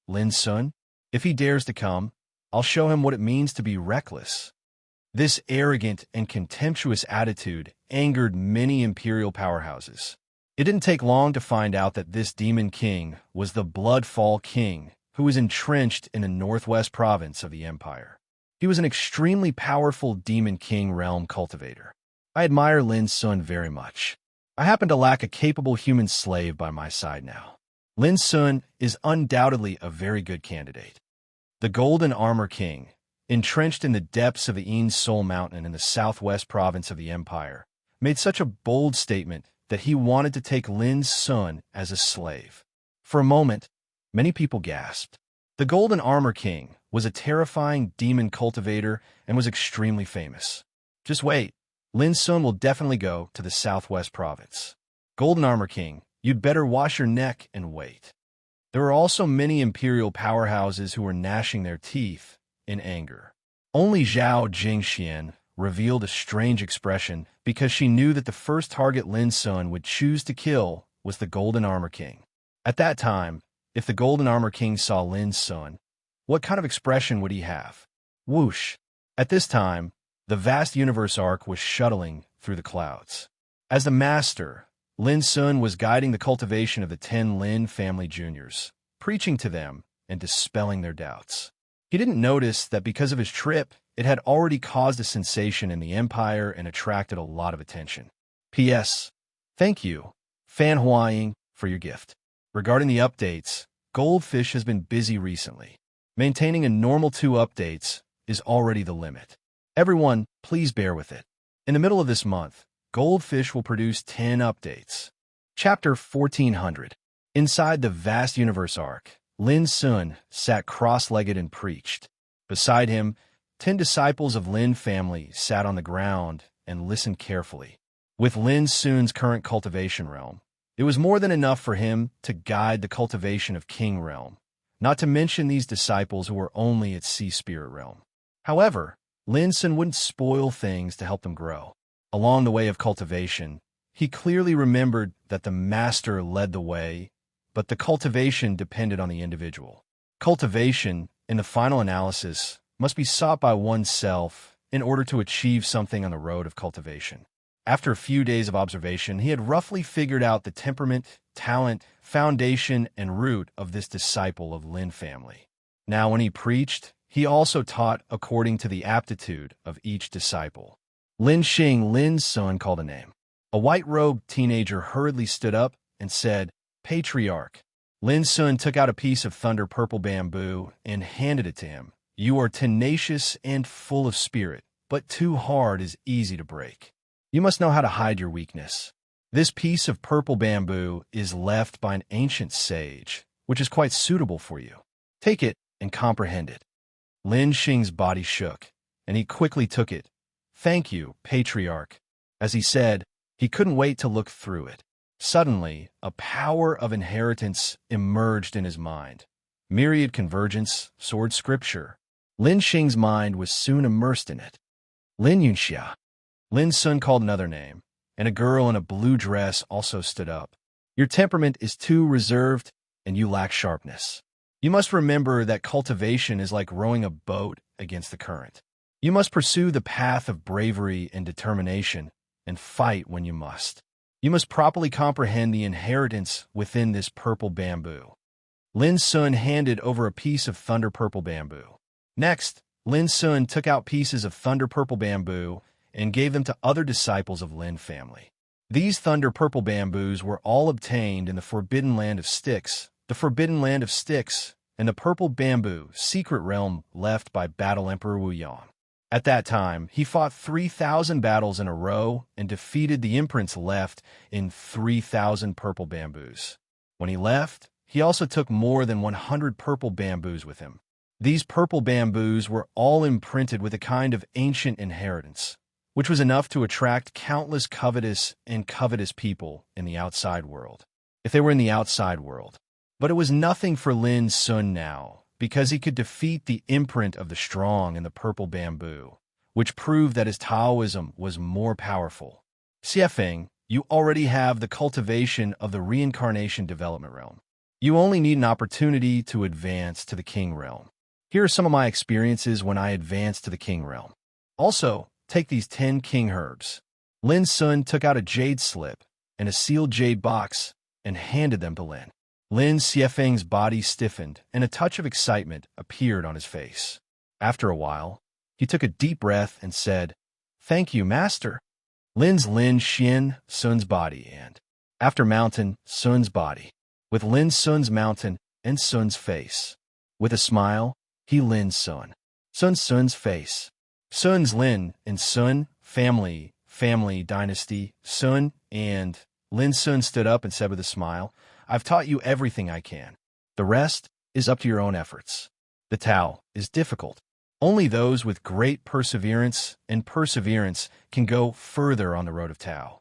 Lin Sun, if he dares to come, I'll show him what it means to be reckless. This arrogant and contemptuous attitude angered many imperial powerhouses. It didn't take long to find out that this demon king was the Bloodfall King, who was entrenched in the northwest province of the empire. He was an extremely powerful demon king realm cultivator. I admire Lin Sun very much. I happen to lack a capable human slave by my side now. Lin Sun is undoubtedly a very good candidate. The Golden Armor King, entrenched in the depths of the Een Sol Mountain in the southwest province of the empire, made such a bold statement that he wanted to take Lin Sun as a slave. For a moment, many people gasped. The Golden Armor King was a terrifying demon cultivator and was extremely famous. Just wait, Lin Sun will definitely go to the southwest province. Golden Armor King, you'd better wash your neck and wait. There were also many imperial powerhouses who were gnashing their teeth in anger. Only Zhao Jingxian revealed a strange expression because she knew that the first target Lin Sun would choose to kill was the Golden Armor King. At that time, if the Golden Armor King saw Lin Sun, what kind of expression would he have? Whoosh! At this time, the vast universe arc was shuttling through the clouds. As the master, Lin Sun was guiding the cultivation of the 10 Lin family juniors, preaching to them and dispelling their doubts. He didn't notice that because of his trip, it had already caused a sensation in the empire and attracted a lot of attention. P.S. Thank you, Fan Huaying, for your gift. Regarding the updates, Goldfish has been busy recently. Maintaining a normal 2 updates is already the limit. Everyone, please bear with it. In the middle of this month, Goldfish will produce 10 updates. Chapter 1400. Inside the vast universe arc, Lin Sun sat cross-legged and preached. Beside him, 10 disciples of Lin family sat on the ground and listened carefully. With Lin Sun's current cultivation realm, it was more than enough for him to guide the cultivation of King Realm, not to mention these disciples who were only at Sea Spirit Realm. However, Lin Sun wouldn't spoil things to help them grow. Along the way of cultivation, he clearly remembered that the master led the way, but the cultivation depended on the individual. Cultivation, in the final analysis, must be sought by oneself in order to achieve something on the road of cultivation. After a few days of observation, he had roughly figured out the temperament, talent, foundation, and root of this disciple of Lin family. Now, when he preached, he also taught according to the aptitude of each disciple. Lin Xing, Lin Sun, called a name. A white-robed teenager hurriedly stood up and said, "Patriarch." Lin Sun took out a piece of thunder-purple bamboo and handed it to him. "You are tenacious and full of spirit, but too hard is easy to break. You must know how to hide your weakness. This piece of purple bamboo is left by an ancient sage, which is quite suitable for you. Take it and comprehend it." Lin Xing's body shook, and he quickly took it. "Thank you, Patriarch." As he said, he couldn't wait to look through it. Suddenly, a power of inheritance emerged in his mind. Myriad convergence, sword scripture. Lin Xing's mind was soon immersed in it. Lin Yunxia. Lin Sun called another name, and a girl in a blue dress also stood up. "Your temperament is too reserved, and you lack sharpness. You must remember that cultivation is like rowing a boat against the current. You must pursue the path of bravery and determination, and fight when you must. You must properly comprehend the inheritance within this purple bamboo." Lin Sun handed over a piece of thunder-purple bamboo. Next, Lin Sun took out pieces of thunder-purple bamboo and gave them to other disciples of Lin family. These thunder-purple bamboos were all obtained in the Forbidden Land of Styx, and the purple bamboo secret realm left by Battle Emperor Wu Yan. At that time, he fought 3,000 battles in a row and defeated the imprints left in 3,000 purple bamboos. When he left, he also took more than 100 purple bamboos with him. These purple bamboos were all imprinted with a kind of ancient inheritance, which was enough to attract countless covetous people in the outside world, if they were in the outside world. But it was nothing for Lin Sun now, because he could defeat the imprint of the strong in the purple bamboo, which proved that his Taoism was more powerful. Xiefeng, you already have the cultivation of the reincarnation development realm. You only need an opportunity to advance to the king realm. Here are some of my experiences when I advanced to the king realm. Also, take these 10 king herbs. Lin Sun took out a jade slip and a sealed jade box and handed them to Lin. Lin Xiefeng's body stiffened, and a touch of excitement appeared on his face. After a while, he took a deep breath and said, "Thank you, master." Lin Xian, Sun's body, and after mountain, Sun's body. With Lin Sun's mountain and Sun's face. With a smile, he Lin Sun. Sun's face. Sun's Lin and Sun, family dynasty, Sun, and Lin Sun stood up and said with a smile, "I've taught you everything I can. The rest is up to your own efforts. The Tao is difficult. Only those with great perseverance can go further on the road of Tao."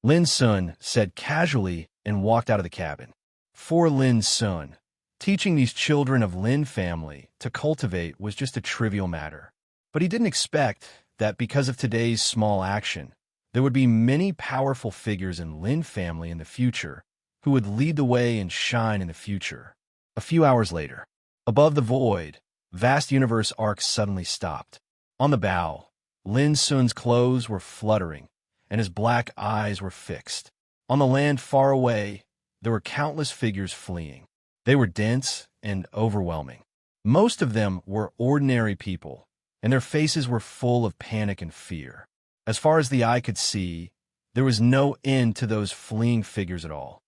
Lin Sun said casually and walked out of the cabin. For Lin Sun, teaching these children of Lin family to cultivate was just a trivial matter. But he didn't expect that because of today's small action, there would be many powerful figures in Lin family in the future who would lead the way and shine in the future. A few hours later, above the void, vast universe arc suddenly stopped. On the bow, Lin Sun's clothes were fluttering, and his black eyes were fixed. On the land far away, there were countless figures fleeing. They were dense and overwhelming. Most of them were ordinary people, and their faces were full of panic and fear. As far as the eye could see, there was no end to those fleeing figures at all.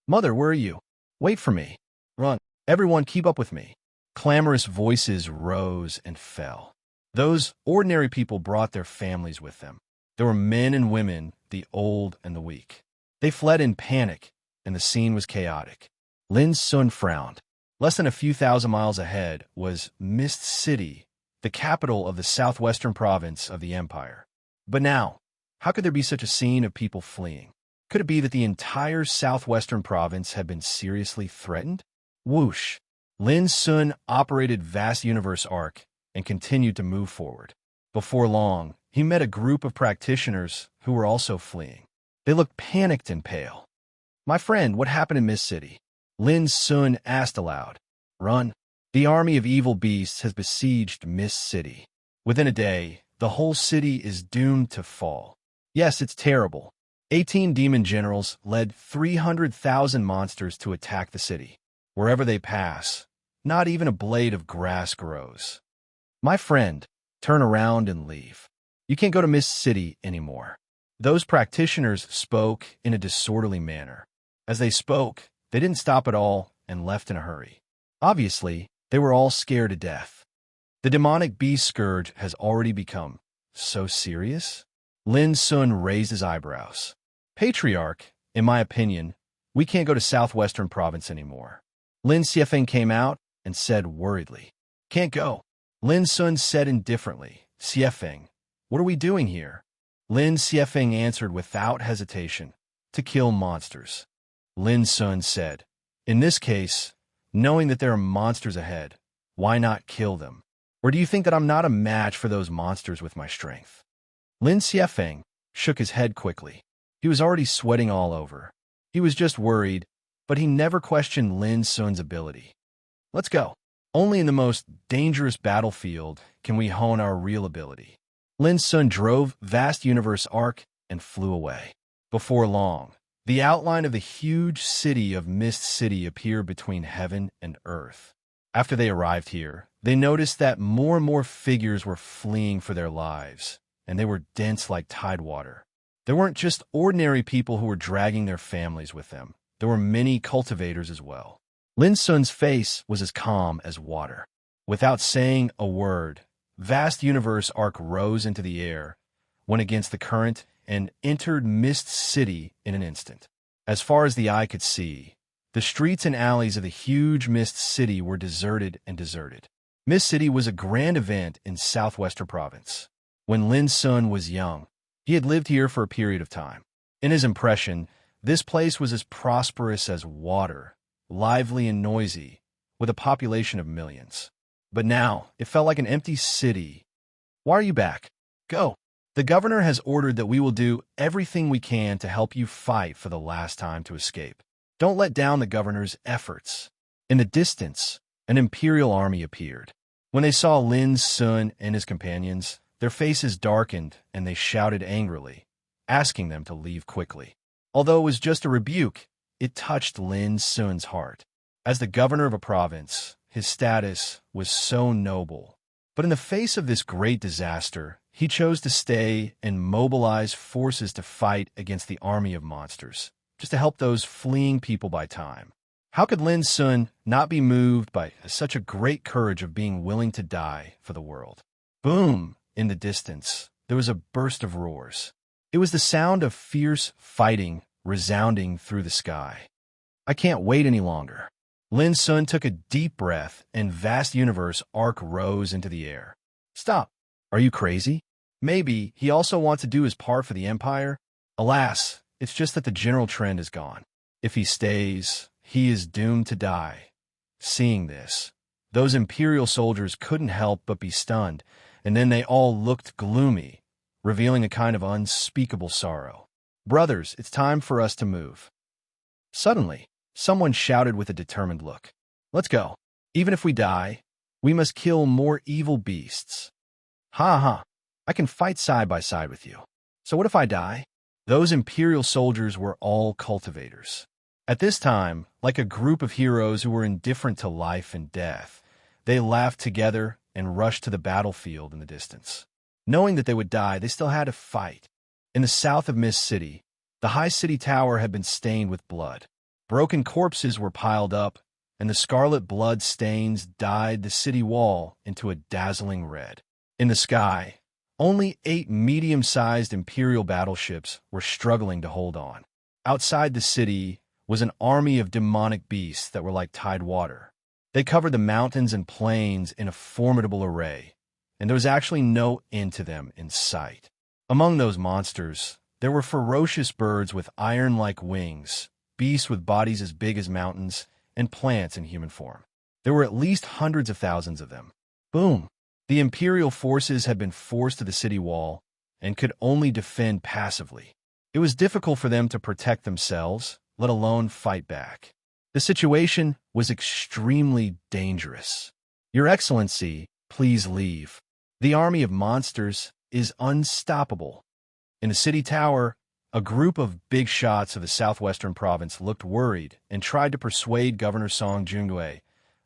"Mother, where are you? Wait for me. Run. Everyone keep up with me." Clamorous voices rose and fell. Those ordinary people brought their families with them. There were men and women, the old and the weak. They fled in panic, and the scene was chaotic. Lin Sun frowned. Less than a few thousand miles ahead was Mist City, the capital of the southwestern province of the empire. But now, how could there be such a scene of people fleeing? Could it be that the entire southwestern province had been seriously threatened? Whoosh! Lin Sun operated vast universe arc and continued to move forward. Before long, he met a group of practitioners who were also fleeing. They looked panicked and pale. "My friend, what happened in Mist City?" Lin Sun asked aloud. "Run. The army of evil beasts has besieged Mist City. Within a day, the whole city is doomed to fall. Yes, it's terrible. 18 demon generals led 300,000 monsters to attack the city. Wherever they pass, not even a blade of grass grows. My friend, turn around and leave. You can't go to Mist City anymore." Those practitioners spoke in a disorderly manner. As they spoke, they didn't stop at all and left in a hurry. Obviously, they were all scared to death. The demonic beast scourge has already become so serious? Lin Sun raised his eyebrows. "Patriarch, in my opinion, we can't go to southwestern province anymore." Lin Xiefeng came out and said worriedly. "Can't go." Lin Sun said indifferently, "Xiefeng, what are we doing here?" Lin Xiefeng answered without hesitation, "To kill monsters." Lin Sun said, "In this case, knowing that there are monsters ahead, why not kill them? Or do you think that I'm not a match for those monsters with my strength?" Lin Xiefeng shook his head quickly. He was already sweating all over. He was just worried, but he never questioned Lin Sun's ability. "Let's go. Only in the most dangerous battlefield can we hone our real ability." Lin Sun drove vast universe arc and flew away. Before long, the outline of the huge city of Mist City appeared between heaven and earth. After they arrived here, they noticed that more and more figures were fleeing for their lives, and they were dense like tidewater. There weren't just ordinary people who were dragging their families with them. There were many cultivators as well. Lin Sun's face was as calm as water. Without saying a word, vast universe arc rose into the air, went against the current, and entered Mist City in an instant. As far as the eye could see, the streets and alleys of the huge Mist City were deserted and deserted. Mist City was a grand event in southwestern province. When Lin Sun was young, he had lived here for a period of time. In his impression, this place was as prosperous as water, lively and noisy, with a population of millions. But now, it felt like an empty city. "Why are you back? Go. The governor has ordered that we will do everything we can to help you fight for the last time to escape. Don't let down the governor's efforts." In the distance, an imperial army appeared. When they saw Lin Sun and his companions, Their faces darkened, and they shouted angrily, asking them to leave quickly. Although it was just a rebuke, it touched Lin Sun's heart. As the governor of a province, his status was so noble. But in the face of this great disaster, he chose to stay and mobilize forces to fight against the army of monsters, just to help those fleeing people by time. How could Lin Sun not be moved by such a great courage of being willing to die for the world? Boom! In the distance, there was a burst of roars. It was the sound of fierce fighting resounding through the sky. I can't wait any longer. Lin Sun took a deep breath, and vast universe arc rose into the air. Stop. Are you crazy? Maybe he also wants to do his part for the Empire? Alas, it's just that the general trend is gone. If he stays, he is doomed to die. Seeing this, those Imperial soldiers couldn't help but be stunned, and then they all looked gloomy, revealing a kind of unspeakable sorrow. Brothers, it's time for us to move. Suddenly, someone shouted with a determined look. Let's go. Even if we die, we must kill more evil beasts. Ha ha, I can fight side by side with you. So what if I die? Those Imperial soldiers were all cultivators. At this time, like a group of heroes who were indifferent to life and death, they laughed together and rushed to the battlefield in the distance. Knowing that they would die, they still had to fight. In the south of Mist City, the high city tower had been stained with blood. Broken corpses were piled up, and the scarlet blood stains dyed the city wall into a dazzling red. In the sky, only 8 medium-sized Imperial battleships were struggling to hold on. Outside the city was an army of demonic beasts that were like tide water. They covered the mountains and plains in a formidable array, and there was actually no end to them in sight. Among those monsters, there were ferocious birds with iron-like wings, beasts with bodies as big as mountains, and plants in human form. There were at least hundreds of thousands of them. Boom! The Imperial forces had been forced to the city wall and could only defend passively. It was difficult for them to protect themselves, let alone fight back. The situation was extremely dangerous. Your Excellency, please leave. The army of monsters is unstoppable. In the city tower, a group of big shots of the southwestern province looked worried and tried to persuade Governor Song Jungwei,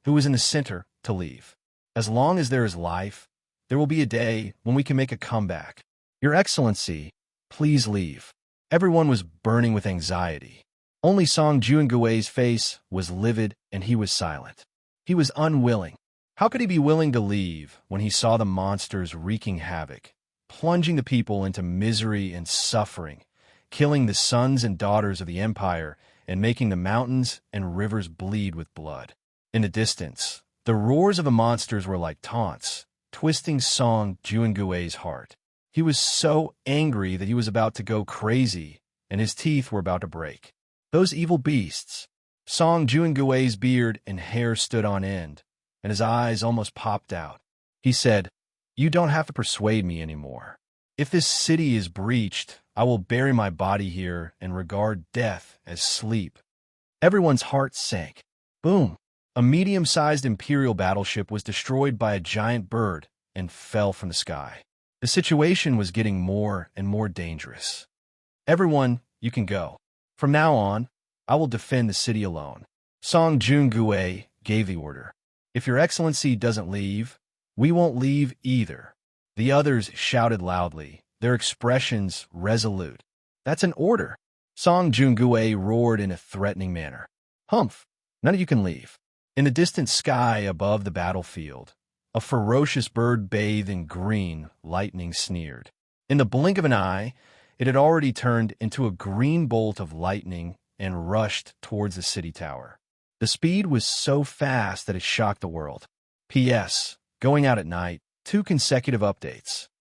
who was in the center, to leave. As long as there is life, there will be a day when we can make a comeback. Your Excellency, please leave. Everyone was burning with anxiety. Only Song Jungwei's face was livid and he was silent. He was unwilling. How could he be willing to leave when he saw the monsters wreaking havoc, plunging the people into misery and suffering, killing the sons and daughters of the Empire, and making the mountains and rivers bleed with blood? In the distance, the roars of the monsters were like taunts, twisting Song Jungwei's heart. He was so angry that he was about to go crazy, and his teeth were about to break. Those evil beasts! Song Jungwei's beard and hair stood on end, and his eyes almost popped out. He said, "You don't have to persuade me anymore. If this city is breached, I will bury my body here and regard death as sleep." Everyone's heart sank. Boom! A medium-sized Imperial battleship was destroyed by a giant bird and fell from the sky. The situation was getting more and more dangerous. Everyone, you can go. From now on, I will defend the city alone. Song Jungwei gave the order. If Your Excellency doesn't leave, we won't leave either. The others shouted loudly, their expressions resolute. That's an order. Song Jungwei roared in a threatening manner. Humph! None of you can leave. In the distant sky above the battlefield, a ferocious bird bathed in green lightning sneered. In the blink of an eye, it had already turned into a green bolt of lightning and rushed towards the city tower. The speed was so fast that it shocked the world. P.S. Going out at night, 2 consecutive updates.